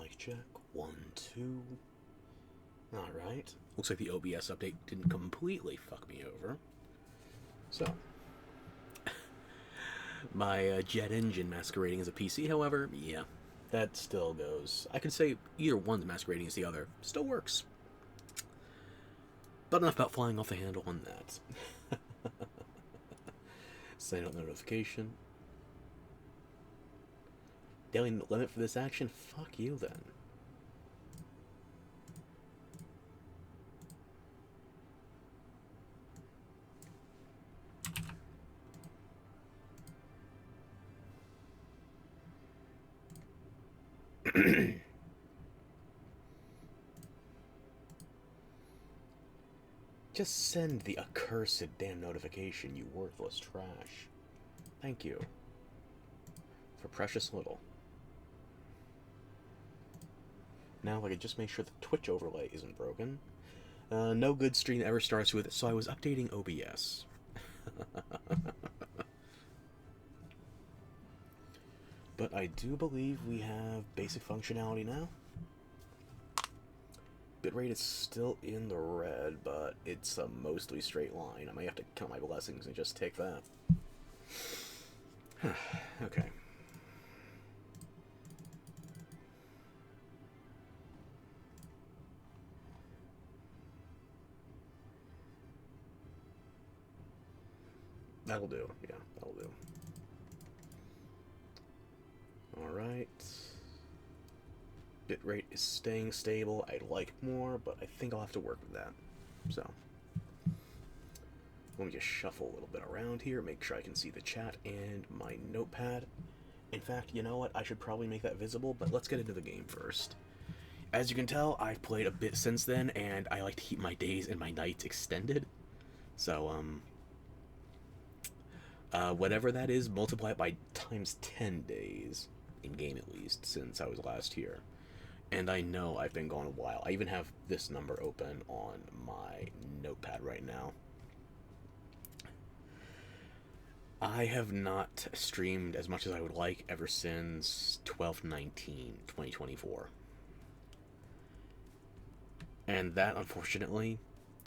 Mic check. 1, 2. Alright. Looks like the OBS update didn't completely fuck me over. So. My jet engine masquerading as a PC, however, yeah. That still goes. I can say either one's masquerading as the other. Still works. But enough about flying off the handle on that. Send out notification. Daily limit for this action? Fuck you then. Just send the accursed damn notification, you worthless trash. Thank you. For precious little. Now I can just make sure the Twitch overlay isn't broken. No good stream ever starts with, so I was updating OBS. But I do believe we have basic functionality now. Bitrate is still in the red, but it's a mostly straight line. I might have to count my blessings and just take that. Okay. That'll do. Yeah, that'll do. Alright. Bitrate is staying stable. I'd like more, but I think I'll have to work with that. So, let me just shuffle a little bit around here, make sure I can see the chat and my notepad. In fact, you know what? I should probably make that visible, but let's get into the game first. As you can tell, I've played a bit since then, and I like to keep my days and my nights extended. So, whatever that is, multiply it by times 10 days, in-game at least, since I was last here. And I know I've been gone a while. I even have this number open on my notepad right now. I have not streamed as much as I would like ever since 12/19/2024. And that, unfortunately,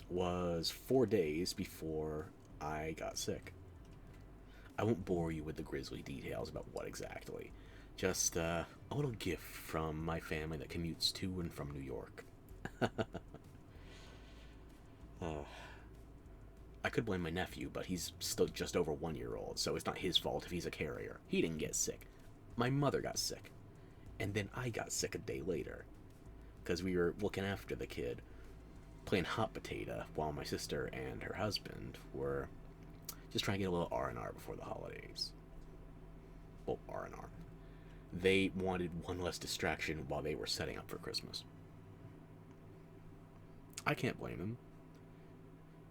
was 4 days before I got sick. I won't bore you with the grisly details about what exactly. Just a little gift from my family that commutes to and from New York. I could blame my nephew, but he's still just over 1 year old, so it's not his fault if he's a carrier. He didn't get sick. My mother got sick. And then I got sick a day later. Because we were looking after the kid, playing hot potato, while my sister and her husband were just trying to get a little R&R before the holidays. Well, R&R. They wanted one less distraction while they were setting up for Christmas. I can't blame them.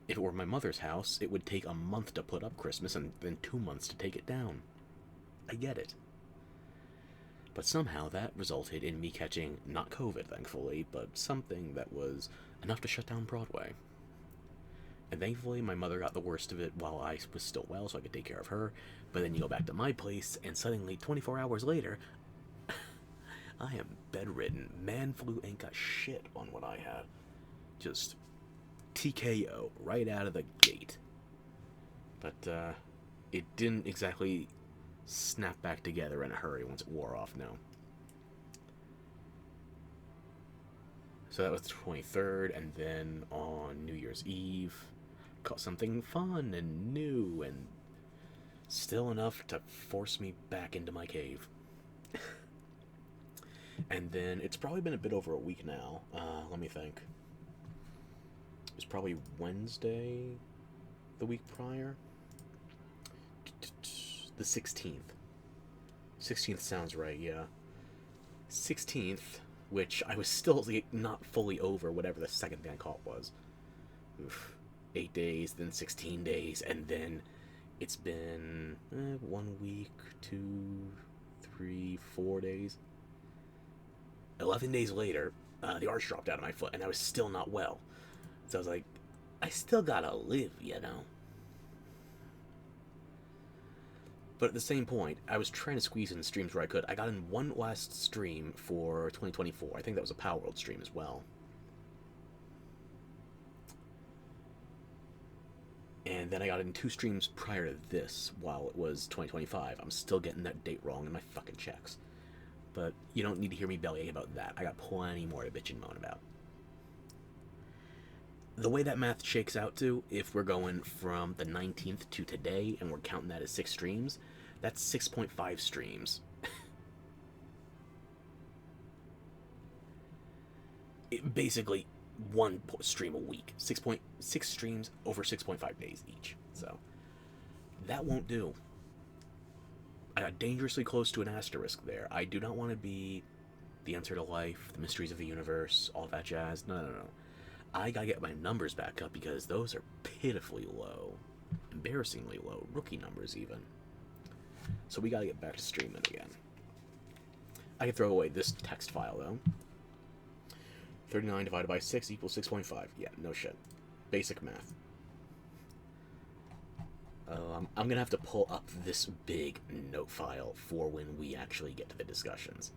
If it were my mother's house, it would take a month to put up Christmas and then 2 months to take it down. I get it. But somehow that resulted in me catching, not COVID, thankfully, but something that was enough to shut down Broadway. And thankfully, my mother got the worst of it while I was still well, so I could take care of her. But then you go back to my place, and suddenly, 24 hours later, I am bedridden. Man flu ain't got shit on what I had. Just TKO right out of the gate. But it didn't exactly snap back together in a hurry once it wore off, no. So that was the 23rd, and then on New Year's Eve, caught something fun and new and still enough to force me back into my cave. And then it's probably been a bit over a week now. Let me think. It was probably Wednesday the week prior. The 16th. 16th sounds right, yeah. 16th, which I was still not fully over whatever the second Van call was. Oof. 8 days, then 16 days, and then it's been 1 week, 2, 3, 4 days. 11 days later, the arch dropped out of my foot, and I was still not well. So I was like, I still gotta live, you know. But at the same point, I was trying to squeeze in streams where I could. I got in one last stream for 2024. I think that was a Palworld stream as well. And then I got in 2 streams prior to this while it was 2025. I'm still getting that date wrong in my fucking checks. But you don't need to hear me bellyache about that. I got plenty more to bitch and moan about. The way that math shakes out to, if we're going from the 19th to today and we're counting that as 6 streams, that's 6.5 streams. Basically, 1 stream a week. 6.6 streams over 6.5 days each. So, that won't do. I got dangerously close to an asterisk there. I do not want to be the answer to life, the mysteries of the universe, all that jazz. No. I gotta get my numbers back up because those are pitifully low. Embarrassingly low. Rookie numbers, even. So we gotta get back to streaming again. I can throw away this text file, though. 39 divided by 6 equals 6.5. Yeah, no shit. Basic math. I'm gonna have to pull up this big note file for when we actually get to the discussions.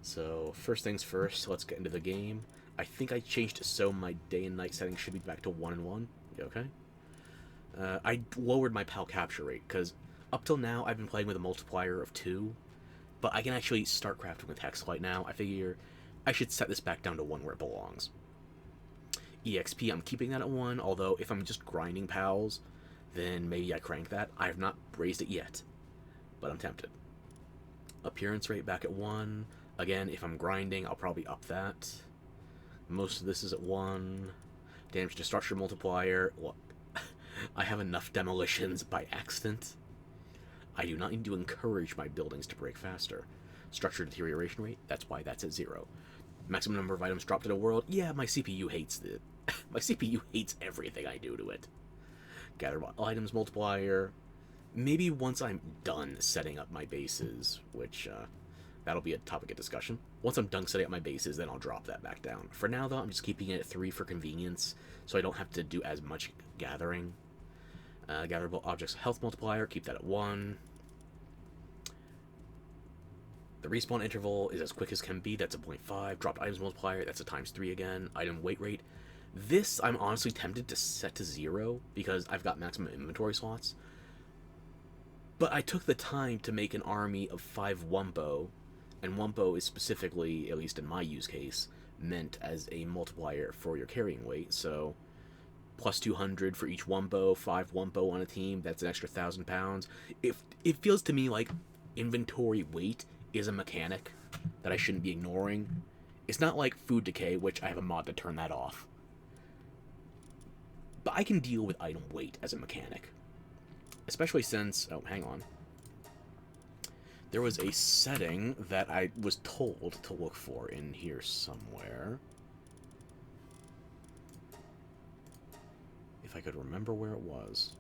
So, first things first, let's get into the game. I think I changed it so my day and night settings should be back to 1 and 1. Okay? I lowered my PAL capture rate, because up till now I've been playing with a multiplier of 2, but I can actually start crafting with Hexlight now. I figure I should set this back down to 1 where it belongs. EXP, I'm keeping that at 1, although if I'm just grinding PALs, then maybe I crank that. I have not raised it yet, but I'm tempted. Appearance rate back at 1. Again, if I'm grinding, I'll probably up that. Most of this is at 1. Damage to structure multiplier. Well, I have enough demolitions by accident. I do not need to encourage my buildings to break faster. Structure deterioration rate, that's why that's at 0. Maximum number of items dropped in a world. Yeah, my CPU hates it. My CPU hates everything I do to it. Gather items multiplier. Maybe once I'm done setting up my bases, which that'll be a topic of discussion. Once I'm done setting up my bases, then I'll drop that back down. For now, though, I'm just keeping it at 3 for convenience, so I don't have to do as much gathering. Gatherable objects health multiplier, keep that at 1. The respawn interval is as quick as can be, that's a 0.5. Dropped items multiplier, that's a ×3 again. Item weight rate. This, I'm honestly tempted to set to 0, because I've got maximum inventory slots. But I took the time to make an army of 5 Wumpo, and Wumpo is specifically, at least in my use case, meant as a multiplier for your carrying weight, so plus 200 for each Wumpo, 5 Wumpo on a team, that's an extra 1,000 pounds. It feels to me like inventory weight is a mechanic that I shouldn't be ignoring. It's not like food decay, which I have a mod to turn that off. But I can deal with item weight as a mechanic. Especially since... oh, hang on. There was a setting that I was told to look for in here somewhere. If I could remember where it was.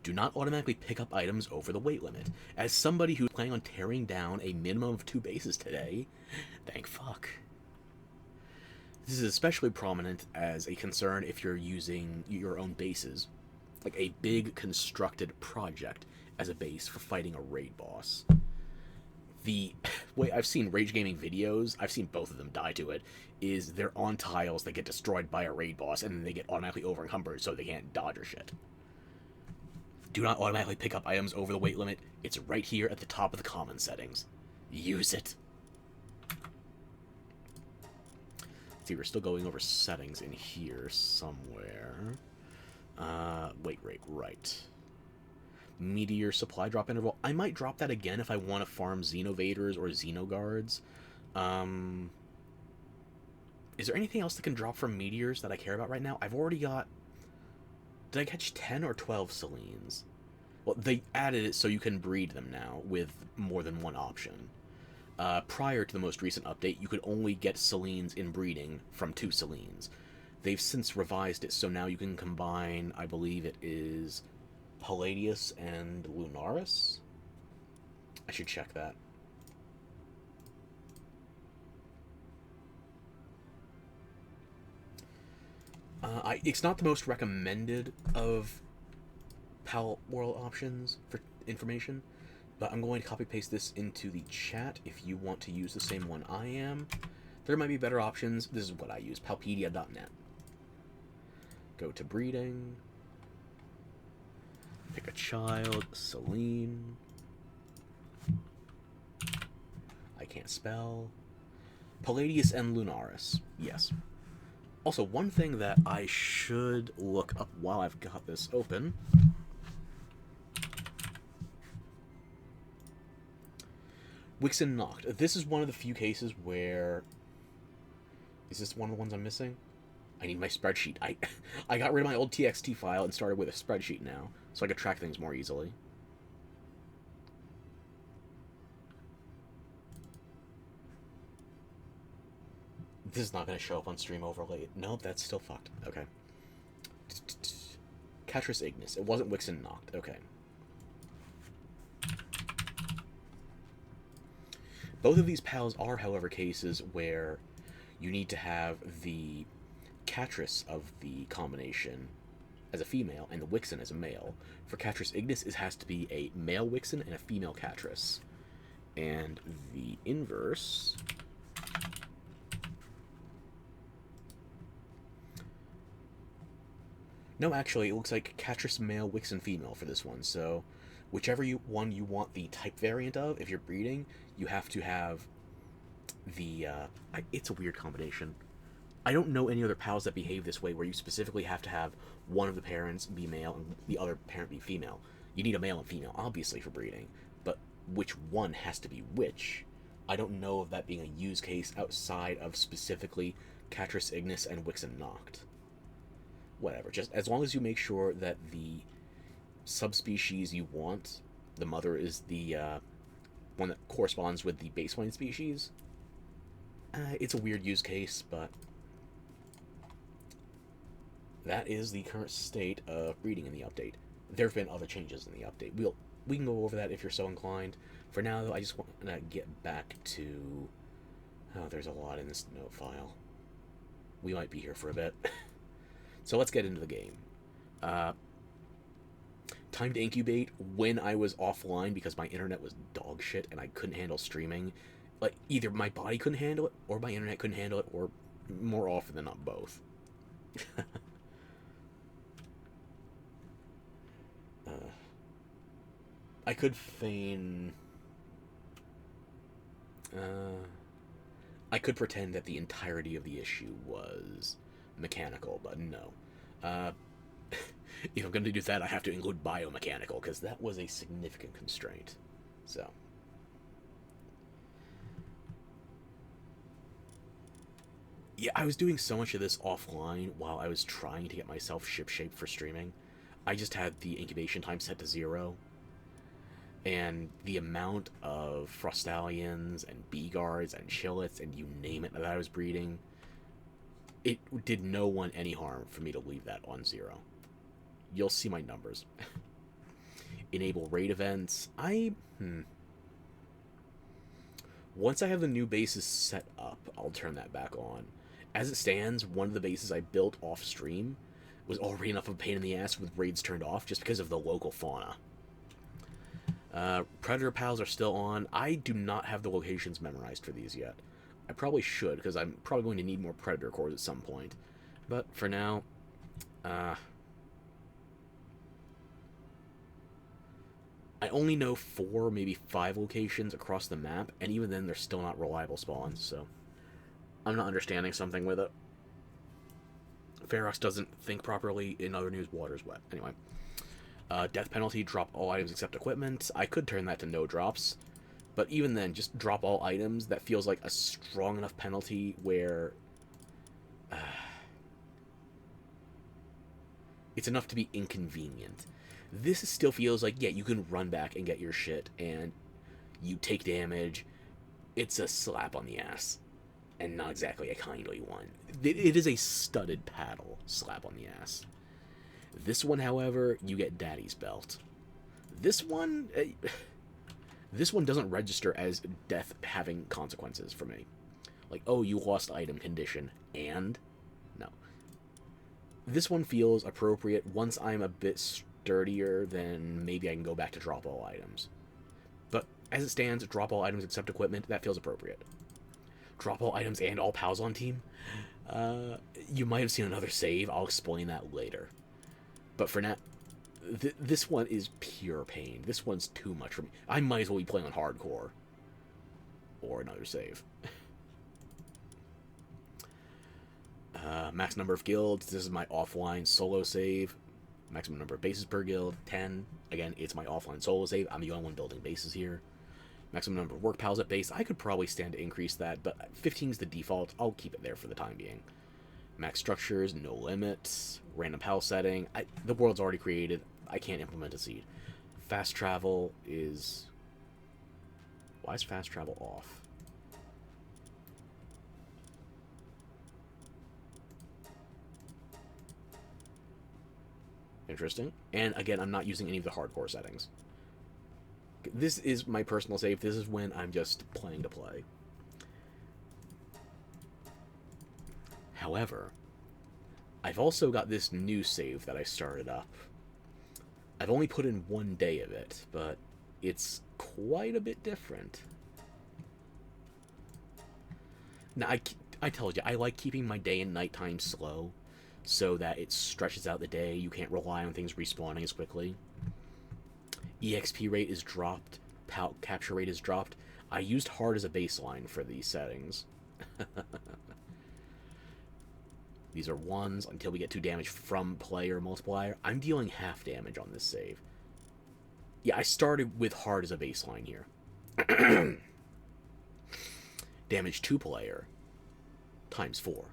Do not automatically pick up items over the weight limit. As somebody who's planning on tearing down a minimum of 2 bases today, thank fuck. This is especially prominent as a concern if you're using your own bases, like a big constructed project as a base for fighting a raid boss. The way I've seen Rage Gaming videos, I've seen both of them die to it, is they're on tiles that get destroyed by a raid boss and then they get automatically over-encumbered so they can't dodge or shit. Do not automatically pick up items over the weight limit. It's right here at the top of the common settings. Use it. Let's see, we're still going over settings in here somewhere. Weight rate, right. Meteor supply drop interval. I might drop that again if I want to farm Xenovaders or Xenoguards. Is there anything else that can drop from meteors that I care about right now? I've already got... did I catch 10 or 12 Selines? Well, they added it so you can breed them now with more than one option. Prior to the most recent update, you could only get Selines in breeding from 2 Selines. They've since revised it, so now you can combine, I believe it is Palladius and Lunaris? I should check that. It's not the most recommended of Palworld options for information, but I'm going to copy paste this into the chat if you want to use the same one I am. There might be better options. This is what I use, palpedia.net. Go to breeding. Pick a child, Celine. I can't spell. Palladius and Lunaris, yes. Also, one thing that I should look up while I've got this open. Wixen Noct. This is one of the few cases where... Is this one of the ones I'm missing? I need my spreadsheet. I got rid of my old TXT file and started with a spreadsheet now, so I could track things more easily. This is not going to show up on stream overlay. Nope, that's still fucked. Okay. Catris Ignis. It wasn't Wixen Noct. Okay. Both of these pals are, however, cases where you need to have the Catris of the combination as a female and the Wixen as a male. For Catris Ignis, it has to be a male Wixen and a female Catris. And the inverse... No, actually, it looks like Catris male, Wixen female for this one. So, whichever one you want the type variant of, if you're breeding, you have to have the... it's a weird combination. I don't know any other pals that behave this way, where you specifically have to have one of the parents be male and the other parent be female. You need a male and female, obviously, for breeding. But which one has to be which? I don't know of that being a use case outside of specifically Catris Ignis and Wixen Noct. Whatever, just as long as you make sure that the subspecies you want, the mother is the one that corresponds with the baseline species. It's a weird use case, but that is the current state of breeding in the update. There have been other changes in the update. We can go over that if you're so inclined. For now, though, I just want to get back to... Oh, there's a lot in this note file. We might be here for a bit. So let's get into the game. Time to incubate when I was offline because my internet was dog shit and I couldn't handle streaming. Like, either my body couldn't handle it, or my internet couldn't handle it, or more often than not, both. I could feign... I could pretend that the entirety of the issue was mechanical, but no. If I'm going to do that, I have to include biomechanical, because that was a significant constraint. So. Yeah, I was doing so much of this offline while I was trying to get myself shipshape for streaming. I just had the incubation time set to 0. And the amount of Frostallions and Bee-Guards and Chillets and you name it that I was breeding, it did no one any harm for me to leave that on 0. You'll see my numbers. Enable raid events. Once I have the new bases set up, I'll turn that back on. As it stands, one of the bases I built off stream was already enough of a pain in the ass with raids turned off just because of the local fauna. Predator pals are still on. I do not have the locations memorized for these yet. I probably should, because I'm probably going to need more predator cores at some point. But for now, I only know 4, maybe 5 locations across the map, and even then they're still not reliable spawns, so I'm not understanding something with it. Ferox doesn't think properly. In other news, water's wet. Anyway. Death penalty, drop all items except equipment. I could turn that to no drops, but even then, just drop all items. That feels like a strong enough penalty where it's enough to be inconvenient. This still feels like, yeah, you can run back and get your shit, and you take damage. It's a slap on the ass, and not exactly a kindly one. It is a studded paddle slap on the ass. This one, however, you get Daddy's Belt. This one doesn't register as death having consequences for me. Like, oh, you lost item condition, and? No. This one feels appropriate once I'm a bit dirtier, then maybe I can go back to drop all items. But as it stands, drop all items except equipment, that feels appropriate. Drop all items and all pals on team? You might have seen another save, I'll explain that later. But for now, this one is pure pain. This one's too much for me. I might as well be playing on hardcore. Or another save. Max number of guilds. This is my offline solo save. Maximum number of bases per guild, 10. Again, it's my offline solo save. I'm the only one building bases here. Maximum number of work pals at base. I could probably stand to increase that, but 15 is the default. I'll keep it there for the time being. Max structures, no limits. Random pal setting. The world's already created. I can't implement a seed. Fast travel is... Why is fast travel off? Interesting. And again, I'm not using any of the hardcore settings. This is my personal save. This is when I'm just playing to play. However, I've also got this new save that I started up. I've only put in 1 day of it, but it's quite a bit different. Now, I told you, I like keeping my day and nighttime slow so that it stretches out the day. You can't rely on things respawning as quickly. EXP rate is dropped. Capture rate is dropped. I used hard as a baseline for these settings. These are 1s until we get 2 damage from player multiplier. I'm dealing half damage on this save. Yeah, I started with hard as a baseline here. Damage to player times 4.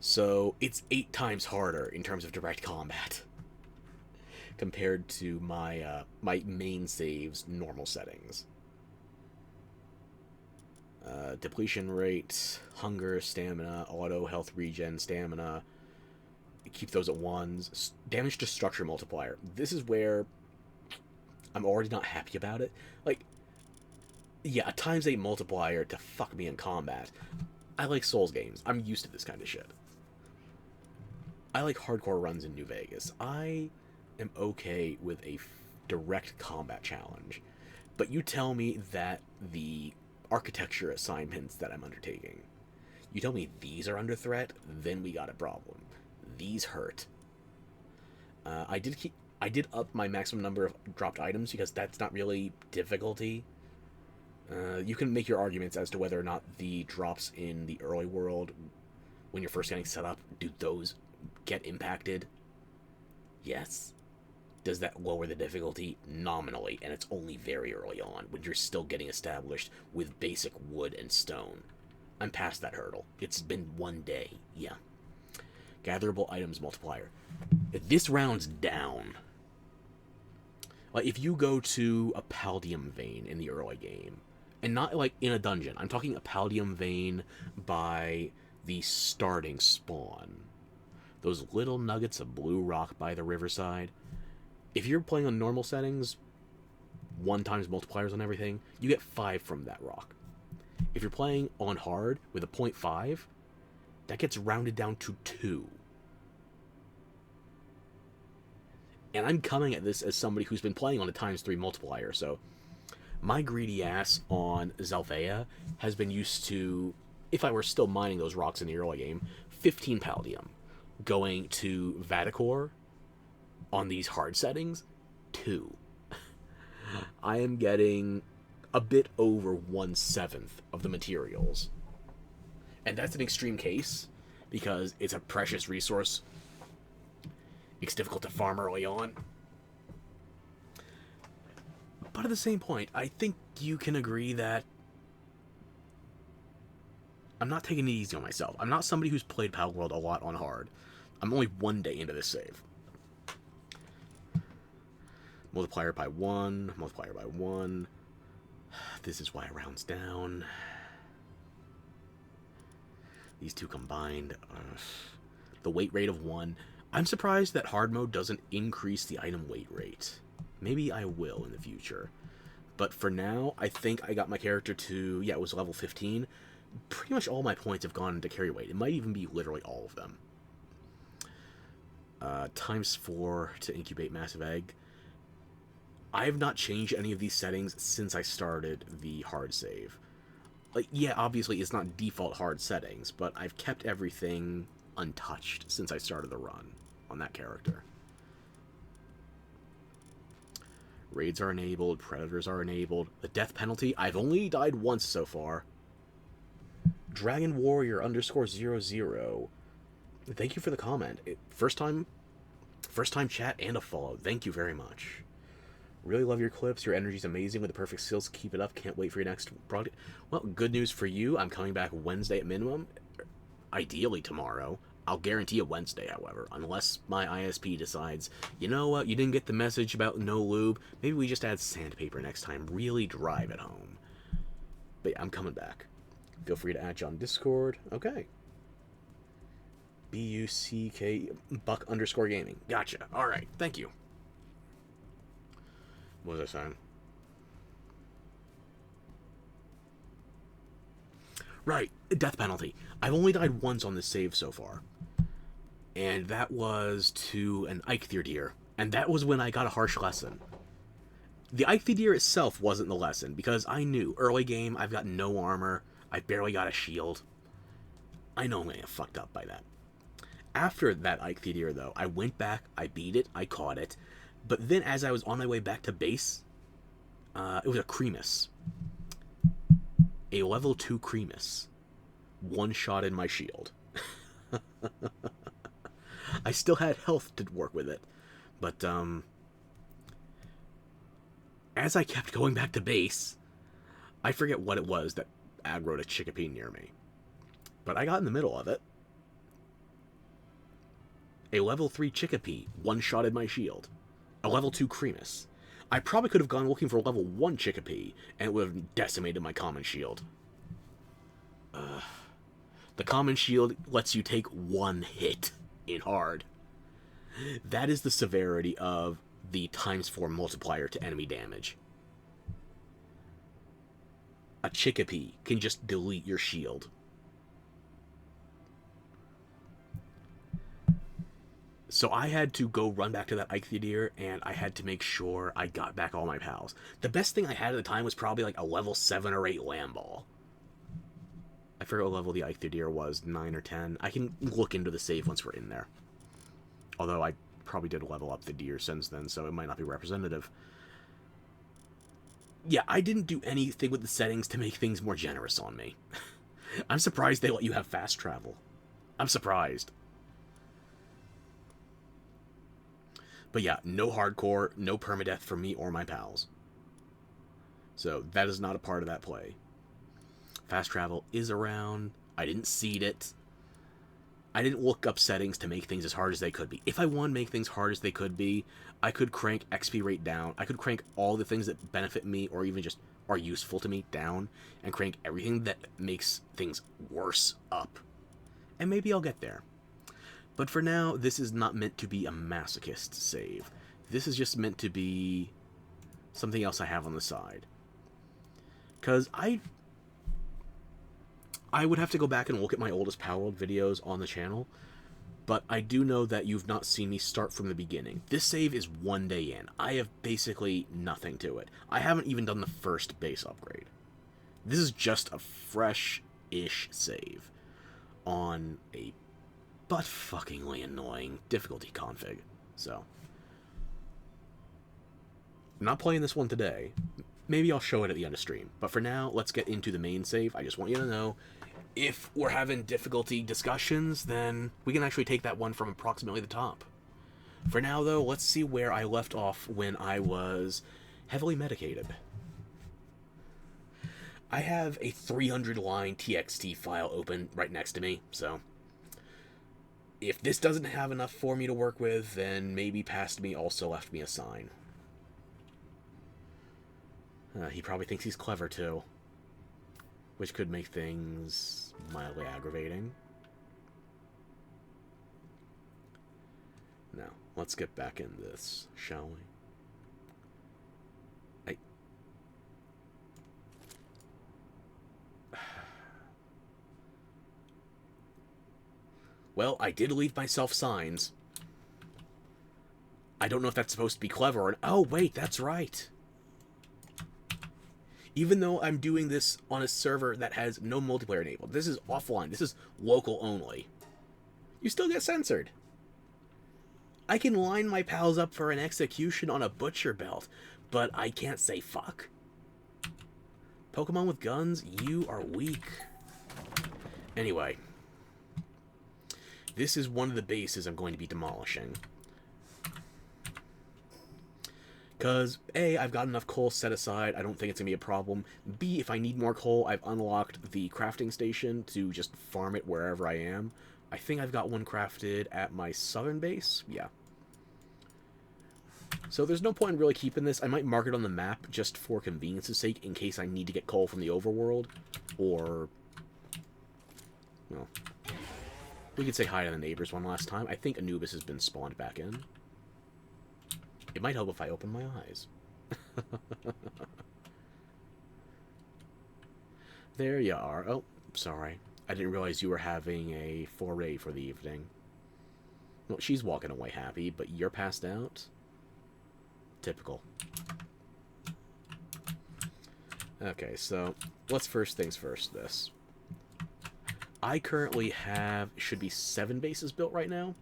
So it's 8 times harder in terms of direct combat compared to my my main save's normal settings. Depletion rate, hunger, stamina, auto, health regen, stamina. Keep those at 1s. Damage to structure multiplier. This is where I'm already not happy about it. Like, yeah, a times 8 multiplier to fuck me in combat. I like Souls games. I'm used to this kind of shit. I like hardcore runs in New Vegas. I am okay with a direct combat challenge. But you tell me that the architecture assignments that I'm undertaking, you tell me these are under threat, then we got a problem. These hurt. I did up my maximum number of dropped items because that's not really difficulty. You can make your arguments as to whether or not the drops in the early world, when you're first getting set up, do those get impacted? Yes. Does that lower the difficulty? Nominally, and it's only very early on, when you're still getting established with basic wood and stone. I'm past that hurdle. It's been 1 day, yeah. Gatherable items multiplier. This round's down. Like, if you go to a Paldium vein in the early game, and not like in a dungeon, I'm talking a Paldium vein by the starting spawn. Those little nuggets of blue rock by the riverside. If you're playing on normal settings, 1 times multipliers on everything, you get 5 from that rock. If you're playing on hard with a 0.5, that gets rounded down to 2. And I'm coming at this as somebody who's been playing on a times 3 multiplier, so my greedy ass on Zalfea has been used to, if I were still mining those rocks in the early game, 15 Paldium. Going to Vaticore on these hard settings, 2. I am getting a bit over 1/7 of the materials. And that's an extreme case, because it's a precious resource. It's difficult to farm early on. But at the same point, I think you can agree that I'm not taking it easy on myself. I'm not somebody who's played Palworld a lot on hard. I'm only 1 day into this save. Multiplier by 1, multiplier by 1. This is why it rounds down. These two combined. The weight rate of 1. I'm surprised that hard mode doesn't increase the item weight rate. Maybe I will in the future. But for now, I think I got my character to, yeah, it was level 15. Pretty much all my points have gone into carry weight. It might even be literally all of them. ×4 to incubate massive egg. I have not changed any of these settings since I started the hard save. Like, yeah, obviously it's not default hard settings, but I've kept everything untouched since I started the run on that character. Raids are enabled, predators are enabled. The death penalty, I've only died once so far. Dragon Warrior _00. Thank you for the comment. First time chat and a follow. Thank you very much. Really love your clips. Your energy's amazing with the perfect skills. Keep it up. Can't wait for your next project. Well, good news for you. I'm coming back Wednesday at minimum. Ideally tomorrow. I'll guarantee a Wednesday, however, unless my ISP decides, you know what, you didn't get the message about no lube. Maybe we just add sandpaper next time. Really drive it home. But yeah, I'm coming back. Feel free to add you on Discord. Okay. BUCK Buck _ gaming. Gotcha. Alright, thank you. What was I saying? Right, death penalty. I've only died once on this save so far. And that was to an Eikthyr, and that was when I got a harsh lesson. The Eikthyr itself wasn't the lesson, because I knew, early game, I've got no armor, I barely got a shield. I know I'm gonna get fucked up by that. After that Eikthyr, though, I went back, I beat it, I caught it, but then as I was on my way back to base, it was a Cremus. A level 2 Cremus. One-shotted my shield. I still had health to work with it, but as I kept going back to base, I forget what it was that aggroed a Chickapee near me, but I got in the middle of it. A level 3 Chickapee one-shotted my shield. A level 2 Cremus. I probably could have gone looking for a level 1 Chickapee, and it would have decimated my common shield. The common shield lets you take one hit in hard. That is the severity of the ×4 multiplier to enemy damage. A Chickapee can just delete your shield. So I had to go run back to that Eikthyr, and I had to make sure I got back all my pals. The best thing I had at the time was probably like a level 7 or 8 Lamball. I forget what level the Eikthyr was, 9 or 10. I can look into the save once we're in there. Although I probably did level up the deer since then, so it might not be representative. Yeah, I didn't do anything with the settings to make things more generous on me. I'm surprised they let you have fast travel. I'm surprised. But yeah, no hardcore, no permadeath for me or my pals. So that is not a part of that play. Fast travel is around. I didn't seed it. I didn't look up settings to make things as hard as they could be. If I wanted to make things hard as they could be, I could crank XP rate down. I could crank all the things that benefit me or even just are useful to me down, and crank everything that makes things worse up. And maybe I'll get there. But for now, this is not meant to be a masochist save. This is just meant to be something else I have on the side. Because I would have to go back and look at my oldest Palworld videos on the channel, but I do know that you've not seen me start from the beginning. This save is 1 day in. I have basically nothing to it. I haven't even done the first base upgrade. This is just a fresh-ish save on a butt-fuckingly annoying difficulty config. So, I'm not playing this one today. Maybe I'll show it at the end of stream. But for now, let's get into the main save. I just want you to know, if we're having difficulty discussions, then we can actually take that one from approximately the top. For now, though, let's see where I left off when I was heavily medicated. I have a 300-line TXT file open right next to me, so if this doesn't have enough for me to work with, then maybe past me also left me a sign. He probably thinks he's clever, too. Which could make things mildly aggravating. Now, let's get back in this, shall we? Well, I did leave myself signs. I don't know if that's supposed to be clever or... Oh, wait, that's right. Even though I'm doing this on a server that has no multiplayer enabled, this is offline, this is local only, you still get censored. I can line my pals up for an execution on a butcher belt, but I can't say fuck. Pokemon with guns, you are weak. Anyway, this is one of the bases I'm going to be demolishing. Because, A, I've got enough coal set aside, I don't think it's going to be a problem. B, if I need more coal, I've unlocked the crafting station to just farm it wherever I am. I think I've got one crafted at my southern base. Yeah. So there's no point in really keeping this. I might mark it on the map just for convenience's sake in case I need to get coal from the overworld. Or, well, we could say hi to the neighbors one last time. I think Anubis has been spawned back in. It might help if I open my eyes. There you are. Oh, sorry. I didn't realize you were having a foray for the evening. Well, she's walking away happy, but you're passed out? Typical. Okay, so let's first things first this. I currently have, should be 7 bases built right now.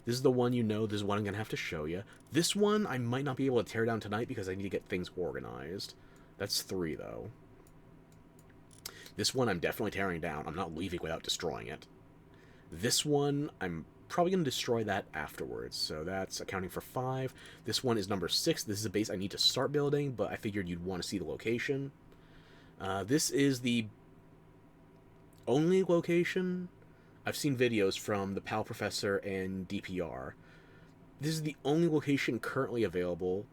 This is the one you know, this is one I'm going to have to show you. This one I might not be able to tear down tonight because I need to get things organized. That's 3, though. This one I'm definitely tearing down. I'm not leaving without destroying it. This one, I'm probably going to destroy that afterwards. So that's accounting for 5. This one is number 6. This is a base I need to start building, but I figured you'd want to see the location. This is the only location... I've seen videos from the PAL Professor and DPR. This is the only location currently available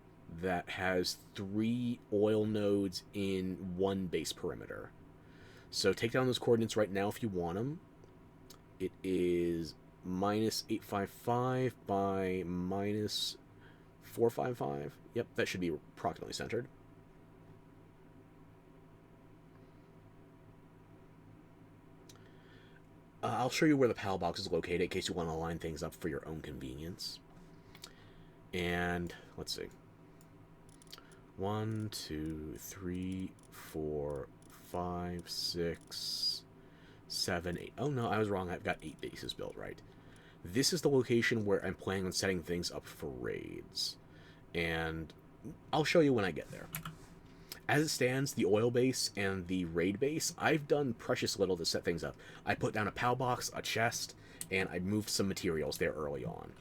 that has 3 oil nodes in 1 base perimeter. So take down those coordinates right now if you want them. It is minus 855 by minus 455. Yep, that should be approximately centered. I'll show you where the PAL box is located in case you want to line things up for your own convenience. And let's see. 1, 2, 3, 4, 5, 6, 7, 8. Oh no, I was wrong. I've got 8 bases built, right? This is the location where I'm planning on setting things up for raids. And I'll show you when I get there. As it stands, the oil base and the raid base, I've done precious little to set things up. I put down a PAL box, a chest, and I moved some materials there early on.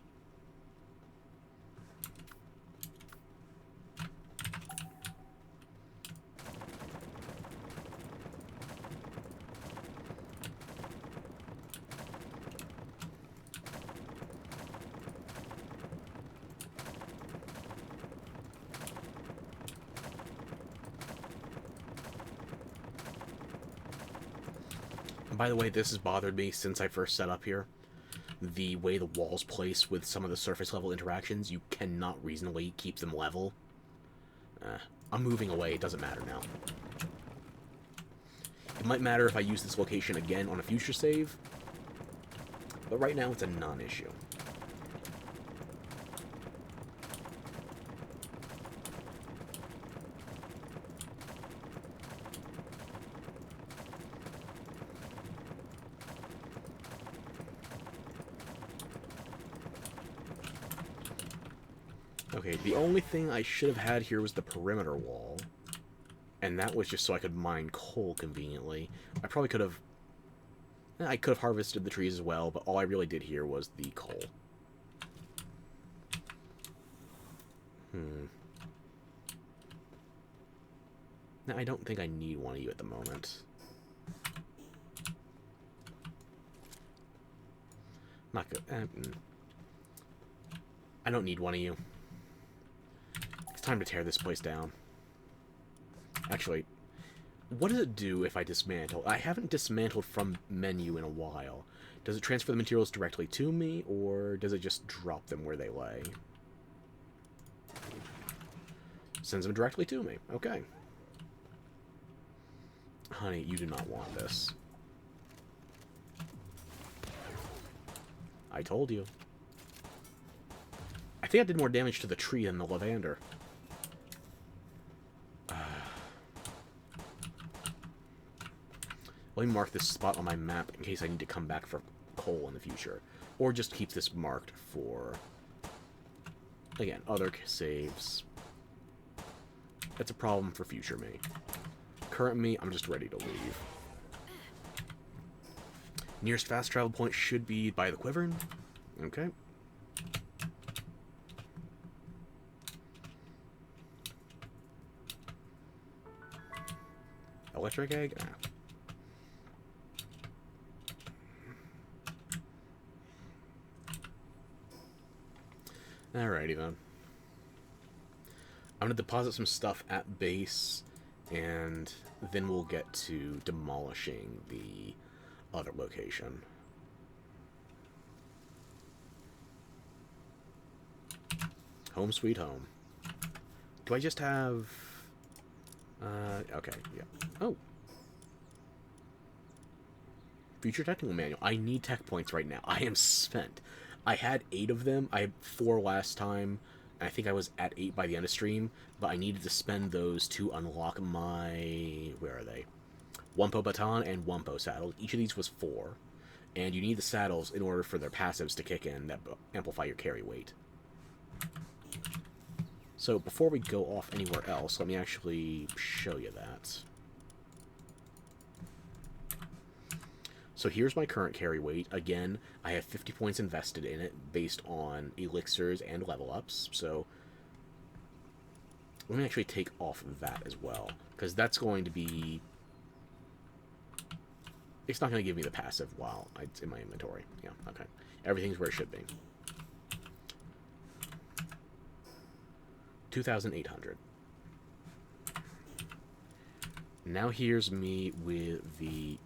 By the way, this has bothered me since I first set up here. The way the walls place with some of the surface level interactions, you cannot reasonably keep them level. I'm moving away, it doesn't matter now. It might matter if I use this location again on a future save, but right now it's a non-issue. Okay, the only thing I should have had here was the perimeter wall. And that was just so I could mine coal conveniently. I probably could have... I could have harvested the trees as well, but all I really did here was the coal. Now, I don't think I need one of you at the moment. Not good. I don't need one of you. It's time to tear this place down. Actually, what does it do if I dismantle? I haven't dismantled from menu in a while. Does it transfer the materials directly to me, or does it just drop them where they lay? Sends them directly to me. Okay. Honey, you do not want this. I told you. I think I did more damage to the tree than the lavender. Let me mark this spot on my map in case I need to come back for coal in the future. Or just keep this marked for, again, other saves. That's a problem for future me. Current me, I'm just ready to leave. Nearest fast travel point should be by the Quivern. Okay. Electric egg? Ah. Alrighty then. I'm going to deposit some stuff at base, and then we'll get to demolishing the other location. Home sweet home. Do I just have... okay, yeah. Oh. Future technical manual. I need tech points right now. I am spent. I had 8 of them. I had 4 last time. I think I was at 8 by the end of stream, but I needed to spend those to unlock my... Where are they? Wumpo Baton and Wumpo Saddle. Each of these was 4. And you need the saddles in order for their passives to kick in that amplify your carry weight. So before we go off anywhere else, let me actually show you that. So here's my current carry weight. Again, I have 50 points invested in it based on elixirs and level ups. So let me actually take off that as well, because that's going to be... It's not going to give me the passive while it's in my inventory. Yeah, okay. Everything's where it should be. 2,800. Now here's me with the...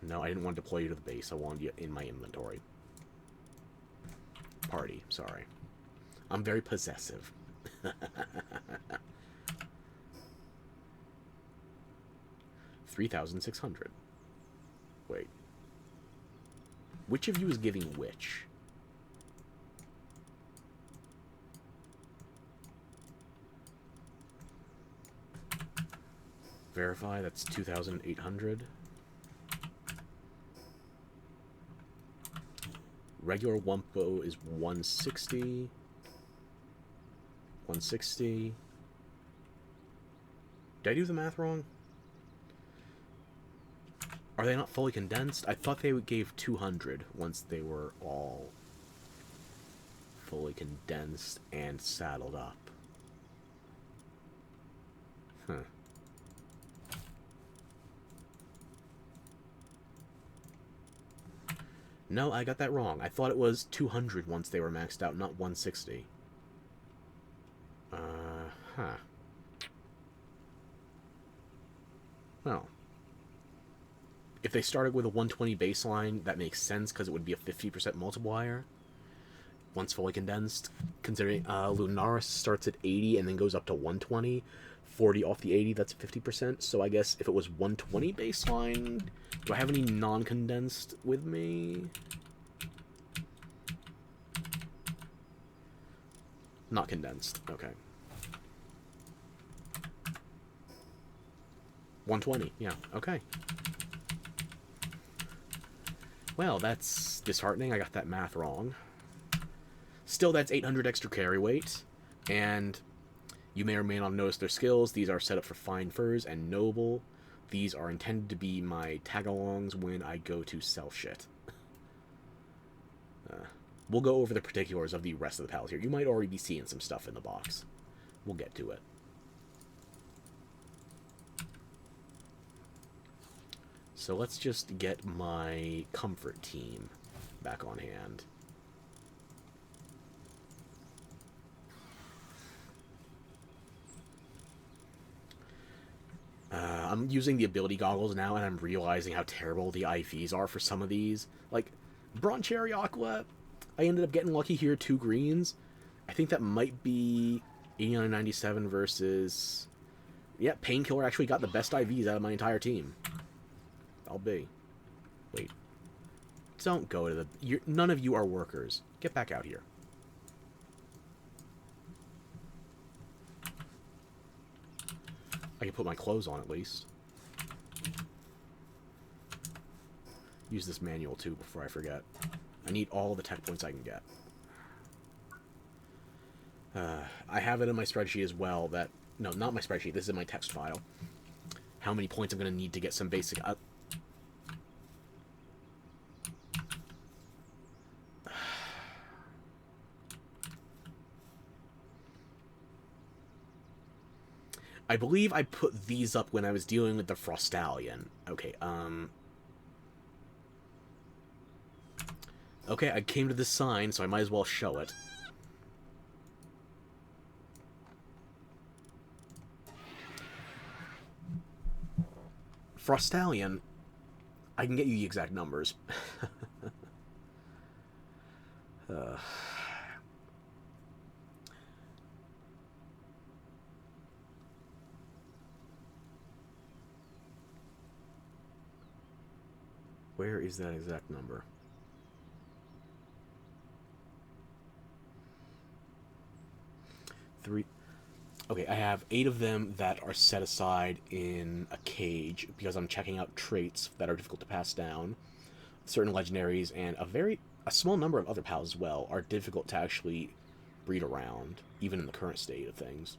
No, I didn't want to deploy you to the base. I wanted you in my inventory. Party, sorry. I'm very possessive. 3,600. Wait. Which of you is giving which? Verify, that's 2,800. Regular Wumpo is 160. 160. Did I do the math wrong? Are they not fully condensed? I thought they gave 200 once they were all fully condensed and saddled up. Huh. No, I got that wrong. I thought it was 200 once they were maxed out, not 160. Huh. Well. If they started with a 120 baseline, that makes sense, because it would be a 50% multiplier. Once fully condensed, considering Lunaris starts at 80 and then goes up to 120. 40 off the 80, that's 50%. So I guess if it was 120 baseline, do I have any non-condensed with me? Not condensed, okay. 120, yeah, okay. Well, that's disheartening. I got that math wrong. Still, that's 800 extra carry weight, and you may or may not notice their skills. These are set up for Fine Furs and Noble. These are intended to be my tag-alongs when I go to sell shit. We'll go over the particulars of the rest of the pals here. You might already be seeing some stuff in the box. We'll get to it. So let's just get my comfort team back on hand. I'm using the ability goggles now, and I'm realizing how terrible the IVs are for some of these. Like, Broncherry Aqua, I ended up getting lucky here, 2 greens. I think that might be 89.97 versus... Yeah, Painkiller actually got the best IVs out of my entire team. I'll be. Wait. Don't go to the... none of you are workers. Get back out here. I can put my clothes on at least. Use this manual too before I forget. I need all the tech points I can get. I have it in my spreadsheet as well that... No, not my spreadsheet. This is in my text file. How many points I'm going to need to get some basic... I believe I put these up when I was dealing with the Frostallion. Okay, Okay, I came to this sign, so I might as well show it. Frostallion, I can get you the exact numbers. Where is that exact number? Okay, I have 8 of them that are set aside in a cage because I'm checking out traits that are difficult to pass down. Certain legendaries and a small number of other pals as well are difficult to actually breed around, even in the current state of things.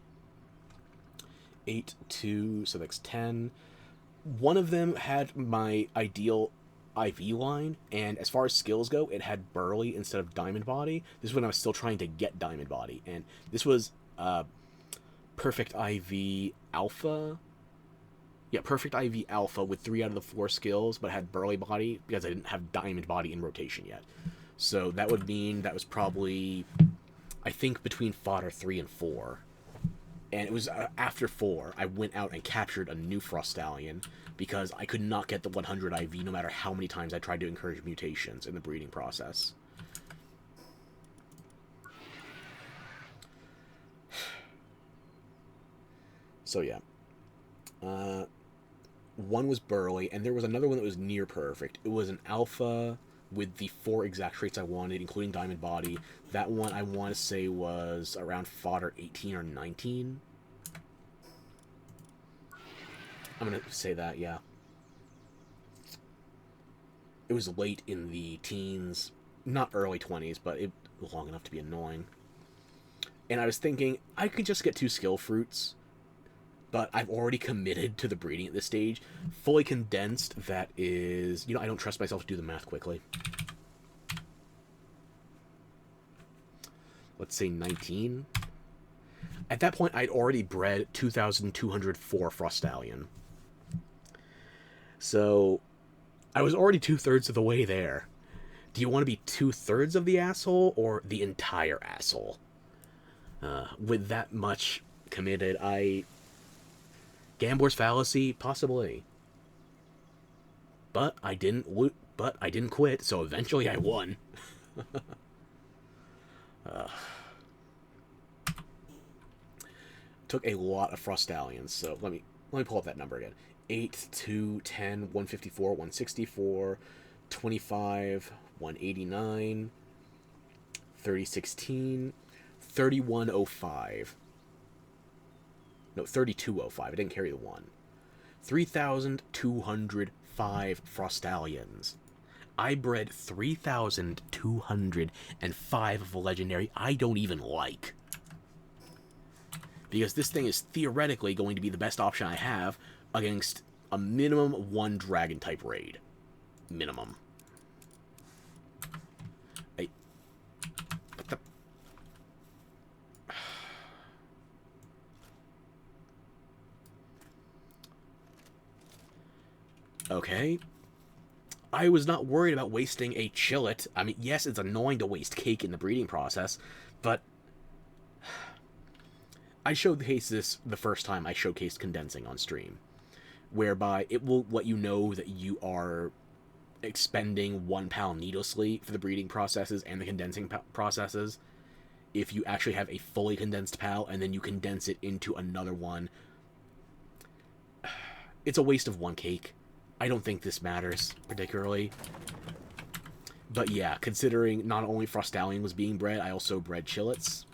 8, 2, so that's 10. One of them had my ideal IV line, and as far as skills go, it had Burly instead of Diamond Body. This is when I was still trying to get Diamond Body, and this was Perfect IV Alpha. Yeah, Perfect IV Alpha with 3 out of the 4 skills, but had Burly Body because I didn't have Diamond Body in rotation yet. So that would mean that was probably, I think, between fodder 3 and 4. And it was after 4, I went out and captured a new Frostallion because I could not get the 100 IV no matter how many times I tried to encourage mutations in the breeding process. So yeah. One was Burly, and there was another one that was near perfect. It was an Alpha with the 4 exact traits I wanted, including Diamond Body. That one I want to say was around fodder 18 or 19. I'm going to say that, yeah. It was late in the teens, not early 20s, but it was long enough to be annoying. And I was thinking, I could just get 2 skill fruits, but I've already committed to the breeding at this stage. Fully condensed, that is... I don't trust myself to do the math quickly. Let's say 19. At that point, I'd already bred 2,204 Frostallion. So, I was already 2/3 of the way there. Do you want to be 2/3 of the asshole, or the entire asshole? With that much committed, Gambler's fallacy, possibly. But I didn't quit, so eventually I won. Took a lot of Frostallions, so let me pull up that number again. 8, 2, 10, 154, 164, 25, 189, 3016, 3105. No, 3205. I didn't carry the 1. 3,205 Frostallions. I bred 3,205 of a legendary I don't even like. Because this thing is theoretically going to be the best option I have against a minimum 1 dragon-type raid. Minimum. What the... Okay. I was not worried about wasting a chillet. I mean, yes, it's annoying to waste cake in the breeding process, but... I showcased this the first time I showcased condensing on stream, whereby it will let you know that you are expending 1 pal needlessly for the breeding processes and the condensing processes if you actually have a fully condensed pal and then you condense it into another one. It's a waste of 1 cake. I don't think this matters particularly. But yeah, considering not only Frostallion was being bred, I also bred chillets.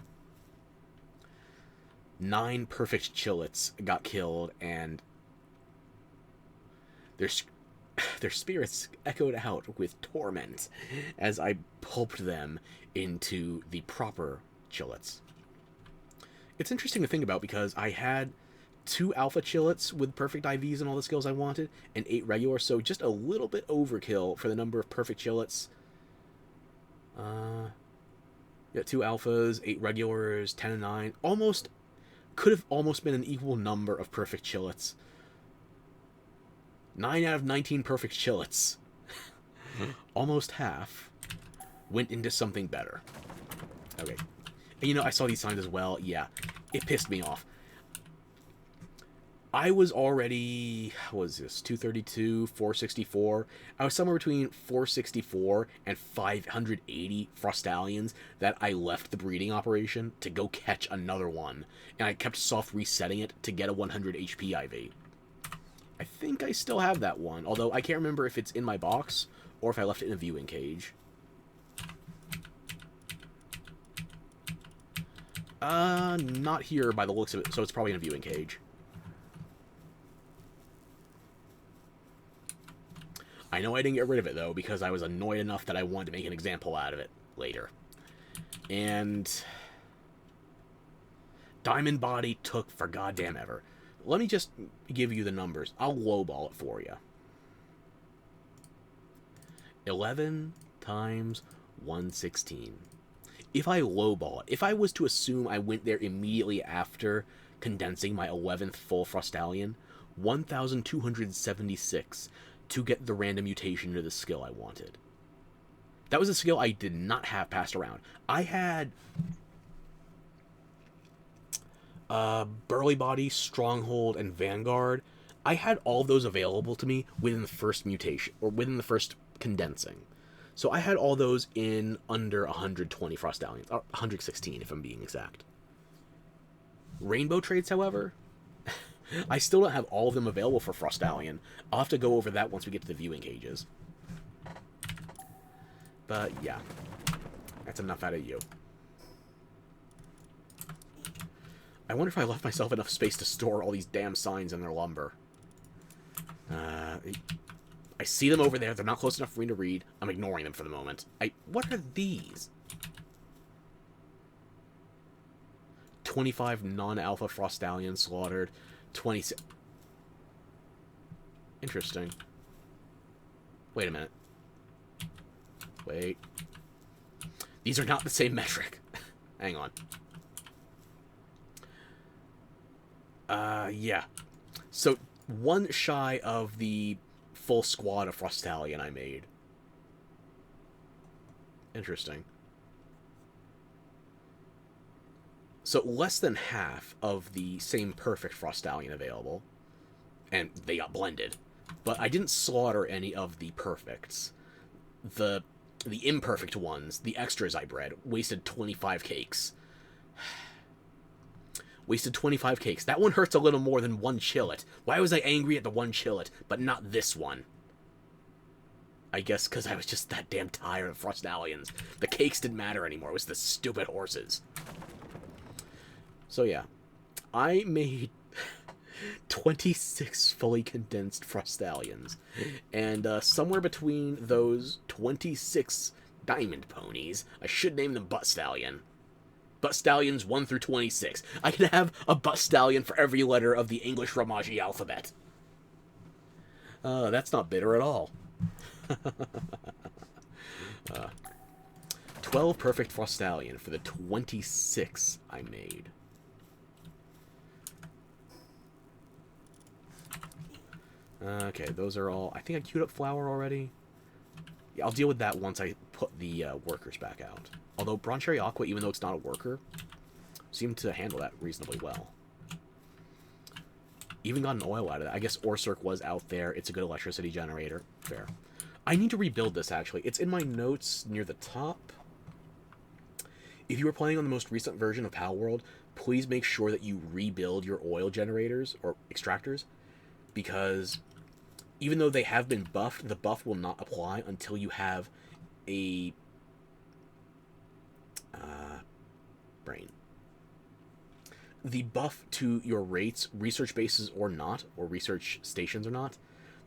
9 perfect chillets got killed, and their their spirits echoed out with torment as I pulped them into the proper chillets. It's interesting to think about because I had 2 alpha chillets with perfect IVs and all the skills I wanted, and 8 regular, so just a little bit overkill for the number of perfect chillets. Yeah, 2 alphas, 8 regulars, 10 and 9. Almost could have almost been an equal number of perfect chillets. 9 out of 19 perfect chillets. Almost half went into something better. Okay. And you know, I saw these signs as well. Yeah, it pissed me off. I was already, what was this, 232, 464. I was somewhere between 464 and 580 Frostallions that I left the breeding operation to go catch another one. And I kept soft resetting it to get a 100 HP IV. I think I still have that one, although I can't remember if it's in my box or if I left it in a viewing cage. Not here by the looks of it, so it's probably in a viewing cage. I know I didn't get rid of it, though, because I was annoyed enough that I wanted to make an example out of it later. And Diamond Body took for goddamn ever. Let me just give you the numbers. I'll lowball it for you. 11 times 116. If I lowball it, if I was to assume I went there immediately after condensing my 11th full Frostallion, 1,276 to get the random mutation to the skill I wanted. That was a skill I did not have passed around. I had Burly Body, Stronghold, and Vanguard. I had all of those available to me within the first mutation, or within the first condensing. So I had all those in under 120 Frostallions, or 116 if I'm being exact. Rainbow traits, however, I still don't have all of them available for Frostallion. I'll have to go over that once we get to the viewing cages. But yeah, that's enough out of you. I wonder if I left myself enough space to store all these damn signs in their lumber. I see them over there. They're not close enough for me to read. I'm ignoring them for the moment. What are these? 25 non-alpha Frostallions slaughtered. 26. Interesting. Wait a minute. Wait. These are not the same metric. Hang on. Yeah. So, one shy of the full squad of Frostallion I made. Interesting. So, less than half of the same perfect Frostallion available. And they got blended. But I didn't slaughter any of the perfects. The imperfect ones, the extras I bred, wasted 25 cakes. Wasted 25 cakes. That one hurts a little more than one chillet. Why was I angry at the one chillet, but not this one? I guess because I was just that damn tired of Frostallions. The cakes didn't matter anymore. It was the stupid horses. So yeah. I made 26 fully condensed Frostallions. And somewhere between those 26 diamond ponies, I should name them Butt Stallion. Butt Stallions 1 through 26. I can have a Butt Stallion for every letter of the English Romaji alphabet. That's not bitter at all. 12 perfect Frostallion for the 26 I made. Okay, those are all... I think I queued up Flower already. Yeah, I'll deal with that once I put the workers back out. Although Bronze Cherry Aqua, even though it's not a worker, seemed to handle that reasonably well. Even got an oil out of that. I guess Orsurk was out there. It's a good electricity generator. Fair. I need to rebuild this, actually. It's in my notes near the top. If you were playing on the most recent version of Palworld, please make sure that you rebuild your oil generators, or extractors, because even though they have been buffed, the buff will not apply until you have a... brain. the buff to your rates, research bases or not, or research stations or not,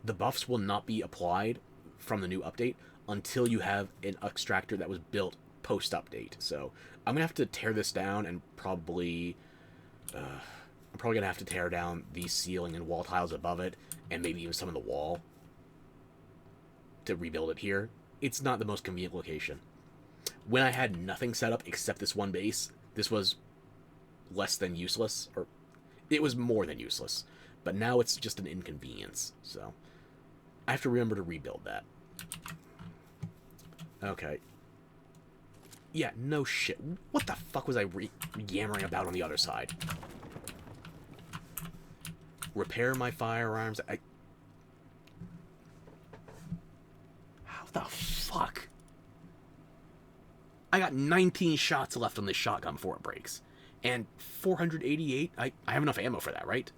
the buffs will not be applied from the new update until you have an extractor that was built post-update. So I'm going to have to tear this down and probably... I'm probably going to have to tear down the ceiling and wall tiles above it, and maybe even some of the wall, to rebuild it here. It's not the most convenient location. When I had nothing set up except this one base, this was less than useless, or it was more than useless. But now it's just an inconvenience, so I have to remember to rebuild that. Okay. Yeah, no shit. What the fuck was I yammering about on the other side? Repair my firearms. How the fuck? I got 19 shots left on this shotgun before it breaks. And 488? I have enough ammo for that, right?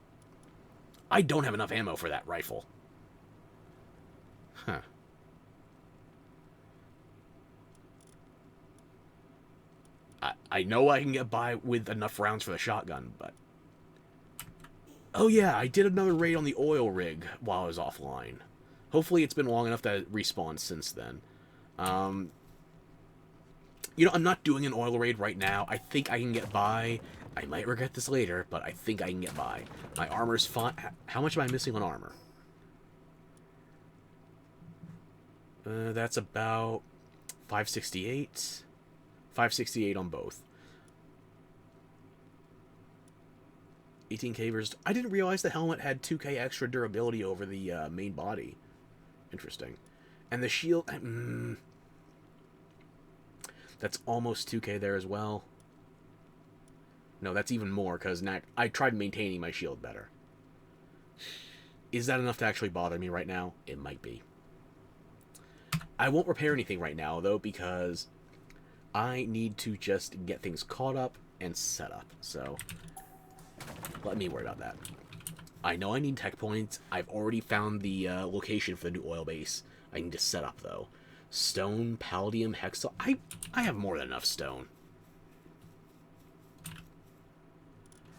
I don't have enough ammo for that rifle. Huh. I know I can get by with enough rounds for the shotgun, but... Oh yeah, I did another raid on the oil rig while I was offline. Hopefully it's been long enough that it respawned since then. You know, I'm not doing an oil raid right now. I think I can get by. I might regret this later, but I think I can get by. My armor's fine. How much am I missing on armor? That's about 568. 568 on both. 18k versus... I didn't realize the helmet had 2k extra durability over the main body. Interesting. And the shield... That's almost 2k there as well. No, that's even more, because I tried maintaining my shield better. Is that enough to actually bother me right now? It might be. I won't repair anything right now, though, because I need to just get things caught up and set up. So, let me worry about that. I know I need tech points. I've already found the location for the new oil base. I need to set up, though. Stone, palladium, hexal... I have more than enough stone.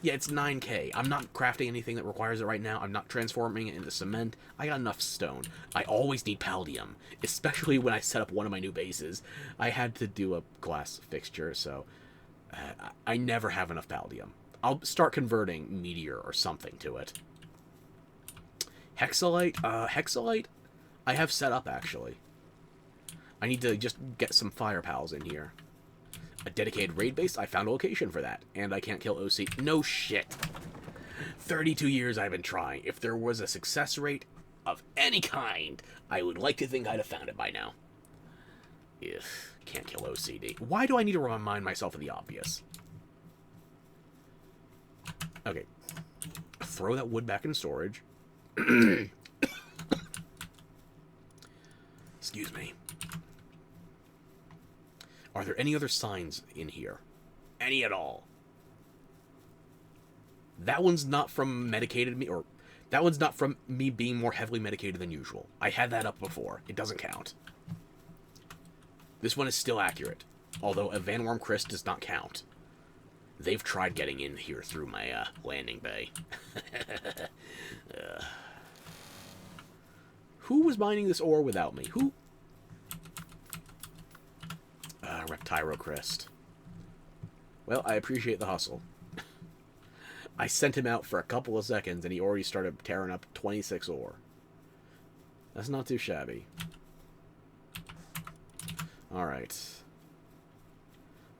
Yeah, it's 9k. I'm not crafting anything that requires it right now. I'm not transforming it into cement. I got enough stone. I always need palladium, especially when I set up one of my new bases. I had to do a glass fixture, so I never have enough palladium. I'll start converting meteor or something to it. Hexalite? Hexalite? I have set up, actually. I need to just get some fire pals in here. A dedicated raid base? I found a location for that. And I can't kill OC. No shit. 32 years I've been trying. If there was a success rate of any kind, I would like to think I'd have found it by now. Ugh, can't kill OCD. Why do I need to remind myself of the obvious? Okay. Throw that wood back in storage. Excuse me. Are there any other signs in here? Any at all? That one's not from medicated me, or that one's not from me being more heavily medicated than usual. I had that up before. It doesn't count. This one is still accurate, although a Van Worm Chris does not count. They've tried getting in here through my landing bay. Who was mining this ore without me? Who? Reptyro Crest. Well, I appreciate the hustle. I sent him out for a couple of seconds and he already started tearing up 26 ore. That's not too shabby. Alright.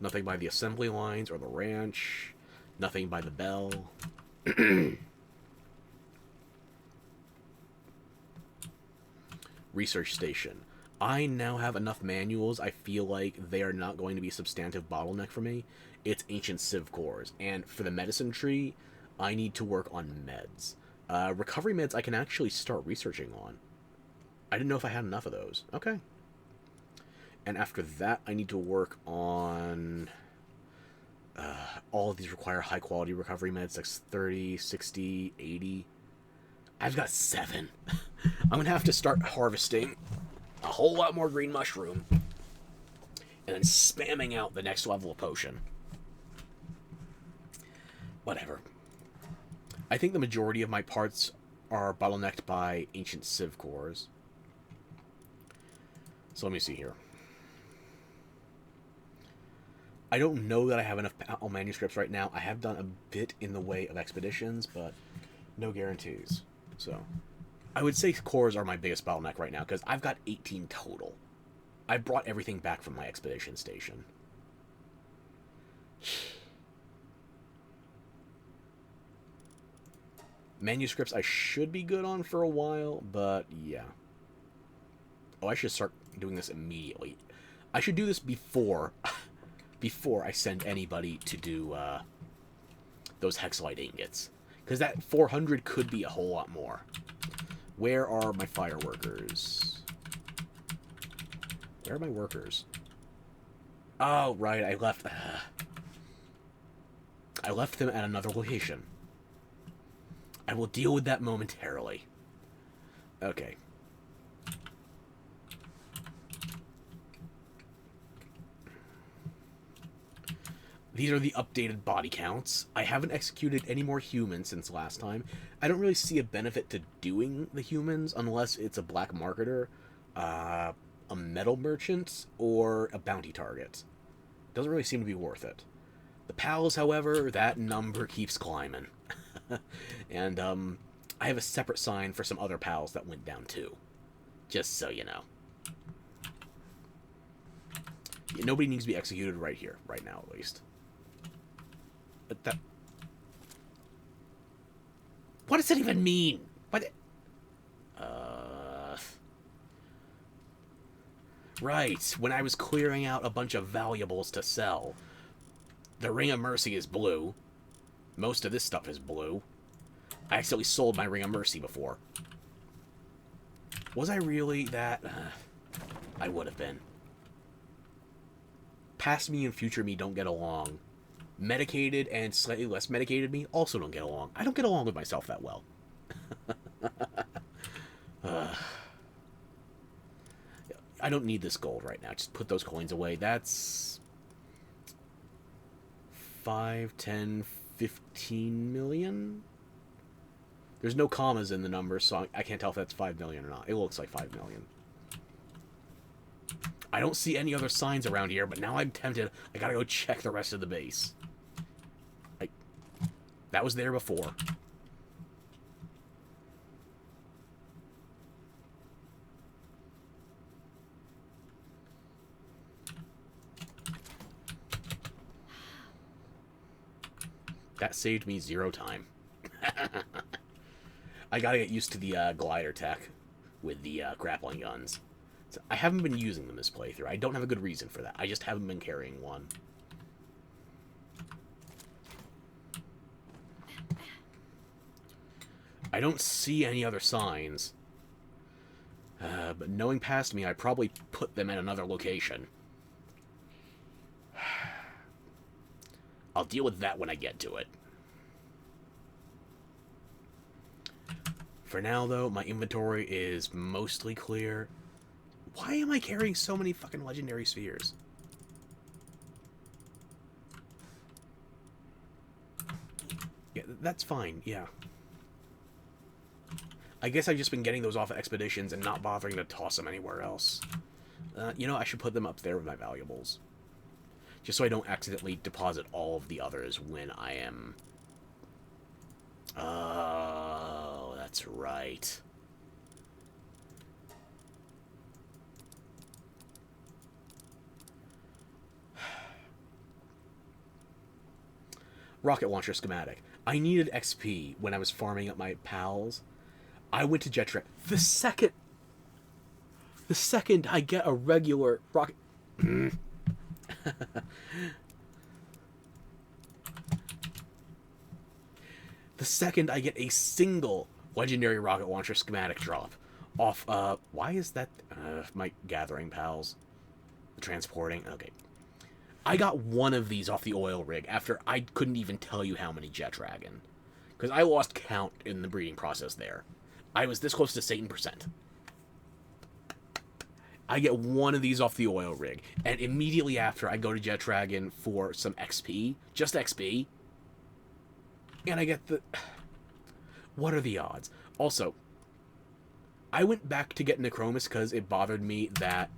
Nothing by the assembly lines or the ranch. Nothing by the bell. Research station. I now have enough manuals. I feel like they are not going to be a substantive bottleneck for me. It's ancient civ cores. And for the medicine tree, I need to work on meds. Recovery meds I can actually start researching on. I didn't know if I had enough of those. Okay. And after that, I need to work on... all of these require high-quality recovery meds, like 30, 60, 80. I've got 7. I'm going to have to start harvesting a whole lot more green mushroom, and then spamming out the next level of potion. Whatever. I think the majority of my parts are bottlenecked by ancient civ cores. So let me see here. I don't know that I have enough manuscripts right now. I have done a bit in the way of expeditions, but no guarantees. So I would say cores are my biggest bottleneck right now, because I've got 18 total. I brought everything back from my expedition station. Manuscripts I should be good on for a while, but yeah. Oh, I should start doing this immediately. I should do this before I send anybody to do those hexalite ingots. Because that 400 could be a whole lot more. Where are my fireworkers? Where are my workers? Oh, right, I left them at another location. I will deal with that momentarily. Okay. These are the updated body counts. I haven't executed any more humans since last time. I don't really see a benefit to doing the humans unless it's a black marketer, a metal merchant, or a bounty target. Doesn't really seem to be worth it. The pals, however, that number keeps climbing. And I have a separate sign for some other pals that went down too. Just so you know. Nobody needs to be executed right here, right now at least. But that... What does that even mean? What? Right, when I was clearing out a bunch of valuables to sell. The Ring of Mercy is blue. Most of this stuff is blue. I accidentally sold my Ring of Mercy before. Was I really that? I would have been. Past me and future me don't get along. Medicated and slightly less medicated me also don't get along. I don't get along with myself that well. I don't need this gold right now. Just put those coins away. That's 5, 10, 15 million? There's no commas in the number, so I can't tell if that's 5 million or not. It looks like 5 million. I don't see any other signs around here, but now I'm tempted. I gotta go check the rest of the base. That was there before. That saved me 0 time. I gotta get used to the glider tech with the grappling guns. So I haven't been using them this playthrough. I don't have a good reason for that. I just haven't been carrying one. I don't see any other signs. But knowing past me, I probably put them in another location. I'll deal with that when I get to it. For now, though, my inventory is mostly clear. Why am I carrying so many fucking legendary spheres? Yeah, that's fine, yeah. I guess I've just been getting those off of expeditions and not bothering to toss them anywhere else. You know, I should put them up there with my valuables. Just so I don't accidentally deposit all of the others when I am... Oh, that's right. Rocket launcher schematic. I needed XP when I was farming up my pals. I went to jet track. The second I get a regular rocket... The second I get a single legendary rocket launcher schematic drop off, why is that, my gathering pals? The transporting, okay. I got one of these off the oil rig after I couldn't even tell you how many jet dragon. Because I lost count in the breeding process there. I was this close to Satan %. I get one of these off the oil rig, and immediately after I go to Jet Dragon for some XP, just XP. And I get the... What are the odds? Also, I went back to get Necromus because it bothered me that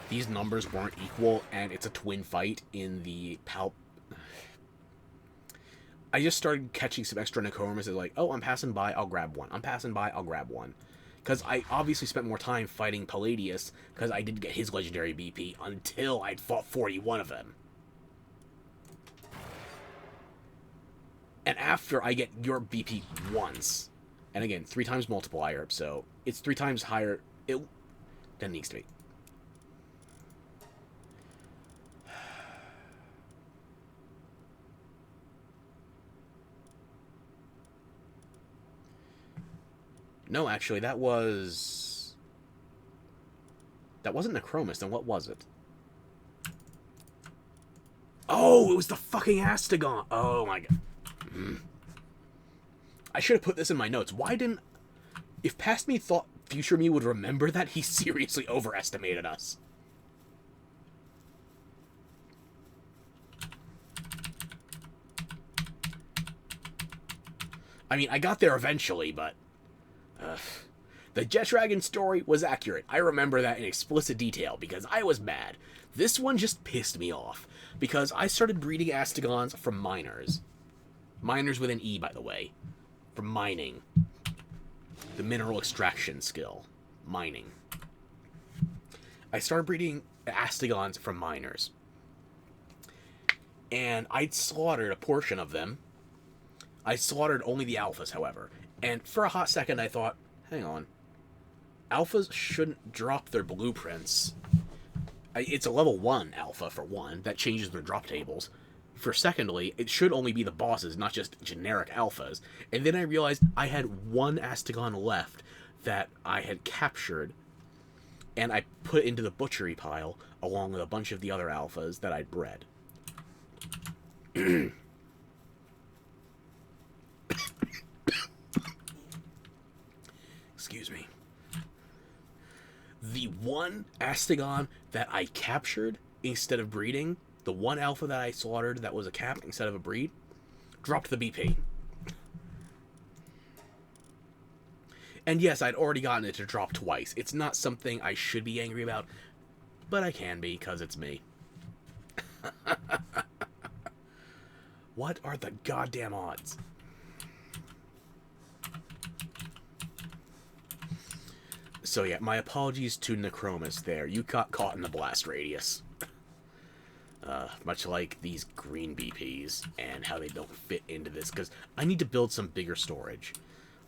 these numbers weren't equal, and it's a twin fight in the I just started catching some extra Necromuses, like, oh, I'm passing by, I'll grab one. I'm passing by, I'll grab one. Because I obviously spent more time fighting Palladius, because I didn't get his legendary BP until I'd fought 41 of them. And after I get your BP once, and again, 3 times multiplier, so it's 3 times higher than it needs to be. No, actually, that wasn't Necromus, then what was it? Oh, it was the fucking Astagon! Oh my god. I should have put this in my notes. Why didn't... If past me thought future me would remember that, he seriously overestimated us. I mean, I got there eventually, but... The Jet Dragon story was accurate. I remember that in explicit detail, because I was mad. This one just pissed me off, because I started breeding Astagons from miners. Miners with an E, by the way. From mining. The mineral extraction skill. Mining. I started breeding Astagons from miners. And I'd slaughtered a portion of them. I slaughtered only the alphas, however. And for a hot second, I thought, hang on. Alphas shouldn't drop their blueprints. It's a level 1 alpha, for one. That changes their drop tables. For secondly, it should only be the bosses, not just generic alphas. And then I realized I had one Astagon left that I had captured, and I put it into the butchery pile, along with a bunch of the other alphas that I'd bred. Excuse me. The one Astagon that I captured instead of breeding, the one alpha that I slaughtered that was a cap instead of a breed, dropped the BP. And yes, I'd already gotten it to drop twice. It's not something I should be angry about, but I can be, because it's me. What are the goddamn odds? So yeah, my apologies to Necromus there. You got caught in the blast radius. Much like these green BPs and how they don't fit into this, because I need to build some bigger storage.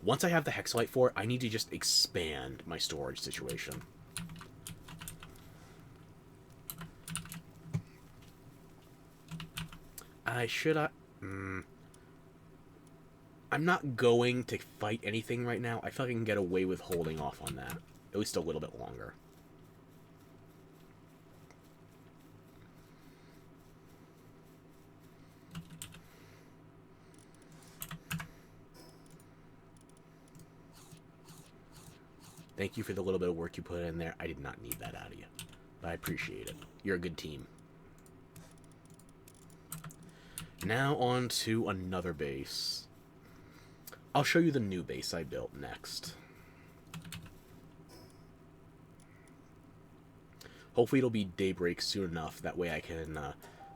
Once I have the Hexalite for it, I need to just expand my storage situation. I'm not going to fight anything right now. I feel like I can get away with holding off on that. At least a little bit longer. Thank you for the little bit of work you put in there. I did not need that out of you, but I appreciate it. You're a good team. Now on to another base. I'll show you the new base I built next. Hopefully it'll be daybreak soon enough, that way I can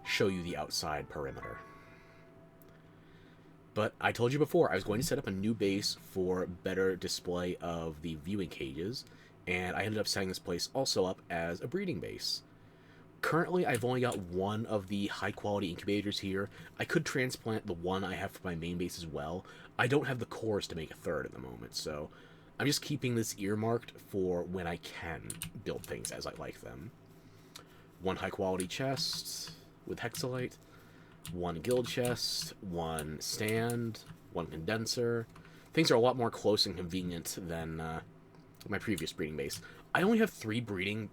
show you the outside perimeter. But I told you before, I was going to set up a new base for better display of the viewing cages, and I ended up setting this place also up as a breeding base. Currently, I've only got one of the high-quality incubators here. I could transplant the one I have for my main base as well. I don't have the cores to make a third at the moment, so I'm just keeping this earmarked for when I can build things as I like them. One high-quality chest with Hexalite, one guild chest, one stand, one condenser. Things are a lot more close and convenient than my previous breeding base. I only have 3 breeding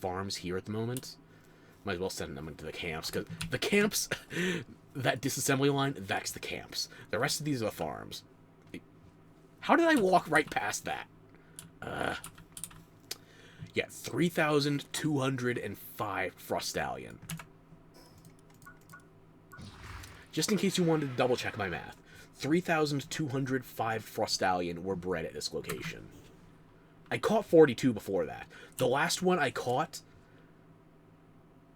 farms here at the moment. Might as well send them into the camps, because the camps, that disassembly line, that's the camps. The rest of these are the farms. How did I walk right past that? Yeah, 3,205 Frostallion. Just in case you wanted to double check my math, 3,205 Frostallion were bred at this location. I caught 42 before that. The last one I caught...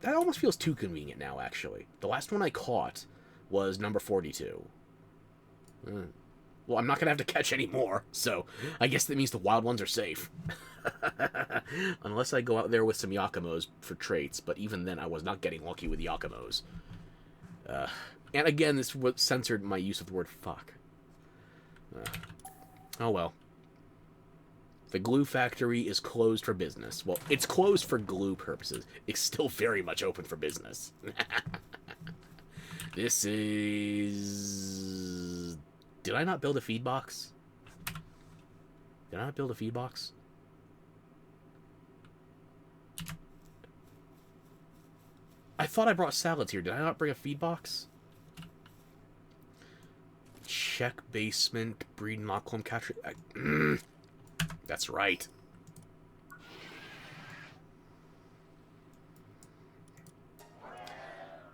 That almost feels too convenient now, actually. The last one I caught was number 42. Well, I'm not going to have to catch any more, so I guess that means the wild ones are safe. Unless I go out there with some Yakumos for traits, but even then I was not getting lucky with Yakumos. And again, this censored my use of the word fuck. Oh well. The glue factory is closed for business. Well, it's closed for glue purposes. It's still very much open for business. This is... Did I not build a feed box? Did I not build a feed box? I thought I brought salads here. Did I not bring a feed box? Check basement, breed Noklum catcher. That's right.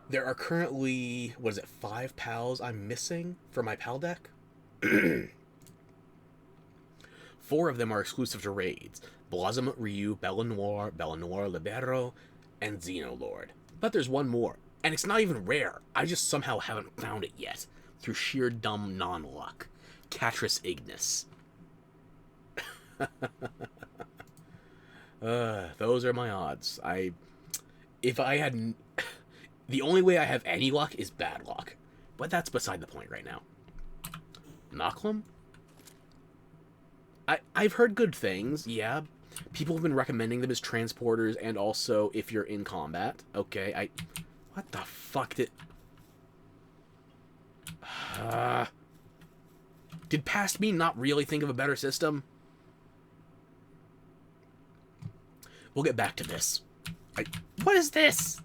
There are currently, what is it, 5 pals I'm missing for my pal deck? 4 of them are exclusive to raids. Blossom Ryu, Bella Noir Libero, and Xenolord. But there's one more, and it's not even rare. I just somehow haven't found it yet, through sheer dumb non-luck. Catris Ignis. Those are my odds. If I had... The only way I have any luck is bad luck. But that's beside the point right now. Noklum? I've heard good things, yeah. People have been recommending them as transporters, and also if you're in combat. Okay, what the fuck did... Did past me not really think of a better system? We'll get back to this. What is this?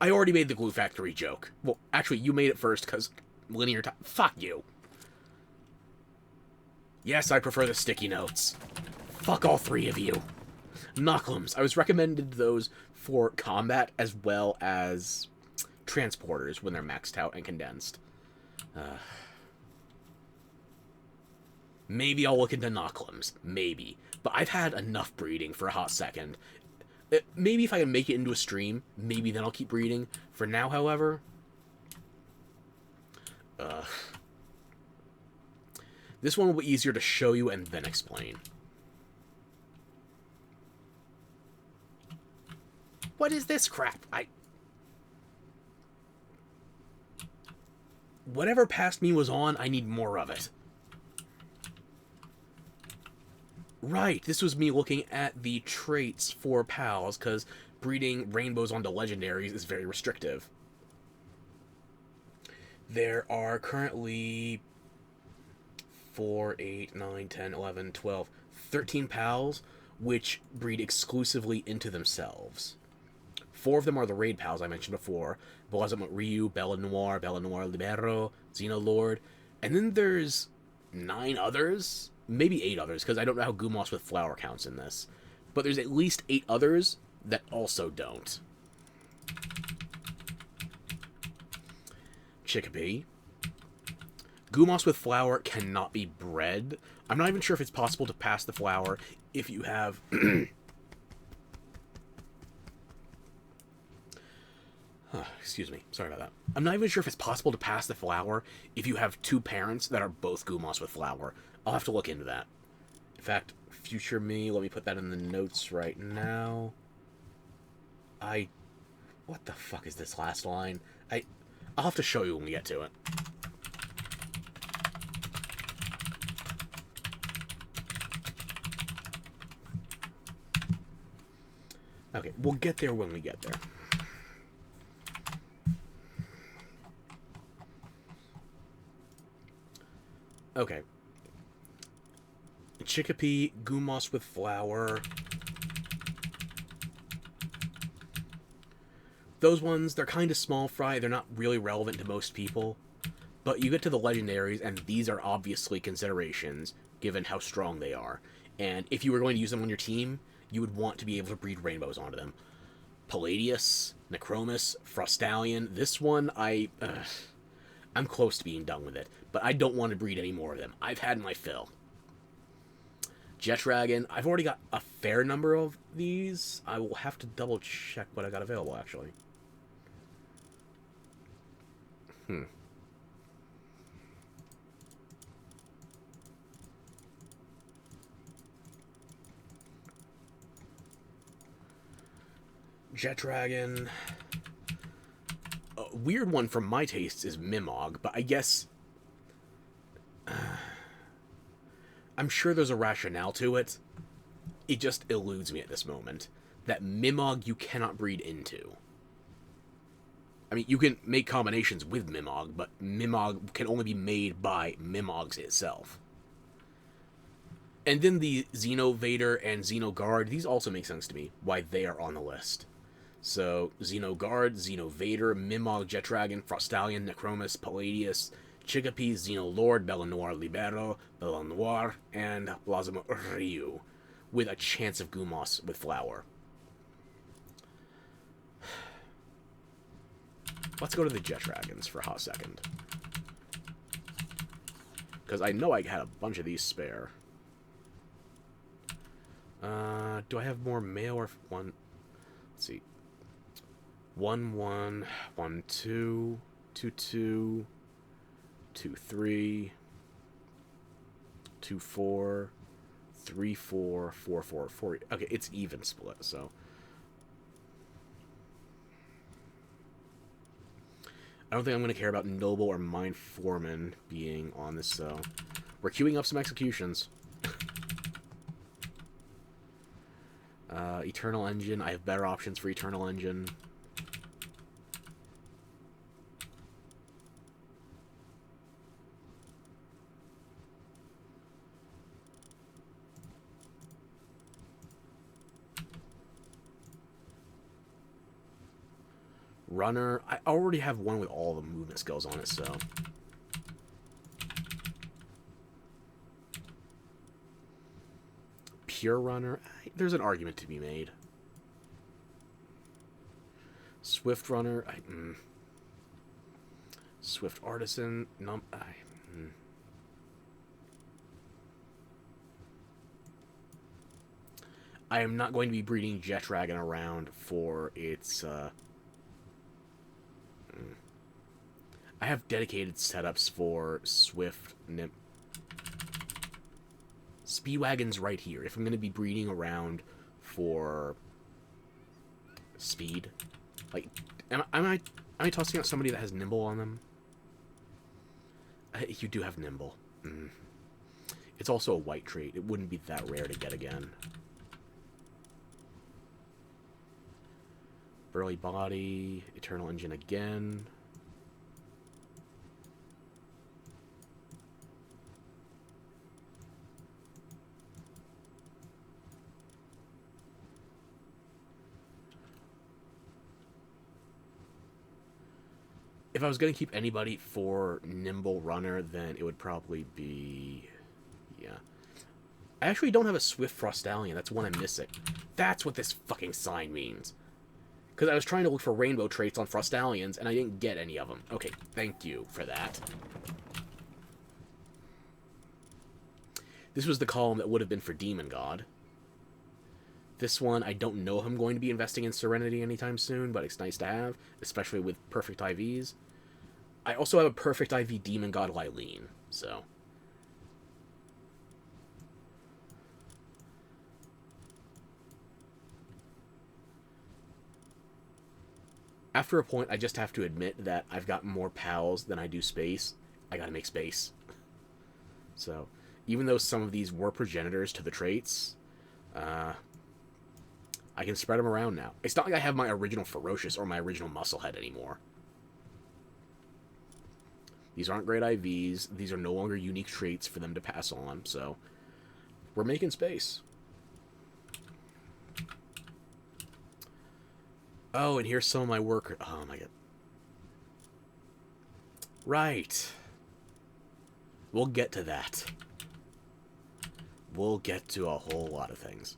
I already made the glue factory joke. Well, actually, you made it first, because linear time... Fuck you. Yes, I prefer the sticky notes. Fuck all 3 of you. Noklums. I was recommended those for combat as well as transporters when they're maxed out and condensed. Maybe I'll look into Noklums. Maybe. But I've had enough breeding for a hot second. Maybe if I can make it into a stream, maybe then I'll keep breeding. For now, however... This one will be easier to show you and then explain. What is this crap? Whatever past me was on, I need more of it. Right, this was me looking at the traits for pals, because breeding rainbows onto legendaries is very restrictive. There are currently 4, 8, 9, 10, 11, 12, 13 pals, which breed exclusively into themselves. 4 of them are the raid pals I mentioned before. Blossom Ryu, Bella Noir Libero, Xenolord. And then there's 9 others, maybe 8 others, because I don't know how Gumos with Flower counts in this. But there's at least 8 others that also don't. Chickpea. Gumos with Flower cannot be bred. I'm not even sure if it's possible to pass the flower if you have... Excuse me. Sorry about that. I'm not even sure if it's possible to pass the flower if you have 2 parents that are both Gumos with Flower. I'll have to look into that. In fact, future me, let me put that in the notes right now. What the fuck is this last line? I'll have to show you when we get to it. Okay, we'll get there when we get there. Okay. Chickpea, Gumos with Flower. Those ones, they're kind of small fry. They're not really relevant to most people. But you get to the legendaries, and these are obviously considerations, given how strong they are. And if you were going to use them on your team, you would want to be able to breed rainbows onto them. Palladius, Necromus, Frostallion. This one, I'm close to being done with it, but I don't want to breed any more of them. I've had my fill. Jet Dragon, I've already got a fair number of these. I will have to double check what I got available, actually. Jet Dragon. A weird one for my tastes is Mimog, but I guess I'm sure there's a rationale to it. It just eludes me at this moment. That Mimog you cannot breed into. I mean, you can make combinations with Mimog, but Mimog can only be made by Mimogs itself. And then the Xenovader and Xenoguard, these also make sense to me, why they are on the list. So, Xenoguard, Xenovader, Mimog, Jet Dragon, Frostallion, Necromus, Palladius, Chikipi, Xenolord, Belanoir Libero, Belanoir, and Blossom Ryu, with a chance of Gumos with Flower. Let's go to the Jet Dragons for a hot second. Because I know I had a bunch of these spare. Do I have more male or one? Let's see. 1, 1, 1, 2, 2, 2, 2, 3, 2, 4, 3, 4, 4, 4, 4. Okay, it's even split, so. I don't think I'm going to care about Noble or Mind Foreman being on this, so. We're queuing up some executions. Eternal Engine. I have better options for Eternal Engine. Runner. I already have one with all the movement skills on it, so. Pure Runner. There's an argument to be made. Swift Runner. Swift Artisan. I am not going to be breeding Jet Dragon around for its. I have dedicated setups for Swift Nymph. Speedwagon's right here. If I'm going to be breeding around for speed, like, am I tossing out somebody that has Nimble on them? You do have Nimble. It's also a white trait. It wouldn't be that rare to get again. Burly Body, Eternal Engine again. If I was going to keep anybody for Nimble Runner, then it would probably be... Yeah. I actually don't have a Swift Frostallion. That's one I'm missing. That's what this fucking sign means. Because I was trying to look for rainbow traits on Frostallions, and I didn't get any of them. Okay, thank you for that. This was the column that would have been for Demon God. This one, I don't know if I'm going to be investing in Serenity anytime soon, but it's nice to have, especially with perfect IVs. I also have a perfect IV Demon God Lylene, so... After a point, I just have to admit that I've got more pals than I do space. I gotta make space. So, even though some of these were progenitors to the traits, I can spread them around now. It's not like I have my original Ferocious or my original Musclehead anymore. These aren't great IVs. These are no longer unique traits for them to pass on, so we're making space. Oh, and here's some of my work. Oh, my God. Right. We'll get to that. We'll get to a whole lot of things.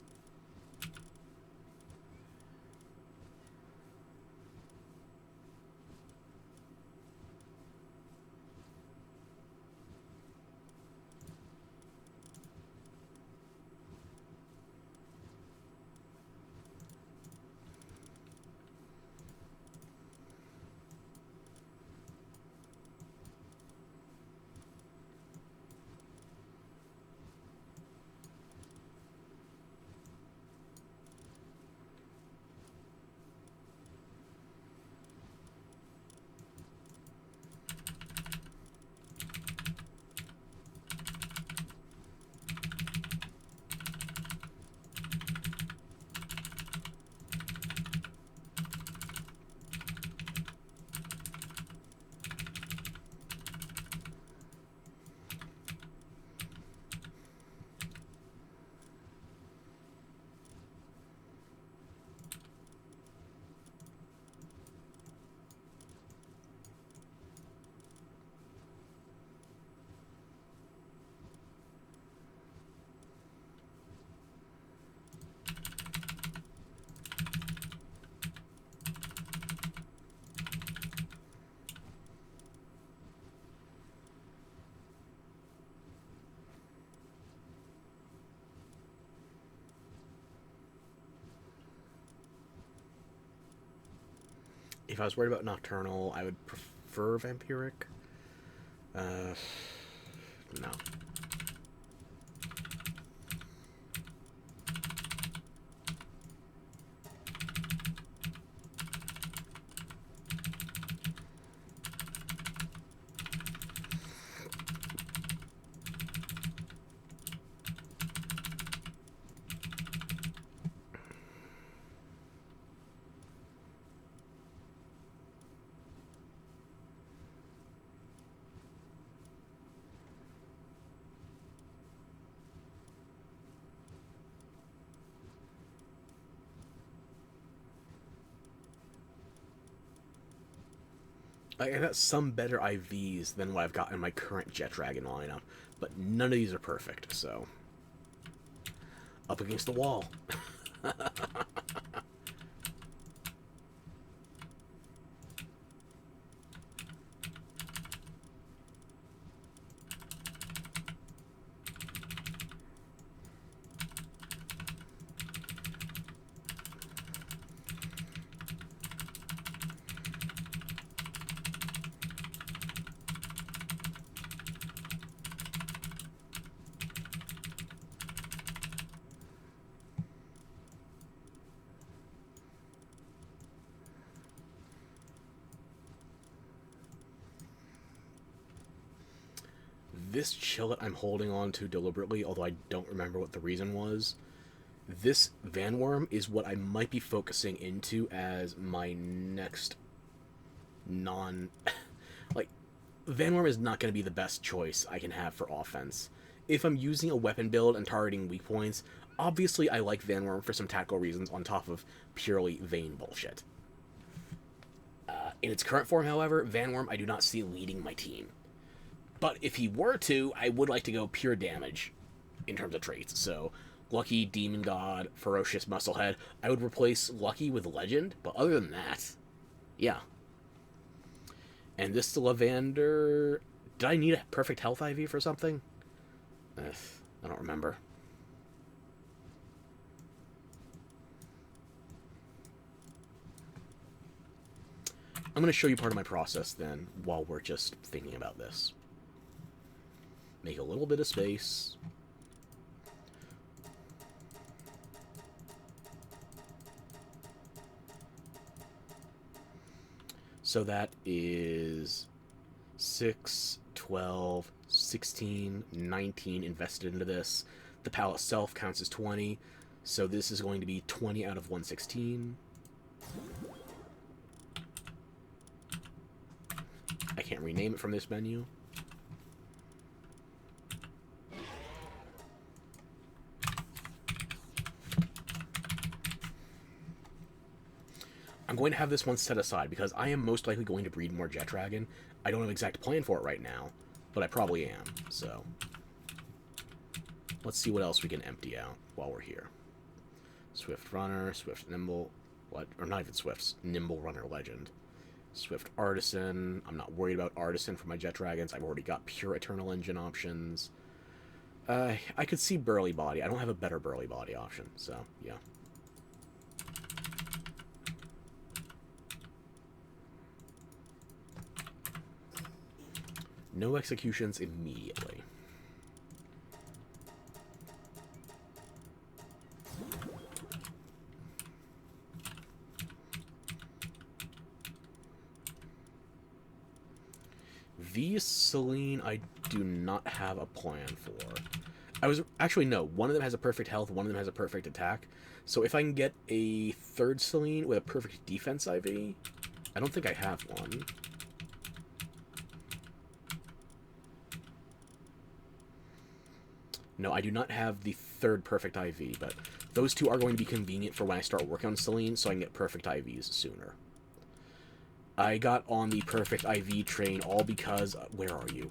If I was worried about Nocturnal, I would prefer Vampiric. No. I got some better IVs than what I've got in my current Jet Dragon lineup, but none of these are perfect, so... Up against the wall. This Chillet I'm holding on to deliberately, although I don't remember what the reason was. This Vanworm is what I might be focusing into as my next non... like, Vanworm is not going to be the best choice I can have for offense. If I'm using a weapon build and targeting weak points, obviously I like Vanworm for some tactical reasons on top of purely Vayne bullshit. In its current form, however, Vanworm I do not see leading my team. But if he were to, I would like to go pure damage in terms of traits. So, Lucky, Demon God, Ferocious, Musclehead. I would replace Lucky with Legend, but other than that, yeah. And this Lavander... Did I need a perfect health IV for something? I don't remember. I'm going to show you part of my process then, while we're just thinking about this. Make a little bit of space. So that is 6, 12, 16, 19 invested into this. The PAL itself counts as 20. So this is going to be 20 out of 116. I can't rename it from this menu. I'm going to have this one set aside because I am most likely going to breed more Jet Dragon. I don't have an exact plan for it right now, but I probably am, so... Let's see what else we can empty out while we're here. Swift Runner, Swift Nimble... What? Or not even Swifts. Nimble Runner Legend. Swift Artisan. I'm not worried about Artisan for my Jet Dragons. I've already got pure Eternal Engine options. I could see Burly Body. I don't have a better Burly Body option, so, yeah. No executions immediately. V Celine, I do not have a plan for. Actually, no. One of them has a perfect health, one of them has a perfect attack. So if I can get a third Celine with a perfect defense IV, I don't think I have one. No, I do not have the third perfect IV, but those two are going to be convenient for when I start working on Celine, so I can get perfect IVs sooner. I got on the perfect IV train all because... where are you?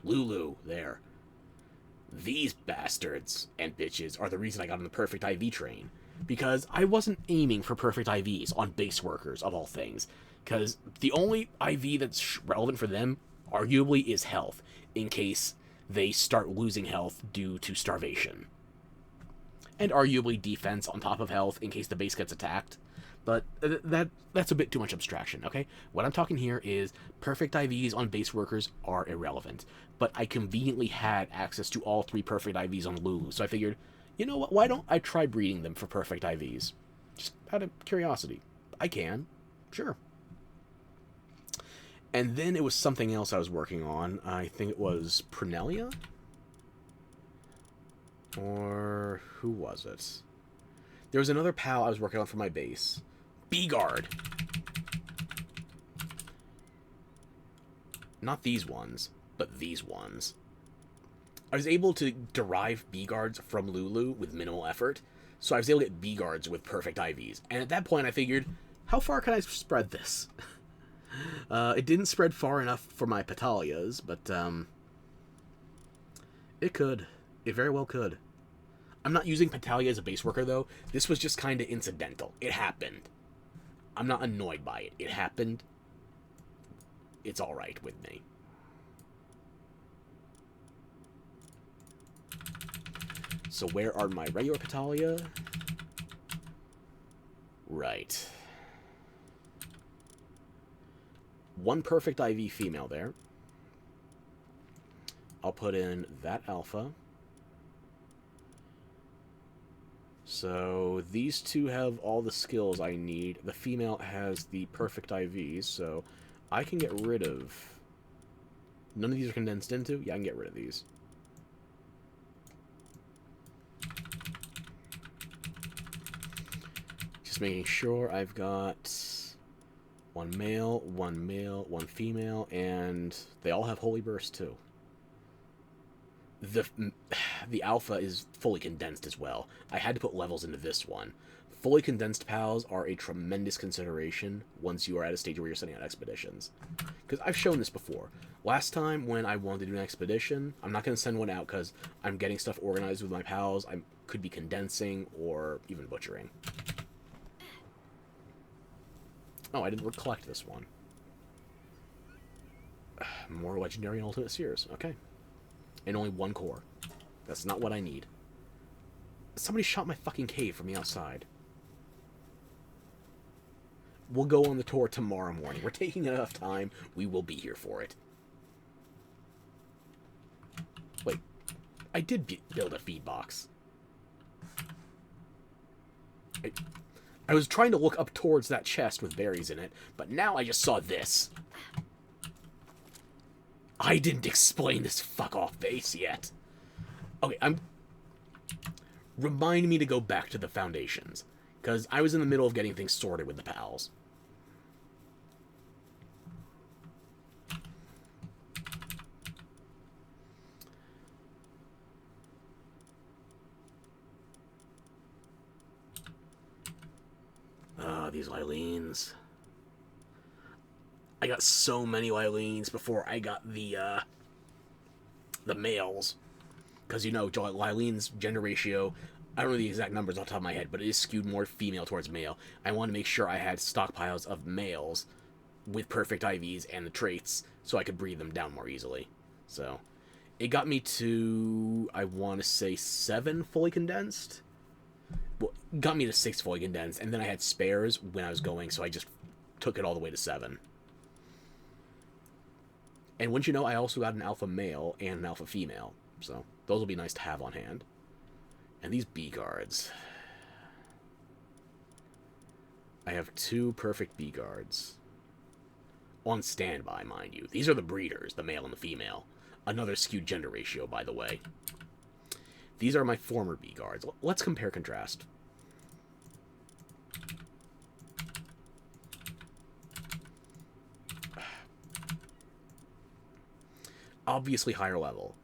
Lulu, there. These bastards and bitches are the reason I got on the perfect IV train. Because I wasn't aiming for perfect IVs on base workers, of all things. Because the only IV that's relevant for them, arguably, is health, in case they start losing health due to starvation. and arguably defense on top of health in case the base gets attacked. But that's a bit too much abstraction, okay? What I'm talking here is perfect IVs on base workers are irrelevant. But I conveniently had access to all 3 perfect IVs on Lulu, so I figured, you know what, why don't I try breeding them for perfect IVs? Just out of curiosity. I can. Sure. And then it was something else I was working on. I think it was Prunelia? Or who was it? There was another pal I was working on for my base. B-Guard. Not these ones, but these ones. I was able to derive B-Guards from Lulu with minimal effort, so I was able to get B-Guards with perfect IVs. And at that point I figured, how far can I spread this? It didn't spread far enough for my Petalias, but it could. It very well could. I'm not using Petalia as a base worker, though. This was just kind of incidental. It happened. I'm not annoyed by it. It happened. It's alright with me. So where are my regular Petalia? Right. 1 perfect IV female there. I'll put in that alpha. So these 2 have all the skills I need. The female has the perfect IVs, so I can get rid of... None of these are condensed into? Yeah, I can get rid of these. Just making sure I've got 1 male, 1 female, and they all have Holy Burst too. The alpha is fully condensed as well. I had to put levels into this one. Fully condensed pals are a tremendous consideration once you are at a stage where you're sending out expeditions. Because I've shown this before. Last time when I wanted to do an expedition, I'm not going to send one out because I'm getting stuff organized with my pals. I could be condensing or even butchering. Oh, I didn't collect this one. More Legendary and Ultimate Seers. Okay. And only 1 core. That's not what I need. Somebody shot my fucking cave from the outside. We'll go on the tour tomorrow morning. We're taking enough time. We will be here for it. Wait. I did build a feed box. I was trying to look up towards that chest with berries in it, but now I just saw this. I didn't explain this fuck-off base yet. Okay, Remind me to go back to the foundations, because I was in the middle of getting things sorted with the pals. These Lyleens. I got so many Lyleens before I got the males. Because, you know, Lyleen's gender ratio, I don't know the exact numbers off the top of my head, but it is skewed more female towards male. I wanted to make sure I had stockpiles of males with perfect IVs and the traits so I could breed them down more easily. So, it got me to, I want to say, 7 fully condensed. Well, it got me to 6 fully condensed, and then I had spares when I was going, so I just took it all the way to 7. And once you know, I also got an alpha male and an alpha female, so those will be nice to have on hand. And these B-Guards. I have 2 perfect B-Guards. On standby, mind you. These are the breeders, the male and the female. Another skewed gender ratio, by the way. These are my former B-Guards. Let's compare contrast. Obviously higher level.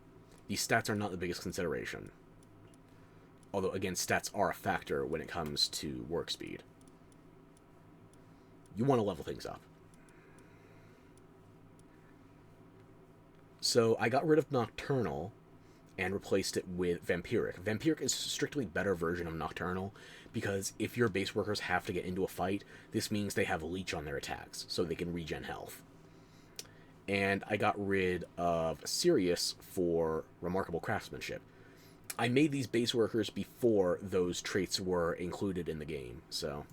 These stats are not the biggest consideration. Although, again, stats are a factor when it comes to work speed. You want to level things up. So, I got rid of Nocturnal and replaced it with Vampiric. Vampiric is a strictly better version of Nocturnal, because if your base workers have to get into a fight, this means they have a leech on their attacks, so they can regen health. And I got rid of Sirius for Remarkable Craftsmanship. I made these base workers before those traits were included in the game, so...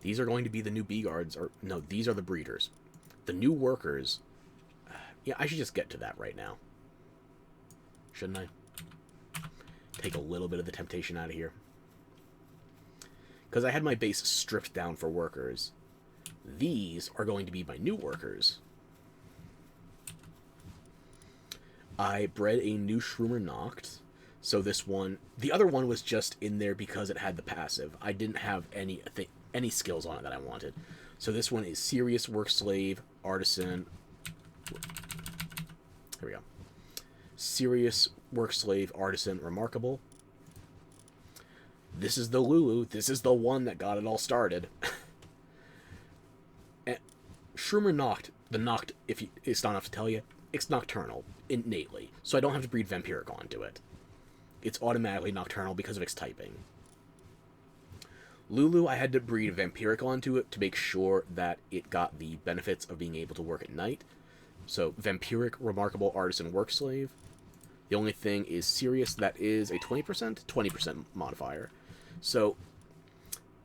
These are going to be the new B-Guards, or... No, these are the breeders. The new workers... Yeah, I should just get to that right now. Shouldn't I? Take a little bit of the temptation out of here. Because I had my base stripped down for workers. These are going to be my new workers. I bred a new Shroomer Noct. So this one... The other one was just in there because it had the passive. I didn't have any skills on it that I wanted. So this one is Serious, Work Slave, Artisan... Here we go. Serious, Work Slave, Artisan, Remarkable. This is the Lulu. This is the one that got it all started. And Shroomer Noct, the Noct, if it's not enough to tell you, it's nocturnal, innately. So I don't have to breed Vampiric onto it. It's automatically nocturnal because of its typing. Lulu, I had to breed Vampiric onto it to make sure that it got the benefits of being able to work at night. So, Vampiric, Remarkable, Artisan, Work Slave. The only thing is Serious, that is a 20%? 20% modifier. So,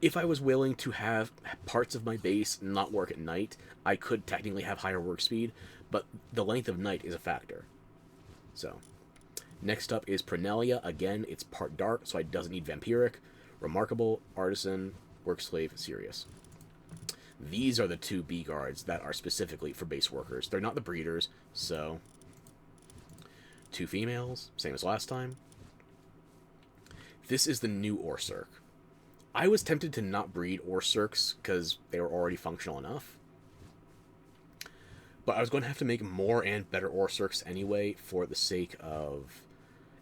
if I was willing to have parts of my base not work at night, I could technically have higher work speed, but the length of night is a factor. So, next up is Prenelia. Again, it's part dark, so it doesn't need Vampiric. Remarkable, Artisan, Work Slave, Serious. These are the two B-Guards that are specifically for base workers. They're not the breeders, so... 2 females, same as last time. This is the new Orsurk. I was tempted to not breed Orsurks because they were already functional enough. But I was going to have to make more and better Orsurks anyway for the sake of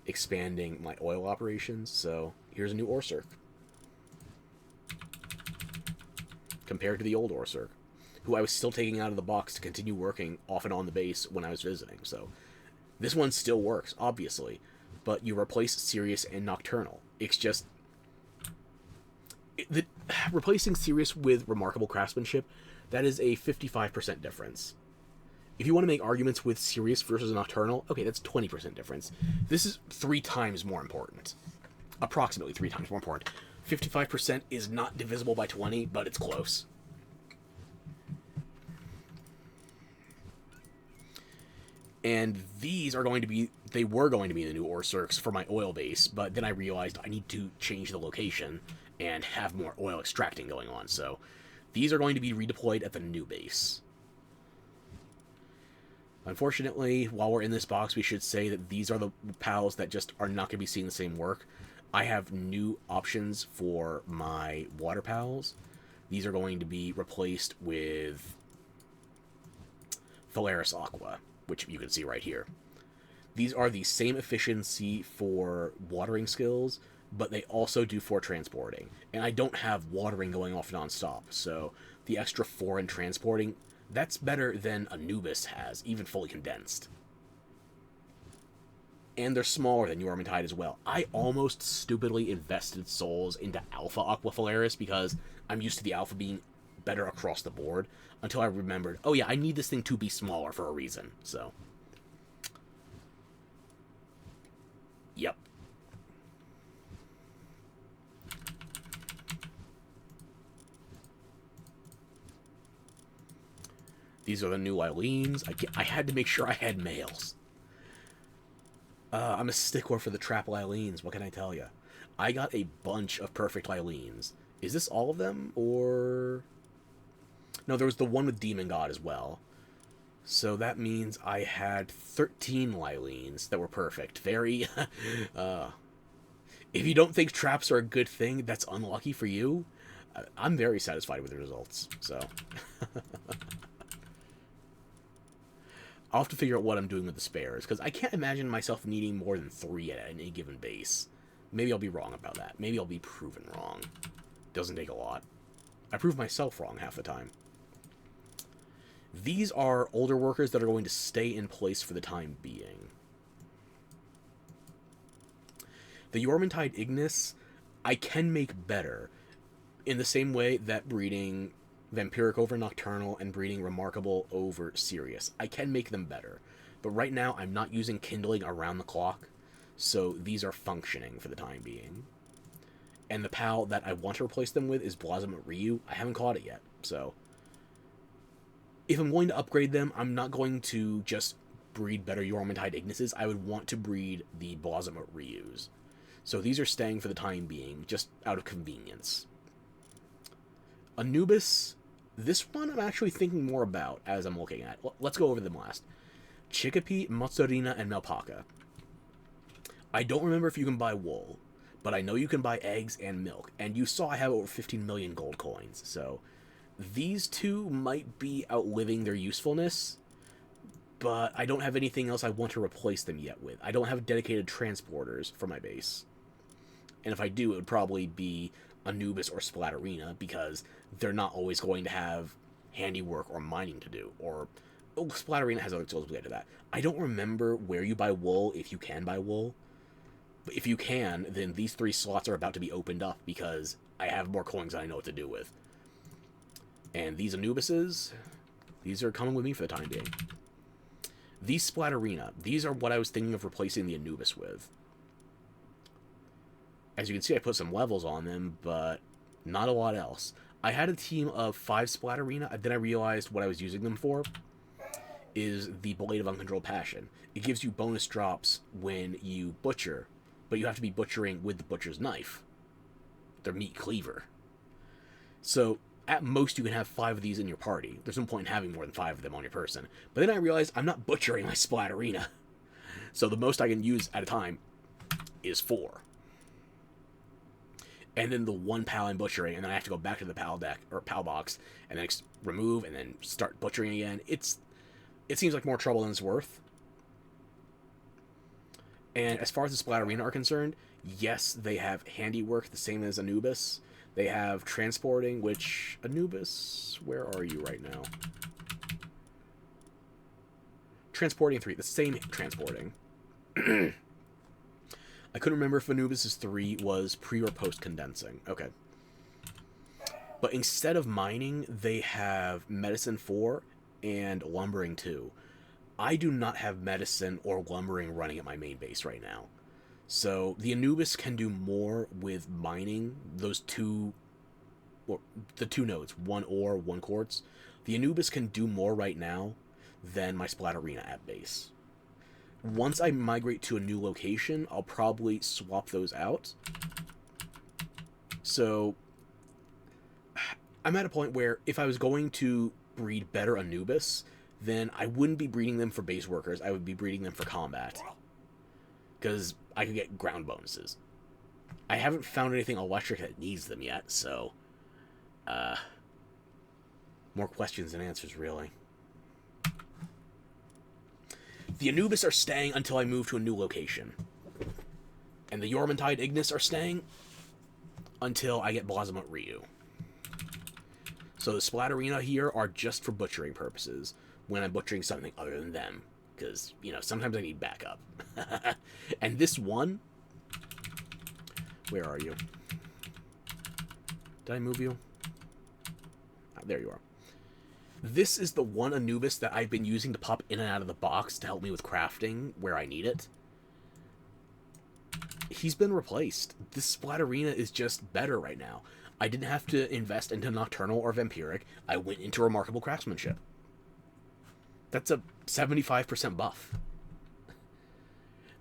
expanding my oil operations, so here's a new Orsurk. Compared to the old Orsurk, who I was still taking out of the box to continue working off and on the base when I was visiting. So this one still works, obviously, but you replace Serious and Nocturnal. It's just... replacing Serious with Remarkable Craftsmanship, that is a 55% difference. If you want to make arguments with Serious versus Nocturnal, okay, that's 20% difference. This is 3 times more important. Approximately 3 times more important. 55% is not divisible by 20, but it's close. And these are going to be... They were going to be the new Orsurks for my oil base, but then I realized I need to change the location and have more oil extracting going on. So these are going to be redeployed at the new base. Unfortunately, while we're in this box, we should say that these are the pals that just are not going to be seeing the same work. I have new options for my water pals. These are going to be replaced with Phalaris Aqua, which you can see right here. These are the same efficiency for watering skills, but they also do for transporting. And I don't have watering going off non-stop, so the extra 4 in transporting, that's better than Anubis has, even fully condensed. And they're smaller than Yormantide as well. I almost stupidly invested souls into Alpha Aqua Phalaris because I'm used to the Alpha being better across the board, until I remembered, oh yeah, I need this thing to be smaller for a reason, so. Yep. These are the new Eileens. I had to make sure I had males. I'm a stickler for the Trap Eileens, what can I tell you? I got a bunch of perfect Eileens. Is this all of them, or... No, there was the one with Demon God as well. So that means I had 13 Eileens that were perfect. Very... if you don't think traps are a good thing, that's unlucky for you. I'm very satisfied with the results, so... I'll have to figure out what I'm doing with the spares, because I can't imagine myself needing more than 3 at any given base. Maybe I'll be wrong about that. Maybe I'll be proven wrong. Doesn't take a lot. I prove myself wrong half the time. These are older workers that are going to stay in place for the time being. The Yormantide Ignis, I can make better. In the same way that breeding Vampiric over Nocturnal and breeding Remarkable over Serious. I can make them better. But right now, I'm not using Kindling around the clock, so these are functioning for the time being. And the PAL that I want to replace them with is Blossom Ryu. I haven't caught it yet, so... If I'm going to upgrade them, I'm not going to just breed better Yormantide Ignises. I would want to breed the Blossom Ryus. So these are staying for the time being, just out of convenience. Anubis, this one I'm actually thinking more about as I'm looking at. Let's go over them last. Chicopee, Mozzarina, and Melpaka. I don't remember if you can buy wool, but I know you can buy eggs and milk. And you saw I have over 15 million gold coins, so these two might be outliving their usefulness, but I don't have anything else I want to replace them yet with. I don't have dedicated transporters for my base. And if I do, it would probably be Anubis or Splatterina, because they're not always going to have handiwork or mining to do. Or, oh, Splatterina has other tools related to that. I don't remember where you buy wool, if you can buy wool. But if you can, then these 3 slots are about to be opened up, because I have more coins than I know what to do with. And these Anubises, these are coming with me for the time being. These Splatterina, these are what I was thinking of replacing the Anubis with. As you can see, I put some levels on them, but not a lot else. I had a team of 5 Splatterina, then I realized what I was using them for is the Blade of Uncontrolled Passion. It gives you bonus drops when you butcher, but you have to be butchering with the butcher's knife. Their meat cleaver. So, at most, you can have 5 of these in your party. There's no point in having more than 5 of them on your person. But then I realized I'm not butchering my Splatterina. So the most I can use at a time is 4. And then the 1 PAL I'm butchering, and then I have to go back to the PAL deck, or PAL box, and then remove, and then start butchering again. It seems like more trouble than it's worth. And as far as the Splatterina are concerned, yes, they have handiwork, the same as Anubis. They have transporting, which... Anubis, where are you right now? Transporting 3, the same transporting. I couldn't remember if Anubis' 3 was pre or post condensing. Okay. But instead of mining, they have medicine 4 and lumbering 2. I do not have medicine or lumbering running at my main base right now. So the Anubis can do more with mining those 2, or the 2 nodes, 1 ore, 1 quartz. The Anubis can do more right now than my Splatterina at base. Once I migrate to a new location, I'll probably swap those out. So I'm at a point where if I was going to breed better Anubis, then I wouldn't be breeding them for base workers. I would be breeding them for combat. Because I could get ground bonuses. I haven't found anything electric that needs them yet, so... more questions than answers, really. The Anubis are staying until I move to a new location. And the Yormantide Ignis are staying until I get Blossom Ryu. So the Splatterina here are just for butchering purposes, when I'm butchering something other than them. Because, you know, sometimes I need backup. And this one... Where are you? Did I move you? Ah, there you are. This is the one Anubis that I've been using to pop in and out of the box to help me with crafting where I need it. He's been replaced. This Splatterina is just better right now. I didn't have to invest into Nocturnal or Vampiric. I went into Remarkable Craftsmanship. That's a 75% buff.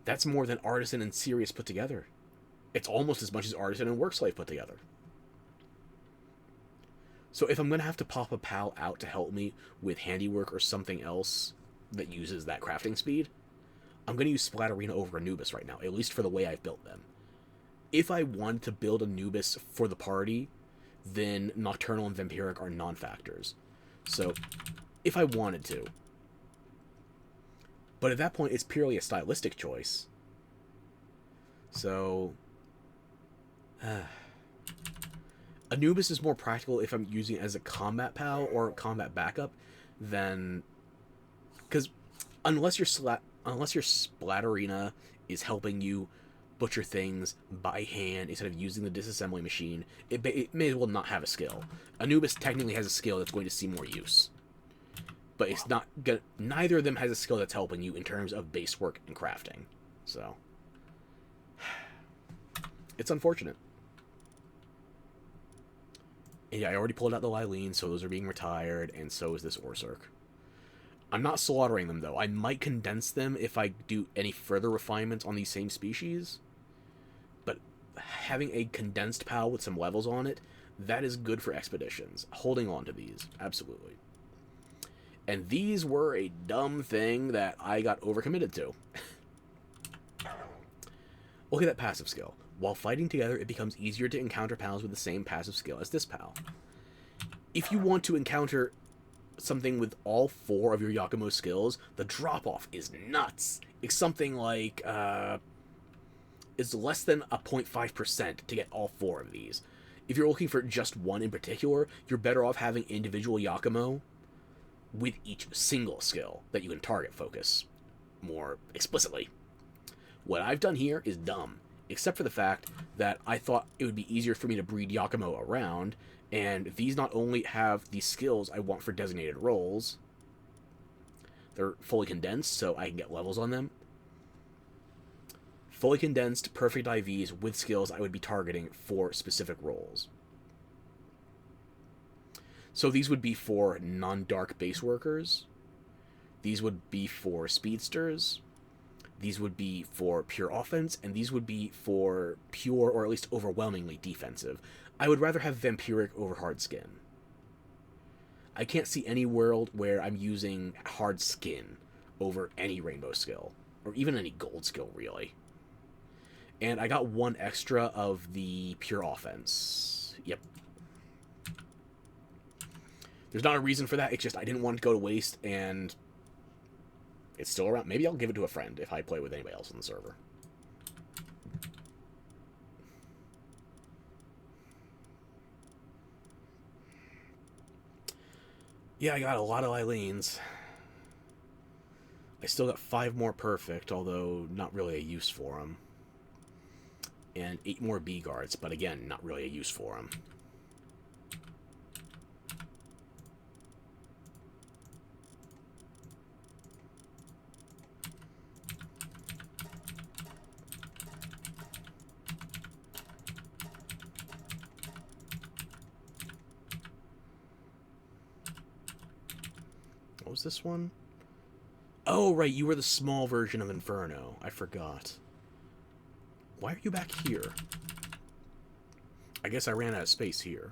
That's more than Artisan and Serious put together. It's almost as much as Artisan and Workslave put together. So if I'm going to have to pop a PAL out to help me with handiwork or something else that uses that crafting speed, I'm going to use Splatterina over Anubis right now, at least for the way I've built them. If I wanted to build Anubis for the party, then Nocturnal and Vampiric are non-factors. So, if I wanted to. But at that point, it's purely a stylistic choice. So... Anubis is more practical if I'm using it as a combat PAL or combat backup than... Because unless your Splatterina is helping you butcher things by hand instead of using the disassembly machine, it may as well not have a skill. Anubis technically has a skill that's going to see more use, but it's not gonna, neither of them has a skill that's helping you in terms of base work and crafting. So it's unfortunate. And yeah, I already pulled out the Lylene, so those are being retired, and so is this Orsurk. I'm not slaughtering them, though. I might condense them if I do any further refinements on these same species. But having a condensed PAL with some levels on it, that is good for expeditions. Holding on to these, absolutely. And these were a dumb thing that I got overcommitted to. Look at that passive skill. While fighting together, it becomes easier to encounter pals with the same passive skill as this pal. If you want to encounter something with all 4 of your Yakumo skills, the drop-off is nuts. It's something like, it's less than a 0.5% to get all 4 of these. If you're looking for just one in particular, you're better off having individual Yakumo with each single skill that you can target focus more explicitly. What I've done here is dumb, except for the fact that I thought it would be easier for me to breed Yakumo around, and these not only have the skills I want for designated roles, they're fully condensed, so I can get levels on them. Fully condensed, perfect IVs with skills I would be targeting for specific roles. So these would be for non-dark base workers. These would be for speedsters. These would be for pure offense, and these would be for pure, or at least overwhelmingly, defensive. I would rather have vampiric over hard skin. I can't see any world where I'm using hard skin over any rainbow skill, or even any gold skill, really. And I got 1 extra of the pure offense. Yep. There's not a reason for that, it's just I didn't want it to go to waste, and it's still around. Maybe I'll give it to a friend if I play with anybody else on the server. Yeah, I got a lot of Lylenes. I still got 5 more perfect, although not really a use for them. And 8 more B guards, but again, not really a use for them. What was this one? Oh, right, you were the small version of Inferno. I forgot. Why are you back here? I guess I ran out of space here.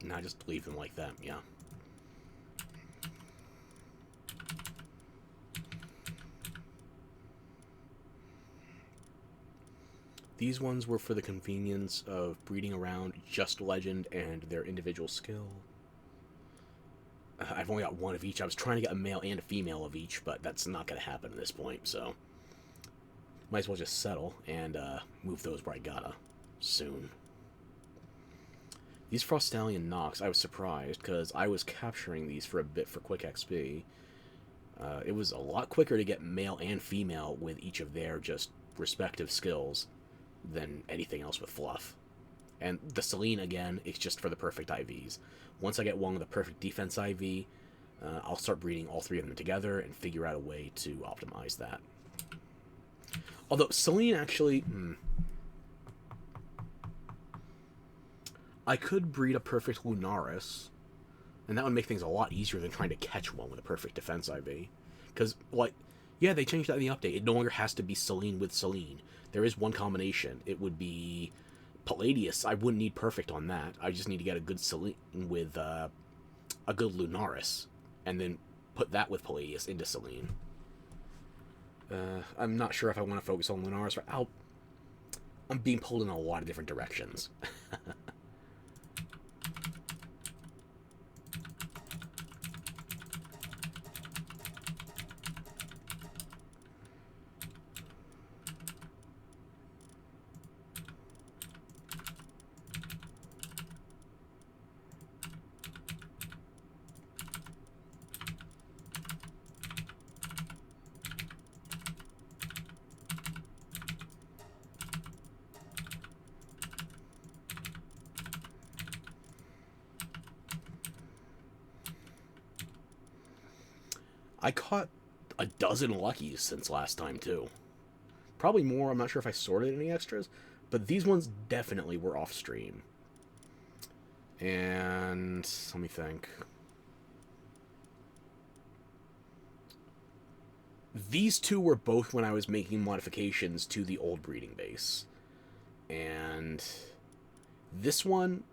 Nah, just leave them like that, yeah. These ones were for the convenience of breeding around just legend and their individual skill. I've only got 1 of each. I was trying to get a male and a female of each, but that's not going to happen at this point, so might as well just settle and move those where I gotta soon. These Frostallion Nox, I was surprised, because I was capturing these for a bit for quick XP. It was a lot quicker to get male and female with each of their just respective skills than anything else with Fluff. And the Selene, again, it's just for the perfect IVs. Once I get one with a perfect defense IV, I'll start breeding all 3 of them together and figure out a way to optimize that. Although, Selene actually... I could breed a perfect Lunaris, and that would make things a lot easier than trying to catch one with a perfect defense IV. Because, like, yeah, they changed that in the update. It no longer has to be Selene with Selene. There is one combination. It would be Palladius. I wouldn't need perfect on that. I just need to get a good Selene with a good Lunaris, and then put that with Palladius into Selene. I'm not sure if I want to focus on Lunaris. I'm being pulled in a lot of different directions. I caught a dozen luckies since last time, too. Probably more. I'm not sure if I sorted any extras, but these ones definitely were off stream. And let me think. These two were both when I was making modifications to the old breeding base. And this one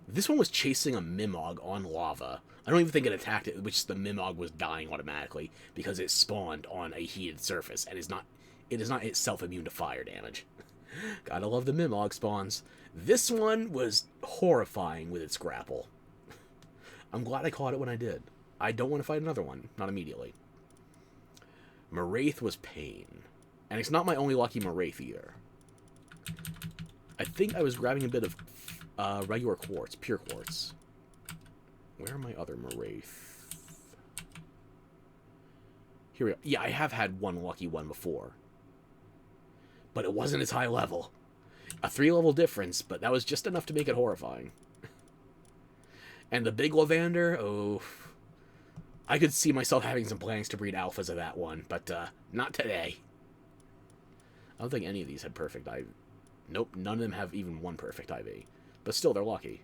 was chasing a Mimog on lava. I don't even think it attacked it, which the Mimog was dying automatically because it spawned on a heated surface and it is not itself immune to fire damage. Gotta love the Mimog spawns. This one was horrifying with its grapple. I'm glad I caught it when I did. I don't want to fight another one, not immediately. Moraith was pain. And it's not my only lucky Moraith either. I think I was grabbing a bit of regular quartz, pure quartz. Where are my other Moraith? Here we go. Yeah, I have had one lucky one before. But it wasn't as high level. A 3-level difference, but that was just enough to make it horrifying. And the big Lavander, oh... I could see myself having some plans to breed alphas of that one, but not today. I don't think any of these had perfect IV. Nope, none of them have even one perfect IV. But still, they're lucky.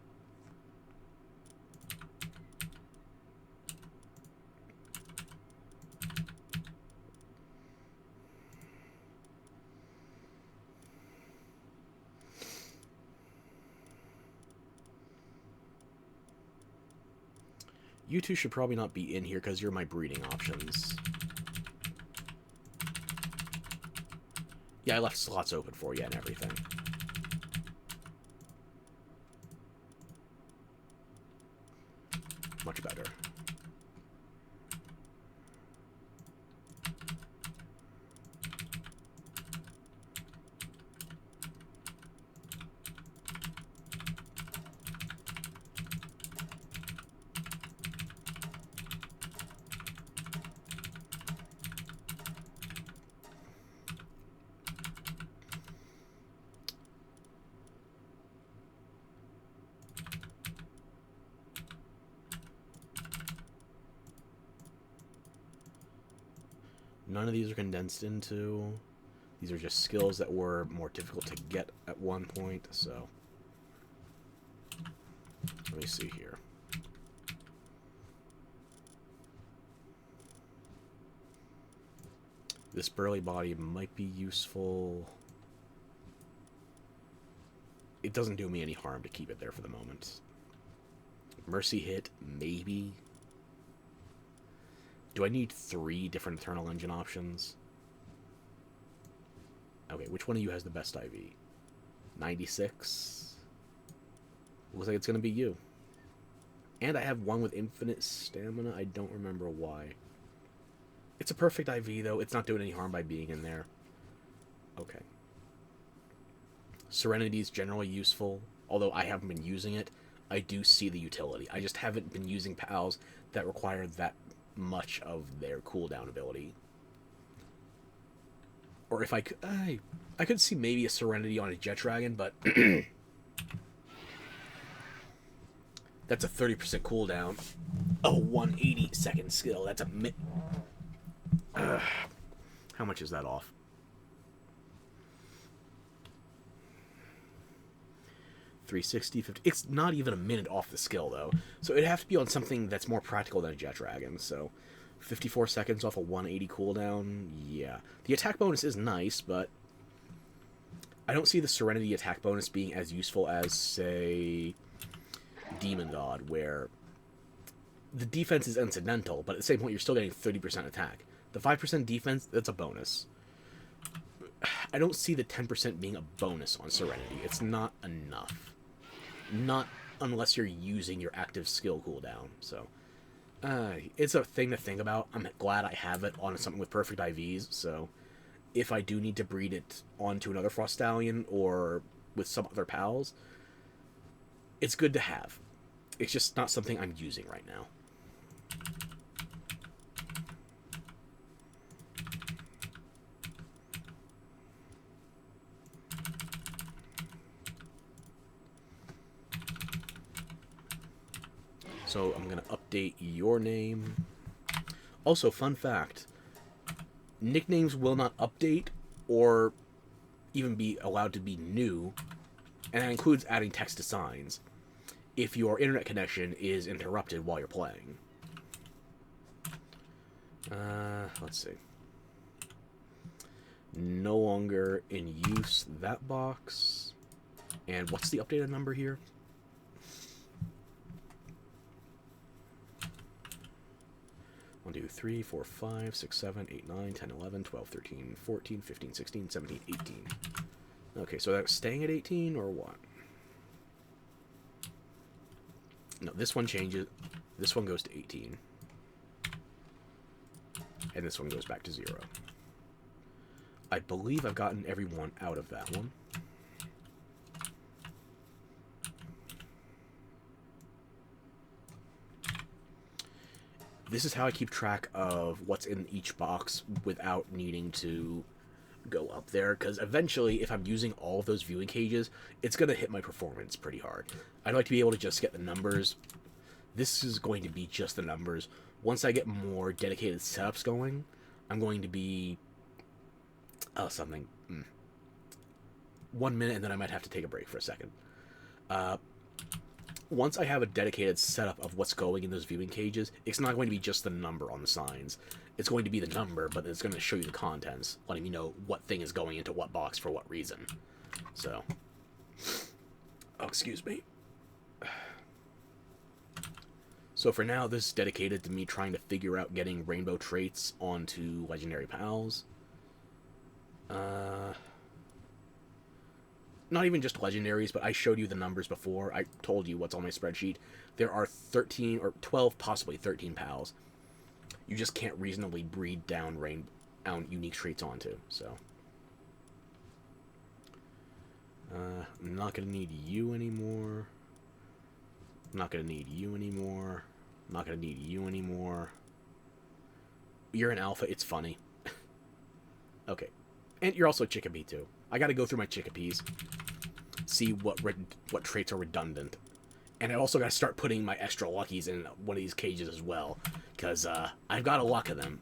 You two should probably not be in here because you're my breeding options. Yeah, I left slots open for you and everything. Much better. None of these are condensed into. These are just skills that were more difficult to get at one point, so. Let me see here. This burly body might be useful. It doesn't do me any harm to keep it there for the moment. Mercy hit, maybe. Do I need 3 different Eternal Engine options? Okay, which one of you has the best IV? 96? Looks like it's going to be you. And I have one with infinite stamina. I don't remember why. It's a perfect IV, though. It's not doing any harm by being in there. Okay. Serenity is generally useful. Although I haven't been using it, I do see the utility. I just haven't been using pals that require that much of their cooldown ability. Or if I could... I could see maybe a Serenity on a Jet Dragon, but... That's a 30% cooldown. Oh, 180-second skill. That's a... how much is that off? $360, $50. It's not even a minute off the skill, though. So it'd have to be on something that's more practical than a Jet Dragon. So 54 seconds off a 180 cooldown. Yeah. The attack bonus is nice, but I don't see the Serenity attack bonus being as useful as, say, Demon God, where the defense is incidental, but at the same point, you're still getting 30% attack. The 5% defense, that's a bonus. I don't see the 10% being a bonus on Serenity. It's not enough. Not unless you're using your active skill cooldown. So, it's a thing to think about. I'm glad I have it on something with perfect IVs, so if I do need to breed it onto another Frost Stallion or with some other pals, it's good to have. It's just not something I'm using right now. So I'm going to update your name Also, fun fact, nicknames will not update or even be allowed to be new, and that includes adding text to signs, if your internet connection is interrupted while you're playing. Let's see. No longer in use, that box. And what's the updated number here? One, 2, 3, 4, 5, 6, 7, 8, 9, 10, 11, 12, 13, 14, 15, 16, 17, 18. Okay, so that's staying at 18 or what? No, this one changes. This one goes to 18. And this one goes back to 0. I believe I've gotten everyone out of that one. This is how I keep track of what's in each box without needing to go up there, because eventually, if I'm using all of those viewing cages, it's going to hit my performance pretty hard. I'd like to be able to just get the numbers. This is going to be just the numbers. Once I get more dedicated setups going, I'm going to be... something. 1 minute, and then I might have to take a break for a second. Once I have a dedicated setup of what's going in those viewing cages, it's not going to be just the number on the signs. It's going to be the number, but it's going to show you the contents, letting you know what thing is going into what box for what reason. So, oh, excuse me. So for now, this is dedicated to me trying to figure out getting rainbow traits onto legendary pals. Not even just legendaries, but I showed you the numbers before. I told you what's on my spreadsheet. There are 13 or 12, possibly 13 pals. You just can't reasonably breed down unique traits onto, so. I'm not going to need you anymore. I'm not going to need you anymore. I'm not going to need you anymore. You're an alpha, it's funny. Okay. And you're also a chickpea, too. I gotta go through my chickpeas, see what traits are redundant. And I also gotta start putting my extra luckies in one of these cages as well, because I've got a luck of them.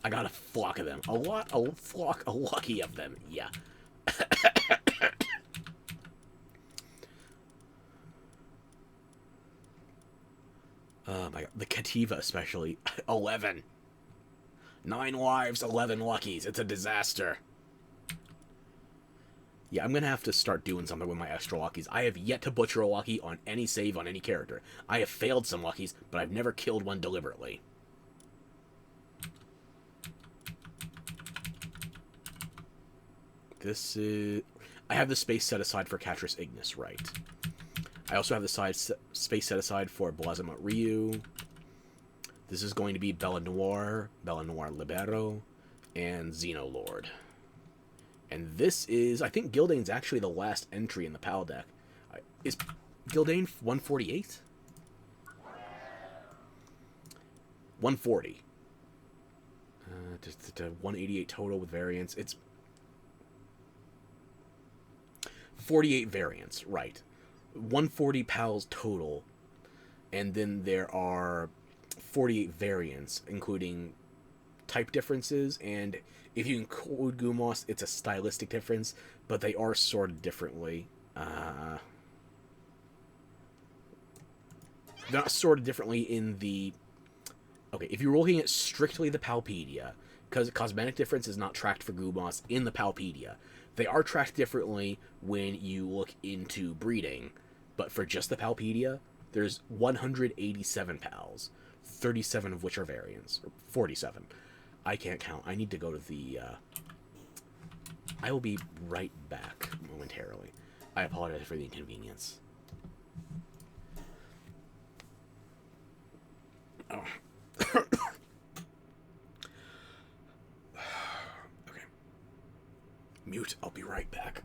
I got a flock of them. A lucky of them, yeah. Oh my god, the Kativa especially. 11. 9 lives, 11 luckies. It's a disaster. Yeah, I'm going to have to start doing something with my extra luckies. I have yet to butcher a lucky on any save on any character. I have failed some luckies, but I've never killed one deliberately. This is... I have the space set aside for Catrus Ignis, right. I also have the space set aside for Blazamut Ryu. This is going to be Bella Noir Libero, and Xenolord. And this is, I think Gildane's actually the last entry in the PAL deck. Is Gildane 148? 140. 188 total with variants. It's 48 variants, right. 140 PALs total. And then there are 48 variants, including type differences, and if you include Gumos, it's a stylistic difference, but they are sorted differently. They're not sorted differently in the... Okay, if you're looking at strictly the Palpedia, because cosmetic difference is not tracked for Gumos in the Palpedia, they are tracked differently when you look into breeding, but for just the Palpedia, there's 187 pals, 37 of which are variants, or 47. I can't count. I need to go to the... I will be right back momentarily. I apologize for the inconvenience. Oh. Okay. Mute. I'll be right back.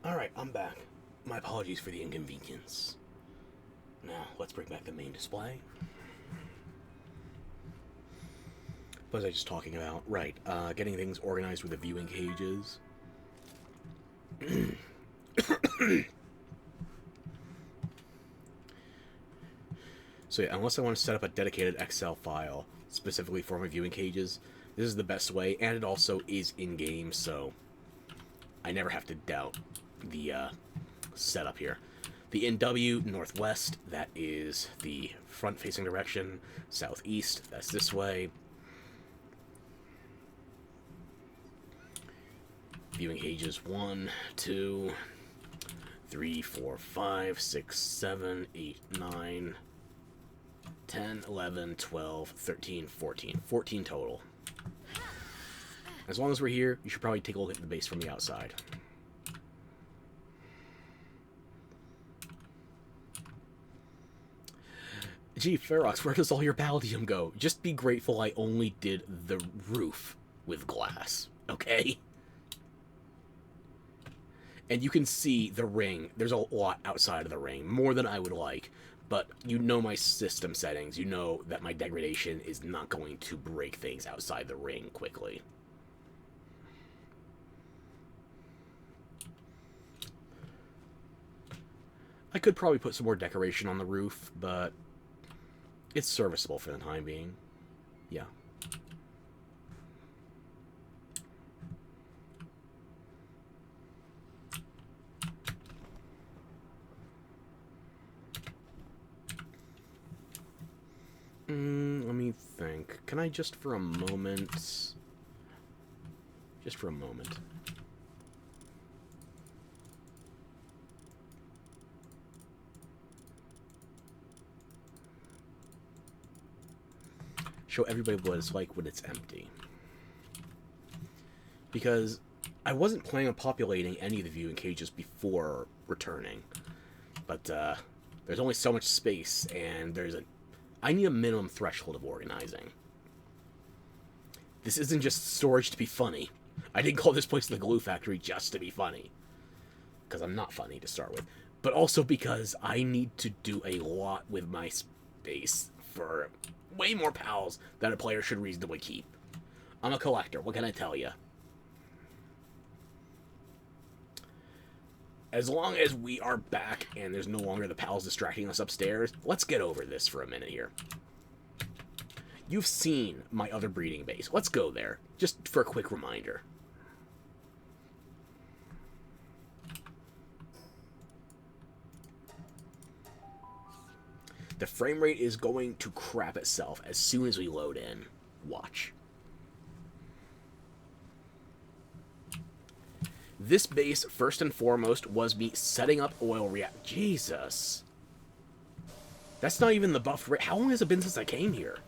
Alright, I'm back. My apologies for the inconvenience. Now, let's bring back the main display. What was I just talking about? Right, getting things organized with the viewing cages. So yeah, unless I want to set up a dedicated Excel file specifically for my viewing cages, this is the best way, and it also is in-game, so I never have to doubt the setup here. The NW, northwest, that is the front-facing direction. Southeast, that's this way. Viewing cages 1, 2, 3, 4, 5, 6, 7, 8, 9, 10, 11, 12, 13, 14. 14 total. As long as we're here, you should probably take a look at the base from the outside. Gee, Ferox, where does all your palladium go? Just be grateful I only did the roof with glass, okay? And you can see the ring. There's a lot outside of the ring, more than I would like. But you know my system settings. You know that my degradation is not going to break things outside the ring quickly. I could probably put some more decoration on the roof, but it's serviceable for the time being. Yeah. Let me think. Can I just for a moment... Just for a moment. Show everybody what it's like when it's empty. Because I wasn't planning on populating any of the viewing cages before returning. But there's only so much space, and I need a minimum threshold of organizing. This isn't just storage to be funny. I didn't call this place the glue factory just to be funny. Because I'm not funny to start with. But also because I need to do a lot with my space for way more pals than a player should reasonably keep. I'm a collector, what can I tell you? As long as we are back and there's no longer the pals distracting us upstairs, let's get over this for a minute here. You've seen my other breeding base. Let's go there, just for a quick reminder. The frame rate is going to crap itself as soon as we load in. Watch. This base, first and foremost, was me setting up oil react. Jesus. That's not even the buffed rate. How long has it been since I came here?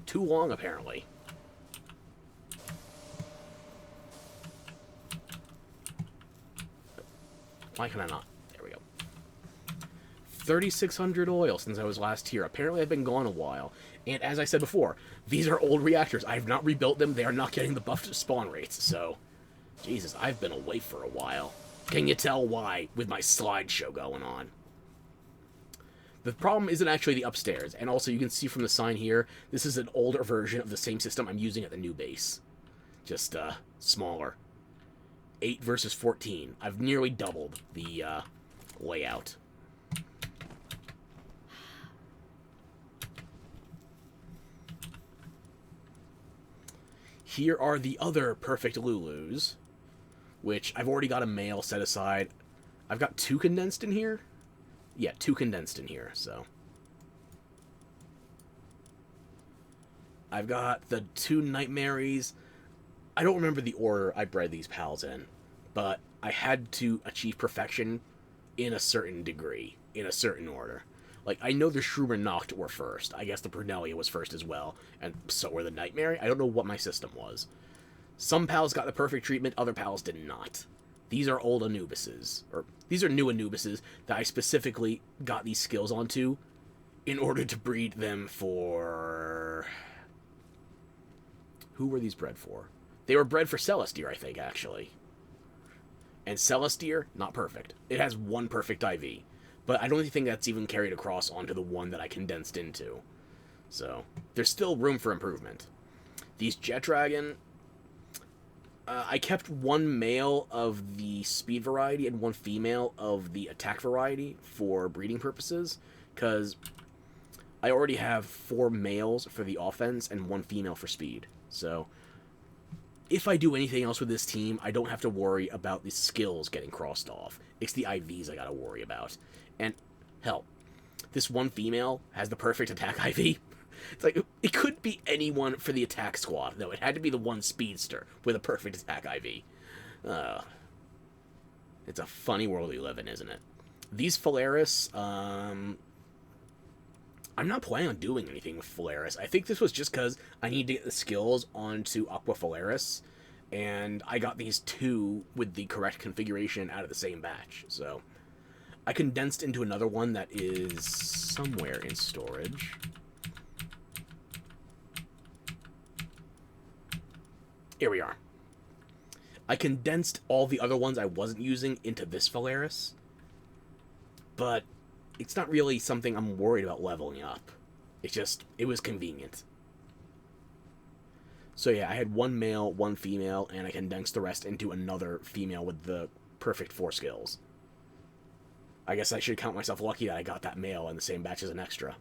Too long, apparently. Why can I not? 3,600 oil since I was last here. Apparently I've been gone a while. And as I said before, these are old reactors. I have not rebuilt them. They are not getting the buffed spawn rates. So, Jesus, I've been away for a while. Can you tell why with my slideshow going on? The problem isn't actually the upstairs. And also you can see from the sign here, this is an older version of the same system I'm using at the new base. Just, smaller. 8 versus 14. I've nearly doubled the, layout. Here are the other perfect Lulus, which I've already got a male set aside. I've got 2 condensed in here? Yeah, 2 condensed in here, so. I've got the 2 Nightmares. I don't remember the order I bred these pals in, but I had to achieve perfection in a certain degree, in a certain order. Like, I know the Shroomer Noct were first. I guess the Brunellia was first as well. And so were the Nightmare. I don't know what my system was. Some pals got the perfect treatment, other pals did not. These are old Anubises, or these are new Anubises that I specifically got these skills onto in order to breed them for... Who were these bred for? They were bred for Celestir, I think, actually. And Celestir, not perfect. It has one perfect IV. But I don't think that's even carried across onto the one that I condensed into. So, there's still room for improvement. These Jet Dragon... I kept one male of the speed variety and one female of the attack variety for breeding purposes, because I already have 4 males for the offense and 1 female for speed. So, if I do anything else with this team, I don't have to worry about the skills getting crossed off. It's the IVs I gotta worry about. And, hell, this one female has the perfect attack IV. It's like, it could be anyone for the attack squad. No, it had to be the one speedster with a perfect attack IV. It's a funny world we live in, isn't it? These Phalaris, I'm not planning on doing anything with Phalaris. I think this was just because I need to get the skills onto Aqua Phalaris, and I got these 2 with the correct configuration out of the same batch. So, I condensed into another one that is somewhere in storage. Here we are. I condensed all the other ones I wasn't using into this Phalaris, but it's not really something I'm worried about leveling up. It's just, it was convenient. So yeah, I had 1 male, 1 female, and I condensed the rest into another female with the perfect 4 skills. I guess I should count myself lucky that I got that male in the same batch as an extra.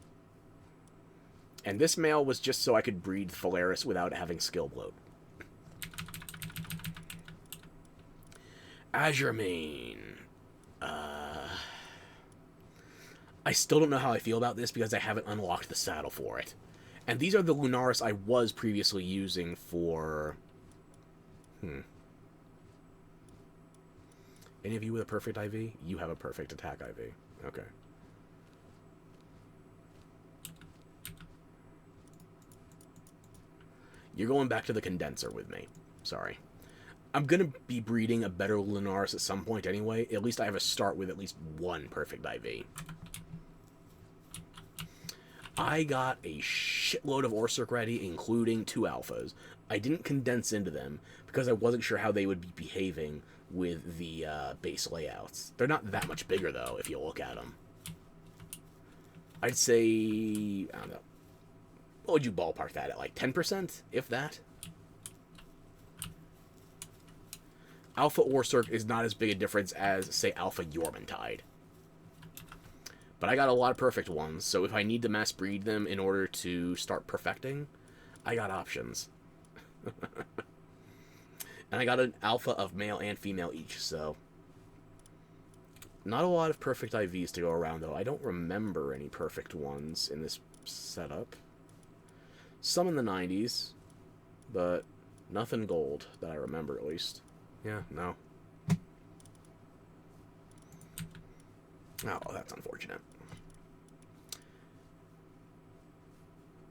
And this male was just so I could breed Phalaris without having skill bloat. Azure Mane. I still don't know how I feel about this because I haven't unlocked the saddle for it. And these are the Lunaris I was previously using for... Any of you with a perfect IV? You have a perfect attack IV. Okay. You're going back to the condenser with me. Sorry. I'm going to be breeding a better Lunaris at some point anyway. At least I have a start with at least 1 perfect IV. I got a shitload of Orsurk ready, including 2 alphas. I didn't condense into them because I wasn't sure how they would be behaving with the base layouts. They're not that much bigger, though, if you look at them. I'd say... I don't know. What would you ballpark that at? Like 10%? If that? Alpha Orsurk is not as big a difference as, say, Alpha Yormantide. But I got a lot of perfect ones, so if I need to mass breed them in order to start perfecting, I got options. And I got an alpha of male and female each, so... Not a lot of perfect IVs to go around, though. I don't remember any perfect ones in this setup. Some in the 90s, but nothing gold that I remember, at least. Yeah, no. Oh, that's unfortunate.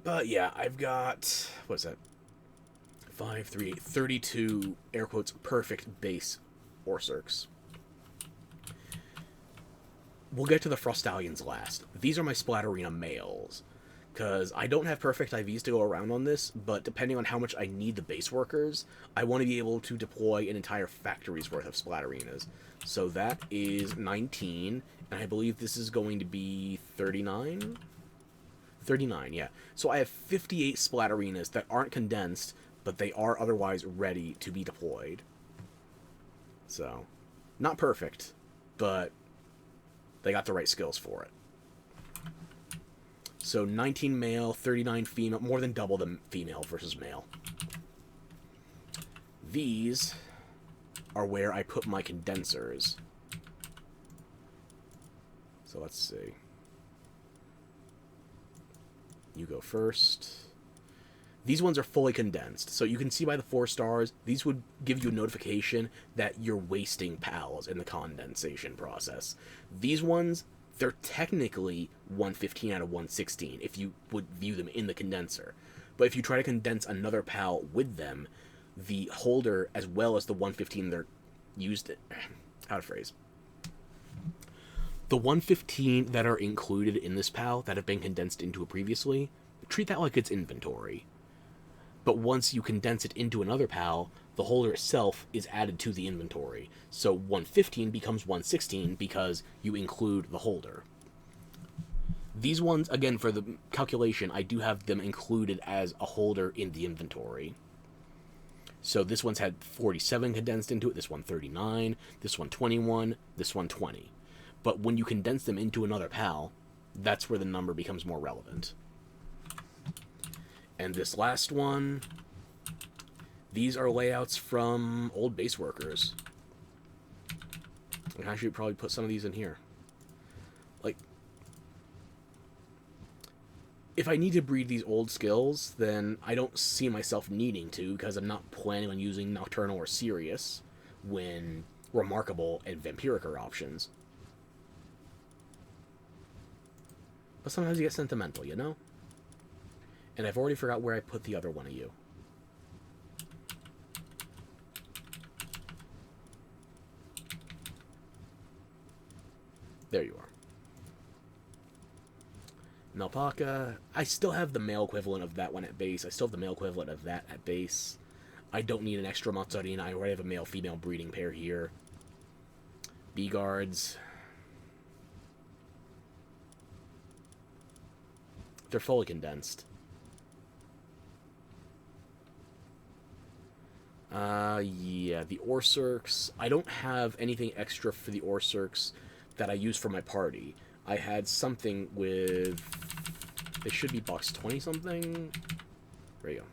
But yeah, I've got, what's that? 5, 3, 8, 32, air quotes, perfect base Orsurks. We'll get to the Frostallions last. These are my Splatterina males, because I don't have perfect IVs to go around on this, but depending on how much I need the base workers, I want to be able to deploy an entire factory's worth of Splatterinas. So that is 19, and I believe this is going to be 39? 39, yeah. So I have 58 Splatterinas that aren't condensed, but they are otherwise ready to be deployed. So, not perfect, but they got the right skills for it. So 19 male, 39 female, more than double the female versus male. These are where I put my condensers. So let's see. You go first. These ones are fully condensed, so you can see by the 4 stars, these would give you a notification that you're wasting pals in the condensation process. These ones, they're technically 115 out of 116 if you would view them in the condenser. But if you try to condense another pal with them, the holder as well as the 115 they're used it. How to phrase. The 115 that are included in this PAL that have been condensed into it previously, treat that like it's inventory. But once you condense it into another PAL, the holder itself is added to the inventory. So 115 becomes 116 because you include the holder. These ones, again, for the calculation, I do have them included as a holder in the inventory. So this one's had 47 condensed into it, this one 39, this one 21, this one 20. But when you condense them into another PAL, that's where the number becomes more relevant. And this last one, these are layouts from old base workers. I should probably put some of these in here. Like, if I need to breed these old skills, then I don't see myself needing to, because I'm not planning on using Nocturnal or Sirius when Remarkable and Vampiric are options. But sometimes you get sentimental, you know? And I've already forgot where I put the other one of you. There you are. Melpaka. I still have the male equivalent of that one at base. I still have the male equivalent of that at base. I don't need an extra Matsarina. I already have a male-female breeding pair here. B-guards. They're fully condensed. Yeah, the Orsurks. I don't have anything extra for the Orsurks that I use for my party. I had something with... They should be box 20-something. There you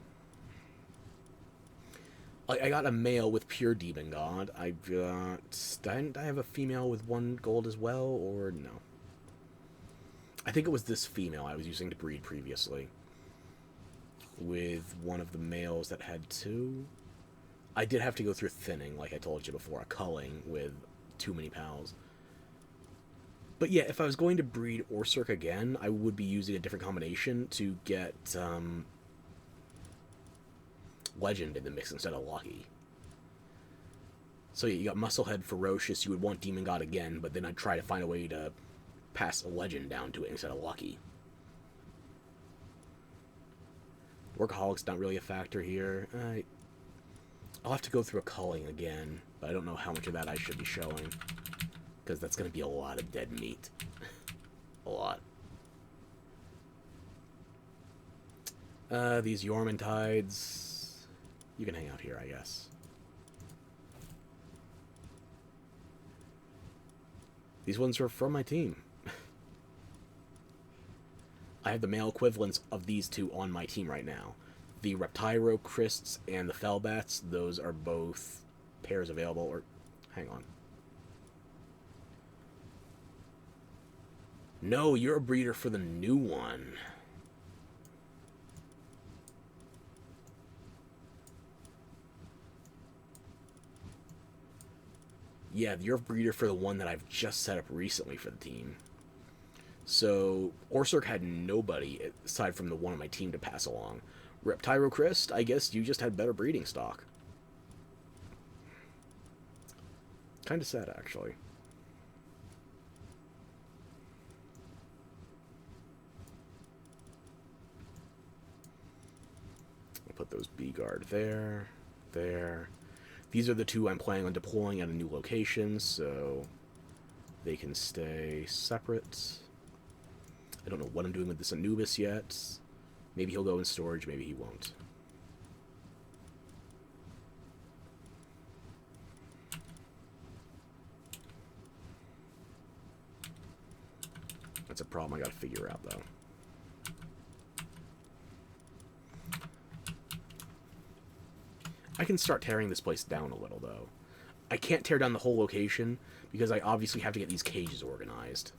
go. I got a male with pure Demon God. I got... Didn't I have a female with 1 gold as well, or no? I think it was this female I was using to breed previously. With one of the males that had 2. I did have to go through thinning, like I told you before, a culling with too many pals. But yeah, if I was going to breed Orsurk again, I would be using a different combination to get Legend in the mix instead of Lucky. So yeah, you got Musclehead, Ferocious, you would want Demon God again, but then I'd try to find a way to pass a Legend down to it instead of Lucky. Workaholic's not really a factor here. I'll have to go through a culling again, but I don't know how much of that I should be showing, because that's going to be a lot of dead meat. A lot. These Yormantides, you can hang out here, I guess. These ones are from my team. I have the male equivalents of these two on my team right now. The Reptyro Crists and the Felbats, those are both pairs available, or... Hang on. No, you're a breeder for the new one. Yeah, you're a breeder for the one that I've just set up recently for the team. So, Orsurk had nobody aside from the one on my team to pass along. Reptyro Crist, I guess you just had better breeding stock. Kind of sad, actually. I'll put those B-Guard there, there. These are the two I'm planning on deploying at a new location, so they can stay separate. I don't know what I'm doing with this Anubis yet. Maybe he'll go in storage, maybe he won't. That's a problem I gotta figure out, though. I can start tearing this place down a little, though. I can't tear down the whole location, because I obviously have to get these cages organized.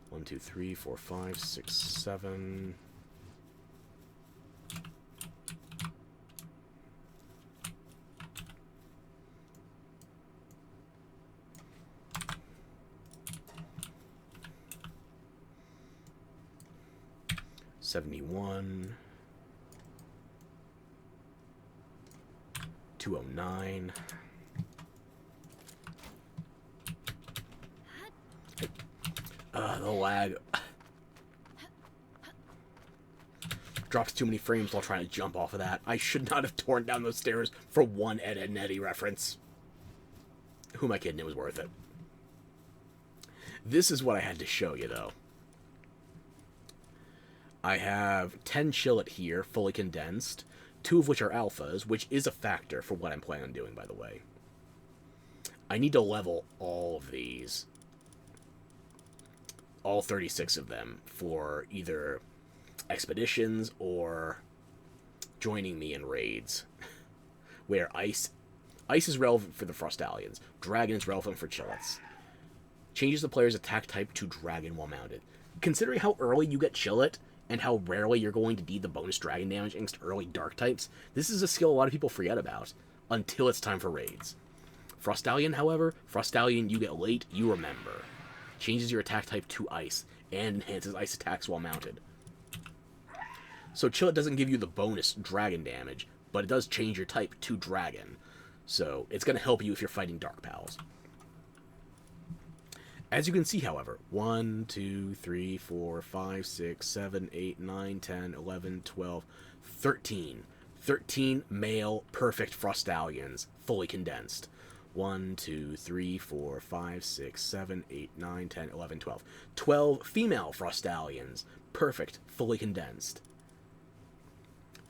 One, two, three, four, 5, 6, 7. $71. 209. The lag. Drops too many frames while trying to jump off of that. I should not have torn down those stairs for one Ed, Edd n Eddy reference. Who am I kidding? It was worth it. This is what I had to show you, though. I have 10 Chillet here, fully condensed, 2 of which are alphas, which is a factor for what I'm planning on doing, by the way. I need to level all of these. All 36 of them for either expeditions or joining me in raids. Where Ice is relevant for the Frostallions. Dragon is relevant for Chillets. Changes the player's attack type to Dragon while mounted. Considering how early you get Chillet, and how rarely you're going to need the bonus Dragon damage against early Dark types, this is a skill a lot of people forget about, until it's time for raids. Frostallion, however, Frostallion you get late, you remember. Changes your attack type to Ice, and enhances Ice attacks while mounted. So Chillet doesn't give you the bonus Dragon damage, but it does change your type to Dragon. So it's going to help you if you're fighting Dark Pals. As you can see, however, 1, 2, 3, 4, 5, 6, 7, 8, 9, 10, 11, 12, 13. 13 male perfect Frostallions, fully condensed. 1, 2, 3, 4, 5, 6, 7, 8, 9, 10, 11, 12. 12 female Frostallions, perfect, fully condensed.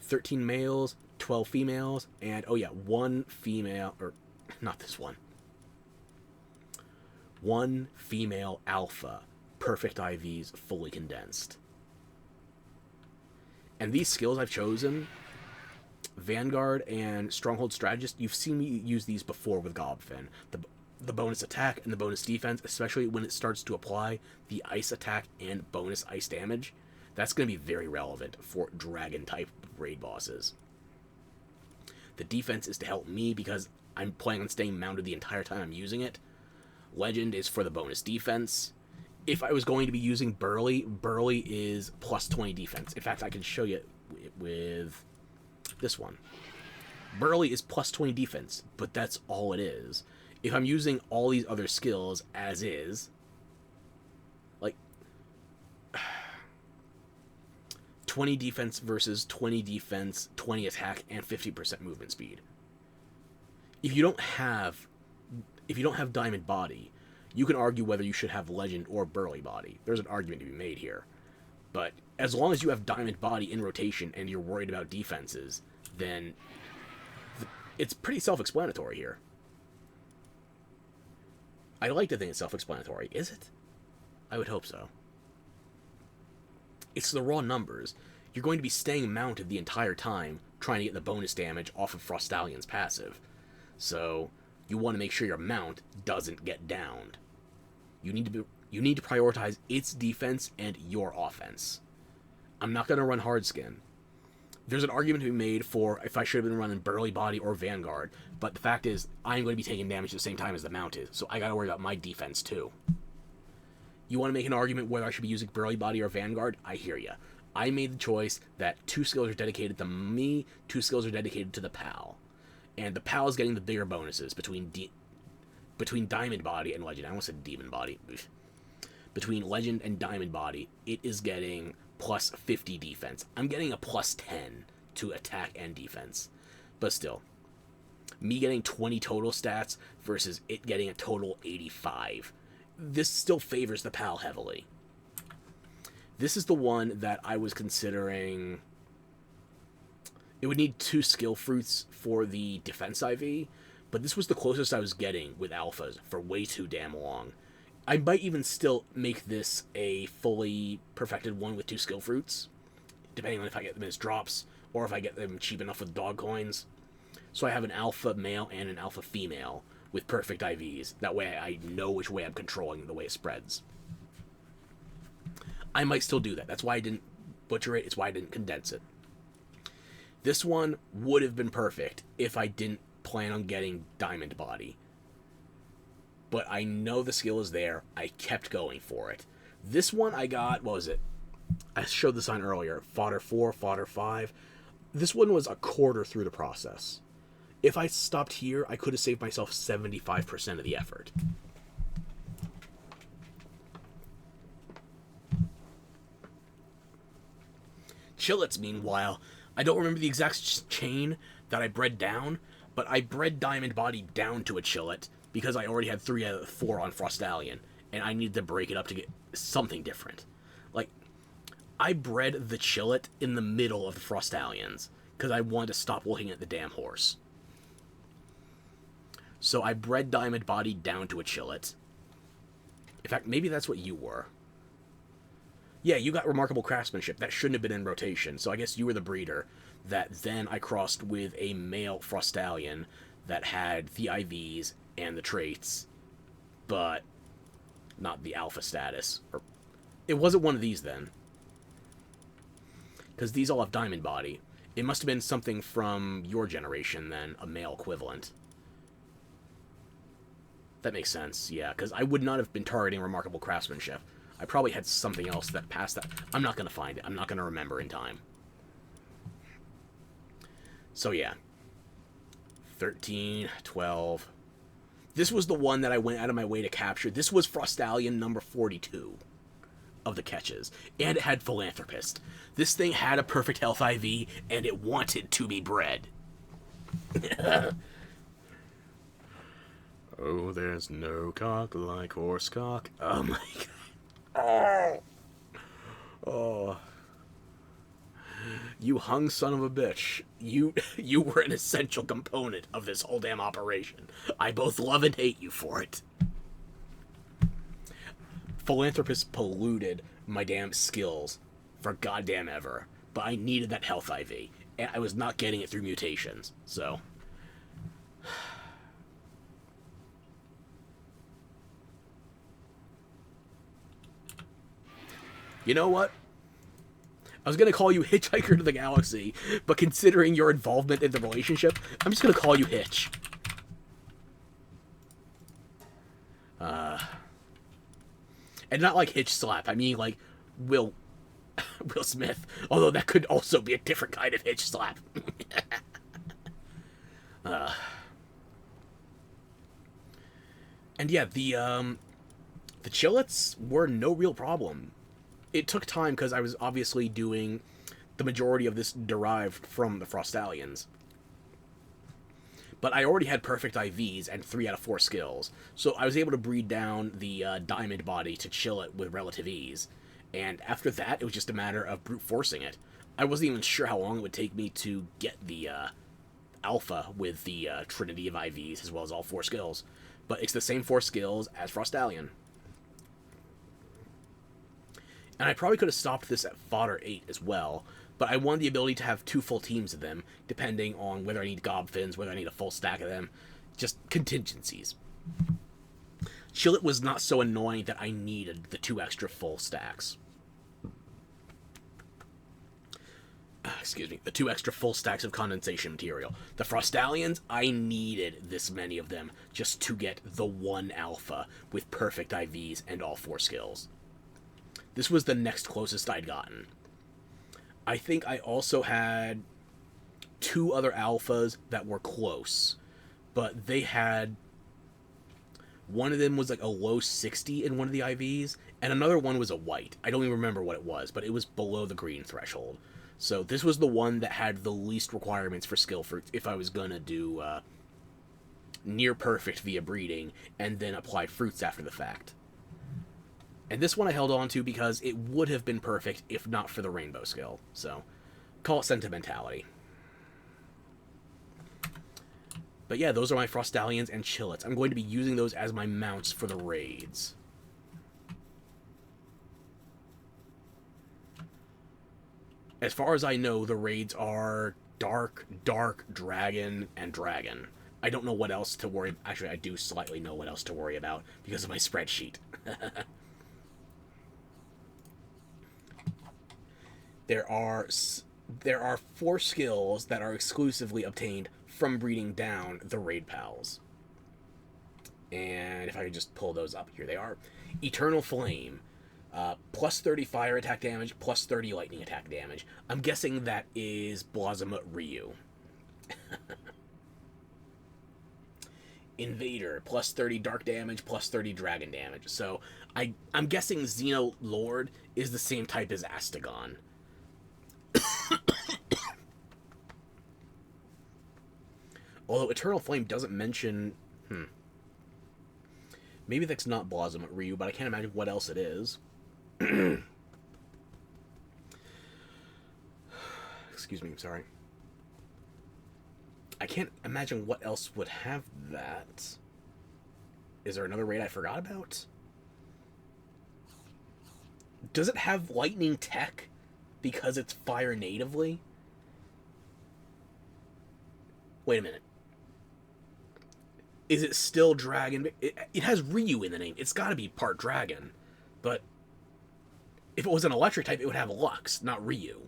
13 males, 12 females, and, oh yeah, 1 female, or, not this one. 1 female alpha, perfect IVs, fully condensed. And these skills I've chosen, Vanguard and Stronghold Strategist, you've seen me use these before with Gobfin. The bonus attack and the bonus defense, especially when it starts to apply the ice attack and bonus ice damage, that's going to be very relevant for Dragon-type raid bosses. The defense is to help me because I'm planning on staying mounted the entire time I'm using it. Legend is for the bonus defense. If I was going to be using Burly, Burly is plus 20 defense. In fact, I can show you with this one. Burly is plus 20 defense, but that's all it is. If I'm using all these other skills as is, like 20 defense versus 20 defense, 20 attack, and 50% movement speed. If you don't have Diamond Body, you can argue whether you should have Legend or Burly Body. There's an argument to be made here. But as long as you have Diamond Body in rotation and you're worried about defenses, then it's pretty self-explanatory here. I like to think it's self-explanatory. Is it? I would hope so. It's the raw numbers. You're going to be staying mounted the entire time, trying to get the bonus damage off of Frostallion's passive. So you want to make sure your mount doesn't get downed. You need to prioritize its defense and your offense. I'm not going to run Hardskin. There's an argument to be made for if I should have been running Burly Body or Vanguard, but the fact is, I'm going to be taking damage at the same time as the mount is, so I got to worry about my defense too. You want to make an argument whether I should be using Burly Body or Vanguard? I hear ya. I made the choice that 2 skills are dedicated to me, 2 skills are dedicated to the PAL. And the PAL is getting the bigger bonuses between Diamond Body and Legend. I almost said Demon Body. Between Legend and Diamond Body, it is getting plus 50 defense. I'm getting a plus 10 to attack and defense. But still, me getting 20 total stats versus it getting a total 85. This still favors the PAL heavily. This is the one that I was considering. It would need 2 skill fruits for the defense IV, but this was the closest I was getting with alphas for way too damn long. I might even still make this a fully perfected one with 2 skill fruits, depending on if I get them as drops, or if I get them cheap enough with dog coins. So I have an alpha male and an alpha female with perfect IVs. That way I know which way I'm controlling the way it spreads. I might still do that. That's why I didn't butcher it. It's why I didn't condense it. This one would have been perfect if I didn't plan on getting Diamond Body. But I know the skill is there. I kept going for it. This one I got, what was it? I showed this on earlier. Fodder 4, Fodder 5. This one was a quarter through the process. If I stopped here, I could have saved myself 75% of the effort. Chillets, meanwhile, I don't remember the exact chain that I bred down, but I bred Diamond Body down to a Chillet because I already had 3 out of 4 on Frostallion, and I needed to break it up to get something different. Like, I bred the Chillet in the middle of the Frostallions because I wanted to stop looking at the damn horse. So I bred Diamond Body down to a Chillet. In fact, maybe that's what you were. Yeah, you got Remarkable Craftsmanship. That shouldn't have been in rotation, so I guess you were the breeder that then I crossed with a male Frostallion that had the IVs and the traits, but not the alpha status. Or it wasn't one of these then, because these all have Diamond Body. It must have been something from your generation then, a male equivalent. That makes sense, yeah, because I would not have been targeting Remarkable Craftsmanship. I probably had something else that passed that. I'm not going to find it. I'm not going to remember in time. So, yeah. 13, 12. This was the one that I went out of my way to capture. This was Frostallion number 42 of the catches. And it had Philanthropist. This thing had a perfect health IV, and it wanted to be bred. Oh, there's no cock like horse cock. Oh, my God. Oh. You hung son of a bitch. You were an essential component of this whole damn operation. I both love and hate you for it. Philanthropist polluted my damn skills for goddamn ever. But I needed that health IV. And I was not getting it through mutations. So... You know what? I was going to call you Hitchhiker to the Galaxy, but considering your involvement in the relationship, I'm just going to call you Hitch. And not like Hitch Slap. I mean like Will Smith. Although that could also be a different kind of Hitch Slap. And yeah, the Chillets were no real problem. It took time because I was obviously doing the majority of this derived from the Frostallions. But I already had perfect IVs and 3 out of 4 skills, so I was able to breed down the Diamond Body to chill it with relative ease. And after that, it was just a matter of brute forcing it. I wasn't even sure how long it would take me to get the Alpha with the Trinity of IVs as well as all 4 skills. But it's the same 4 skills as Frostallion. And I probably could have stopped this at Fodder 8 as well, but I wanted the ability to have 2 full teams of them, depending on whether I need Gobfins, whether I need a full stack of them. Just contingencies. Chillet was not so annoying that I needed the 2 extra full stacks. Excuse me, the 2 extra full stacks of condensation material. The Frostallions, I needed this many of them just to get the 1 alpha with perfect IVs and all 4 skills. This was the next closest I'd gotten. I think I also had 2 other alphas that were close, but they had... One of them was like a low 60 in one of the IVs, and another one was a white. I don't even remember what it was, but it was below the green threshold. So this was the one that had the least requirements for skill fruits if I was going to do near perfect via breeding and then apply fruits after the fact. And this one I held on to because it would have been perfect if not for the rainbow skill. So, call it sentimentality. But yeah, those are my Frostallions and Chillets. I'm going to be using those as my mounts for the raids. As far as I know, the raids are Dark, Dragon, and Dragon. I don't know what else to worry about. Actually, I do slightly know what else to worry about because of my spreadsheet. There are 4 skills that are exclusively obtained from breeding down the raid pals. And if I could just pull those up, here they are. Eternal Flame. Plus 30 fire attack damage, plus 30 lightning attack damage. I'm guessing that is Blossom Ryu. Invader, plus 30 dark damage, plus 30 dragon damage. So I'm guessing Xeno Lord is the same type as Astagon. Although Eternal Flame doesn't mention... Maybe that's not Blossom Ryu, but I can't imagine what else it is. Excuse me, I'm sorry. I can't imagine what else would have that. Is there another raid I forgot about? Does it have lightning tech because it's fire natively? Wait a minute. Is it still dragon? It has Ryu in the name. It's got to be part dragon. But if it was an electric type, it would have Lux, not Ryu.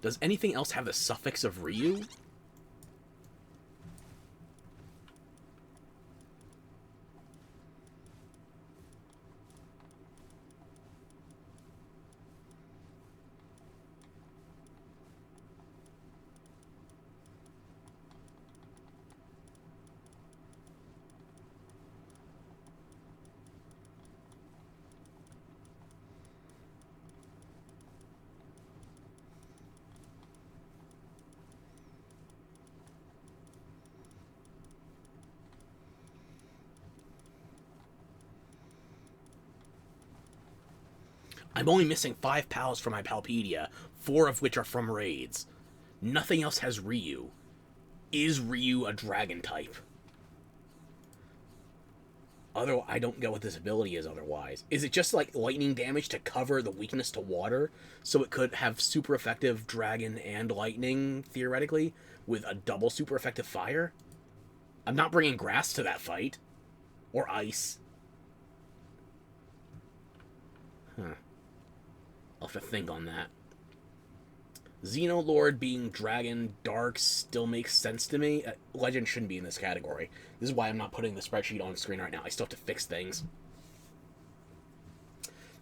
Does anything else have the suffix of Ryu? I'm only missing 5 pals from my Palpedia, 4 of which are from raids. Nothing else has Ryu. Is Ryu a dragon type? Although I don't get what this ability is otherwise. Is it just like lightning damage to cover the weakness to water? So it could have super effective dragon and lightning, theoretically, with a double super effective fire? I'm not bringing grass to that fight. Or ice. Huh. I'll have to think on that. Xenolord being dragon dark still makes sense to me. Legend shouldn't be in this category. This is why I'm not putting the spreadsheet on screen right now. I still have to fix things.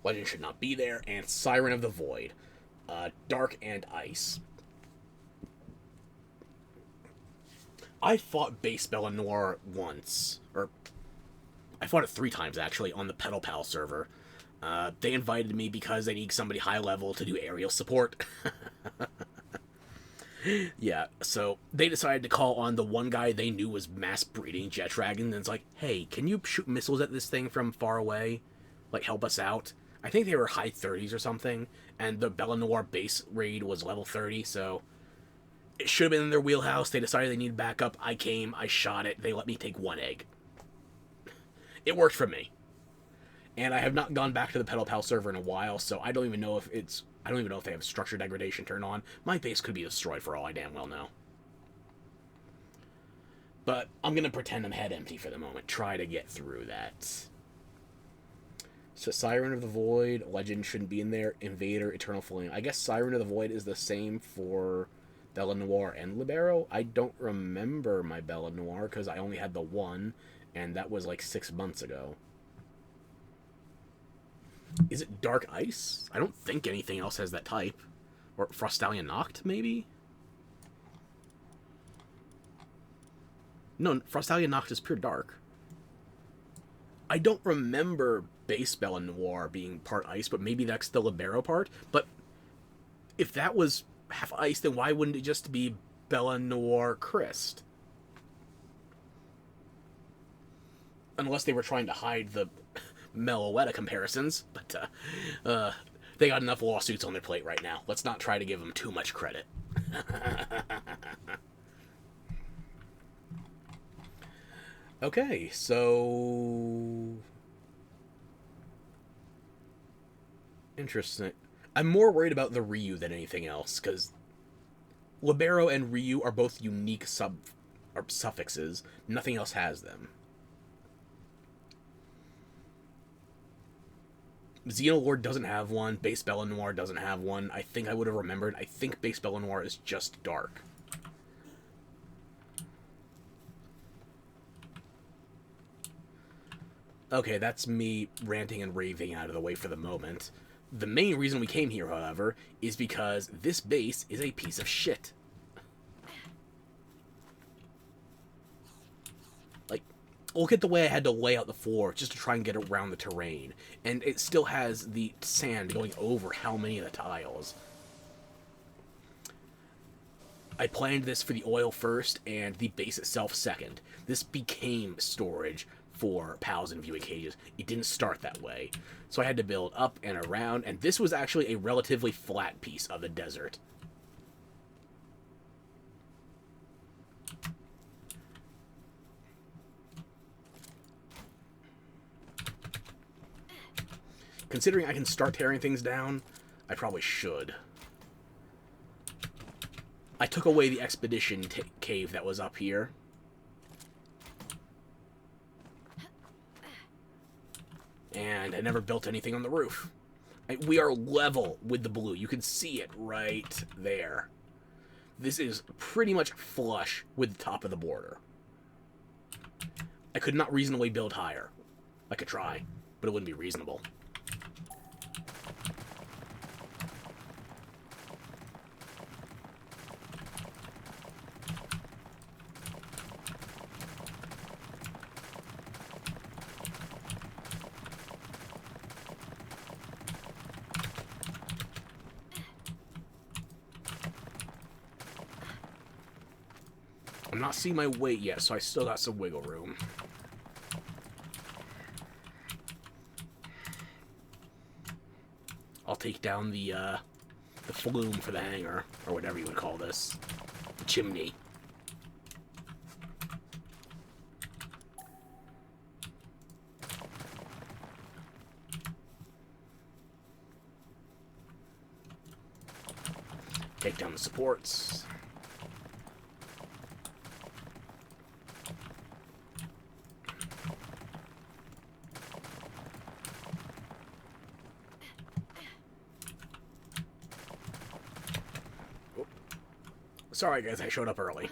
Legend should not be there. And Siren of the Void. Dark and ice. I fought base Bellanor once. Or, I fought it 3 times, actually, on the Pedal Pal server. They invited me because they need somebody high level to do aerial support. Yeah, so they decided to call on the one guy they knew was mass breeding Jet Dragon, and it's like, hey, can you shoot missiles at this thing from far away? Like, help us out? I think they were high 30s or something, and the Bellanor base raid was level 30, so it should have been in their wheelhouse. They decided they needed backup. I came, I shot it, they let me take 1 egg. It worked for me. And I have not gone back to the Pedal Pal server in a while, so I don't even know if it's... I don't even know if they have structure degradation turned on. My base could be destroyed for all I damn well know. But I'm going to pretend I'm head empty for the moment. Try to get through that. So Siren of the Void, Legend shouldn't be in there. Invader, Eternal Flame. I guess Siren of the Void is the same for Bella Noire and Libero. I don't remember my Bella Noire because I only had the one, and that was like 6 months ago. Is it Dark Ice? I don't think anything else has that type. Or Frostallion Noct, maybe? No, Frostallion Noct is pure dark. I don't remember base Bella Noire being part ice, but maybe that's the Libero part. But if that was half ice, then why wouldn't it just be Bella Noire Christ? Unless they were trying to hide the Meloetta comparisons, but they got enough lawsuits on their plate right now. Let's not try to give them too much credit. Okay, so... Interesting. I'm more worried about the Ryu than anything else, because Libero and Ryu are both unique suffixes. Nothing else has them. Xenolord doesn't have one. Base Bella Noire doesn't have one. I think I would have remembered. I think Base Bella Noire is just dark. Okay, that's me ranting and raving out of the way for the moment. The main reason we came here, however, is because this base is a piece of shit. Like, look at the way I had to lay out the floor just to try and get around the terrain. And it still has the sand going over how many of the tiles. I planned this for the oil first and the base itself second. This became storage for pals and viewing cages. It didn't start that way. So I had to build up and around, and this was actually a relatively flat piece of the desert. Considering I can start tearing things down, I probably should. I took away the expedition cave that was up here. And I never built anything on the roof. We are level with the blue. You can see it right there. This is pretty much flush with the top of the border. I could not reasonably build higher. I could try, but it wouldn't be reasonable. I'm not seeing my weight yet, so I still got some wiggle room. I'll take down the flume for the hangar, or whatever you would call this. The chimney. Take down the supports. Sorry, guys, I showed up early.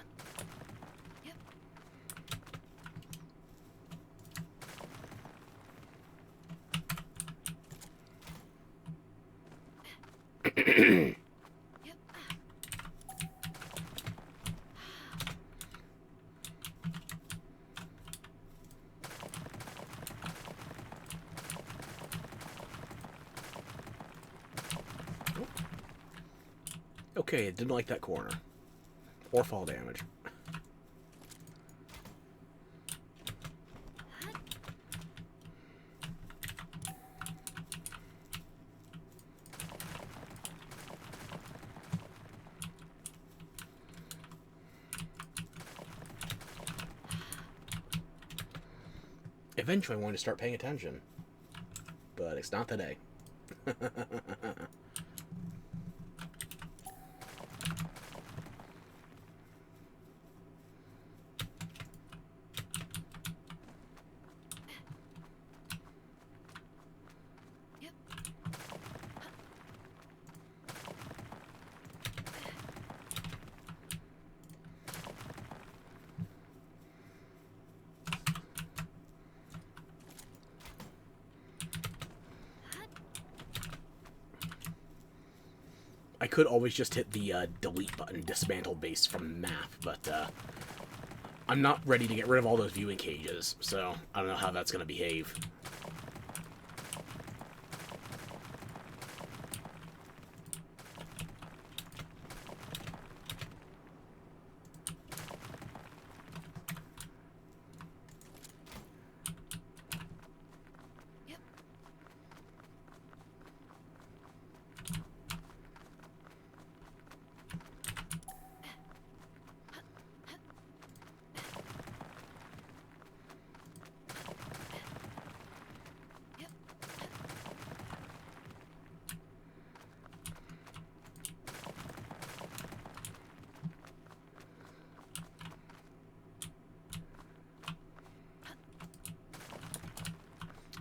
Okay, I didn't like that corner. Or fall damage. Eventually I wanted to start paying attention. But it's not today. I could always just hit the delete button, dismantle base from the map, but I'm not ready to get rid of all those viewing cages, so I don't know how that's going to behave.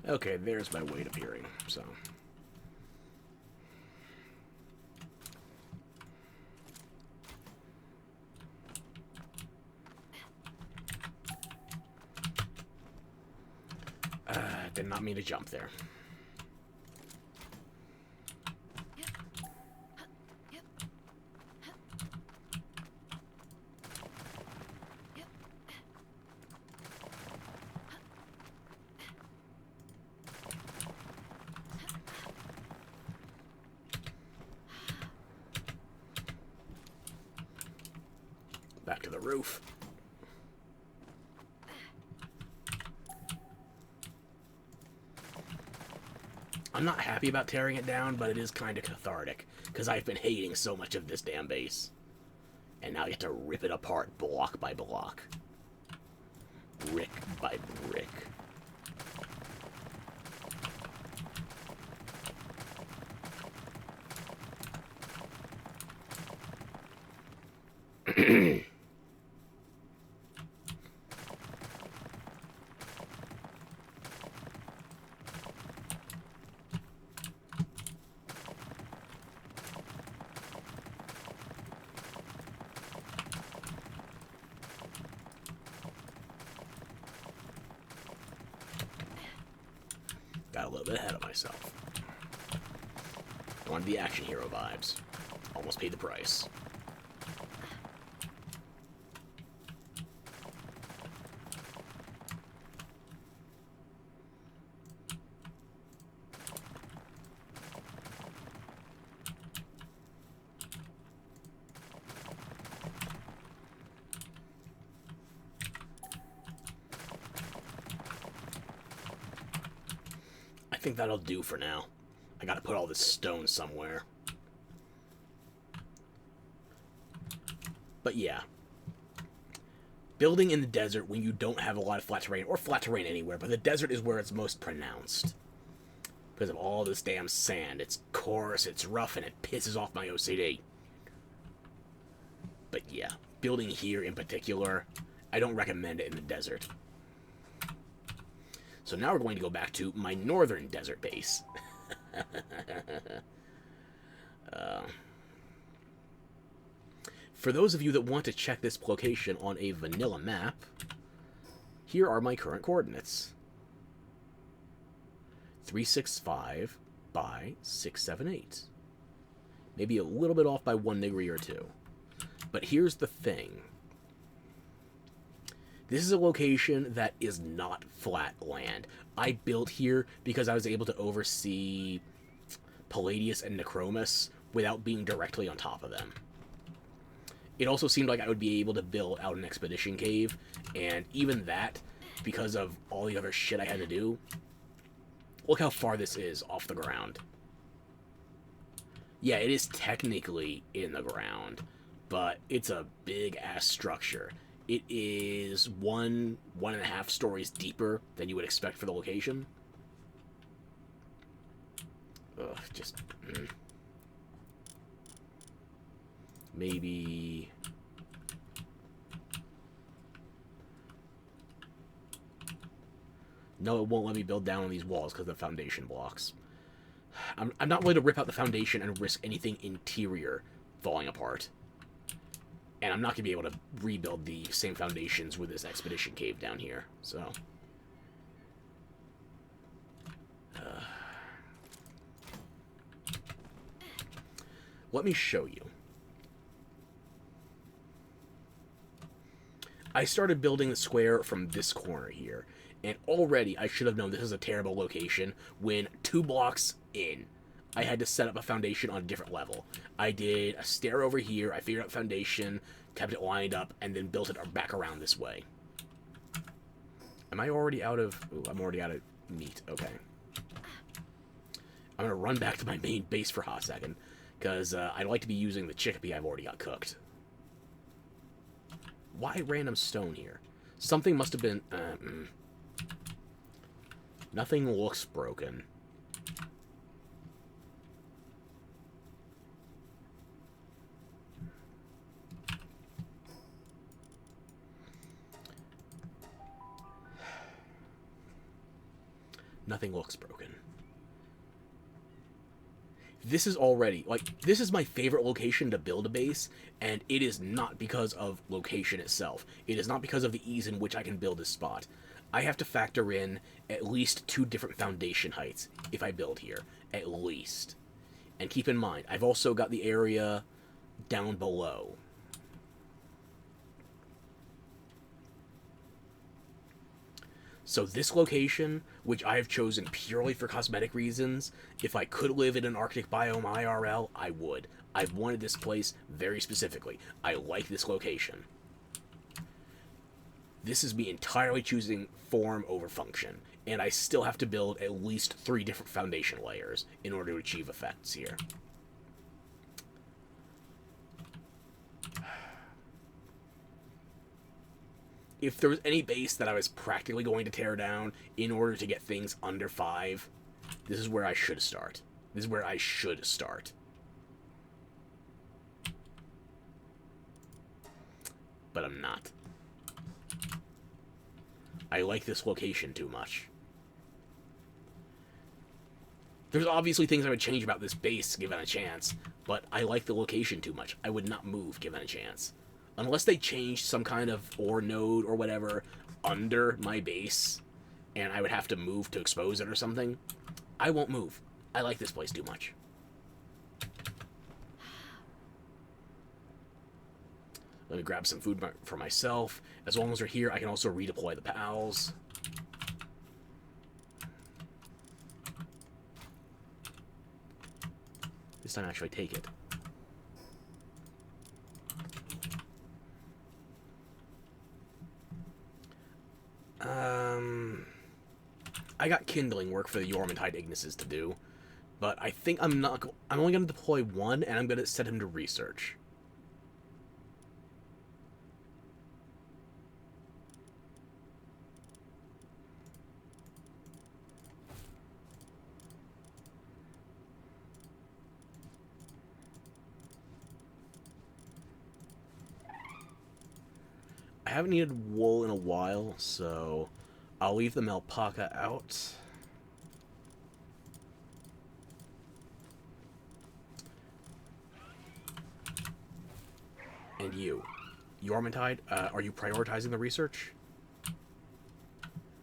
Okay, there's my weight appearing, so... did not mean to jump there. the roof. I'm not happy about tearing it down, but it is kind of cathartic, because I've been hating so much of this damn base. And now I get to rip it apart block by block. Brick by brick. Got a little bit ahead of myself. Wanted the action hero vibes. Almost paid the price. I think that'll do for now. I gotta put all this stone somewhere. But yeah. Building in the desert when you don't have a lot of flat terrain, or flat terrain anywhere, but the desert is where it's most pronounced. Because of all this damn sand. It's coarse, it's rough, and it pisses off my OCD. But yeah, building here in particular, I don't recommend it in the desert. So now we're going to go back to my northern desert base. For those of you that want to check this location on a vanilla map, here are my current coordinates. 365 by 678. Maybe a little bit off by 1 degree or 2. But here's the thing. This is a location that is not flat land. I built here because I was able to oversee Palladius and Necromus without being directly on top of them. It also seemed like I would be able to build out an expedition cave, and even that, because of all the other shit I had to do, look how far this is off the ground. Yeah, it is technically in the ground, but it's a big-ass structure. It is 1.5 stories deeper than you would expect for the location. Ugh, just... Maybe... No, it won't let me build down on these walls because of the foundation blocks. I'm not willing to rip out the foundation and risk anything interior falling apart. And I'm not going to be able to rebuild the same foundations with this expedition cave down here, so... Let me show you. I started building the square from this corner here, and already I should have known this is a terrible location when 2 blocks in, I had to set up a foundation on a different level. I did a stair over here, I figured out foundation, kept it lined up, and then built it back around this way. Am I already out of... Ooh, I'm already out of meat. Okay. I'm going to run back to my main base for a hot second, because I'd like to be using the chickpea I've already got cooked. Why random stone here? Something must have been... Nothing looks broken. Nothing looks broken. This is already, like, this is my favorite location to build a base, and it is not because of location itself. It is not because of the ease in which I can build this spot. I have to factor in at least 2 different foundation heights if I build here. At least. And keep in mind, I've also got the area down below. So this location, which I have chosen purely for cosmetic reasons, if I could live in an Arctic biome IRL, I would. I've wanted this place very specifically. I like this location. This is me entirely choosing form over function, and I still have to build at least 3 different foundation layers in order to achieve effects here. If there was any base that I was practically going to tear down in order to get things under 5, this is where I should start. This is where I should start. But I'm not. I like this location too much. There's obviously things I would change about this base given a chance, but I like the location too much. I would not move given a chance. Unless they changed some kind of ore node or whatever under my base, and I would have to move to expose it or something, I won't move. I like this place too much. Let me grab some food for myself. As long as we're here, I can also redeploy the pals. This time, actually, take it. I got kindling work for the Yormantide Ignises to do, but I think I'm only going to deploy one, and I'm going to set him to research. I haven't needed wool in a while, so I'll leave the alpaca out. And you, Yormantide, are you prioritizing the research?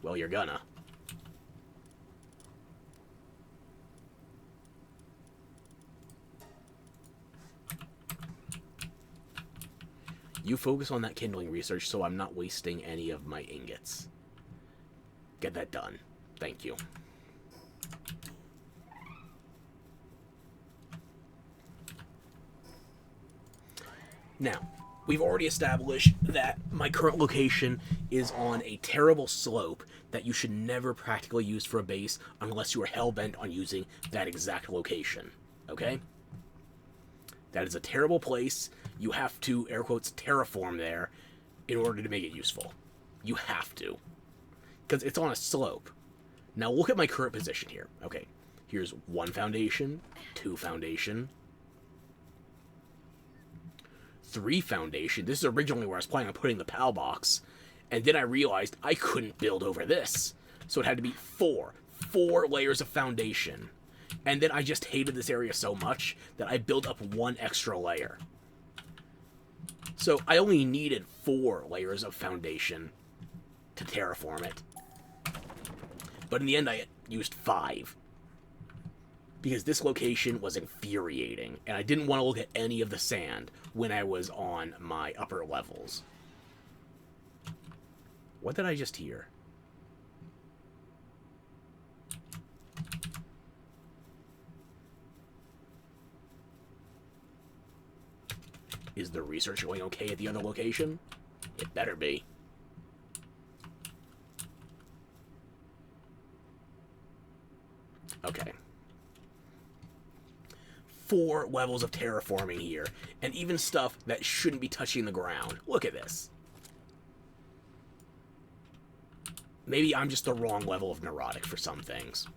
Well, you're gonna. You focus on that kindling research so I'm not wasting any of my ingots. Get that done. Thank you. Now, we've already established that my current location is on a terrible slope that you should never practically use for a base unless you are hell-bent on using that exact location. Okay? That is a terrible place. You have to, air quotes, terraform there in order to make it useful. You have to. Because it's on a slope. Now look at my current position here. Okay, here's 1 foundation, 2 foundation, 3 foundation. This is originally where I was planning on putting the PAL box. And then I realized I couldn't build over this. So it had to be 4 layers of foundation. And then I just hated this area so much that I built up 1 extra layer. So I only needed 4 layers of foundation to terraform it. But in the end, I used 5. Because this location was infuriating, and I didn't want to look at any of the sand when I was on my upper levels. What did I just hear? Is the research going okay at the other location? It better be. Okay. 4 levels of terraforming here, and even stuff that shouldn't be touching the ground. Look at this. Maybe I'm just the wrong level of neurotic for some things.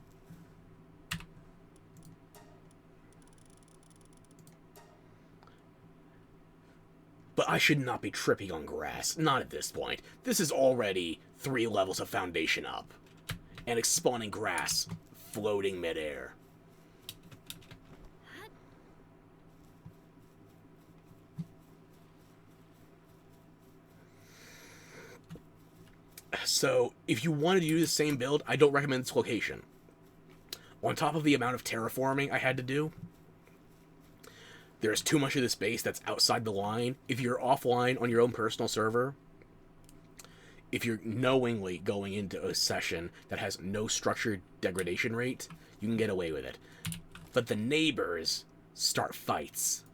But I should not be tripping on grass. Not at this point. This is already 3 levels of foundation up. And it's spawning grass floating midair. So, if you wanted to do the same build, I don't recommend this location. On top of the amount of terraforming I had to do, there's too much of this base that's outside the line. If you're offline on your own personal server, if you're knowingly going into a session that has no structured degradation rate, you can get away with it. But the neighbors start fights.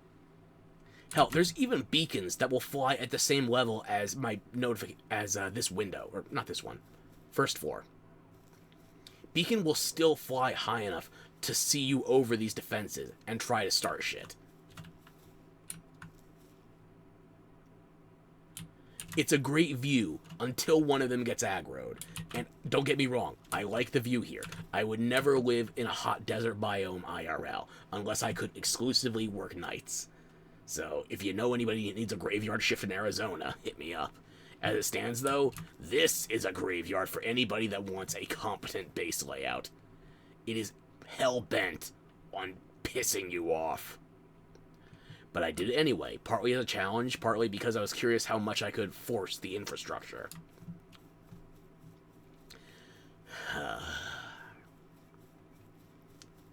Hell, there's even beacons that will fly at the same level as this window, or not this one, first floor. Beacon will still fly high enough to see you over these defenses and try to start shit. It's a great view until one of them gets aggroed. And don't get me wrong, I like the view here. I would never live in a hot desert biome IRL unless I could exclusively work nights. So if you know anybody that needs a graveyard shift in Arizona, hit me up. As it stands, though, this is a graveyard for anybody that wants a competent base layout. It is hell-bent on pissing you off. But I did it anyway, partly as a challenge, partly because I was curious how much I could force the infrastructure.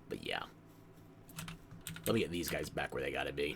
But yeah. Let me get these guys back where they gotta be.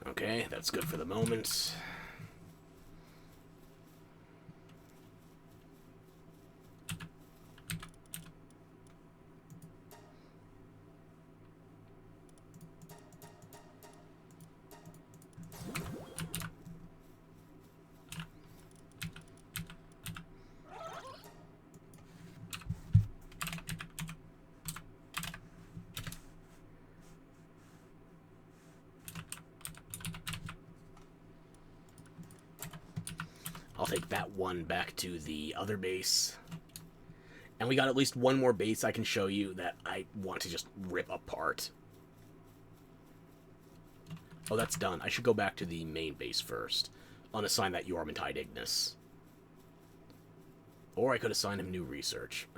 Okay, that's good for the moment. I'll take that one back to the other base. And we got at least one more base I can show you that I want to just rip apart. Oh, that's done. I should go back to the main base first. Unassign that Yormantide Ignis. Or I could assign him new research.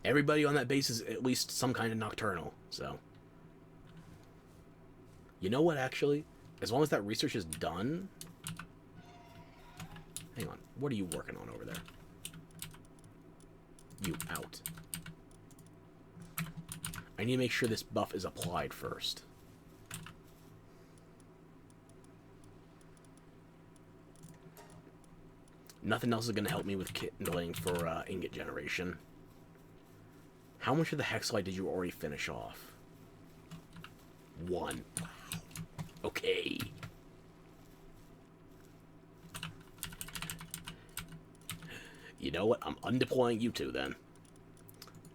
Everybody on that base is at least some kind of nocturnal, so... You know what, actually? As long as that research is done... Hang on. What are you working on over there? You out. I need to make sure this buff is applied first. Nothing else is going to help me with kindling for ingot generation. How much of the Hexalite did you already finish off? 1. Okay. You know what? I'm undeploying you two then.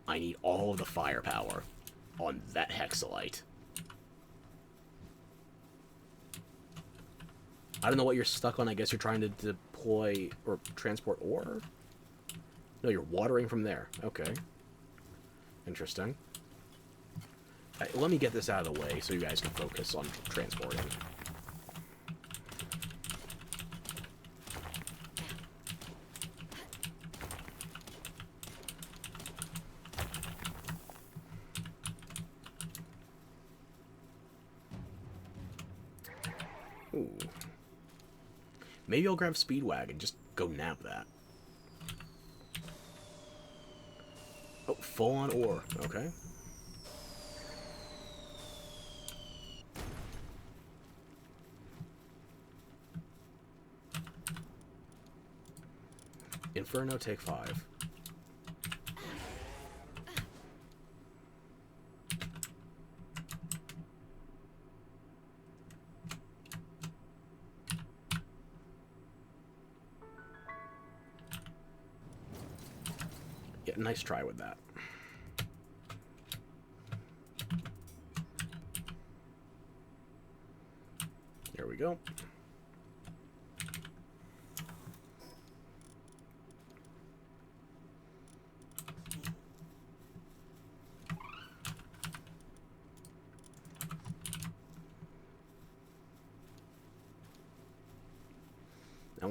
I need all of the firepower on that Hexalite. I don't know what you're stuck on. I guess you're trying to deploy or transport ore? No, you're watering from there. Okay. Interesting. Let me get this out of the way so you guys can focus on transporting. Ooh. Maybe I'll grab Speedwag and just go nab that. Oh, full on ore. Okay. Inferno, take 5. Yeah, nice try with that. There we go.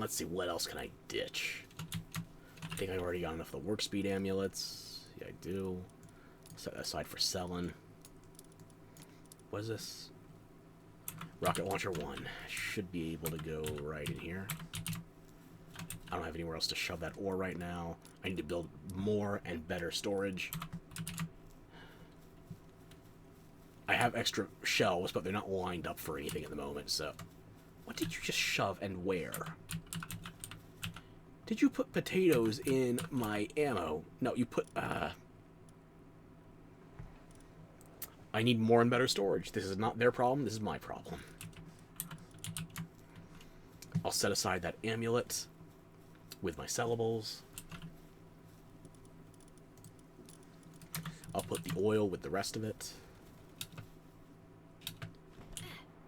let's see, what else can I ditch? I think I already got enough of the work speed amulets. Yeah, I do. Set that aside for selling. What is this? Rocket launcher 1. Should be able to go right in here. I don't have anywhere else to shove that ore right now. I need to build more and better storage. I have extra shelves, but they're not lined up for anything at the moment, so... What did you just shove and where? Did you put potatoes in my ammo? No, you put, I need more and better storage. This is not their problem, this is my problem. I'll set aside that amulet with my sellables. I'll put the oil with the rest of it.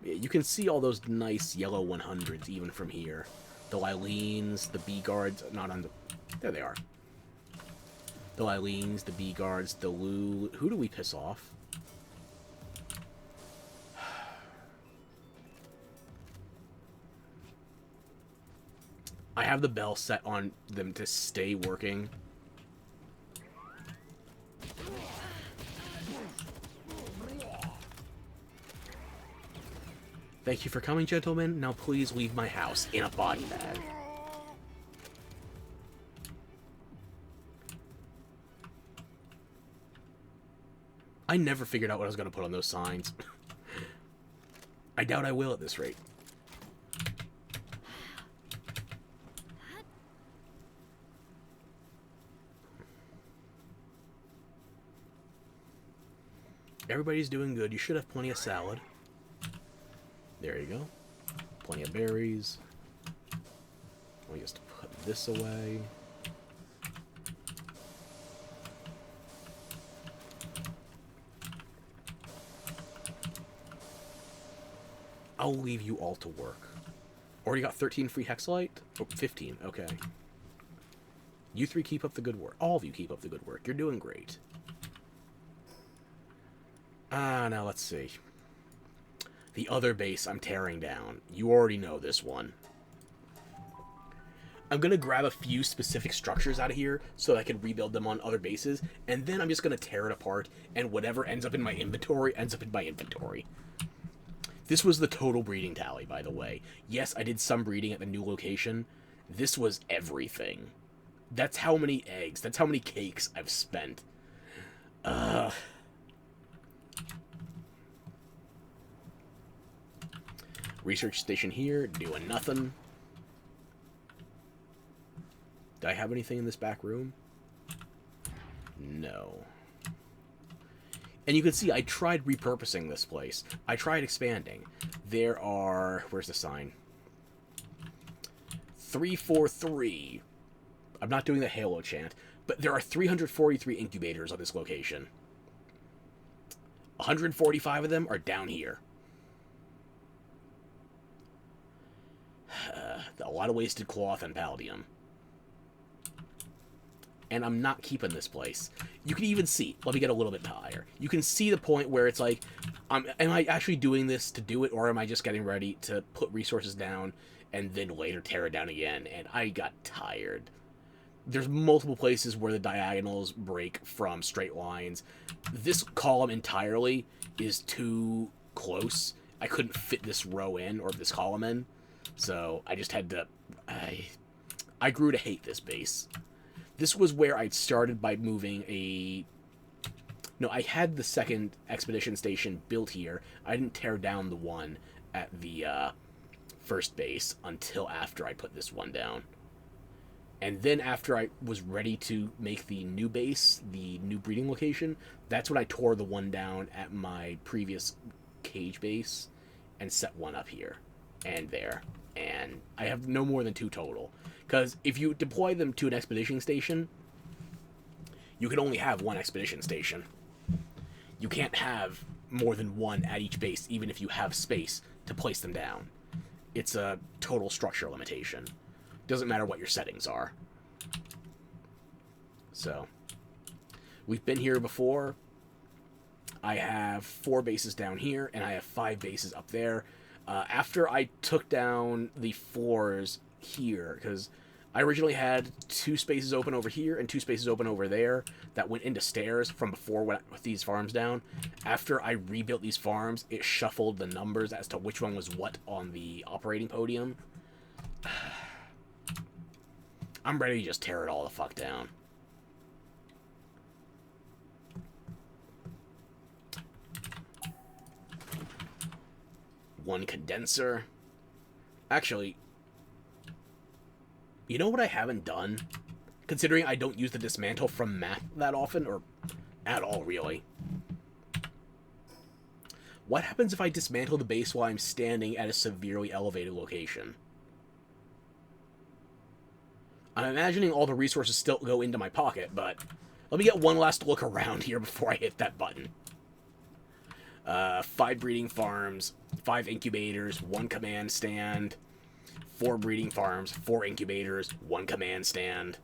Yeah, you can see all those nice yellow 100s even from here. The Lileens, the B-Guards, not on the... There they are. The Lileens, the B-Guards, the Lulu... Who do we piss off? I have the bell set on them to stay working. Thank you for coming, gentlemen. Now please leave my house in a body bag. I never figured out what I was going to put on those signs. I doubt I will at this rate. Everybody's doing good. You should have plenty of salad. There you go. Plenty of berries. I'll just put this away. I'll leave you all to work. Already got 13 free hexalite? Oh, 15. Okay. You three keep up the good work. All of you keep up the good work. You're doing great. Now let's see. The other base I'm tearing down. You already know this one. I'm going to grab a few specific structures out of here so that I can rebuild them on other bases, and then I'm just going to tear it apart, and whatever ends up in my inventory ends up in my inventory. This was the total breeding tally, by the way. Yes, I did some breeding at the new location. This was everything. That's how many eggs, that's how many cakes I've spent. Research station here, doing nothing. Do I have anything in this back room? No. And you can see I tried repurposing this place. I tried expanding. There are... Where's the sign? 343. I'm not doing the Halo chant, but there are 343 incubators on this location. 145 of them are down here. A lot of wasted cloth and palladium. And I'm not keeping this place. You can even see, let me get a little bit higher. You can see the point where it's like, am I actually doing this to do it, or am I just getting ready to put resources down and then later tear it down again? And I got tired. There's multiple places where the diagonals break from straight lines. This column entirely is too close. I couldn't fit this row in, or this column in. So I just had to... I grew to hate this base. This was where I started by moving a... No, I had the second expedition station built here. I didn't tear down the one at the first base until after I put this one down. And then after I was ready to make the new base, the new breeding location, that's when I tore the one down at my previous cage base and set one up here and there. And I have no more than 2 total. Because if you deploy them to an expedition station, you can only have 1 expedition station. You can't have more than 1 at each base, even if you have space to place them down. It's a total structure limitation. Doesn't matter what your settings are. So, we've been here before. I have 4 bases down here, and I have 5 bases up there. After I took down the floors here, because I originally had 2 spaces open over here and 2 spaces open over there that went into stairs from before with these farms down. After I rebuilt these farms, it shuffled the numbers as to which one was what on the operating podium. I'm ready to just tear it all the fuck down. One condenser. Actually, you know what I haven't done? Considering I don't use the dismantle from map that often, or at all, really. What happens if I dismantle the base while I'm standing at a severely elevated location? I'm imagining all the resources still go into my pocket, but let me get one last look around here before I hit that button. 5 breeding farms, 5 incubators, 1 command stand, 4 breeding farms, 4 incubators, 1 command stand.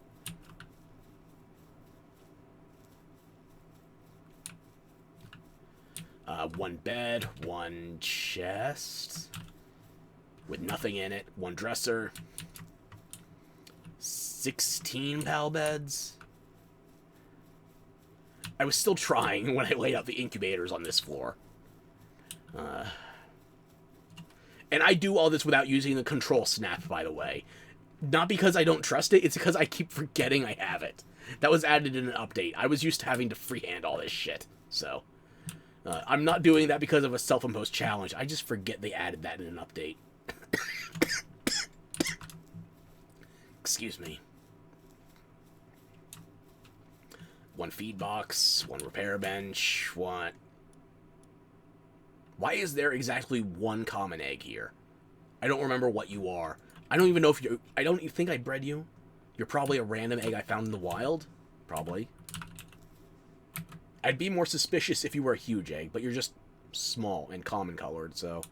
One bed, 1 chest with nothing in it, 1 dresser, 16 pal beds. I was still trying when I laid out the incubators on this floor. And I do all this without using the control snap, by the way. Not because I don't trust it, it's because I keep forgetting I have it. That was added in an update. I was used to having to freehand all this shit, so... I'm not doing that because of a self-imposed challenge. I just forget they added that in an update. Excuse me. 1 feed box, 1 repair bench, 1... Why is there exactly 1 common egg here? I don't remember what you are. I don't even know if you... I don't even think I bred you. You're probably a random egg I found in the wild. Probably. I'd be more suspicious if you were a huge egg, but you're just small and common colored, so...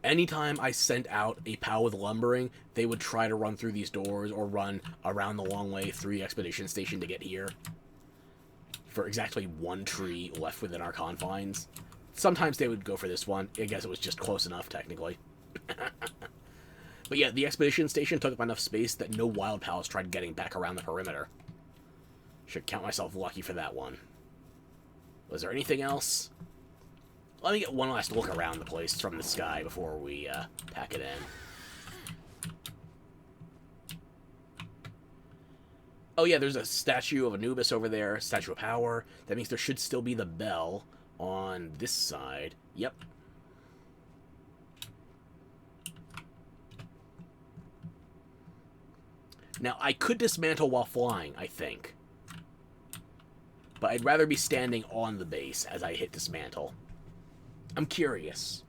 Anytime I sent out a pal with lumbering, they would try to run through these doors or run around the long way through the expedition station to get here. For exactly 1 tree left within our confines. Sometimes they would go for this one. I guess it was just close enough, technically. But yeah, the expedition station took up enough space that no wild pals tried getting back around the perimeter. Should count myself lucky for that one. Was there anything else? Let me get one last look around the place from the sky before we pack it in. Oh yeah, there's a statue of Anubis over there, statue of power. That means there should still be the bell on this side. Yep. Now, I could dismantle while flying, I think. But I'd rather be standing on the base as I hit dismantle. I'm curious.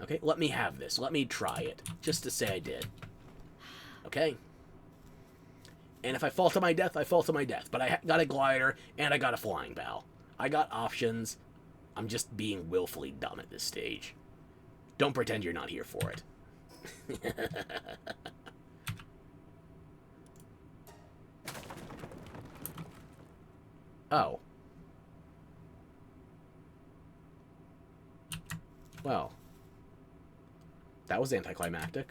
Okay, let me have this. Let me try it, just to say I did. Okay? And if I fall to my death, I fall to my death. But I got a glider, and I got a flying bow. I got options. I'm just being willfully dumb at this stage. Don't pretend you're not here for it. Oh. Well. That was anticlimactic.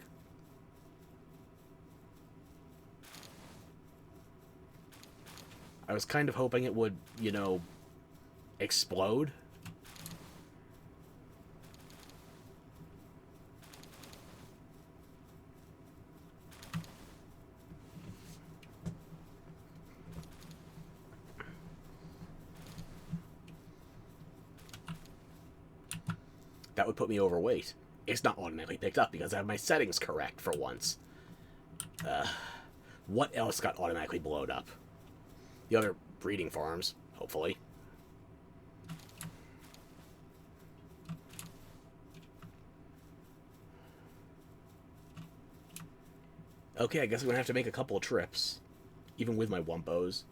I was kind of hoping it would, you know, explode. That would put me overweight. It's not automatically picked up because I have my settings correct for once. What else got automatically blown up? The other breeding farms, hopefully. Okay, I guess I'm going to have to make a couple of trips. Even with my Wumpos.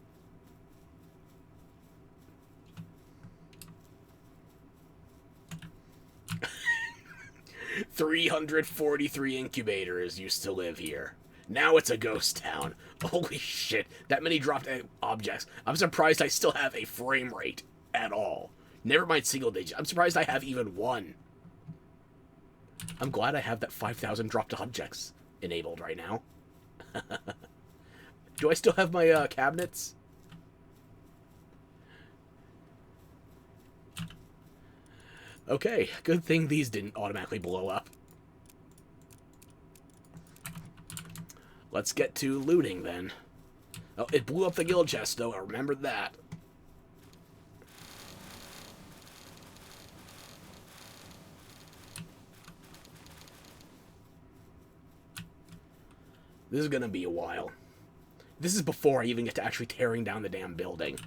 "343 incubators used to live here. Now it's a ghost town. Holy shit, that many dropped objects. I'm surprised I still have a frame rate at all. Never mind single digits. I'm surprised I have even one. I'm glad I have that 5,000 dropped objects enabled right now. Do I still have my cabinets? Okay, good thing these didn't automatically blow up. Let's get to looting then. Oh, it blew up the guild chest though, I remembered that. This is gonna be a while. This is before I even get to actually tearing down the damn building.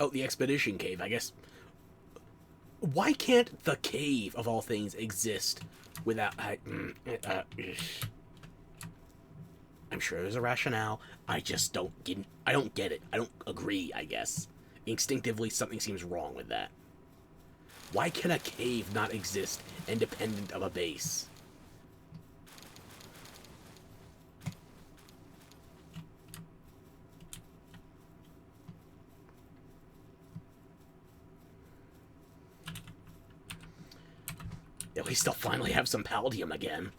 Oh, the expedition cave, I guess. Why can't the cave, of all things, exist without... I'm sure there's a rationale. I just don't get... I don't get it. I don't agree, I guess. Instinctively, something seems wrong with that. Why can a cave not exist independent of a base? At least I'll finally have some palladium again.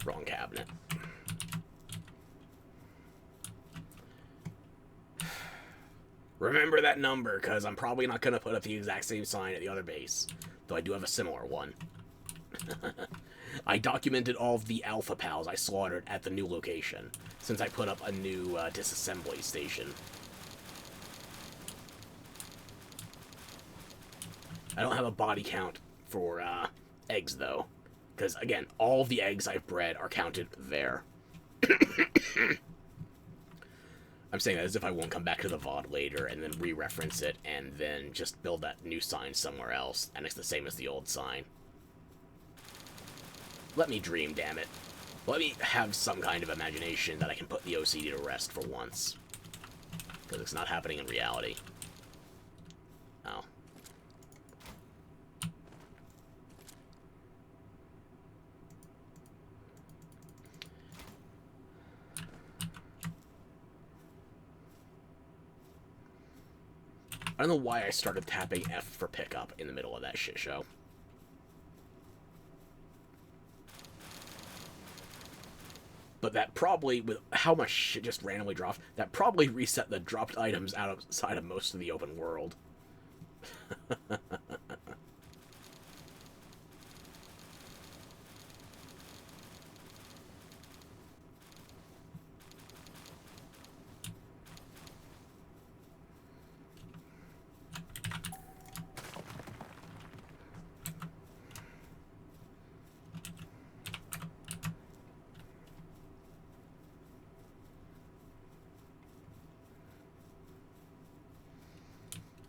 Wrong cabinet. Remember that number, because I'm probably not going to put up the exact same sign at the other base. Though I do have a similar one. I documented all of the alpha pals I slaughtered at the new location, since I put up a new disassembly station. I don't have a body count for eggs, though. Because, again, all of the eggs I've bred are counted there. I'm saying that as if I won't come back to the VOD later and then re-reference it and then just build that new sign somewhere else, and it's the same as the old sign. Let me dream, damn it. Let me have some kind of imagination that I can put the OCD to rest for once. Because it's not happening in reality. Oh. I don't know why I started tapping F for pickup in the middle of that shit show. But that probably, with how much shit just randomly dropped, that probably reset the dropped items outside of most of the open world.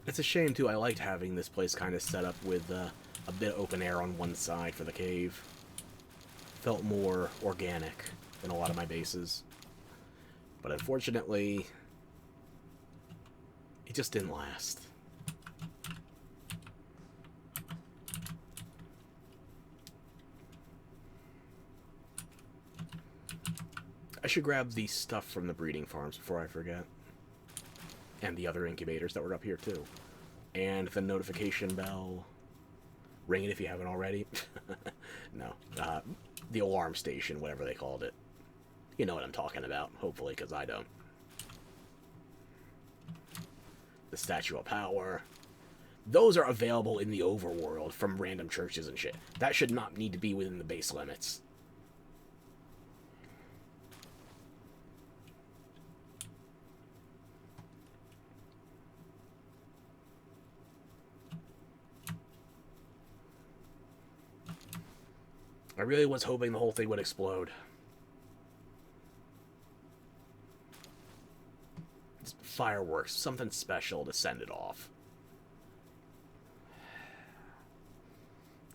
It's a shame, too. I liked having this place kind of set up with a bit of open air on one side for the cave. Felt more organic than a lot of my bases. But unfortunately, it just didn't last. I should grab the stuff from the breeding farms before I forget. And the other incubators that were up here, too. And the notification bell. Ring it if you haven't already. No. The alarm station, whatever they called it. You know what I'm talking about, hopefully, because I don't. The Statue of Power. Those are available in the overworld from random churches and shit. That should not need to be within the base limits. I really was hoping the whole thing would explode. It's fireworks, something special to send it off.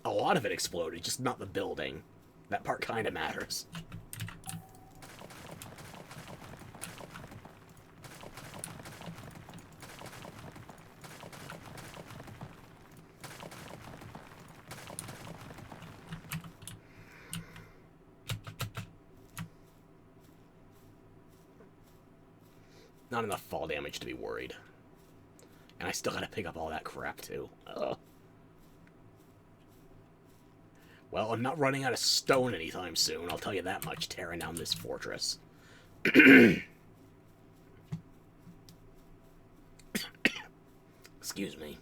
A lot of it exploded, just not the building. That part kind of matters. Not enough fall damage to be worried. And I still gotta pick up all that crap, too. Ugh. Well, I'm not running out of stone anytime soon, I'll tell you that much, tearing down this fortress. Excuse me.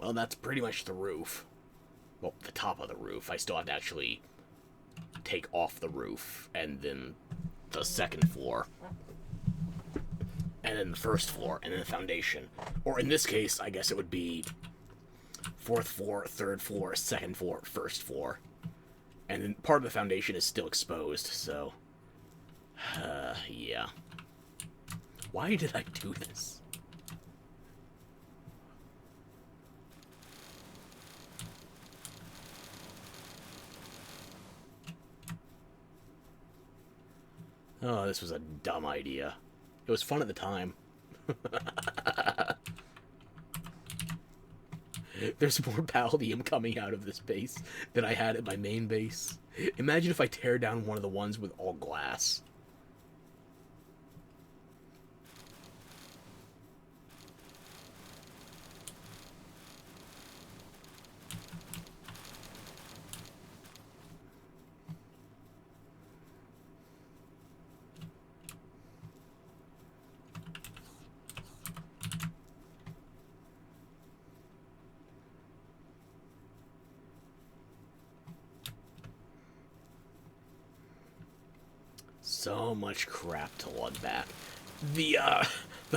Well, that's pretty much the roof. Well, the top of the roof. I still have to actually take off the roof, and then the second floor, and then the first floor, and then the foundation. Or in this case, I guess it would be fourth floor, third floor, second floor, first floor. And then part of the foundation is still exposed, so... yeah. Why did I do this? Oh, this was a dumb idea. It was fun at the time. There's more Paldium coming out of this base than I had at my main base. Imagine if I tear down one of the ones with all glass. So much crap to lug back. The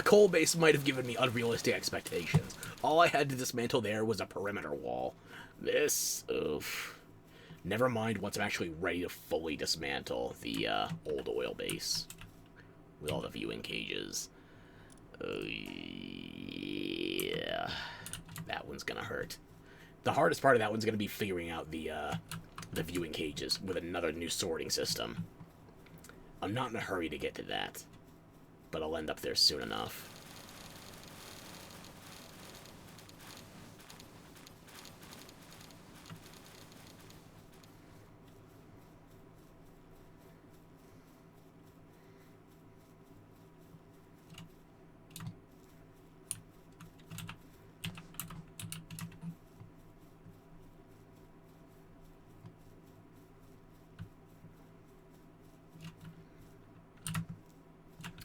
coal base might have given me unrealistic expectations. All I had to dismantle there was a perimeter wall. This, oof. Never mind once I'm actually ready to fully dismantle the old oil base. With all the viewing cages. Yeah. That one's gonna hurt. The hardest part of that one's gonna be figuring out the viewing cages with another new sorting system. I'm not in a hurry to get to that, but I'll end up there soon enough.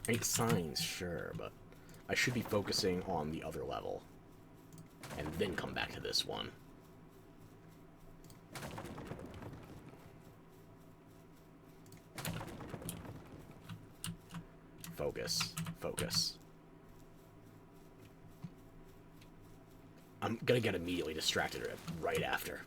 Eight signs, sure, but I should be focusing on the other level. And then come back to this one. Focus. Focus. I'm gonna get immediately distracted right after.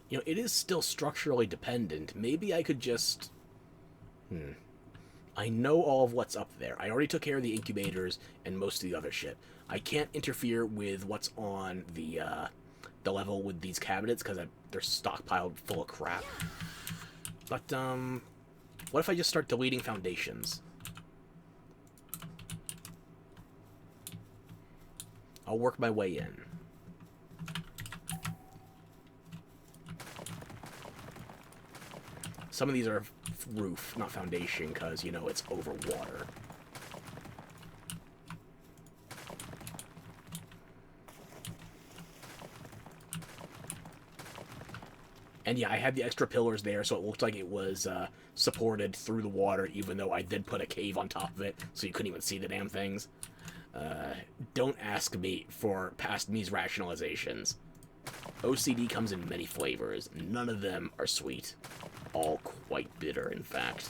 You know, it is still structurally dependent. Maybe I could just... I know all of what's up there. I already took care of the incubators and most of the other shit. I can't interfere with what's on the level with these cabinets because they're stockpiled full of crap. But, what if I just start deleting foundations? I'll work my way in. Some of these are roof, not foundation, because, you know, it's over water. And yeah, I had the extra pillars there, so it looked like it was supported through the water, even though I did put a cave on top of it, so you couldn't even see the damn things. Don't ask me for past me's rationalizations. OCD comes in many flavors. None of them are sweet. All quite bitter, in fact.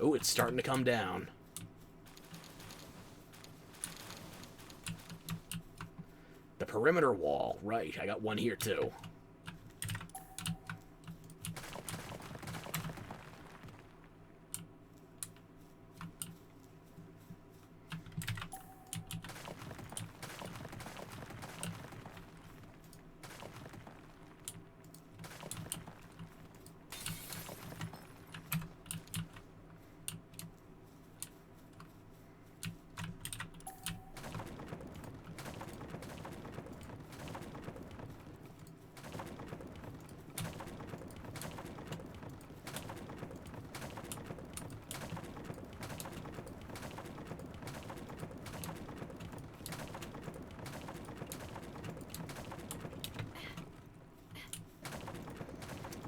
Oh, it's starting to come down. The perimeter wall. Right, I got one here, too.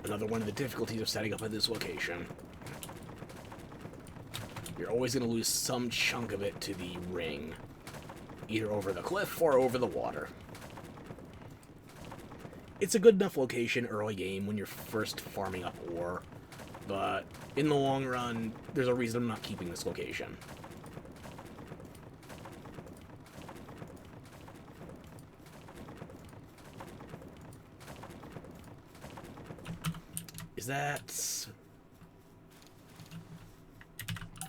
Another one of the difficulties of setting up at this location. You're always going to lose some chunk of it to the ring. Either over the cliff or over the water. It's a good enough location early game when you're first farming up ore. But in the long run, there's a reason I'm not keeping this location. Is that...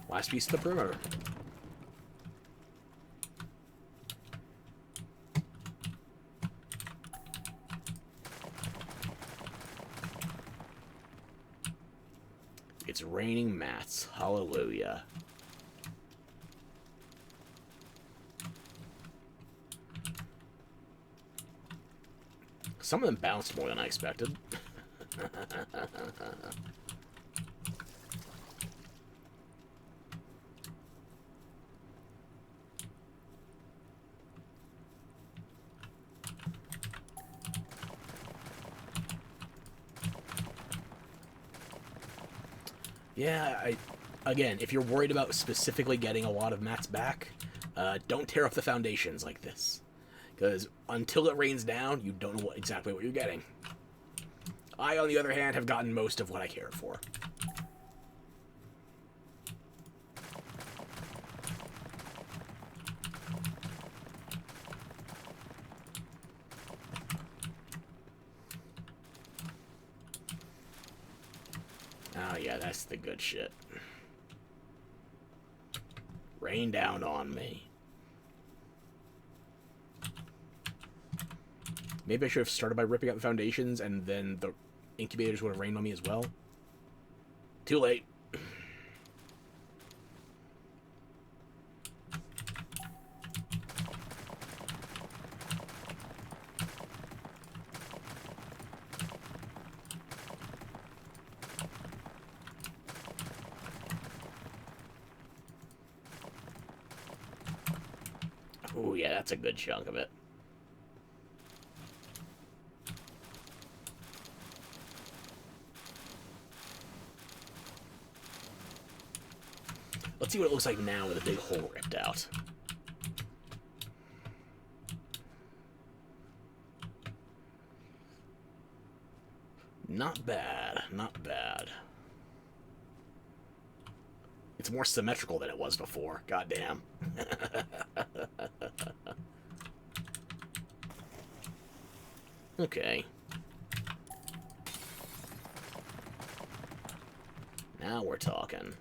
last piece of the perimeter. It's raining mats. Hallelujah. Some of them bounced more than I expected. Yeah, again, if you're worried about specifically getting a lot of mats back, don't tear up the foundations like this. Because until it rains down, you don't know exactly what you're getting. I, on the other hand, have gotten most of what I cared for. Oh yeah, that's the good shit. Rain down on me. Maybe I should have started by ripping out the foundations and then the incubators would have rained on me as well. Too late. Oh yeah, that's a good chunk of it. Let's see what it looks like now with a big hole ripped out. Not bad, not bad. It's more symmetrical than it was before. Goddamn. Okay. Now we're talking.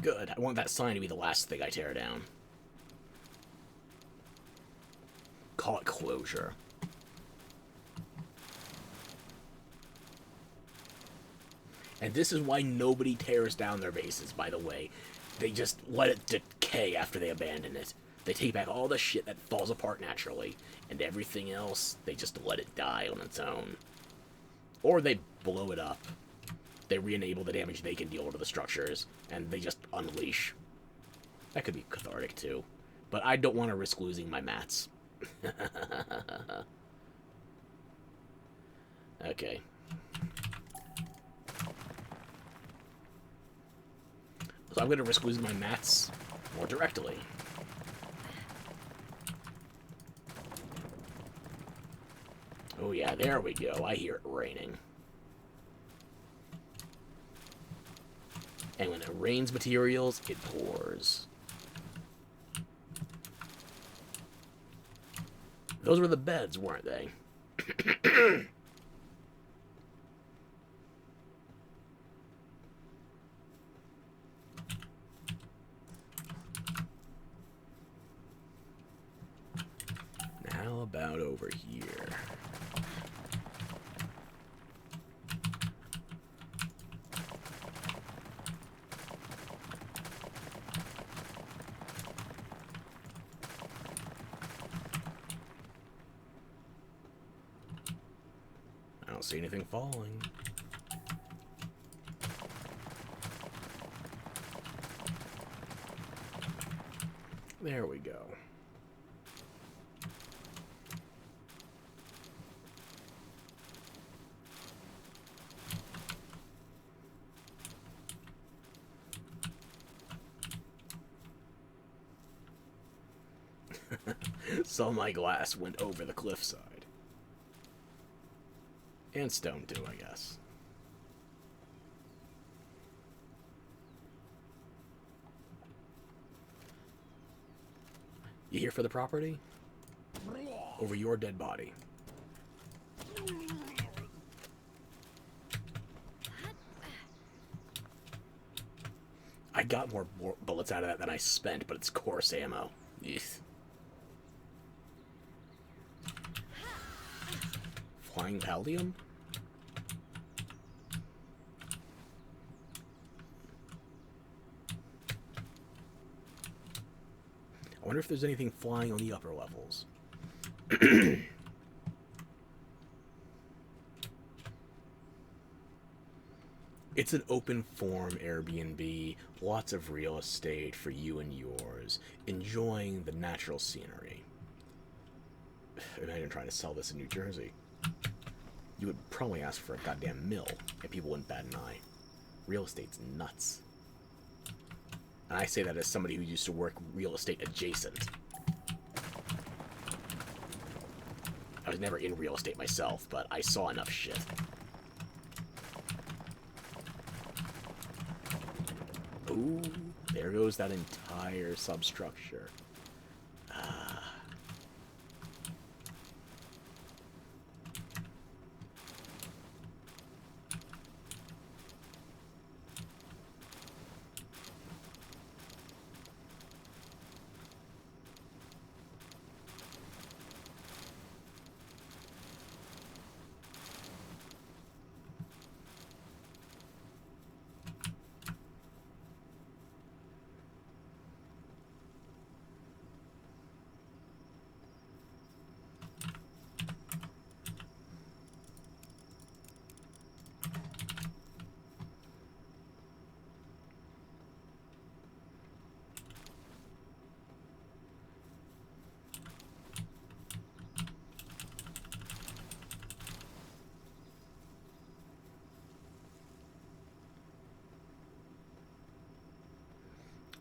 Good. I want that sign to be the last thing I tear down. Call it closure. And this is why nobody tears down their bases, by the way. They just let it decay after they abandon it. They take back all the shit that falls apart naturally, and everything else, they just let it die on its own. Or they blow it up. They re-enable the damage they can deal to the structures, and they just unleash. That could be cathartic, too. But I don't want to risk losing my mats. Okay. So I'm going to risk losing my mats more directly. Oh yeah, there we go. I hear it raining. And when it rains materials, it pours. Those were the beds, weren't they? How about over here? I don't see anything falling. There we go. So my glass went over the cliffside. And stone too, I guess. You here for the property? Over your dead body. I got more bullets out of that than I spent, but it's coarse ammo. Eesh. Flying Paldium? I wonder if there's anything flying on the upper levels. It's an open form Airbnb, lots of real estate for you and yours, enjoying the natural scenery. Imagine trying to sell this in New Jersey. You would probably ask for a goddamn mill, and people wouldn't bat an eye. Real estate's nuts. And I say that as somebody who used to work real estate adjacent. I was never in real estate myself, but I saw enough shit. Ooh, there goes that entire substructure. Ah.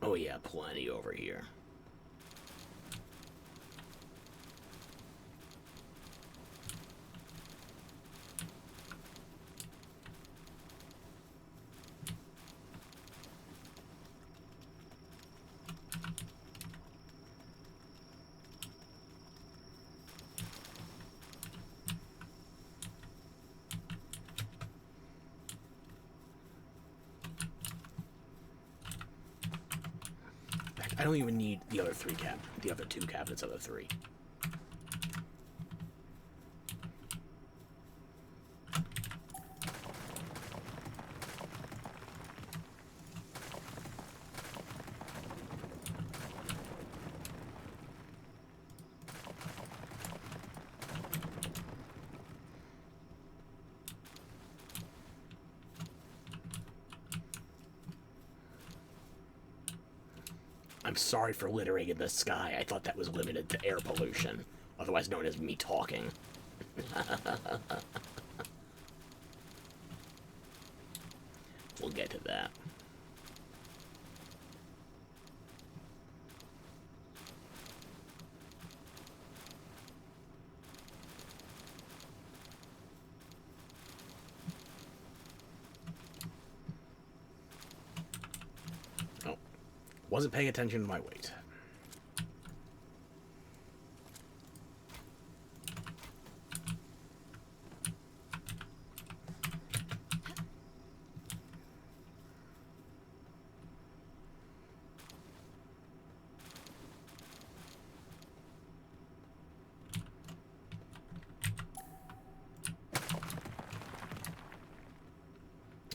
Oh yeah, plenty over here. I don't even need the other the other two cabinets of the three. I'm sorry for littering in the sky. I thought that was limited to air pollution, otherwise known as me talking. We'll get to that. Oh, wasn't paying attention to my weight.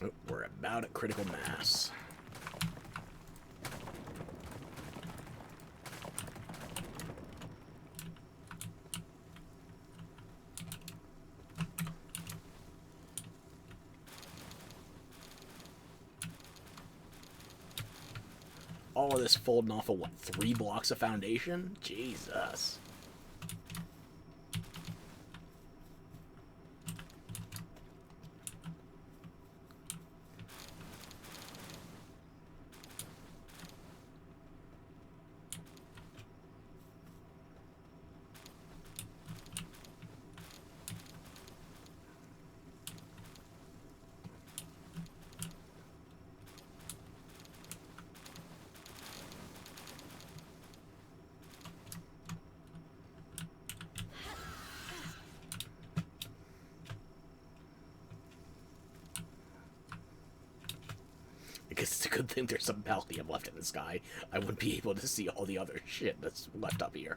Oh, we're about at critical mass. All of this folding off of, what, 3 blocks of foundation? Jesus. I guess it's a good thing there's some Pallium left in the sky. I wouldn't be able to see all the other shit that's left up here.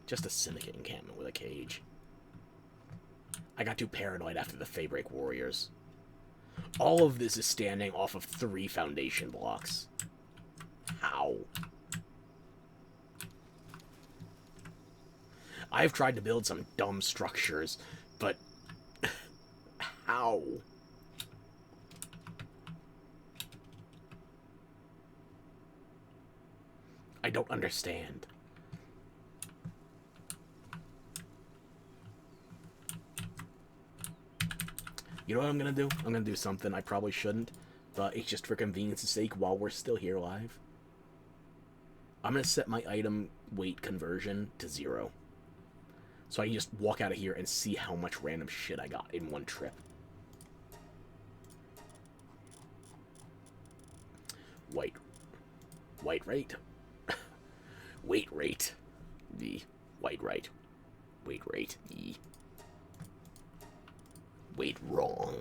Just a syndicate encampment with a cage. I got too paranoid after the Faebreak Warriors. All of this is standing off of 3 foundation blocks. How? I've tried to build some dumb structures, but how? I don't understand. You know what I'm gonna do? I'm gonna do something I probably shouldn't, but it's just for convenience's sake while we're still here live. I'm gonna set my item weight conversion to 0. So I can just walk out of here and see how much random shit I got in one trip. Weight rate. Weight rate. The weight rate. Weight rate. The weight wrong.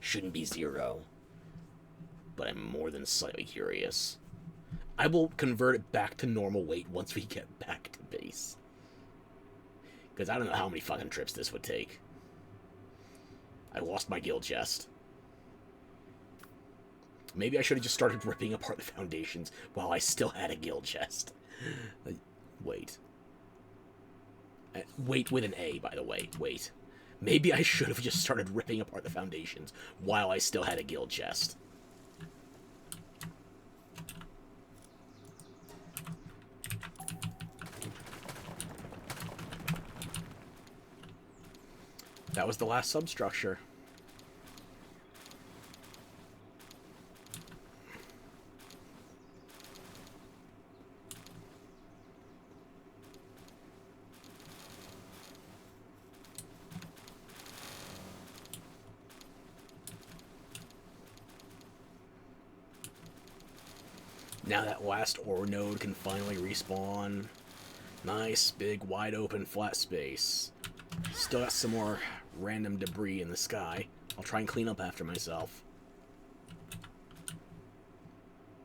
Shouldn't be 0. But I'm more than slightly curious. I will convert it back to normal weight once we get back to base. Because I don't know how many fucking trips this would take. I lost my guild chest. Maybe I should have just started ripping apart the foundations while I still had a guild chest. Wait. Wait with an A, by the way. Wait. Maybe I should have just started ripping apart the foundations while I still had a guild chest. That was the last substructure. Now that last ore node can finally respawn. Nice, big, wide open, flat space. Still got some more random debris in the sky. I'll try and clean up after myself.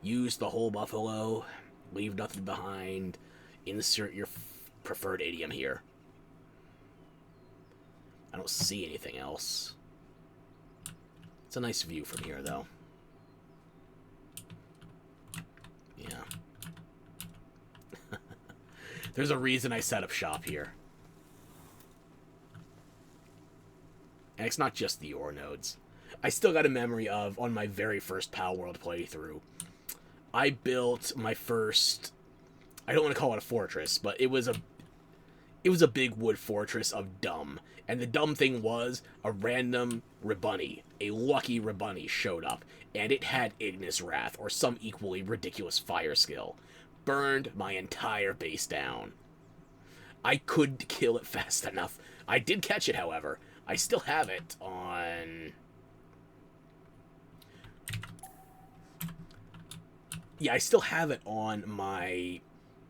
Use the whole buffalo. Leave nothing behind. Insert your preferred idiom here. I don't see anything else. It's a nice view from here, though. Yeah. There's a reason I set up shop here. And it's not just the ore nodes. I still got a memory of, on my very first Palworld playthrough, I built my first, I don't want to call it a fortress, but it was a big wood fortress of dumb. And the dumb thing was, a random Rabunny, a lucky Rabunny, showed up, and it had Ignis Wrath, or some equally ridiculous fire skill. Burned my entire base down. I couldn't kill it fast enough. I did catch it, however. I still have it on... Yeah, I still have it on my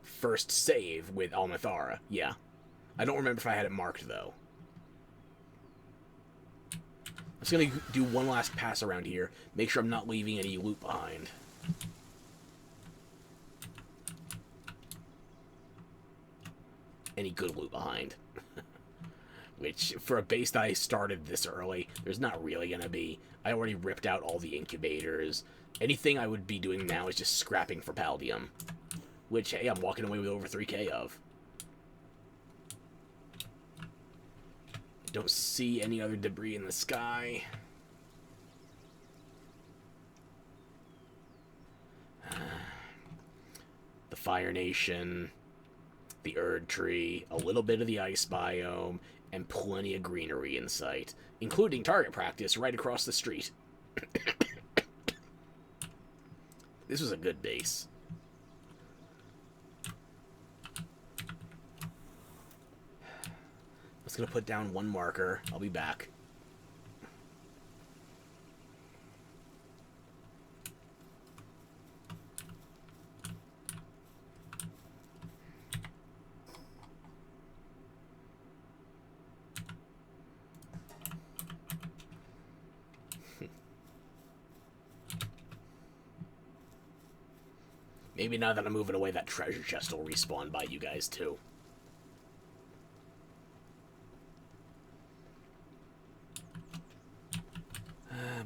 first save with Almathara. Yeah. I don't remember if I had it marked, though. I'm just going to do one last pass around here. Make sure I'm not leaving any loot behind. Any good loot behind. Which, for a base that I started this early, there's not really going to be. I already ripped out all the incubators. Anything I would be doing now is just scrapping for Paldium. Which, hey, I'm walking away with over 3k of. Don't see any other debris in the sky. The Fire Nation, the Erd Tree, a little bit of the Ice Biome, and plenty of greenery in sight, including target practice right across the street. This was a good base. I'm just going to put down one marker. I'll be back. Maybe now that I'm moving away, that treasure chest will respawn by you guys, too.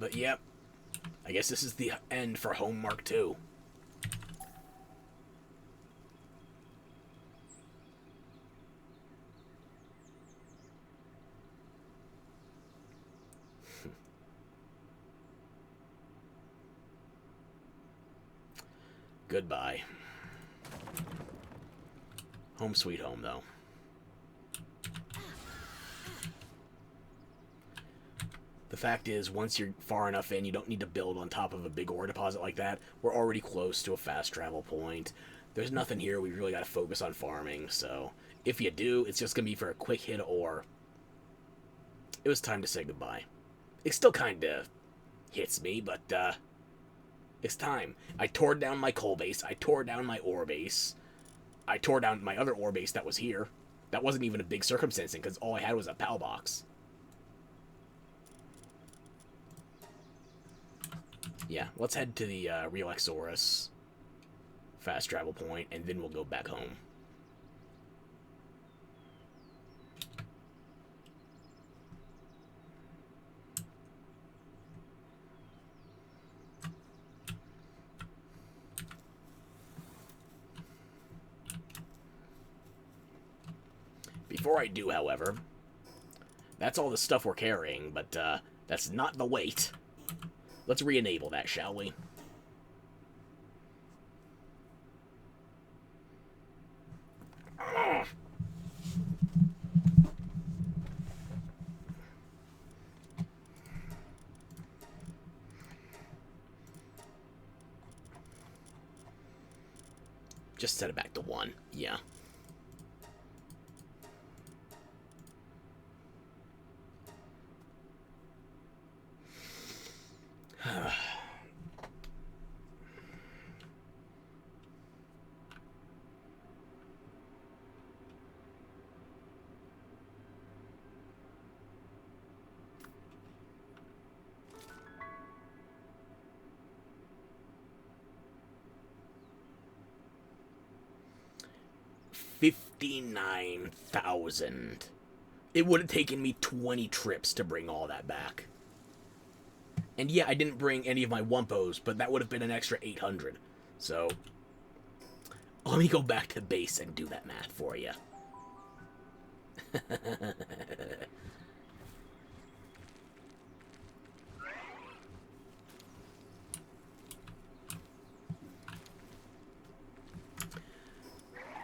But yep, I guess this is the end for Home Mark II. Goodbye. Home sweet home, though. The fact is, once you're far enough in, you don't need to build on top of a big ore deposit like that. We're already close to a fast travel point. There's nothing here. We really got to focus on farming, so if you do, it's just going to be for a quick hit of ore. It was time to say goodbye. It still kind of hits me, but, it's time. I tore down my coal base. I tore down my ore base. I tore down my other ore base that was here. That wasn't even a big circumstancing, because all I had was a PAL box. Yeah, let's head to the Relexaurus fast travel point, and then we'll go back home. Before I do, however, That's all the stuff we're carrying, but that's not the weight. Let's re-enable that, shall we? Just set it back to 1. Yeah. $59,000. It would have taken me 20 trips to bring all that back. And yeah, I didn't bring any of my Wumpos, but that would have been an extra 800. So, let me go back to base and do that math for you.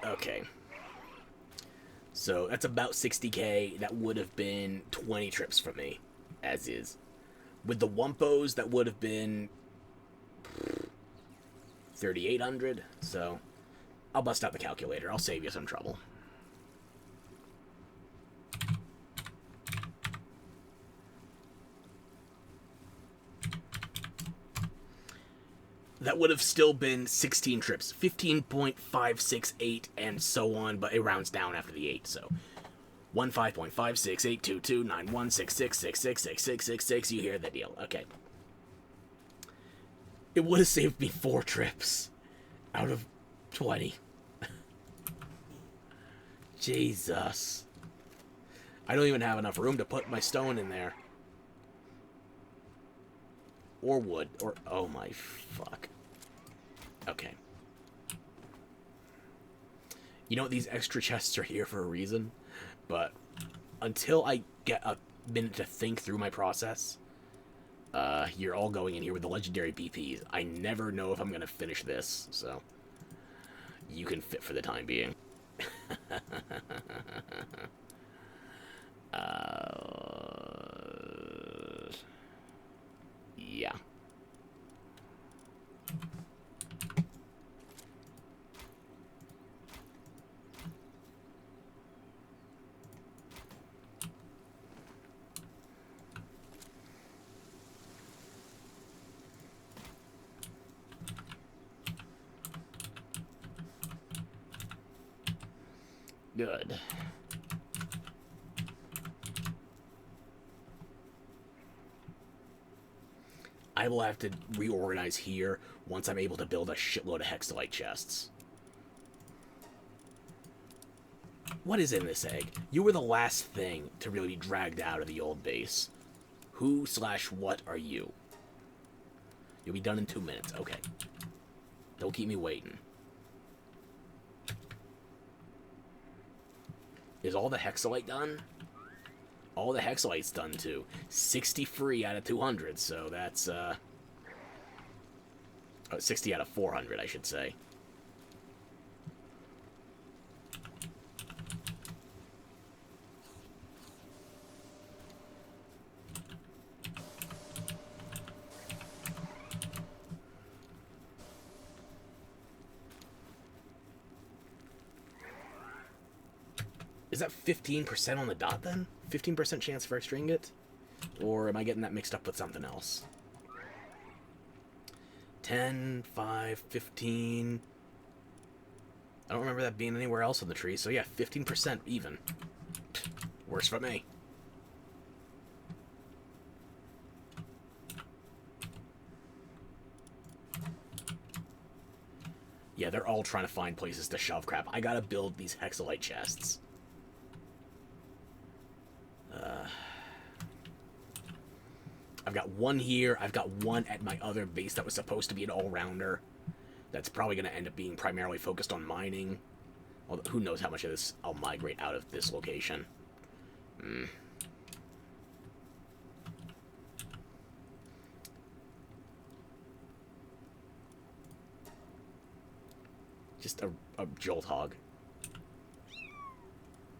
Okay. So that's about 60k. That would have been 20 trips for me, as is. With the Wumpos, that would have been 3,800. So I'll bust out the calculator. I'll save you some trouble. That would have still been 16 trips. 15.568 and so on, but it rounds down after the 8, so 15.56822916666666666. You hear the deal. Okay. It would have saved me 4 trips out of 20. Jesus. I don't even have enough room to put my stone in there. Or wood. Or, oh my fuck. Okay. You know, these extra chests are here for a reason, but until I get a minute to think through my process, you're all going in here with the legendary BPs. I never know if I'm going to finish this, so you can fit for the time being. Yeah. Good. I will have to reorganize here once I'm able to build a shitload of hexalite chests. What is in this egg? You were the last thing to really be dragged out of the old base. Who/what are you? You'll be done in 2 minutes. Okay. Don't keep me waiting. Is all the hexalite done? All the hexalite's done too. 60 free out of 200, so that's 60 out of 400, I should say. Is that 15% on the dot then? 15% chance for extra ingot? Or am I getting that mixed up with something else? 10, 5, 15... I don't remember that being anywhere else on the tree, so yeah, 15% even. Works for me. Yeah, they're all trying to find places to shove crap. I gotta build these hexalite chests. I've got one here. I've got one at my other base that was supposed to be an all-rounder. That's probably going to end up being primarily focused on mining. Although, who knows how much of this I'll migrate out of this location. Just a jolt hog.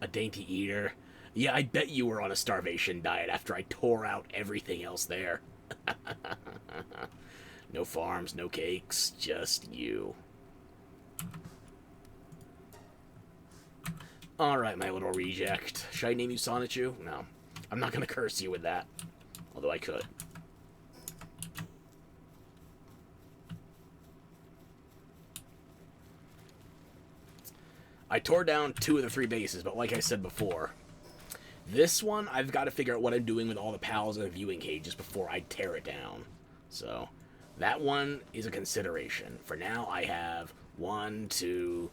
A dainty eater. Yeah, I bet you were on a starvation diet after I tore out everything else there. No farms, no cakes, just you. Alright, my little reject. Should I name you Sonichu? No. I'm not gonna curse you with that. Although I could. I tore down 2 of the 3 bases, but like I said before, this one, I've got to figure out what I'm doing with all the pals and viewing cages before I tear it down. So, that one is a consideration. For now, I have 1, 2,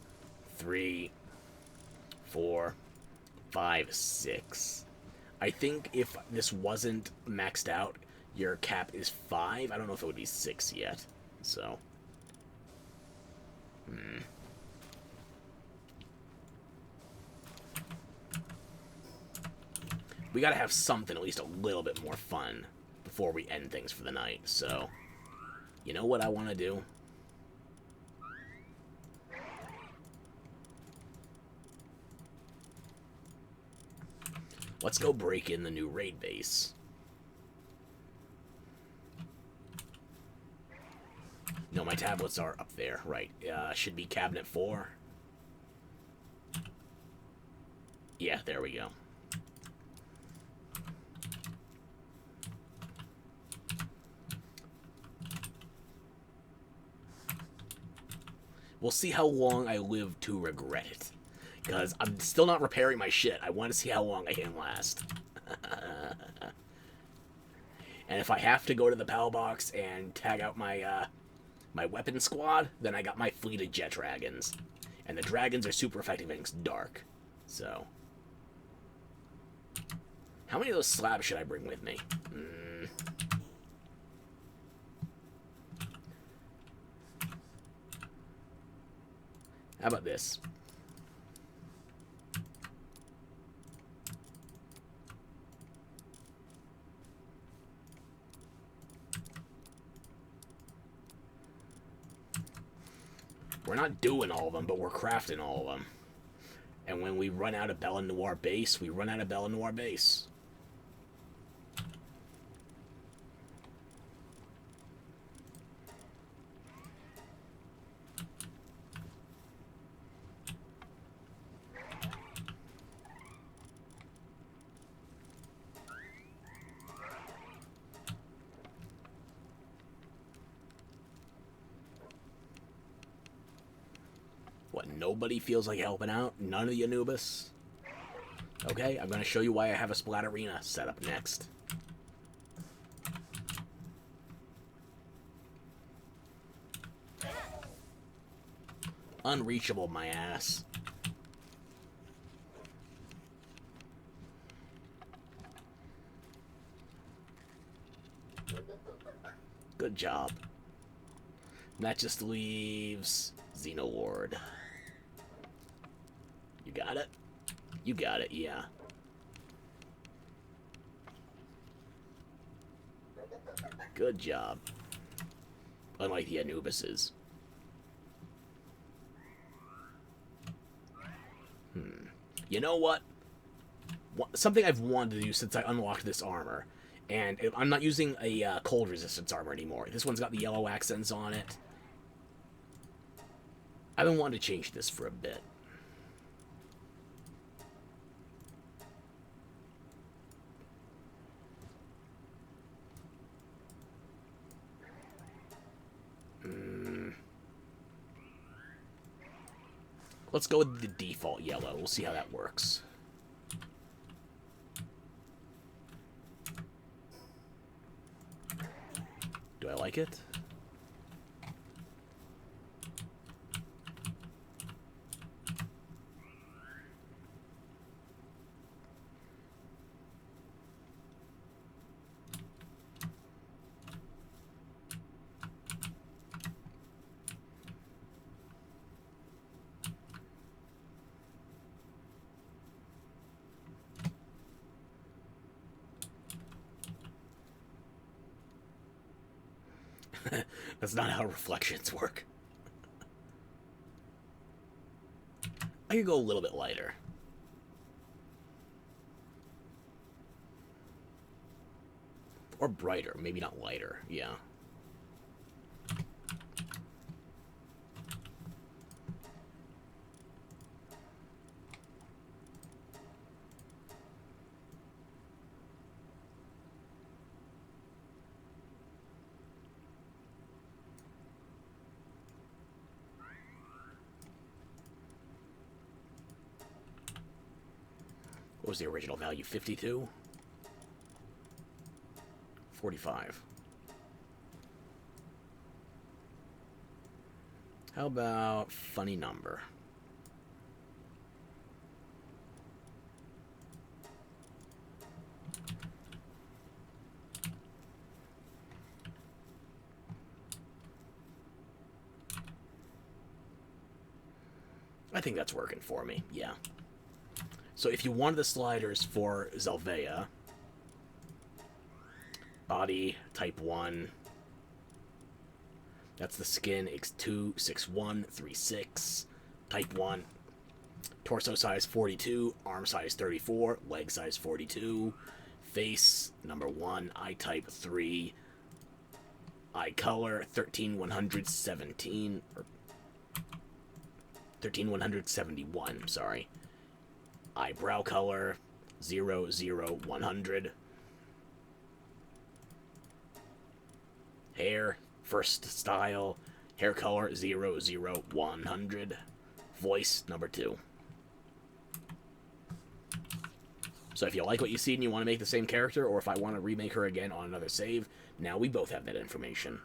3, 4, 5, 6. I think if this wasn't maxed out, your cap is 5. I don't know if it would be 6 yet. So, we gotta have something at least a little bit more fun before we end things for the night. So, you know what I want to do? Let's go break in the new raid base. No, my tablets are up there. Right. Should be cabinet 4. Yeah, there we go. We'll see how long I live to regret it. Because I'm still not repairing my shit. I want to see how long I can last. And if I have to go to the PAL box and tag out my my weapon squad, then I got my fleet of jet dragons. And the dragons are super effective against dark. So. How many of those slabs should I bring with me? How about this? We're not doing all of them, but we're crafting all of them. And when we run out of Bella Noir base, we run out of Bella Noir base. What, nobody feels like helping out? None of the Anubis? Okay, I'm going to show you why I have a Splat Arena set up next. Unreachable, my ass. Good job. And that just leaves Xenolord. You got it? You got it, yeah. Good job. Unlike the Anubises. You know what? Something I've wanted to do since I unlocked this armor. And I'm not using a cold resistance armor anymore. This one's got the yellow accents on it. I've been wanting to change this for a bit. Let's go with the default yellow. We'll see how that works. Do I like it? That's not how reflections work. I could go a little bit lighter. Or brighter, maybe not lighter, yeah. What was the original value? 52? 45. How about funny number? I think that's working for me, yeah. So if you wanted the sliders for Zelvea, body, type 1, that's the skin, X2, 6'1", 3'6", type 1, torso size 42, arm size 34, leg size 42, face, number 1, eye type 3, eye color, 13117, or 13171, sorry. Eyebrow color, 00100. Hair, first style, hair color, 00100. Voice, number 2. So if you like what you see and you want to make the same character, or if I want to remake her again on another save, now we both have that information.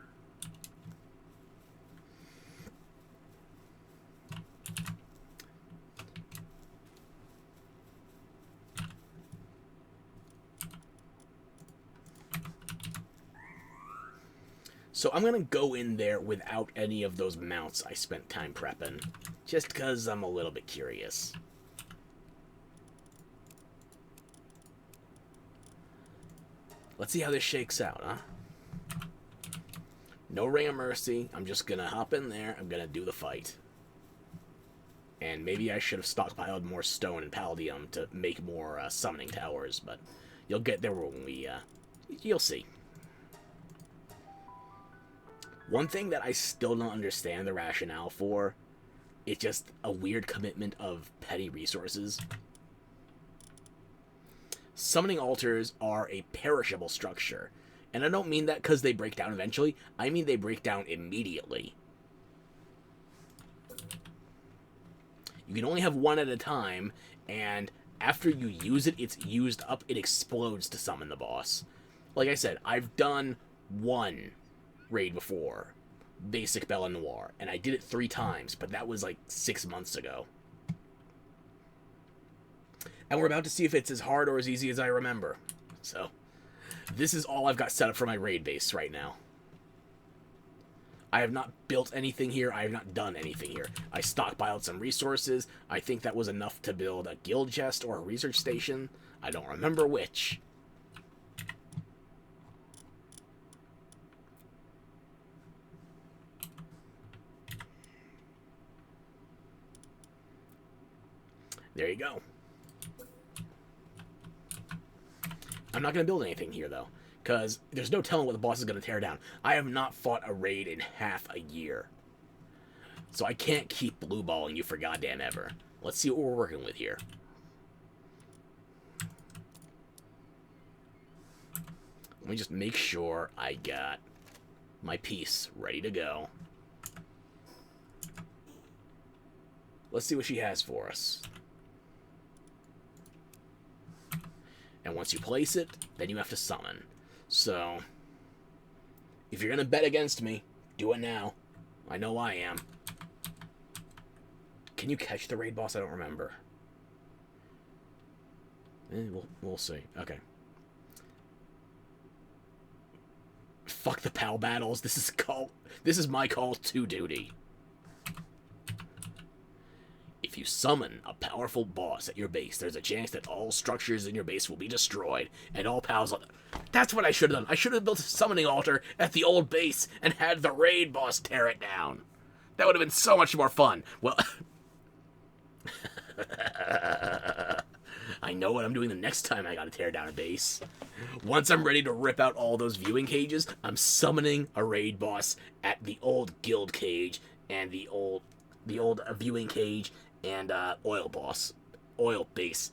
So I'm going to go in there without any of those mounts I spent time prepping, just because I'm a little bit curious. Let's see how this shakes out, huh? No Ray of Mercy. I'm just going to hop in there. I'm going to do the fight. And maybe I should have stockpiled more stone and palladium to make more summoning towers, but you'll get there when we, you'll see. One thing that I still don't understand the rationale for, it's just a weird commitment of petty resources. Summoning altars are a perishable structure, and I don't mean that because they break down eventually, I mean they break down immediately. You can only have one at a time, and after you use it, it's used up, it explodes to summon the boss. Like I said, I've done one raid before, basic Bella Noir, and I did it 3 times, but that was like 6 months ago. And we're about to see if it's as hard or as easy as I remember. So, this is all I've got set up for my raid base right now. I have not built anything here, I have not done anything here. I stockpiled some resources, I think that was enough to build a guild chest or a research station, I don't remember which. There you go. I'm not going to build anything here, though, because there's no telling what the boss is going to tear down. I have not fought a raid in half a year. So I can't keep blue balling you for goddamn ever. Let's see what we're working with here. Let me just make sure I got my piece ready to go. Let's see what she has for us. And once you place it, then you have to summon. So, if you're going to bet against me, do it now. I know I am. Can you catch the raid boss? I don't remember. We'll see. Okay. Fuck the PAL battles. This is my call to duty. If you summon a powerful boss at your base, there's a chance that all structures in your base will be destroyed, and all pals... That's what I should have done. I should have built a summoning altar at the old base and had the raid boss tear it down. That would have been so much more fun. Well... I know what I'm doing the next time I gotta tear down a base. Once I'm ready to rip out all those viewing cages, I'm summoning a raid boss at the old guild cage and the old viewing cage and oil base.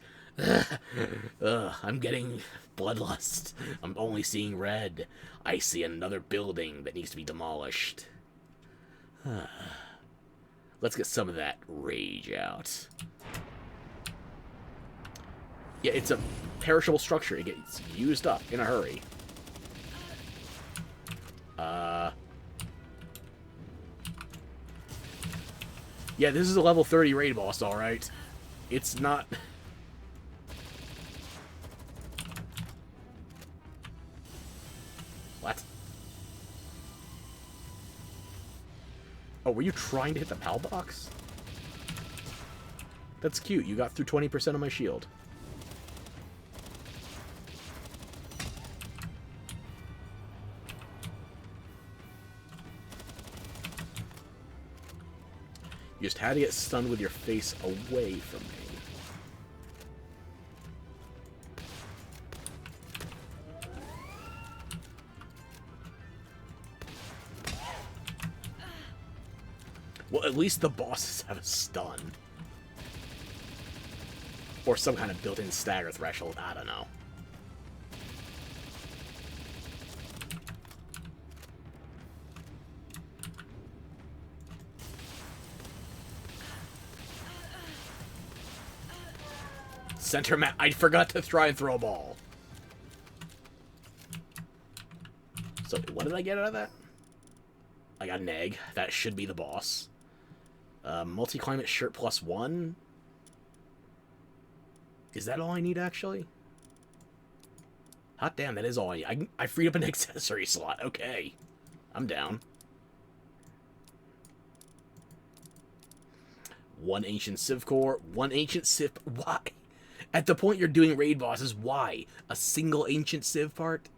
I'm getting bloodlust. I'm only seeing red. I see another building that needs to be demolished. Let's get some of that rage out. Yeah, it's a perishable structure. It gets used up in a hurry. Yeah, this is a level 30 raid boss, alright. It's not... What? Oh, were you trying to hit the PAL box? That's cute. You got through 20% of my shield. You just had to get stunned with your face away from me. Well, at least the bosses have a stun. Or some kind of built-in stagger threshold, I don't know. Center mat. I forgot to try and throw a ball. So, what did I get out of that? I got an egg. That should be the boss. Multi-climate shirt +1. Is that all I need, actually? Hot damn, that is all I need. I freed up an accessory slot. Okay. I'm down. One ancient civ core. One ancient civ... Why? At the point you're doing raid bosses, why? A single ancient civ part?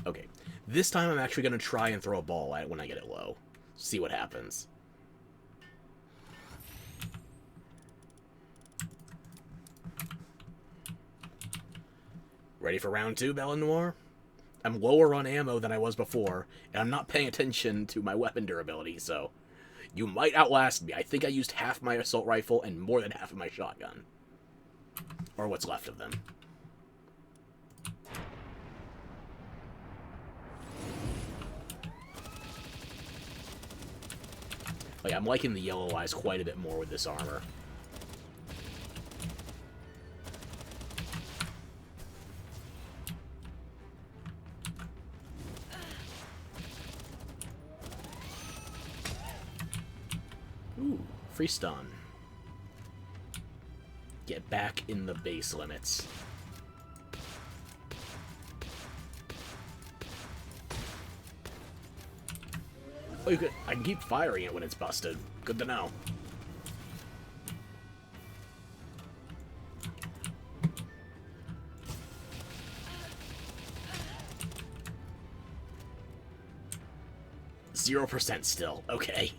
Okay. This time I'm actually going to try and throw a ball at it when I get it low. See what happens. Ready for round 2, Bella Noir? I'm lower on ammo than I was before, and I'm not paying attention to my weapon durability, so you might outlast me. I think I used half my assault rifle and more than half of my shotgun. Or what's left of them. Like, I'm liking the yellow eyes quite a bit more with this armor. Ooh, free stun. Get back in the base limits. Oh, you could, I can keep firing it when it's busted. Good to know. %0 still. Okay.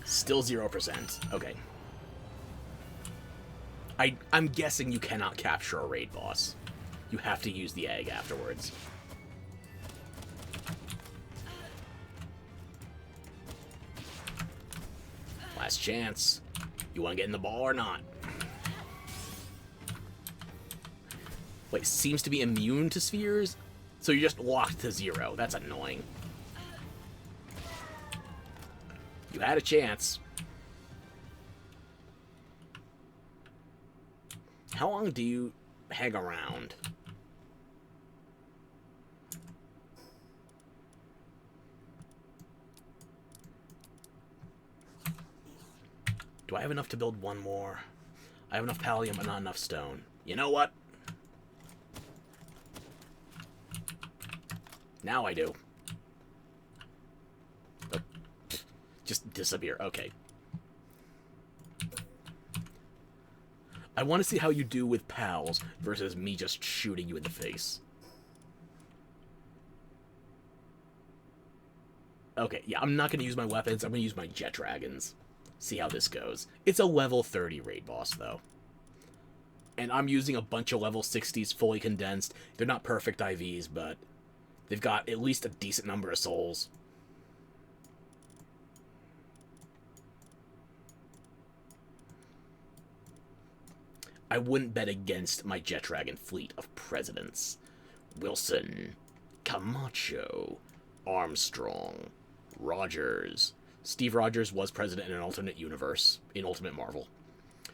Still 0%. Okay. I'm guessing you cannot capture a raid boss. You have to use the egg afterwards. Last chance. You want to get in the ball or not? Wait, seems to be immune to spheres? So you're just locked to 0. That's annoying. You had a chance. How long do you hang around? Do I have enough to build one more? I have enough pallium, but not enough stone. You know what? Now I do. Oh, just disappear. Okay. I want to see how you do with pals versus me just shooting you in the face. Okay, yeah, I'm not going to use my weapons. I'm going to use my jet dragons. See how this goes. It's a level 30 raid boss, though. And I'm using a bunch of level 60s fully condensed. They're not perfect IVs, but they've got at least a decent number of souls. I wouldn't bet against my jet dragon fleet of presidents. Wilson, Camacho, Armstrong, Rogers. Steve Rogers was president in an alternate universe, in Ultimate Marvel.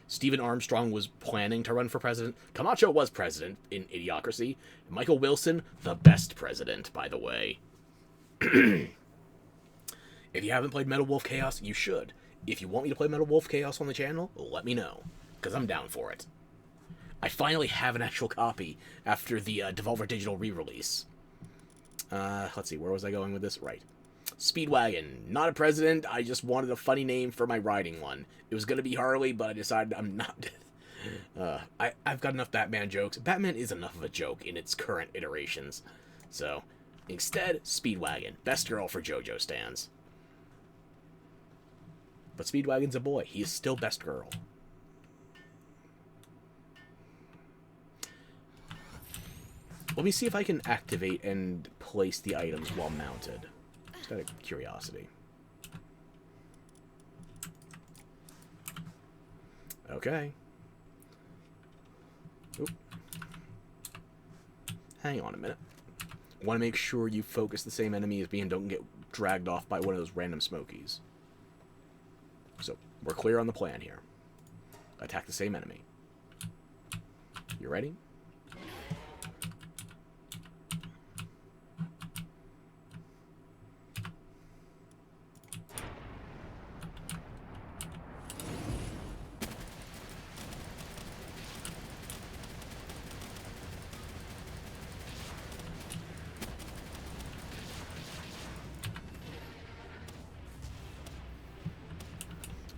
Stephen Armstrong was planning to run for president. Camacho was president in Idiocracy. Michael Wilson, the best president, by the way. If you haven't played Metal Wolf Chaos, you should. If you want me to play Metal Wolf Chaos on the channel, let me know, because I'm down for it. I finally have an actual copy after the Devolver Digital re-release. Let's see, where was I going with this? Right. Speedwagon. Not a president, I just wanted a funny name for my riding one. It was going to be Harley, but I decided I'm not. I've got enough Batman jokes. Batman is enough of a joke in its current iterations. So, instead, Speedwagon. Best girl for JoJo stans. But Speedwagon's a boy. He is still best girl. Let me see if I can activate and place the items while mounted. Just out of curiosity. Okay. Oop. Hang on a minute. Want to make sure you focus the same enemy as me and don't get dragged off by one of those random smokies. So, we're clear on the plan here. Attack the same enemy. You ready?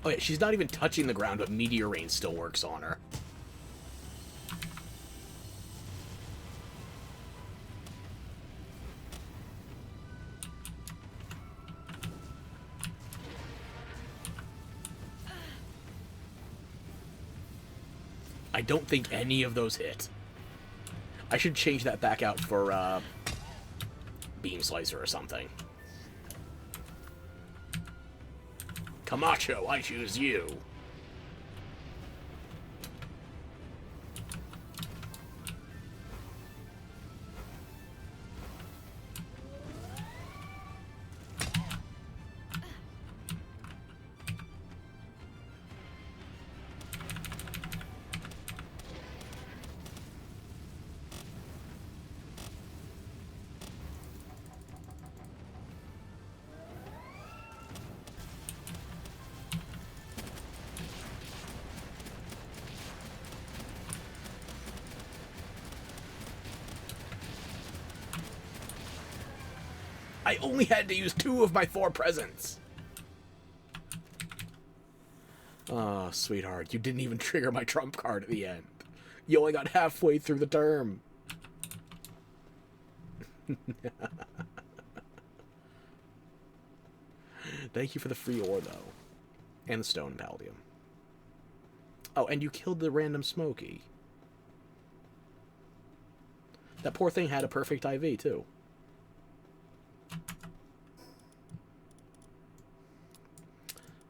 Oh yeah, she's not even touching the ground, but Meteor Rain still works on her. I don't think any of those hit. I should change that back out for, Beam Slicer or something. Camacho, I choose you. I only had to use 2 of my 4 presents. Oh, sweetheart, you didn't even trigger my trump card at the end. You only got halfway through the term. Thank you for the free ore, though. And the stone paldium. Oh, and you killed the random Smoky. That poor thing had a perfect IV, too.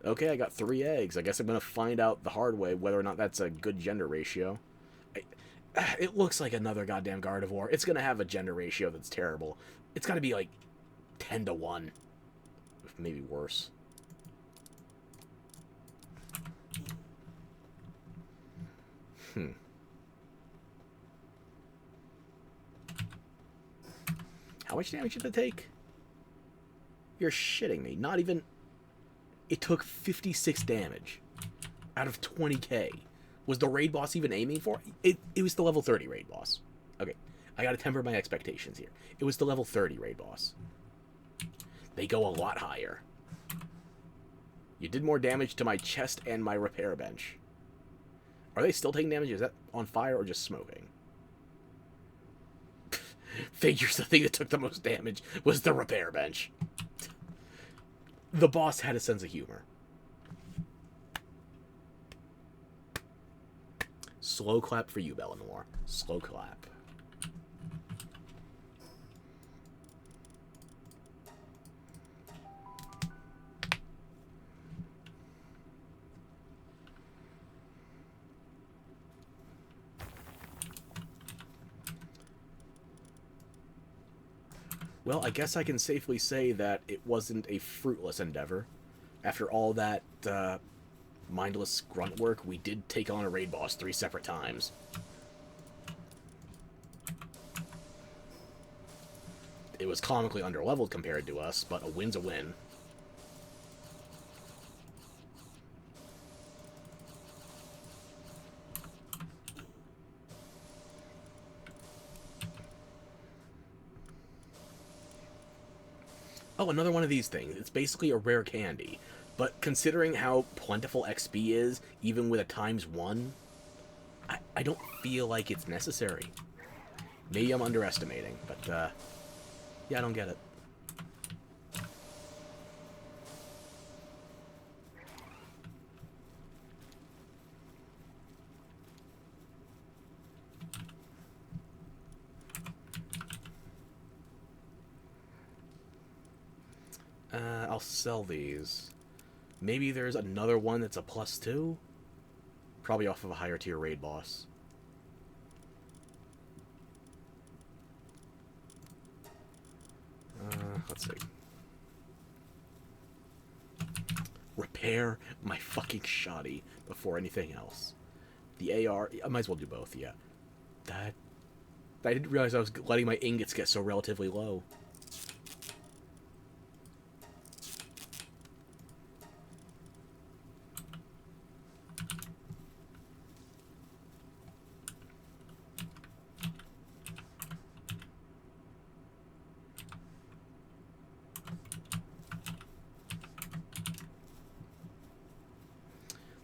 Okay, I got 3 eggs. I guess I'm going to find out the hard way whether or not that's a good gender ratio. It looks like another goddamn Gardevoir. It's going to have a gender ratio that's terrible. It's got to be like 10 to 1. Maybe worse. How much damage did it take? You're shitting me. Not even... It took 56 damage. out of 20k. Was the raid boss even aiming for it? It was the level 30 raid boss. Okay, I gotta temper my expectations here. It was the level 30 raid boss. They go a lot higher. You did more damage to my chest and my repair bench. Are they still taking damage? Is that on fire or just smoking? Figures the thing that took the most damage was the repair bench. The boss had a sense of humor. Slow clap for you, Bellinor. Slow clap. Well, I guess I can safely say that it wasn't a fruitless endeavor. After all that mindless grunt work, we did take on a raid boss 3 separate times. It was comically underleveled compared to us, but a win's a win. Oh, another one of these things. It's basically a rare candy. But considering how plentiful XP is, even with a ×1, I don't feel like it's necessary. Maybe I'm underestimating, but, yeah, I don't get it. I'll sell these. Maybe there's another one that's a +2? Probably off of a higher tier raid boss. Let's see. Repair my fucking shoddy before anything else. The AR, I might as well do both, yeah. I didn't realize I was letting my ingots get so relatively low.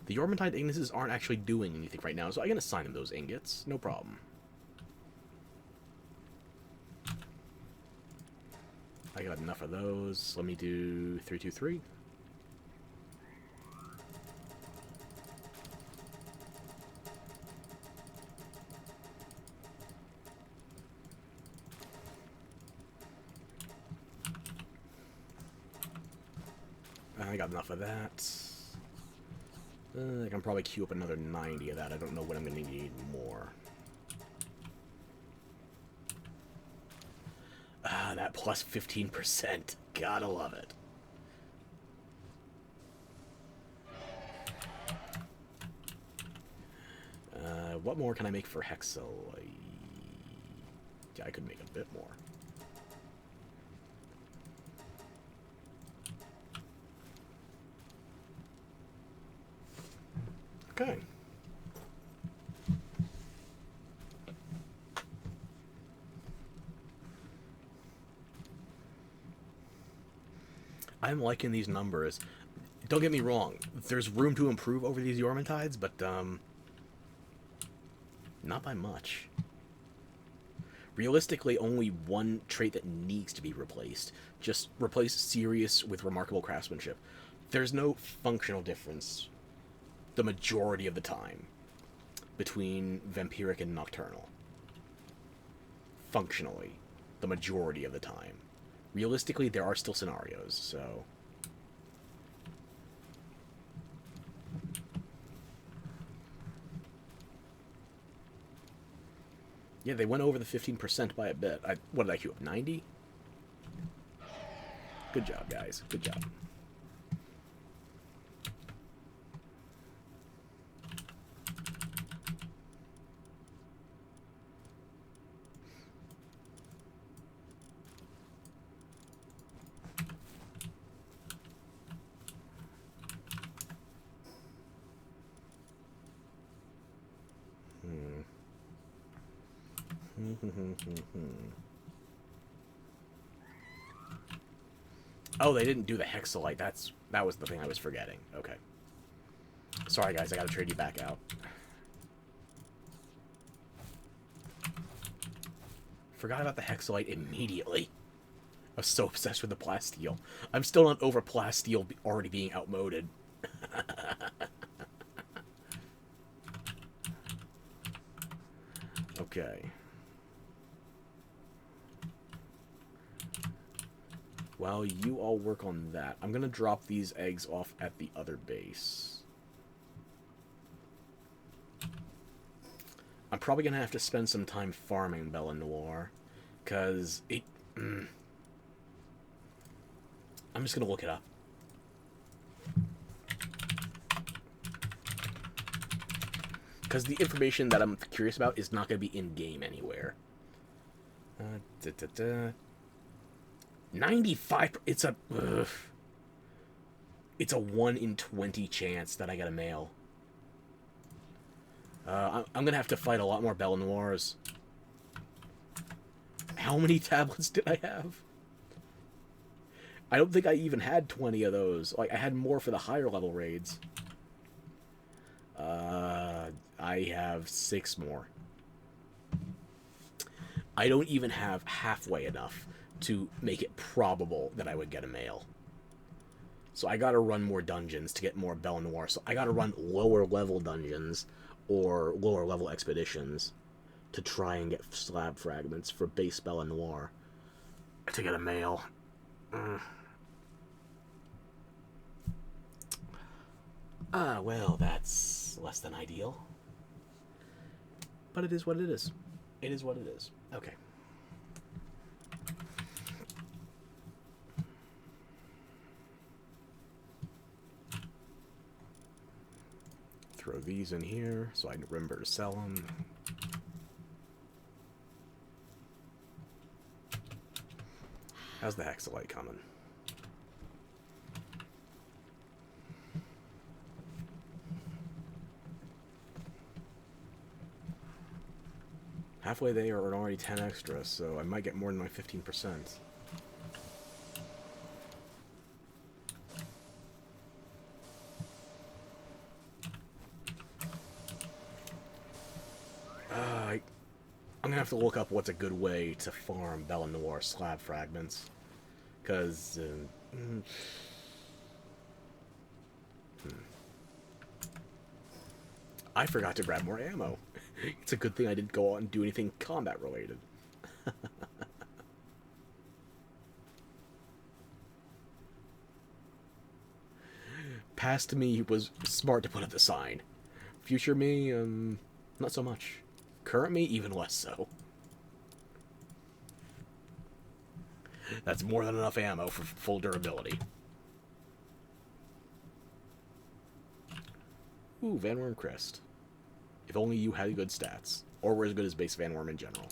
The Yormantide Ignises aren't actually doing anything right now, so I can assign them those ingots. No problem. I got enough of those. Let me do 323. I got enough of that. I can probably queue up another 90 of that. I don't know when I'm going to need more. Ah, that plus 15%. Gotta love it. What more can I make for Hexel? Yeah, I could make a bit more. Okay. I'm liking these numbers. Don't get me wrong. There's room to improve over these Yormantides, but, not by much. Realistically, only one trait that needs to be replaced. Just replace Serious with Remarkable Craftsmanship. There's no functional difference the majority of the time between Vampiric and Nocturnal. Functionally, the majority of the time. Realistically, there are still scenarios, so... Yeah, they went over the 15% by a bit. What did I queue up? 90? Good job, guys. Good job. Oh, they didn't do the hexalite. That was the thing I was forgetting. Okay. Sorry, guys. I gotta trade you back out. Forgot about the hexalite immediately. I was so obsessed with the plasteel. I'm still not over plasteel already being outmoded. Okay. Well, you all work on that. I'm gonna drop these eggs off at the other base. I'm probably gonna have to spend some time farming Bella Noir, because it... I'm just gonna look it up. Because the information that I'm curious about is not gonna be in-game anywhere. 95... It's a... It's a 1 in 20 chance that I get a male. I'm gonna have to fight a lot more Bella Noirs. How many tablets did I have? I don't think I even had 20 of those. Like, I had more for the higher level raids. I have 6 more. I don't even have halfway enough to make it probable that I would get a male. So I gotta run more dungeons to get more Bella Noir. So I gotta run lower level dungeons or lower level expeditions to try and get slab fragments for base Bella Noir to get a male. Well, that's less than ideal. But it is what it is. It is what it is. Okay. Throw these in here so I can remember to sell them. How's the hexalite coming? Halfway there are already 10 extra, so I might get more than my 15%. I'm gonna have to look up what's a good way to farm Bella Noir slab fragments. Because... I forgot to grab more ammo. It's a good thing I didn't go out and do anything combat related. Past me was smart to put up the sign. Future me, not so much. Current me, even less so. That's more than enough ammo for full durability. Ooh, Van Worm Crest. If only you had good stats. Or were as good as base Van Worm in general.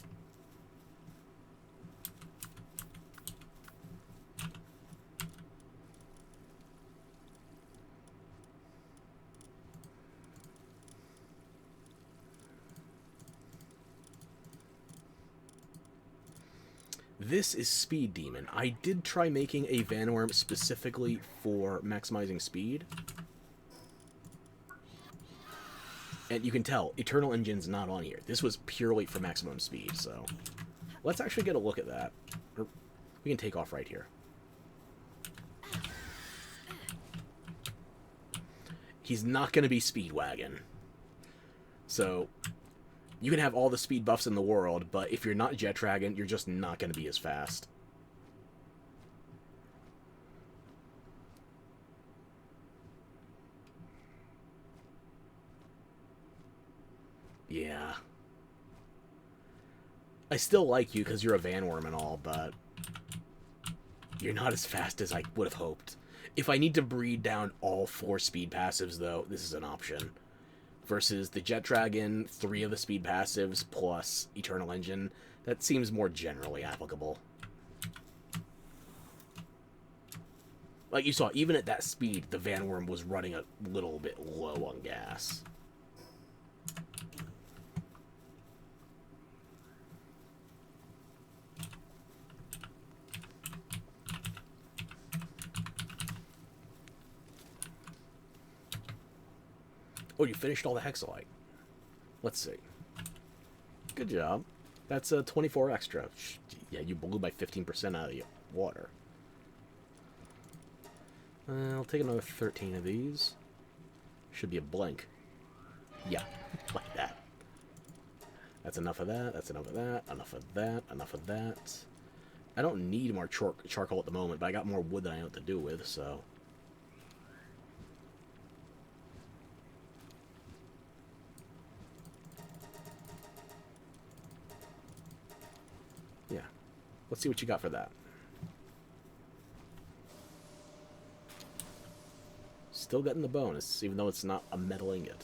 This is Speed Demon. I did try making a Van Worm specifically for maximizing speed. And you can tell, Eternal Engine's not on here. This was purely for maximum speed, so... Let's actually get a look at that. Or we can take off right here. He's not going to be Speedwagon. So, you can have all the speed buffs in the world, but if you're not Jet Dragon, you're just not going to be as fast. Yeah. I still like you because you're a Van Worm and all, but you're not as fast as I would have hoped. If I need to breed down all 4 speed passives, though, this is an option. Versus the Jet Dragon, 3 of the speed passives, plus Eternal Engine, that seems more generally applicable. Like you saw, even at that speed, the Van Worm was running a little bit low on gas. Oh, you finished all the hexalite. Let's see. Good job. That's a 24 extra. Yeah, you blew by 15% out of the water. I'll take another 13 of these. Should be a blank. Yeah, like that. That's enough of that, that's enough of that, enough of that, enough of that. I don't need more charcoal at the moment, but I got more wood than I know what to do with, so... Yeah. Let's see what you got for that. Still getting the bonus, even though it's not a metal ingot.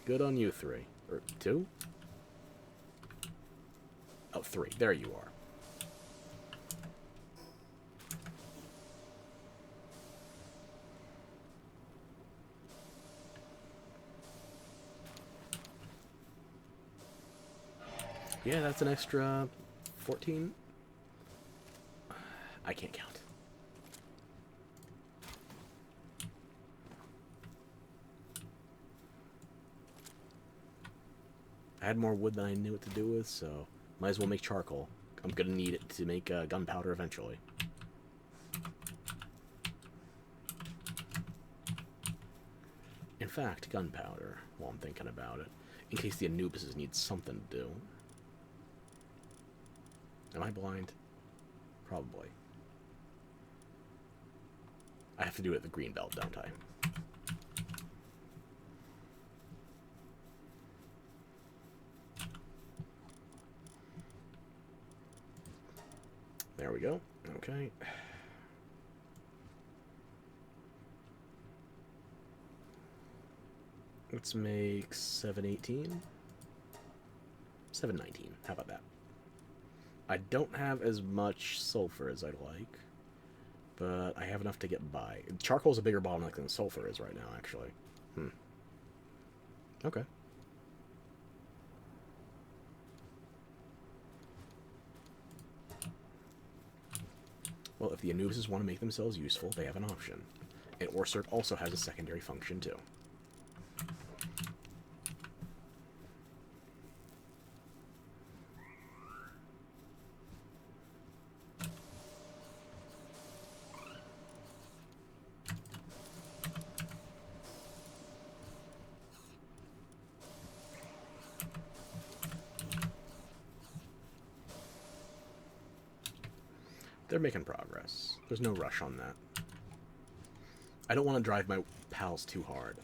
Good on you, 3. Or 2? Oh, 3. There you are. Yeah, that's an extra 14. I can't count. I had more wood than I knew what to do with, so might as well make charcoal. I'm gonna need it to make gunpowder eventually. In fact, gunpowder, while I'm thinking about it, in case the Anubises need something to do. Am I blind? Probably. I have to do it at the green belt, don't I? There we go. Okay. Let's make 718. 719. How about that? I don't have as much sulfur as I'd like, but I have enough to get by. Charcoal's a bigger bottleneck than sulfur is right now, actually. Okay. Well, if the Anubises want to make themselves useful, they have an option. And Orsert also has a secondary function, too. They're making progress. There's no rush on that. I don't want to drive my pals too hard.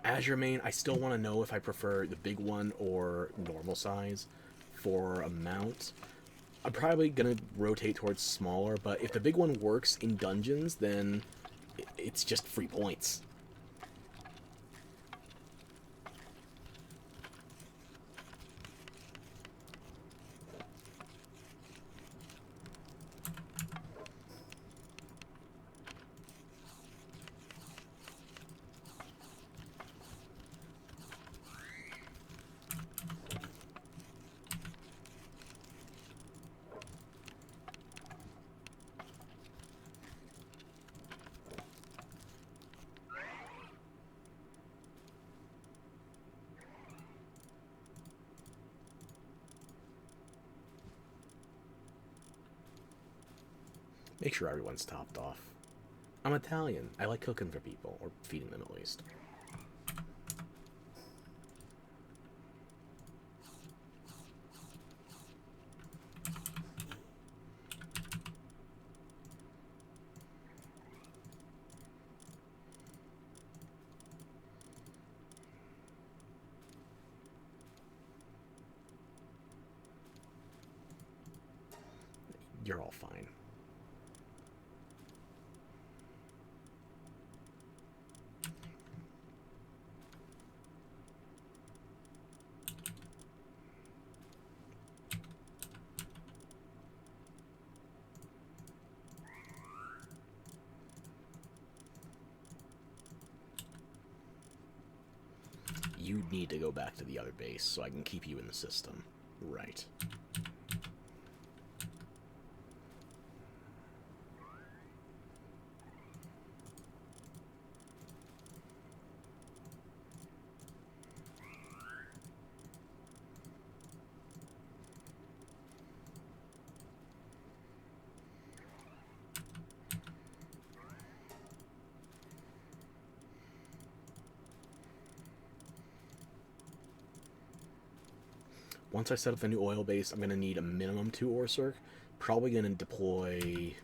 Azure main, I still want to know if I prefer the big one or normal size for a mount. I'm probably going to rotate towards smaller, but if the big one works in dungeons, then it's just free points. Make sure everyone's topped off. I'm Italian. I like cooking for people, or feeding them at least. You're all fine. do need to go back to the other base so I can keep you in the system. Right. Once I set up the new oil base, I'm going to need a minimum 2 ore circ. Probably going to deploy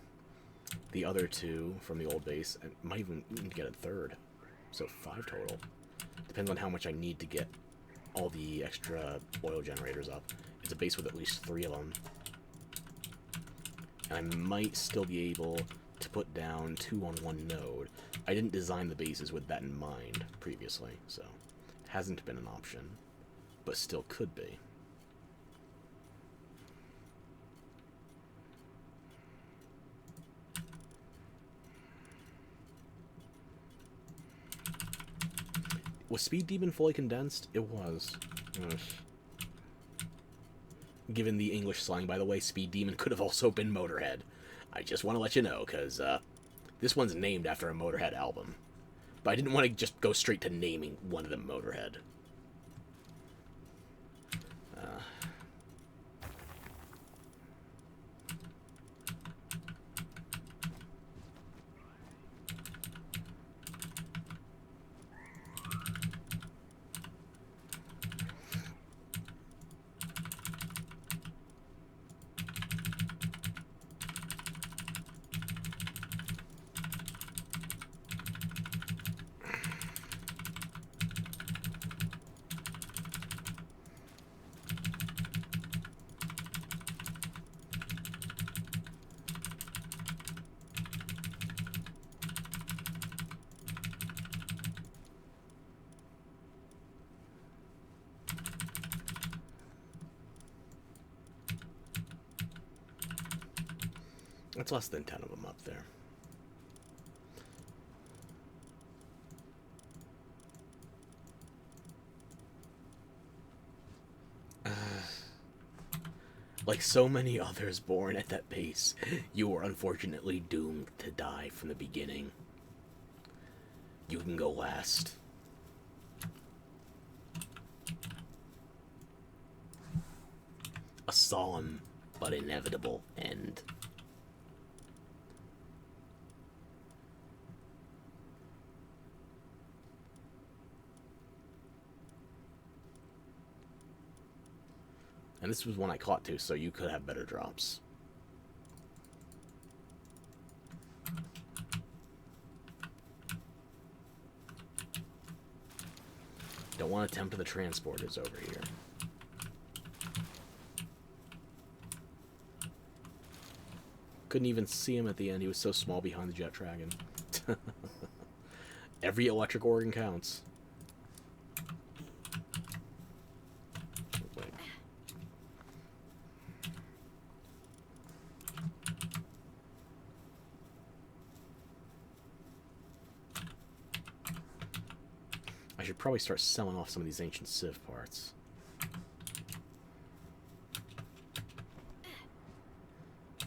the other 2 from the old base, and might even get a third. So 5 total. Depends on how much I need to get all the extra oil generators up. It's a base with at least 3 of them. And I might still be able to put down 2 on 1 node. I didn't design the bases with that in mind previously, so it hasn't been an option, but still could be. Was Speed Demon fully condensed? It was. Ugh. Given the English slang, by the way, Speed Demon could have also been Motorhead. I just want to let you know, because this one's named after a Motorhead album. But I didn't want to just go straight to naming one of them Motorhead. That's less than 10 of them up there. Like so many others born at that base, you were unfortunately doomed to die from the beginning. You can go last. A solemn but inevitable end. And this was one I caught too, so you could have better drops. Don't want to tempt the transporters over here. Couldn't even see him at the end. He was so small behind the jet dragon. Every electric organ counts. I should probably start selling off some of these ancient Civ parts.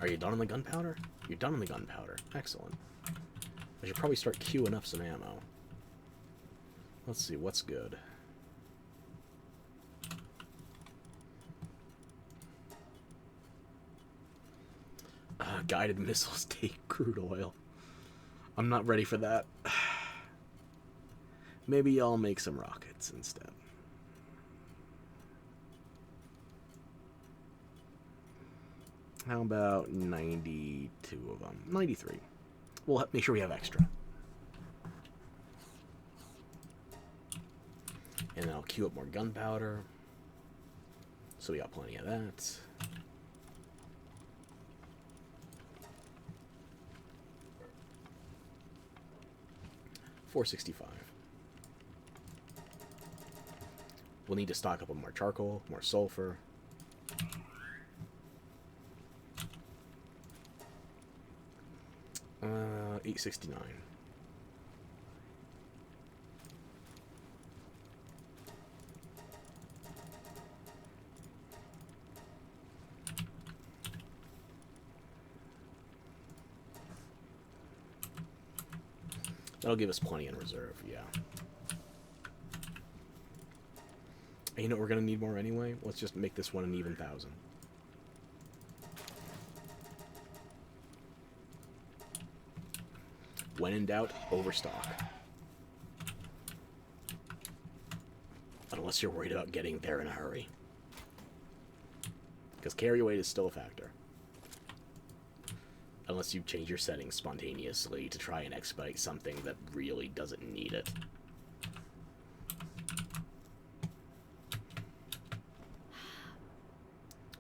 Are you done on the gunpowder? You're done on the gunpowder. Excellent. I should probably start queuing up some ammo. Let's see, what's good? Guided missiles take crude oil. I'm not ready for that. Maybe I'll make some rockets instead. How about 92 of them? 93. We'll make sure we have extra. And then I'll queue up more gunpowder. So we got plenty of that. $465. We'll need to stock up on more charcoal, more sulfur. $869. That'll give us plenty in reserve, yeah. And you know what we're going to need more anyway? Let's just make this one an even 1,000. When in doubt, overstock. Unless you're worried about getting there in a hurry. Because carry weight is still a factor. Unless you change your settings spontaneously to try and expedite something that really doesn't need it.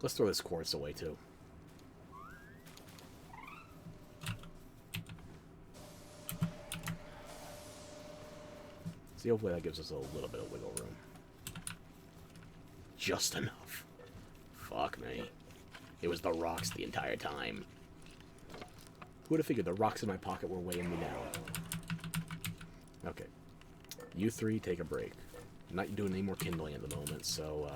Let's throw this quartz away too. See, hopefully that gives us a little bit of wiggle room. Just enough. Fuck me. It was the rocks the entire time. Who would have figured the rocks in my pocket were weighing me down? Okay. You three, take a break. I'm not doing any more kindling at the moment, so,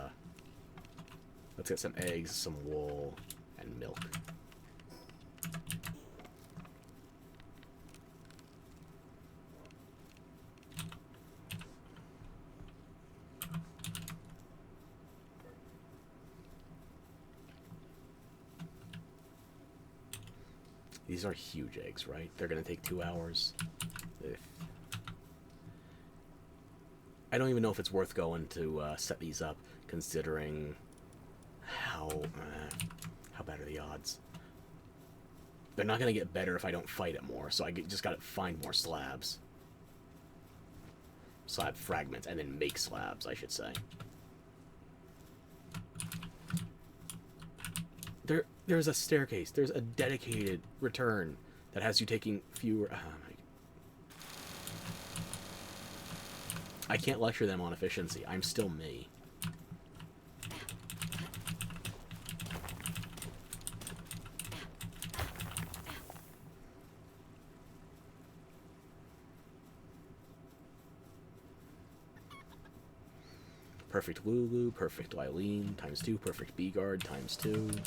let's get some eggs, some wool, and milk. These are huge eggs, right? They're going to take 2 hours. I don't even know if it's worth going to set these up, considering how bad are the odds. They're not going to get better if I don't fight it more, so I just got to find more slabs. Slab fragments, and then make slabs, I should say. There's a staircase. There's a dedicated return that has you taking fewer... I can't lecture them on efficiency. I'm still me. Perfect Lulu, perfect Lylene, ×2, perfect B-Guard, ×2.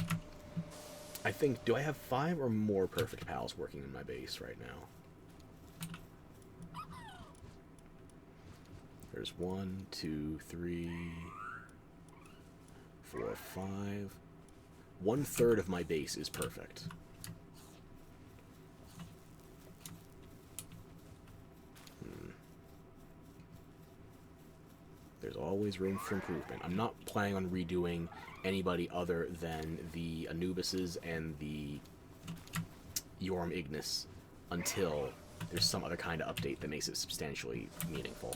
I think, do I have 5 or more perfect pals working in my base right now? There's 1, 2, 3, 4, 5. 1/3 of my base is perfect. There's always room for improvement. I'm not planning on redoing anybody other than the Anubises and the Yorm Ignis until there's some other kind of update that makes it substantially meaningful.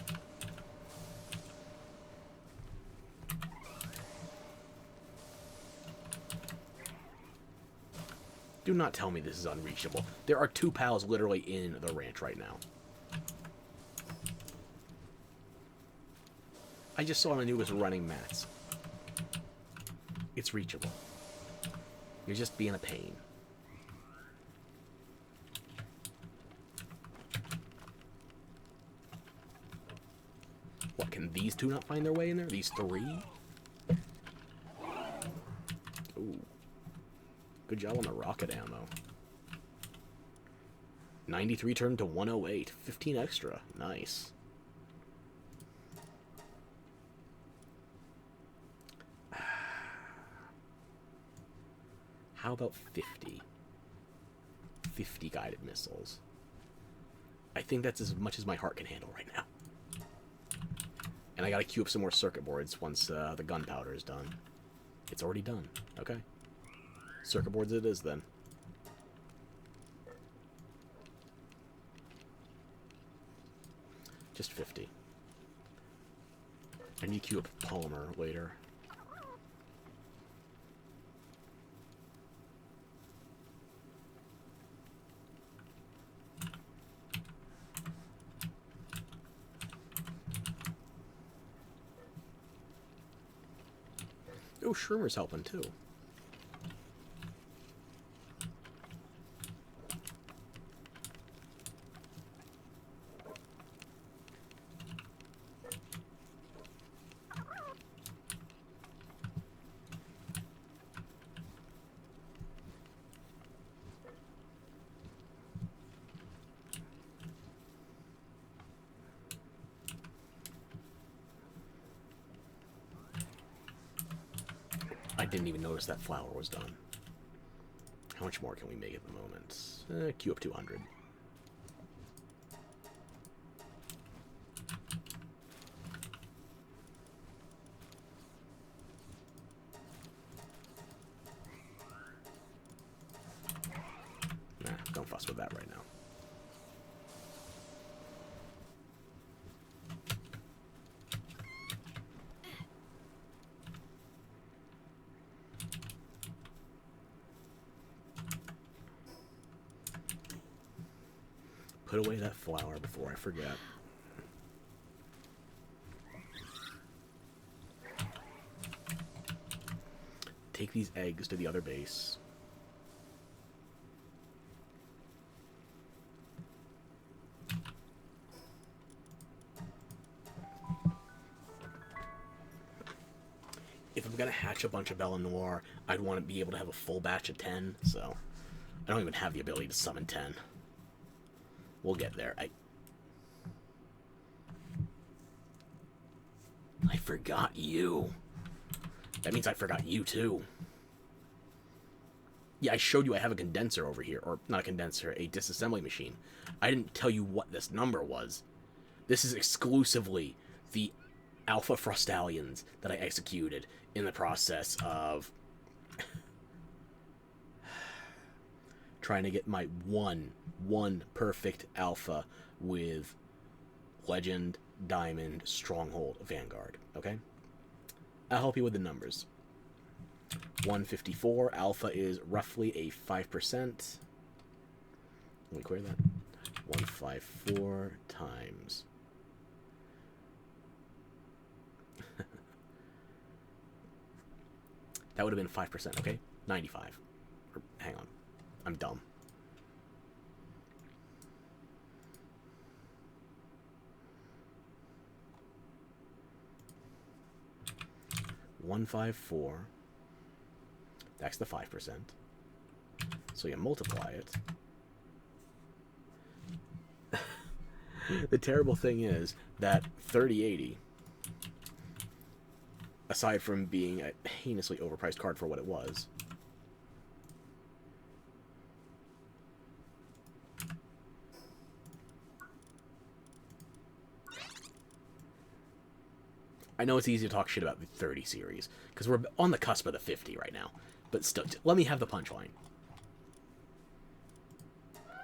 Do not tell me this is unreachable. There are 2 pals literally in the ranch right now. I just saw an Anubis running mats. It's reachable. You're just being a pain. What, can these 2 not find their way in there? These 3? Ooh. Good job on the rocket ammo. 93 turned to 108. 15 extra. Nice. How about 50? 50 guided missiles. I think that's as much as my heart can handle right now. And I gotta queue up some more circuit boards once the gunpowder is done. It's already done. Okay. Circuit boards it is then. Just 50. I need to queue up polymer later. Oh, Shroomer's helping too. I didn't even notice that flower was done. How much more can we make at the moment? Queue up to 100. Nah, don't fuss with that right now. Put away that flower before I forget. Take these eggs to the other base. If I'm gonna hatch a bunch of Bella Noir, I'd want to be able to have a full batch of 10, so I don't even have the ability to summon 10. We'll get there. I forgot you. That means I forgot you too. Yeah, I showed you I have a condenser over here. Or, not a condenser, a disassembly machine. I didn't tell you what this number was. This is exclusively the Alpha Frostallions that I executed in the process of trying to get my one perfect alpha with Legend, Diamond, Stronghold, Vanguard. Okay? I'll help you with the numbers. 154 alpha is roughly a 5%. Let me clear that. 154 times. That would have been 5%, okay? 95. Or, hang on. I'm dumb. $154. That's the 5%. So you multiply it. The terrible thing is that 3080, aside from being a heinously overpriced card for what it was, I know it's easy to talk shit about the 30 series, because we're on the cusp of the 50 right now. But still, let me have the punchline.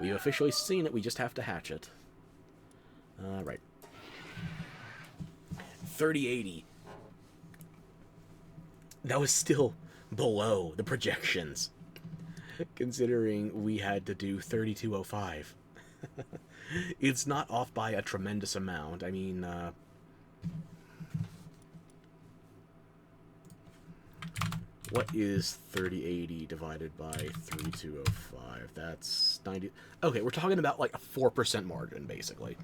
We've officially seen it, we just have to hatch it. Right. 3080. That was still below the projections, considering we had to do 3205. It's not off by a tremendous amount. I mean, what is 3080 divided by 3205? That's 90. Okay, we're talking about like a 4% margin, basically.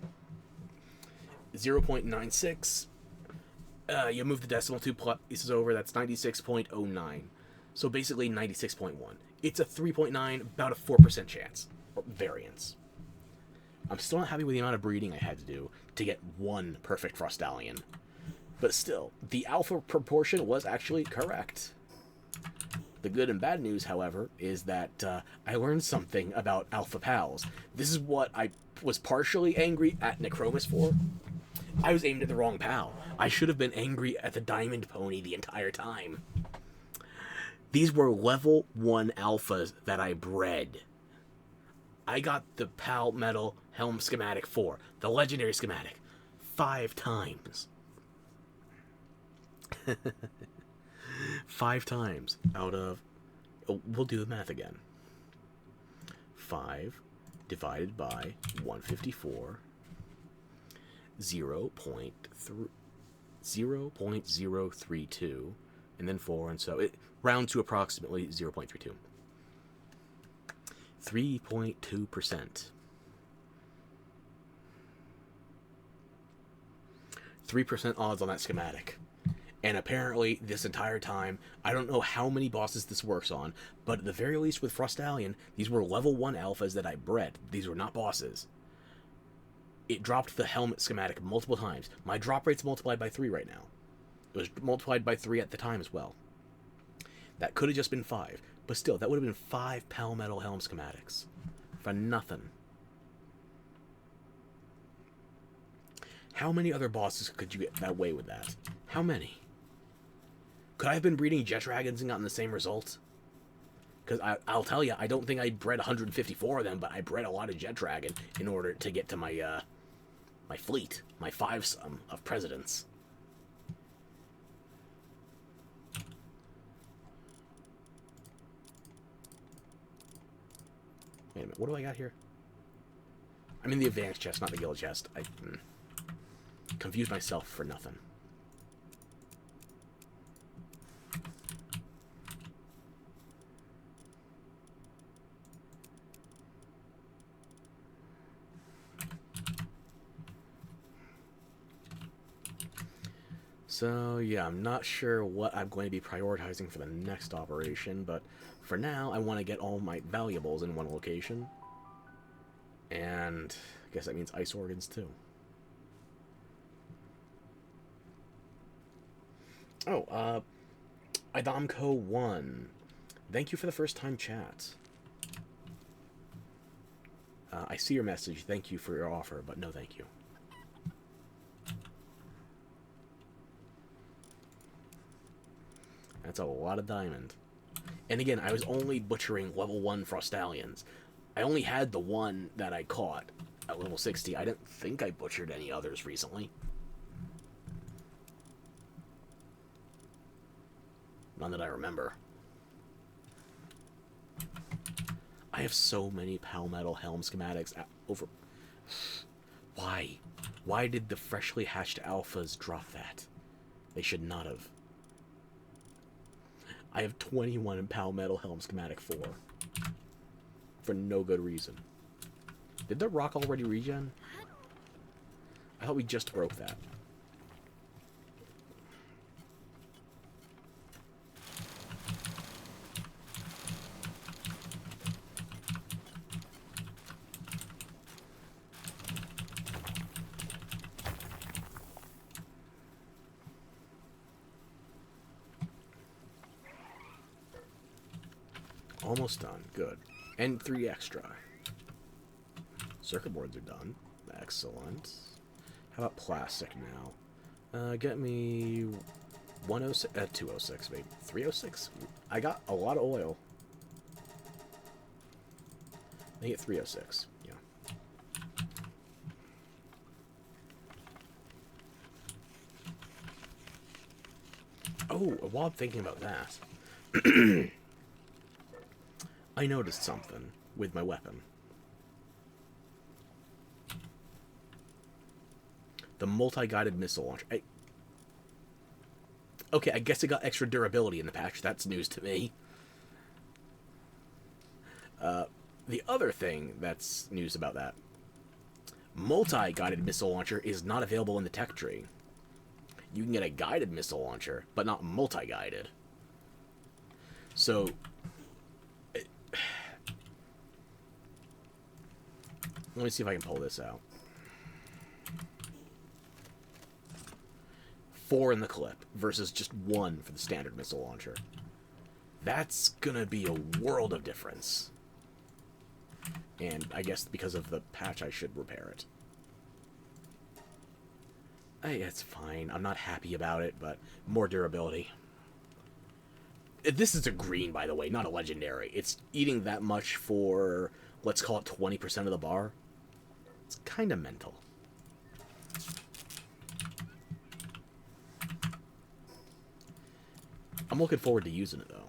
0.96. You move the decimal 2 places over, that's 96.09. So basically 96.1. It's a 3.9, about a 4% chance, or variance. I'm still not happy with the amount of breeding I had to do to get one perfect Frostallion. But still, the alpha proportion was actually correct. The good and bad news, however, is that I learned something about Alpha Pals. This is what I was partially angry at Necromus for. I was aimed at the wrong pal. I should have been angry at the Diamond Pony the entire time. These were level 1 alphas that I bred. I got the Pal Metal Helm schematic 4, the legendary schematic, 5 times. 5 times out of... Oh, we'll do the math again. 5 divided by 154... 0.032, and then 4, and so it rounds to approximately 0.32. 3.2%. 3% odds on that schematic. And apparently, this entire time, I don't know how many bosses this works on, but at the very least with Frostallion, these were level 1 alphas that I bred. These were not bosses. It dropped the helmet schematic multiple times. My drop rate's multiplied by 3 right now. It was multiplied by 3 at the time as well. That could have just been 5. But still, that would have been 5 Palmetto Helm schematics. For nothing. How many other bosses could you get away with that? How many? Could I have been breeding jet dragons and gotten the same result? Because I'll tell you, I don't think I bred 154 of them, but I bred a lot of jet dragon in order to get to my my fleet, my 5-sum of presidents. Wait a minute, what do I got here? I'm in the advanced chest, not the guild chest. I confused myself for nothing. So, yeah, I'm not sure what I'm going to be prioritizing for the next operation, but for now, I want to get all my valuables in one location. And I guess that means ice organs, too. Oh, Idamco1. Thank you for the first-time chat. I see your message. Thank you for your offer, but no thank you. That's a lot of diamond. And again, I was only butchering level 1 Frostallions. I only had the one that I caught at level 60. I didn't think I butchered any others recently. None that I remember. I have so many Palmetto Helm schematics over... Why? Why did the freshly hatched alphas drop that? They should not have. I have 21 in Palmetto Helm schematic 4. For no good reason. Did the rock already regen? I thought we just broke that. Almost done. Good. And 3 extra. Circuit boards are done. Excellent. How about plastic now? Get me 106, 206, maybe 306. I got a lot of oil. I get 306. Yeah. Oh, while I'm thinking about that, I noticed something with my weapon. The multi-guided missile launcher. Okay, I guess it got extra durability in the patch. That's news to me. The other thing that's news about that, multi-guided missile launcher is not available in the tech tree. You can get a guided missile launcher, but not multi-guided. So... Let me see if I can pull this out. 4 in the clip versus just 1 for the standard missile launcher. That's gonna be a world of difference. And I guess because of the patch, I should repair it. Hey, it's fine. I'm not happy about it, but more durability. This is a green, by the way, not a legendary. It's eating that much for, let's call it 20% of the bar. It's kind of mental. I'm looking forward to using it, though.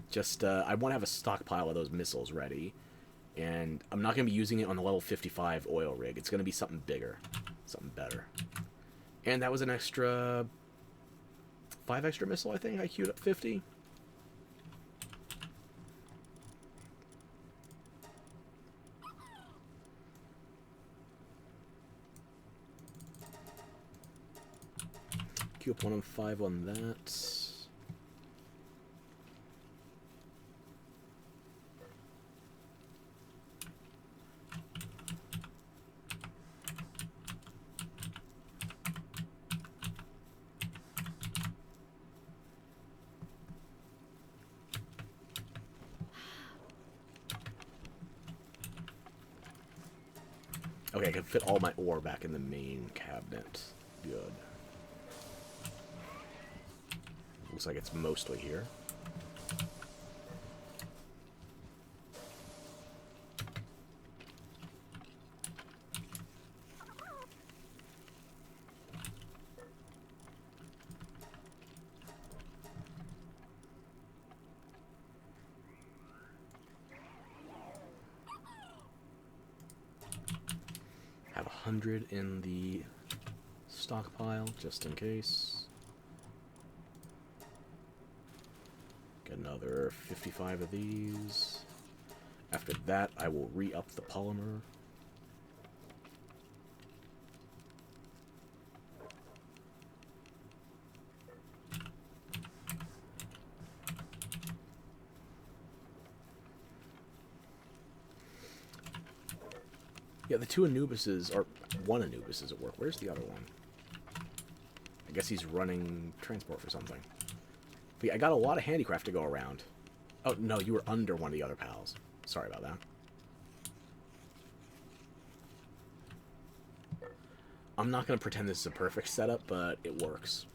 Just, I want to have a stockpile of those missiles ready. And I'm not going to be using it on the level 55 oil rig. It's going to be something bigger. Something better. And that was an extra... 5 extra missile, I think. I queued up 50. Queue up 105 on that. Okay, I can fit all my ore back in the main cabinet. Good. Looks like it's mostly here. Have 100 in the stockpile, just in case. Get another 55 of these. After that, I will re-up the polymer. Yeah, the two Anubises, or one Anubis is at work. Where's the other one? I guess he's running transport for something. But yeah, I got a lot of handicraft to go around. Oh, no, you were under one of the other pals. Sorry about that. I'm not going to pretend this is a perfect setup, but it works.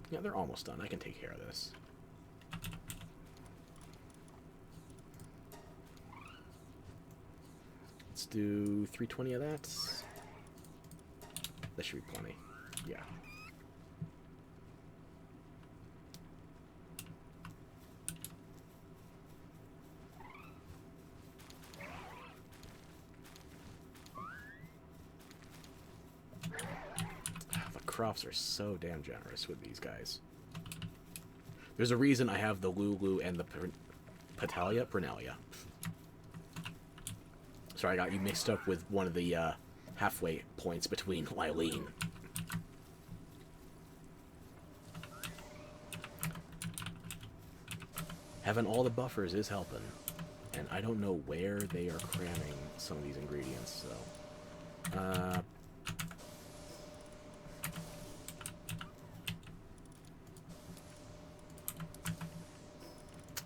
Yeah, they're almost done. I can take care of this. Let's do 320 of that. That should be plenty. Yeah. The crofts are so damn generous with these guys. There's a reason I have the Lulu and the Pernelia. Sorry, I got you mixed up with one of the halfway points between Lylene. Having all the buffers is helping. And I don't know where they are cramming some of these ingredients, so...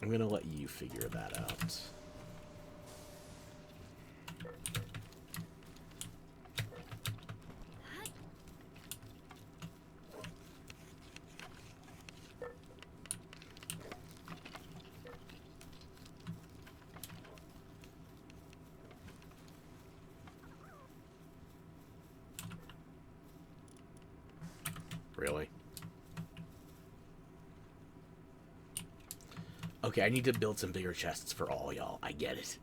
I'm going to let you figure that out. Really? Okay, I need to build some bigger chests for all y'all. I get it.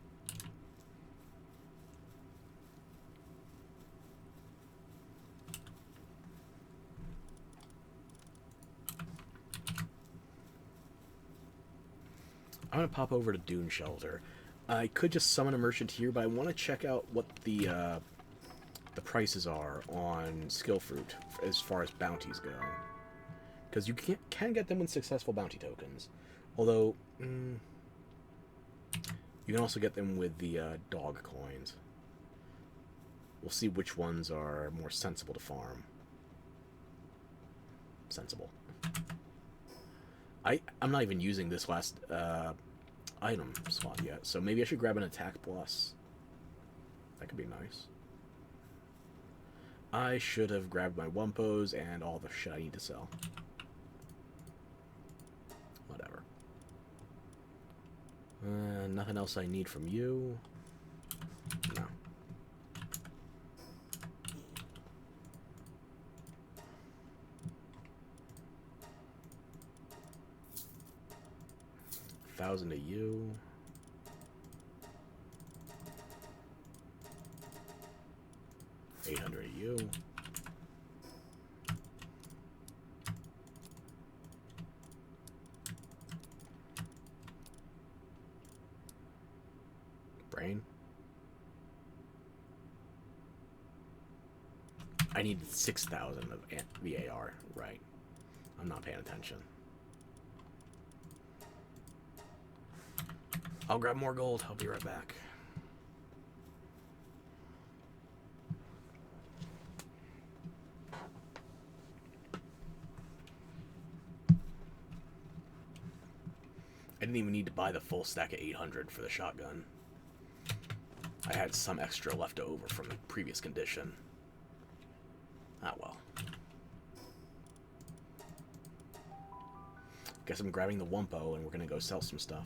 I'm going to pop over to Dune Shelter. I could just summon a merchant here, but I want to check out what the prices are on Skill Fruit as far as bounties go. Because you can get them with successful bounty tokens. Although, you can also get them with the dog coins. We'll see which ones are more sensible to farm. Sensible. I'm not even using this last item slot yet, so maybe I should grab an attack plus. That could be nice. I should have grabbed my Wumpos and all the shit I need to sell. Whatever. Nothing else I need from you. No. $1,000 to you. $800 to you. Brain. I need 6,000 of the AR. Right. I'm not paying attention. I'll grab more gold. I'll be right back. I didn't even need to buy the full stack of 800 for the shotgun. I had some extra left over from the previous condition. Ah, well. Guess I'm grabbing the Wumpo and we're gonna go sell some stuff.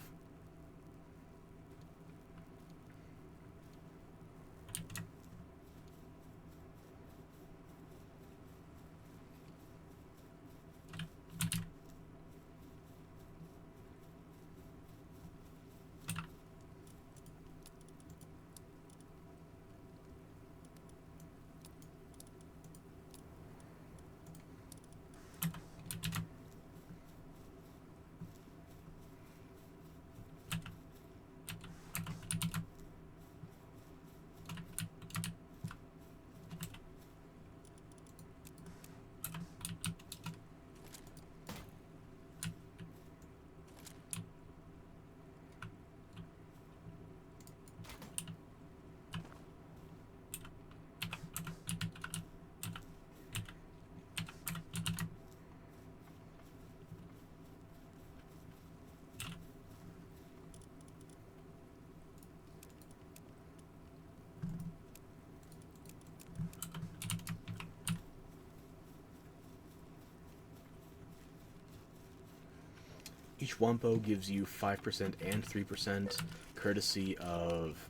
Each Wumpo gives you 5% and 3%, courtesy of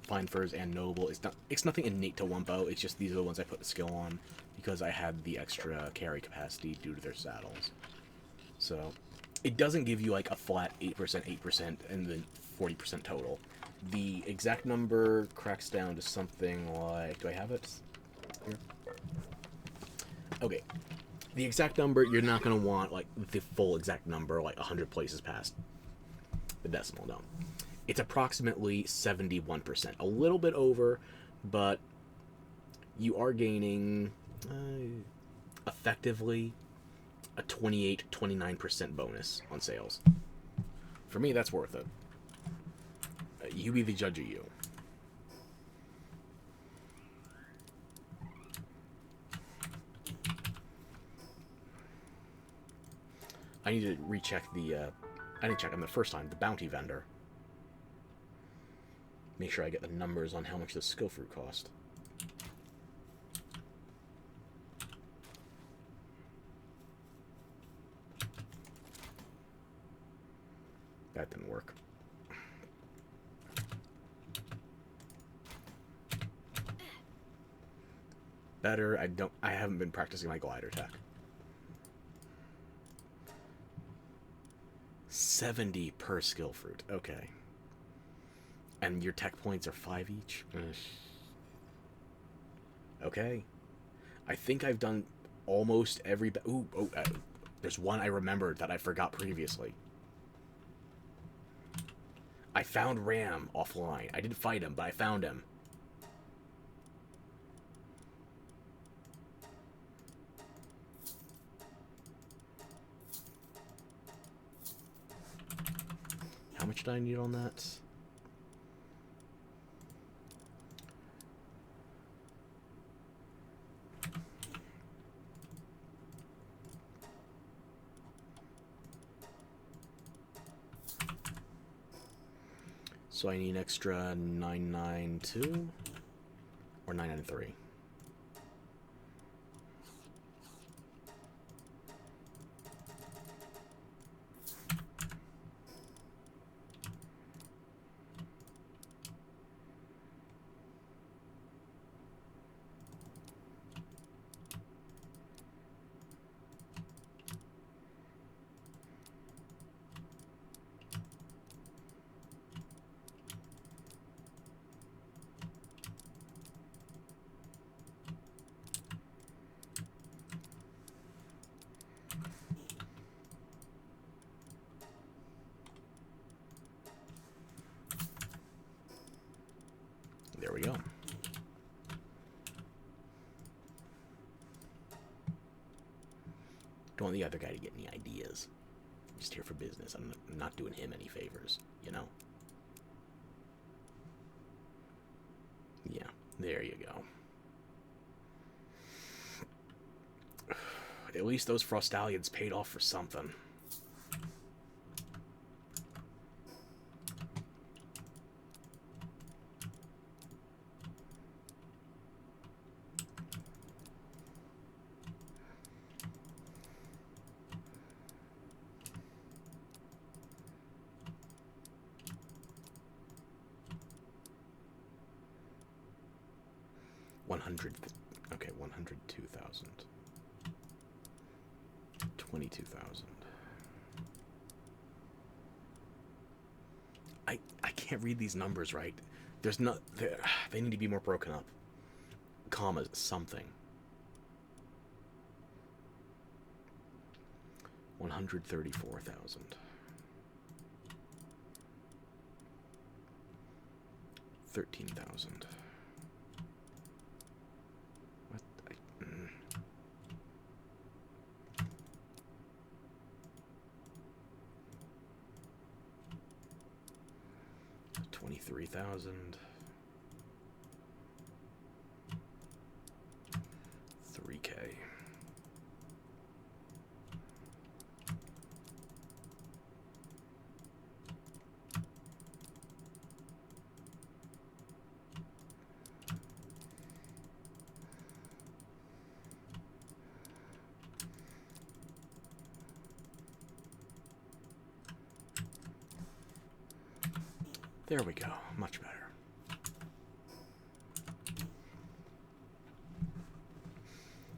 Fine Furs and Noble. It's nothing innate to Wumpo, it's just these are the ones I put the skill on, because I had the extra carry capacity due to their saddles. So, it doesn't give you like a flat 8%, 8%, and then 40% total. The exact number cracks down to something like... Do I have it here? Okay. The exact number, you're not going to want, like, the full exact number, like, 100 places past the decimal, no. It's approximately 71%. A little bit over, but you are gaining, effectively, a 28, 29% bonus on sales. For me, that's worth it. You be the judge of you. I need to recheck the, I didn't check them the first time, the bounty vendor. Make sure I get the numbers on how much the skill fruit cost. That didn't work. Better, I haven't been practicing my glider tech. 70 per skill fruit. Okay. And your tech points are 5 each? Okay. I think I've done almost every... there's one I remembered that I forgot previously. I found Ram offline. I didn't fight him, but I found him. How much did I need on that? So I need an extra 992 or 993. There we go. Don't want the other guy to get any ideas. I'm just here for business. I'm not doing him any favors, you know? Yeah, there you go. At least those Frostallions paid off for something. 100. Okay, 102,000. 22,000. I can't read these numbers right. There's not. They need to be more broken up. Commas, something. 134,000. 13,000. What? 23,000. 3K. There we go. Much better.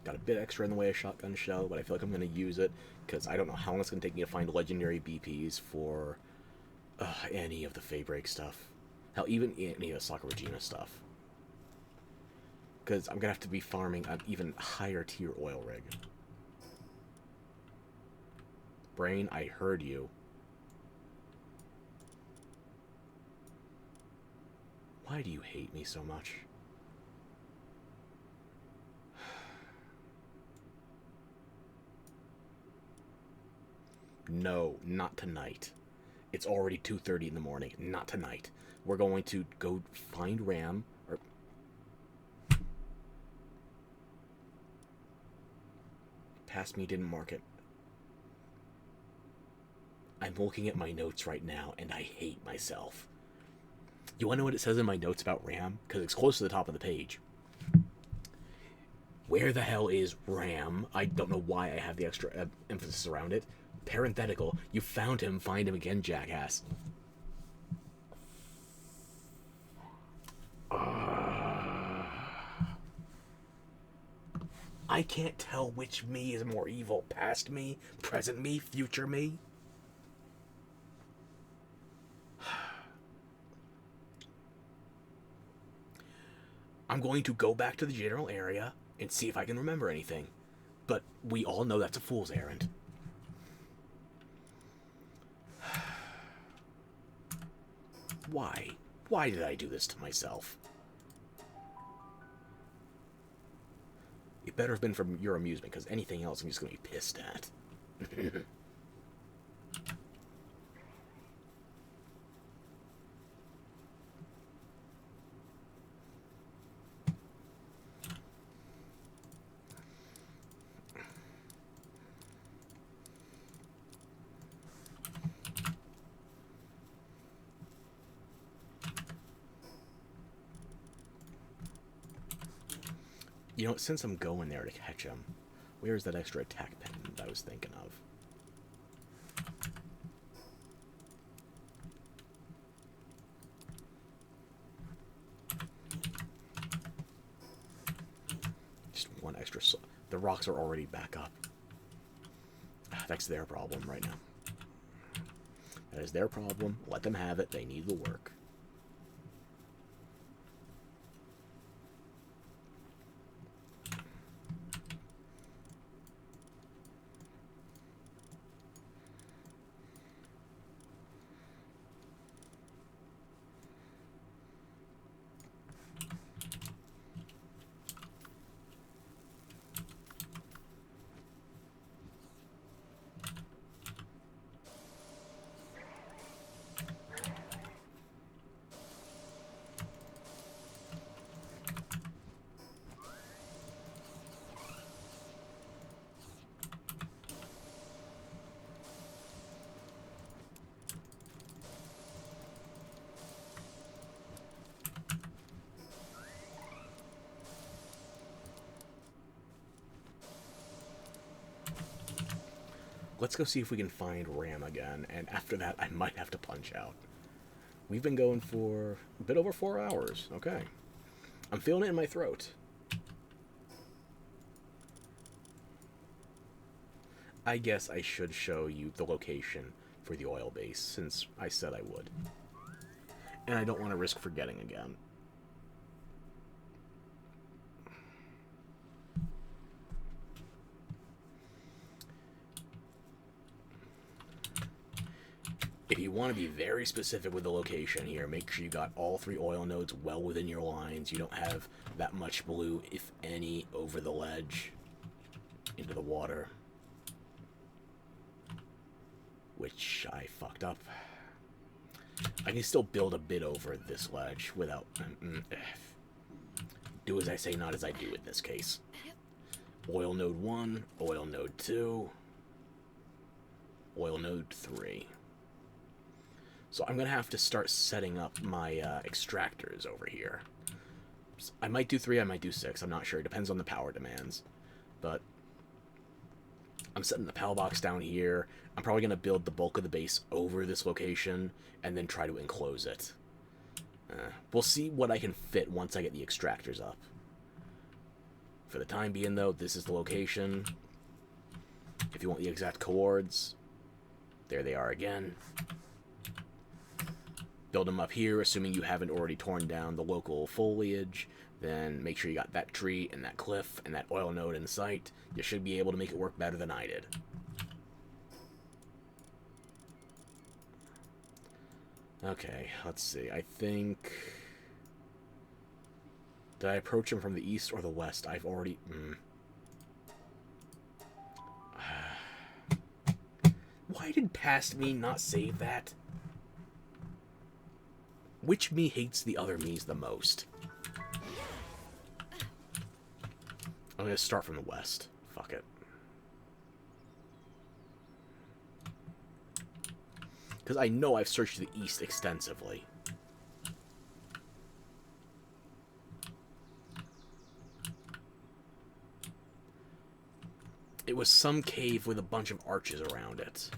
Got a bit extra in the way of shotgun shell, but I feel like I'm going to use it because I don't know how long it's going to take me to find legendary BPs for any of the Faybreak stuff. Hell, even any of the Sakura Regina stuff. Because I'm going to have to be farming an even higher tier oil rig. Brain, I heard you. Why do you hate me so much? No, not tonight. It's already 2:30 in the morning. Not tonight. We're going to go find Ram. Or past me, didn't mark it. I'm looking at my notes right now, and I hate myself. You want to know what it says in my notes about Ram? Because it's close to the top of the page. Where the hell is Ram? I don't know why I have the extra emphasis around it. Parenthetical, you found him, find him again, jackass. I can't tell which me is more evil. Past me, present me, future me. I'm going to go back to the general area and see if I can remember anything. But we all know that's a fool's errand. Why? Why did I do this to myself? It better have been for your amusement, because anything else I'm just going to be pissed at. You know, since I'm going there to catch him, where's that extra attack pendant I was thinking of? Just one extra. The rocks are already back up. That's their problem right now. That is their problem. Let them have it. They need the work. Let's go see if we can find Ram again, and after that, I might have to punch out. We've been going for a bit over 4 hours. Okay. I'm feeling it in my throat. I guess I should show you the location for the oil base, since I said I would. And I don't want to risk forgetting again. If you want to be very specific with the location here, make sure you got all 3 oil nodes well within your lines. You don't have that much blue, if any, over the ledge into the water. Which I fucked up. I can still build a bit over this ledge without... do as I say, not as I do in this case. Oil node 1, oil node 2, oil node 3. So I'm going to have to start setting up my extractors over here. I might do 3, I might do 6, I'm not sure. It depends on the power demands. But I'm setting the PAL box down here. I'm probably going to build the bulk of the base over this location and then try to enclose it. We'll see what I can fit once I get the extractors up. For the time being, though, this is the location. If you want the exact coords, there they are again. Build them up here, assuming you haven't already torn down the local foliage. Then make sure you got that tree and that cliff and that oil node in sight. You should be able to make it work better than I did. Okay, let's see. I think... Did I approach him from the east or the west? I've already... Why did past me not save that? Which me hates the other me's the most? I'm going to start from the west. Fuck it. Because I know I've searched the east extensively. It was some cave with a bunch of arches around it.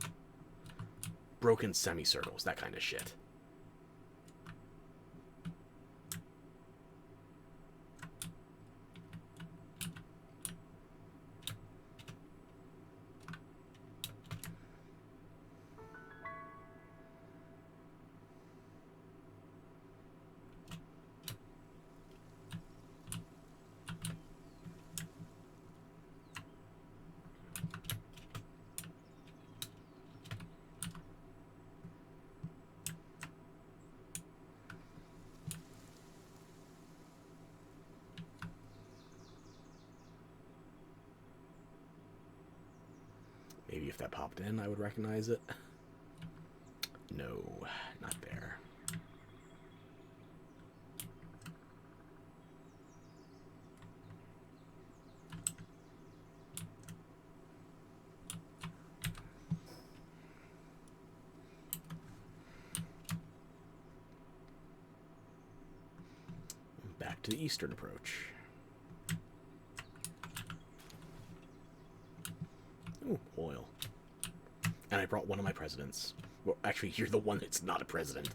Broken semicircles, that kind of shit. Maybe if that popped in, I would recognize it. No, not there. Back to the eastern approach. Ooh, oil. And I brought one of my presidents. Well, actually, you're the one that's not a president.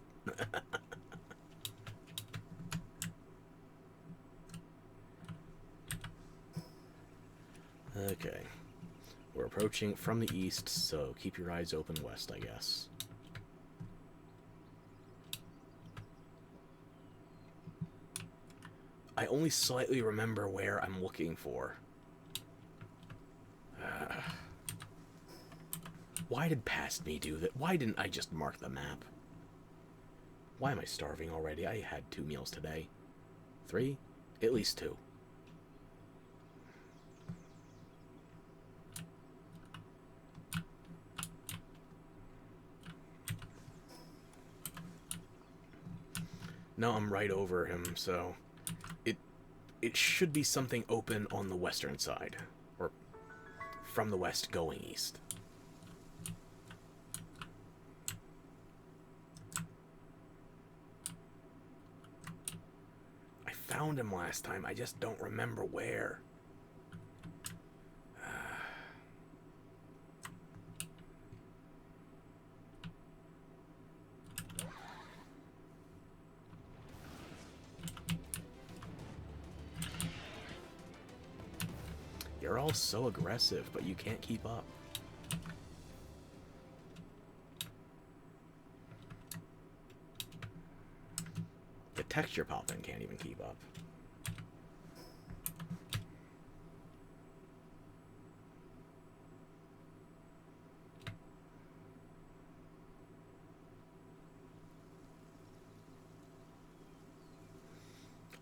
Okay. We're approaching from the east, so keep your eyes open west, I guess. I only slightly remember where I'm looking for. Why did past me do that? Why didn't I just mark the map? Why am I starving already? I had 2 meals today. 3? At least 2. No, I'm right over him, so... It should be something open on the western side. Or from the west going east. I found him last time, I just don't remember where. You're all so aggressive, but you can't keep up. texture popping can't even keep up.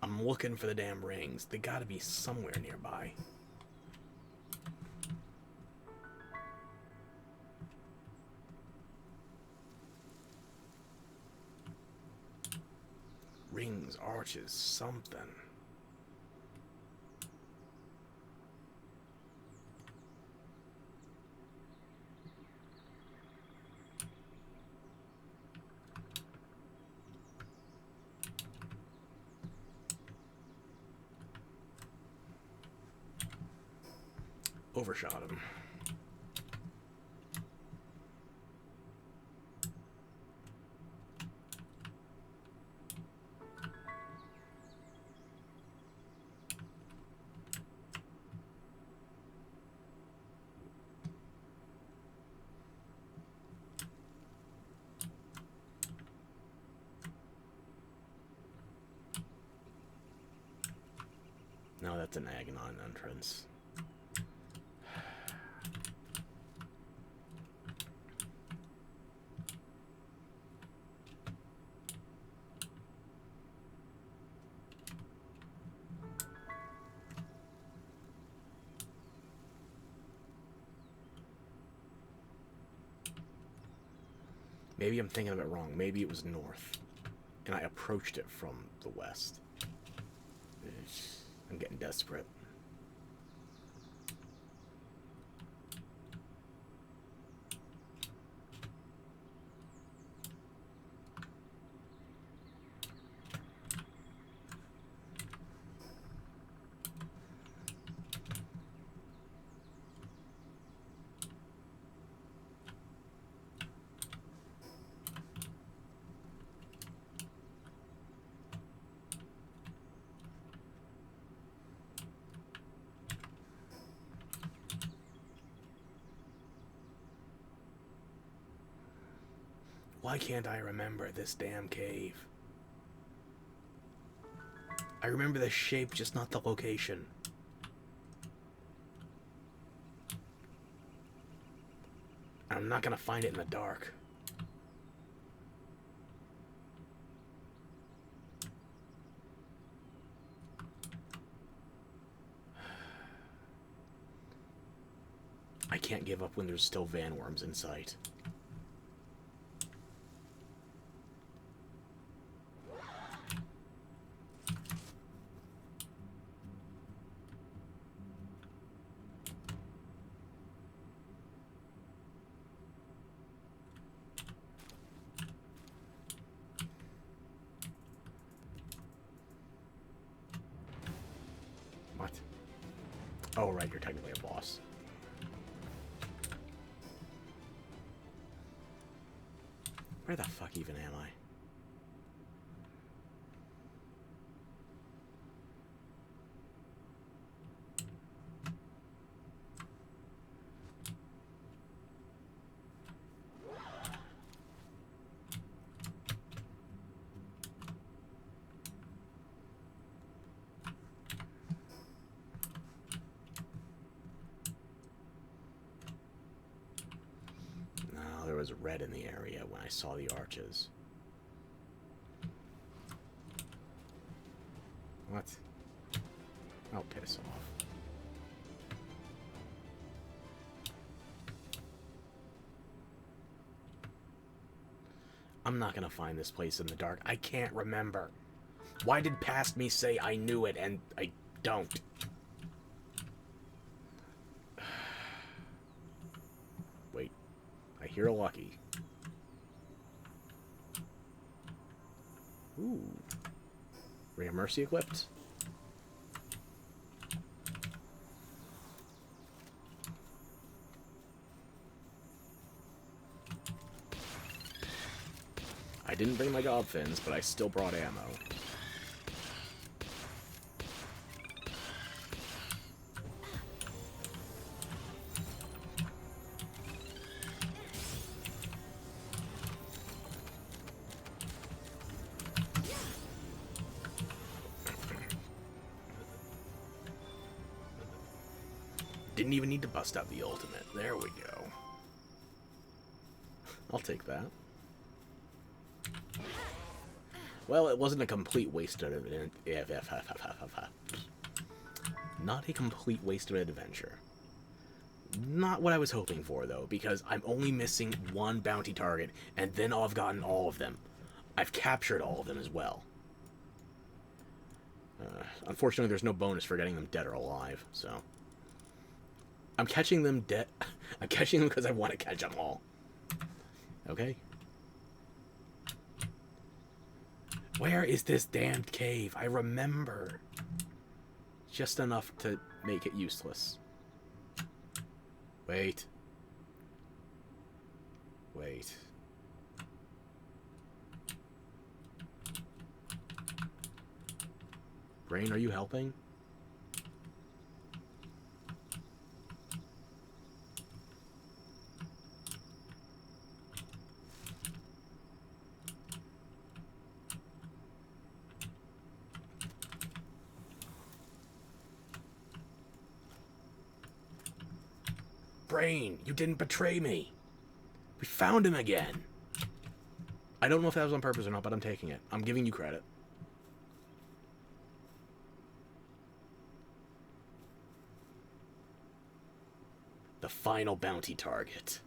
I'm looking for the damn rings. They gotta be somewhere nearby. Rings, arches, something. Overshot him. No, that's an Aghanon entrance. Maybe I'm thinking of it wrong. Maybe it was north, and I approached it from the west. I'm getting desperate. Why can't I remember this damn cave? I remember the shape, just not the location. I'm not gonna find it in the dark. I can't give up when there's still vanworms in sight. What? Oh, right, you're technically a boss. Where the fuck even am I? No, there was red in the area when I saw the arches. What? Oh, piss off. I'm not gonna find this place in the dark. I can't remember. Why did past me say I knew it and I don't? Wait. I hear a Lucky. Ooh. Ray of Mercy equipped? I didn't bring my gob fins, but I still brought ammo. Didn't even need to bust out the ultimate. There we go. I'll take that. Well, it wasn't a complete waste of an not a complete waste of an adventure. Not what I was hoping for, though, because I'm only missing one bounty target, and then I've gotten all of them. I've captured all of them as well. Unfortunately, there's no bonus for getting them dead or alive, so... I'm catching them dead. I'm catching them because I want to catch them all. Okay? Where is this damned cave? I remember. Just enough to make it useless. Wait. Wait. Brain, are you helping? Brain, you didn't betray me. We found him again. I don't know if that was on purpose or not, but I'm taking it. I'm giving you credit. The final bounty target.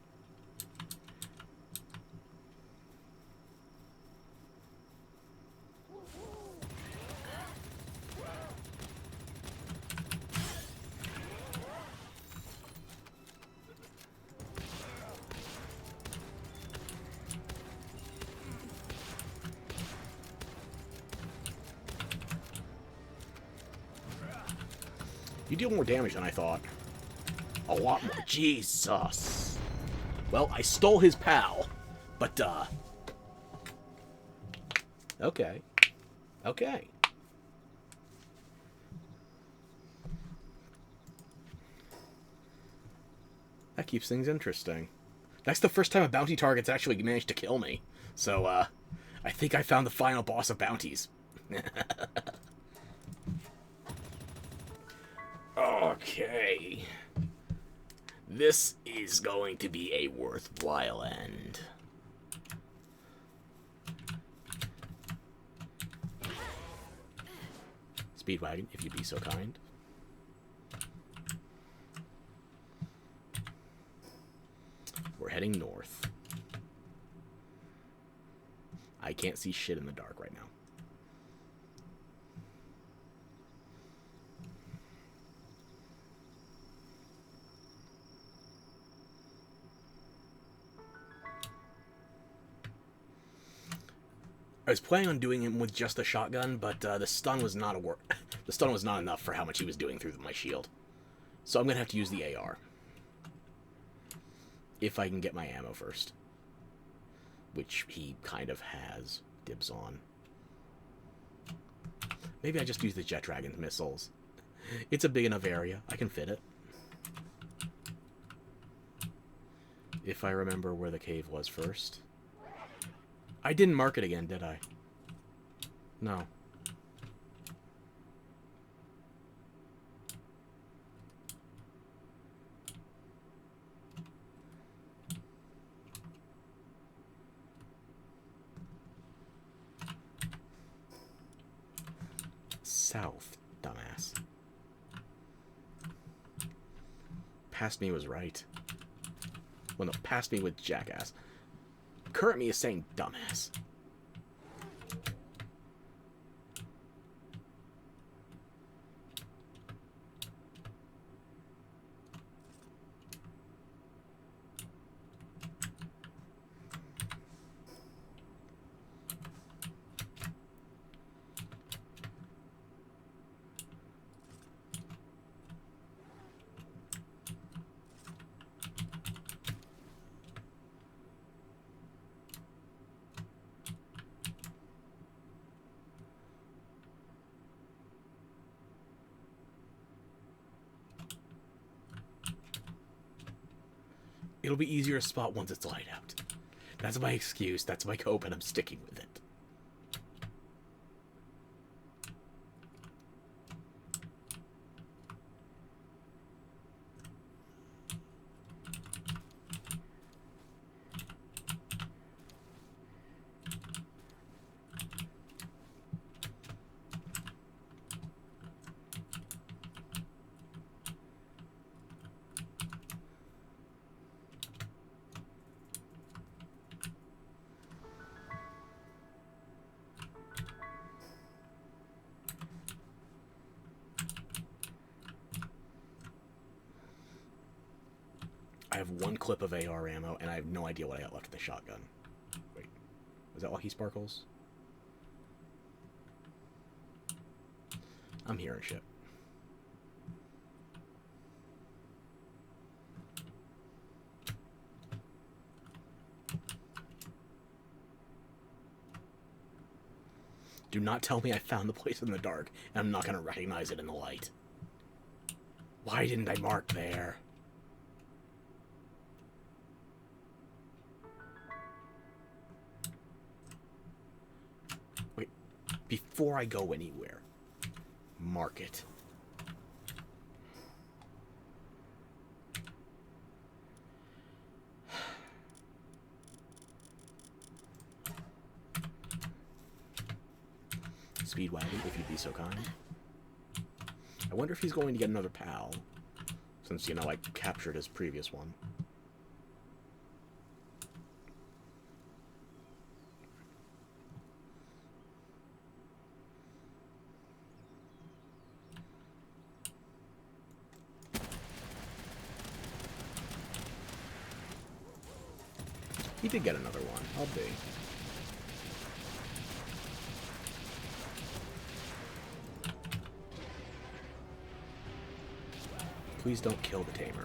You deal more damage than I thought. A lot more. Jesus. Well, I stole his pal. But, okay. Okay. That keeps things interesting. That's the first time a bounty target's actually managed to kill me. So, I think I found the final boss of bounties. Okay. This is going to be a worthwhile end. Speedwagon, if you'd be so kind. We're heading north. I can't see shit in the dark right now. I was planning on doing him with just a shotgun, but the stun was not the stun was not enough for how much he was doing through my shield. So I'm gonna have to use the AR. If I can get my ammo first. Which he kind of has dibs on. Maybe I just use the Jet Dragon's missiles. It's a big enough area. I can fit it. If I remember where the cave was first. I didn't mark it again, did I? No. South, dumbass. Past me was right. Well, no, past me with jackass. Current me is saying dumbass. It'll be easier to spot once it's light out. That's my excuse. That's my cope, and I'm sticking with it. I have one clip of AR ammo, and I have no idea what I got left in the shotgun. Wait, was that Lucky Sparkles? I'm hearing shit. Do not tell me I found the place in the dark, and I'm not going to recognize it in the light. Why didn't I mark there? Wait, before I go anywhere, mark it. Speedwagon, if you'd be so kind. I wonder if he's going to get another pal, since, you know, I captured his previous one. He did get another one. I'll be. Please don't kill the tamer.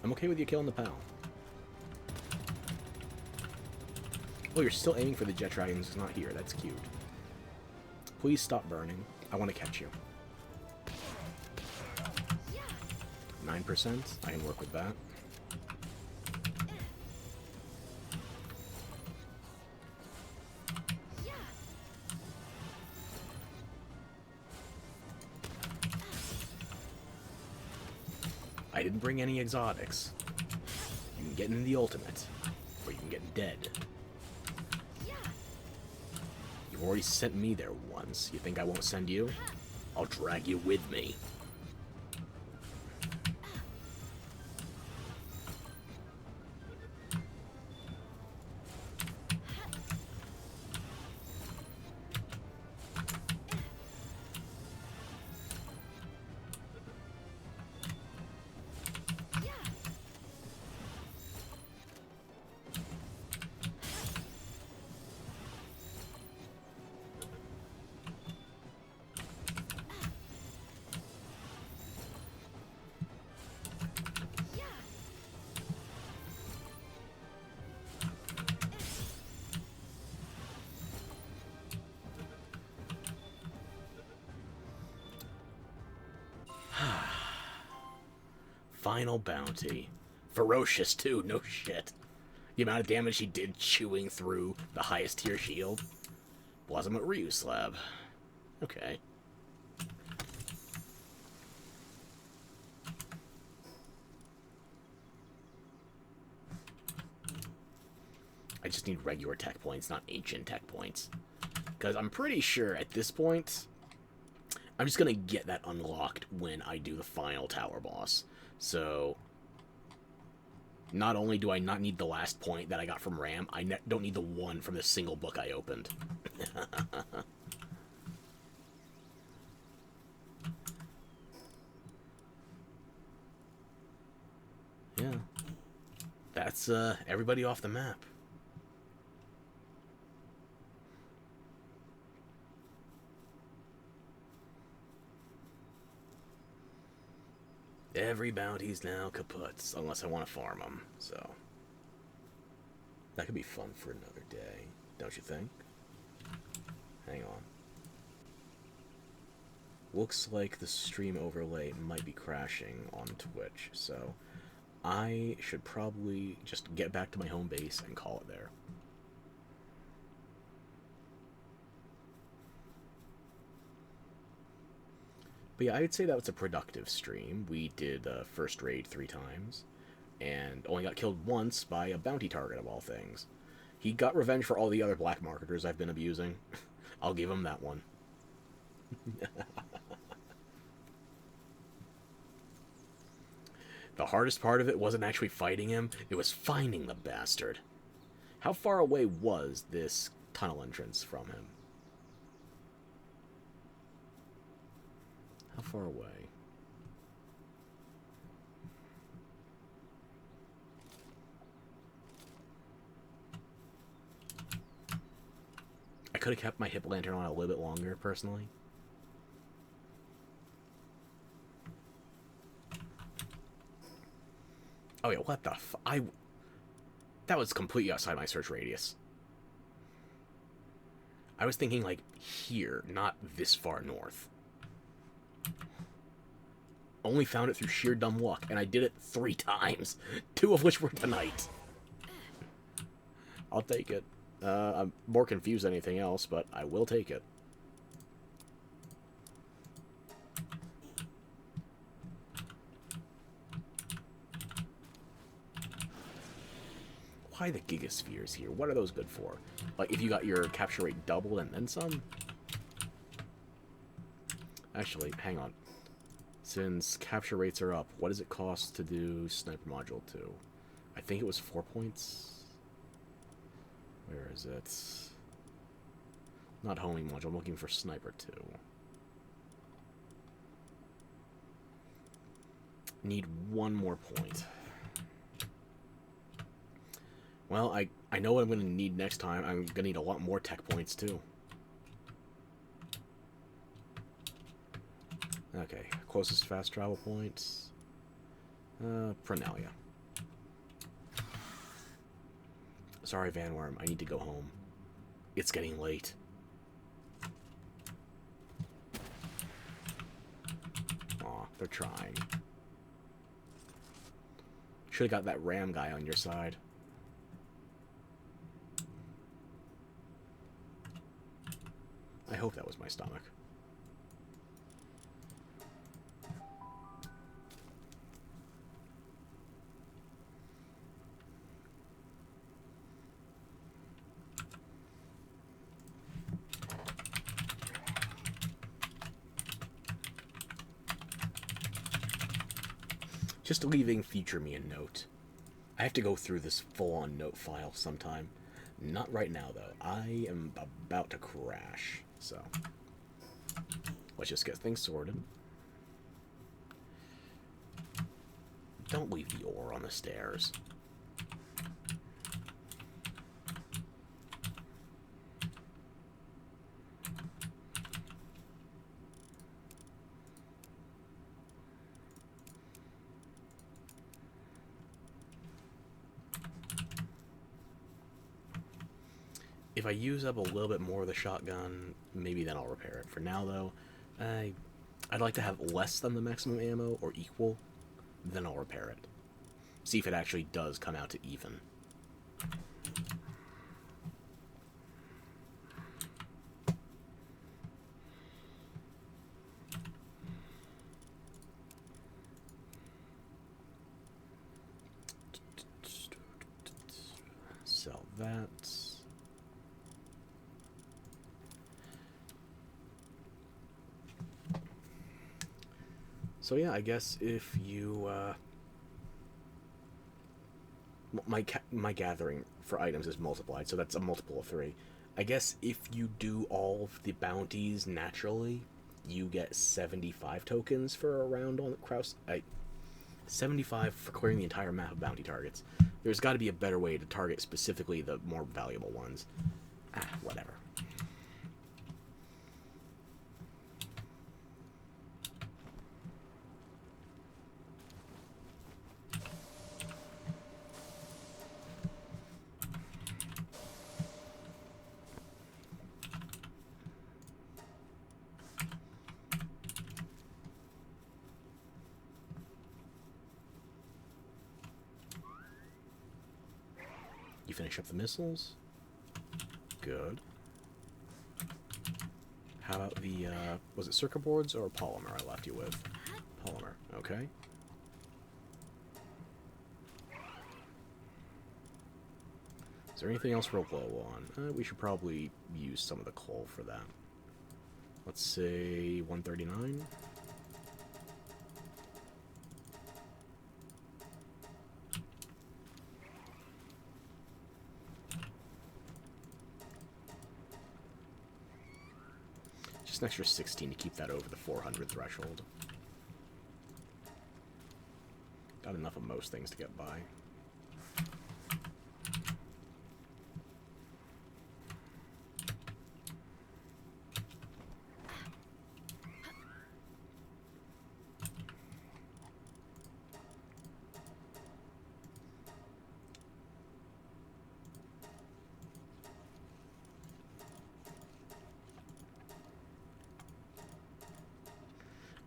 I'm okay with you killing the pal. Oh, you're still aiming for the jet dragons. It's not here. That's cute. Please stop burning. I want to catch you. 9%. I can work with that. I didn't bring any exotics. You can get in the ultimate, or you can get dead. You've already sent me there once. You think I won't send you? I'll drag you with me. Final bounty. Ferocious, too. No shit. The amount of damage he did chewing through the highest tier shield. Blossom Ryu slab. Okay. I just need regular tech points, not ancient tech points. Because I'm pretty sure at this point, I'm just going to get that unlocked when I do the final tower boss. So, not only do I not need the last point that I got from Ram, I don't need the one from the single book I opened. Yeah. That's, everybody off the map. Every bounty's now kaput, unless I want to farm them, so... That could be fun for another day, don't you think? Hang on. Looks like the stream overlay might be crashing on Twitch, so... I should probably just get back to my home base and call it there. But yeah, I'd say that was a productive stream. We did first raid 3 times, and only got killed once by a bounty target of all things. He got revenge for all the other black marketers I've been abusing. I'll give him that one. The hardest part of it wasn't actually fighting him, it was finding the bastard. How far away was this tunnel entrance from him? far away? I could have kept my hip lantern on a little bit longer, personally. Oh yeah, what the that was completely outside my search radius. I was thinking, like, here, not this far north. Only found it through sheer dumb luck, and I did it 3 times. 2 of which were tonight. I'll take it. I'm more confused than anything else, but I will take it. Why the gigaspheres here? What are those good for? Like, if you got your capture rate doubled and then some? Actually, hang on. Since capture rates are up, what does it cost to do Sniper Module 2? I think it was 4 points. Where is it? Not homing module, I'm looking for Sniper 2. Need 1 more point. Well, I know what I'm going to need next time. I'm going to need a lot more tech points, too. Okay, closest fast travel points. Pronalia. Sorry, Van Worm, I need to go home. It's getting late. Aw, they're trying. Should've got that ram guy on your side. I hope that was my stomach. Just leaving future me a note. I have to go through this full-on note file sometime. Not right now, though. I am about to crash, so let's just get things sorted. Don't leave the ore on the stairs. If I use up a little bit more of the shotgun, maybe then I'll repair it. For now, though, I'd like to have less than the maximum ammo, or equal, then I'll repair it. See if it actually does come out to even. Sell that. So yeah, I guess if you, my gathering for items is multiplied, so that's a multiple of 3. I guess if you do all of the bounties naturally, you get 75 tokens for a round on the Kraus. 75 for clearing the entire map of bounty targets. There's got to be a better way to target specifically the more valuable ones. Whatever. You finish up the missiles. Good. How about the, was it circuit boards or polymer I left you with? Polymer, okay. Is there anything else real low on? We should probably use some of the coal for that. Let's say 139. Just an extra 16 to keep that over the 400 threshold. Got enough of most things to get by.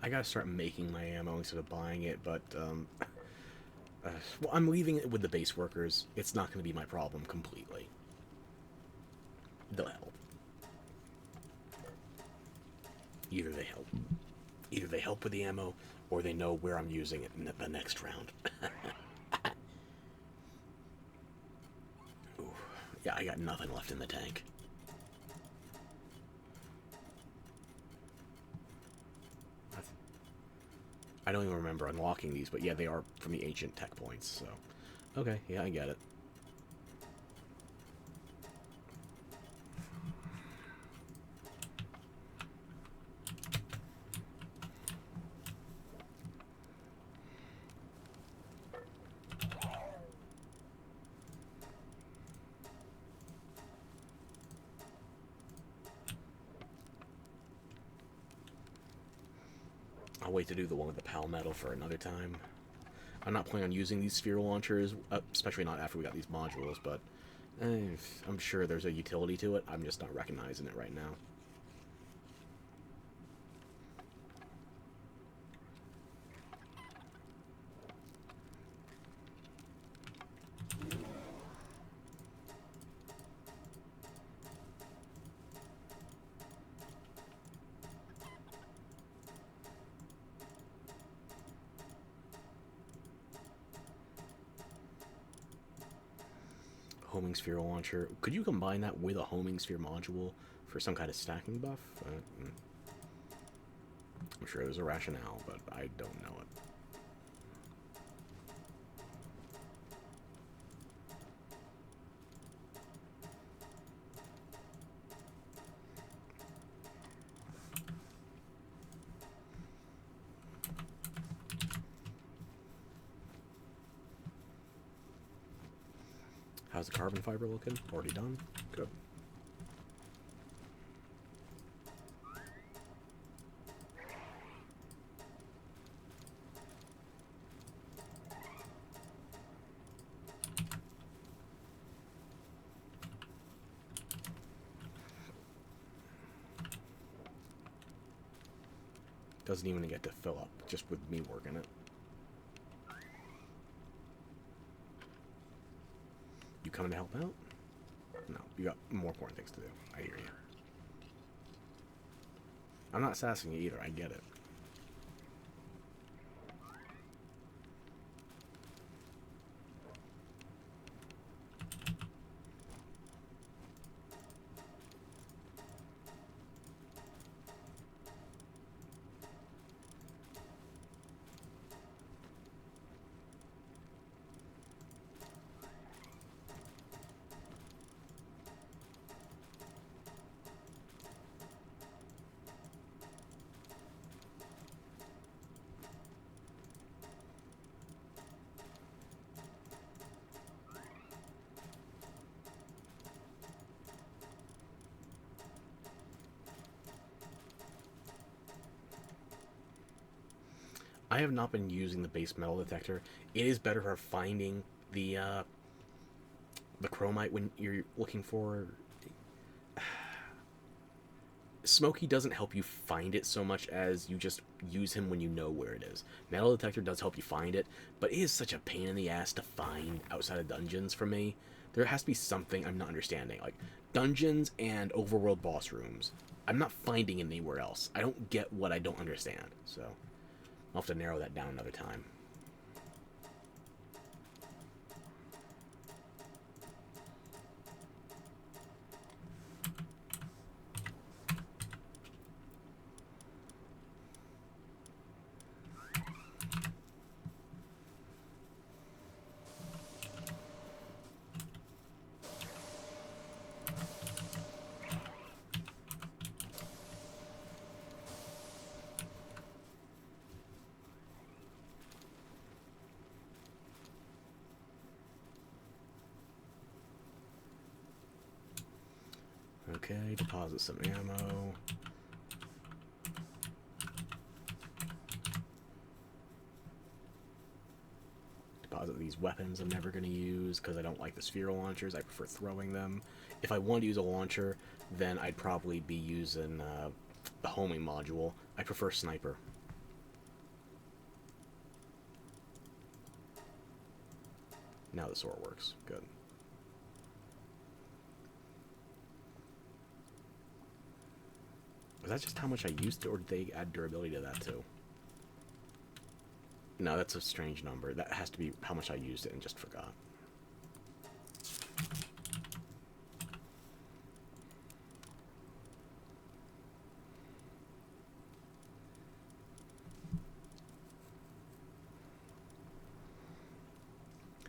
I gotta start making my ammo instead of buying it, but, well, I'm leaving it with the base workers. It's not gonna be my problem completely. They'll help. Either they help. Either they help with the ammo, or they know where I'm using it in the next round. Ooh, yeah, I got nothing left in the tank. I don't even remember unlocking these, but yeah, they are from the ancient tech points, so... Okay, yeah, I get it. I'll wait to do the one with the PAL metal for another time. I'm not planning on using these sphere launchers, especially not after we got these modules, but I'm sure there's a utility to it. I'm just not recognizing it right now. Homing sphere launcher. Could you combine that with a homing sphere module for some kind of stacking buff? I'm sure there's a rationale, but I don't know it. How's the carbon fiber looking? Already done? Good. Doesn't even get to fill up, just with me working it. You coming to help out? No, you got more important things to do. I hear you. I'm not sassing you either, I get it. I have not been using the base metal detector. It is better for finding the chromite when you're looking for... Smokey doesn't help you find it so much as you just use him when you know where it is. Metal detector does help you find it, but it is such a pain in the ass to find outside of dungeons for me. There has to be something I'm not understanding. Like, dungeons and overworld boss rooms, I'm not finding it anywhere else. I don't get what I don't understand, so... I'll have to narrow that down another time. Okay, deposit some ammo. Deposit these weapons I'm never going to use because I don't like the sphere launchers. I prefer throwing them. If I wanted to use a launcher, then I'd probably be using the homing module. I prefer sniper. Now the sword works. Good. Was that just how much I used it, or did they add durability to that too? No, that's a strange number. That has to be how much I used it and just forgot.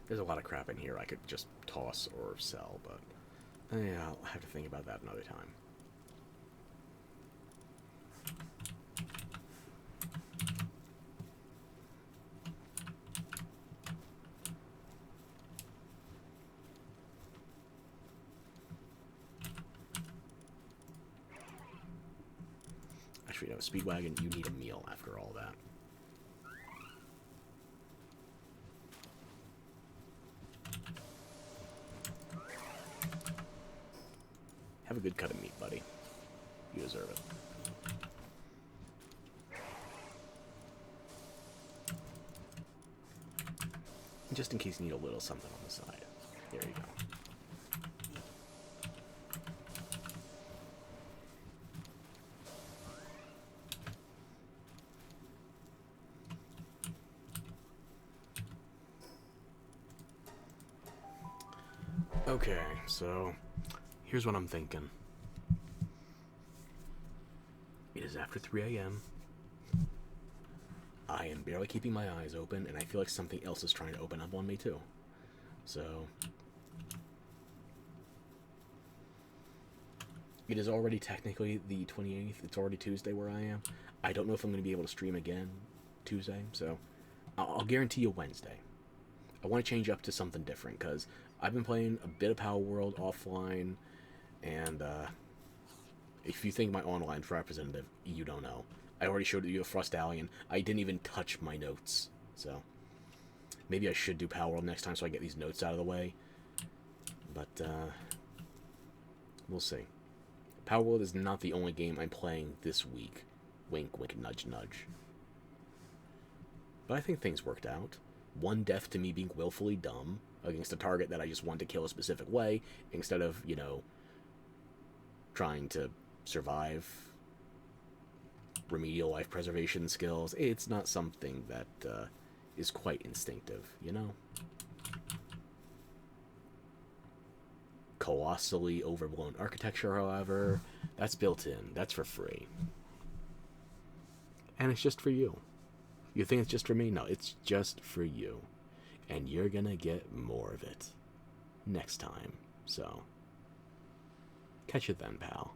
There's a lot of crap in here I could just toss or sell, but yeah, I'll have to think about that another time. Actually, no, Speedwagon, you need a meal after all that. Have a good cut of meat, buddy. You deserve it. Just in case you need a little something on the side. There you go. Okay, so here's what I'm thinking. It is after 3 a.m. I am barely keeping my eyes open, and I feel like something else is trying to open up on me too. So it is already technically the 28th. It's already Tuesday where I am. I don't know if I'm going to be able to stream again Tuesday, so I'll guarantee you Wednesday. I want to change up to something different, because I've been playing a bit of Palworld offline, and if you think my online's representative, you don't know. I already showed you a Frostallion. I didn't even touch my notes, so maybe I should do Palworld next time so I get these notes out of the way, but we'll see. Palworld is not the only game I'm playing this week. Wink, wink, nudge, nudge. But I think things worked out. One death to me being willfully dumb against a target that I just wanted to kill a specific way, instead of, you know, trying to survive. Remedial life preservation skills. It's not something that is quite instinctive, you know? Colossally overblown architecture, however, that's built in. That's for free. And it's just for you. You think it's just for me? No, it's just for you. And you're gonna get more of it next time. So, catch you then, pal.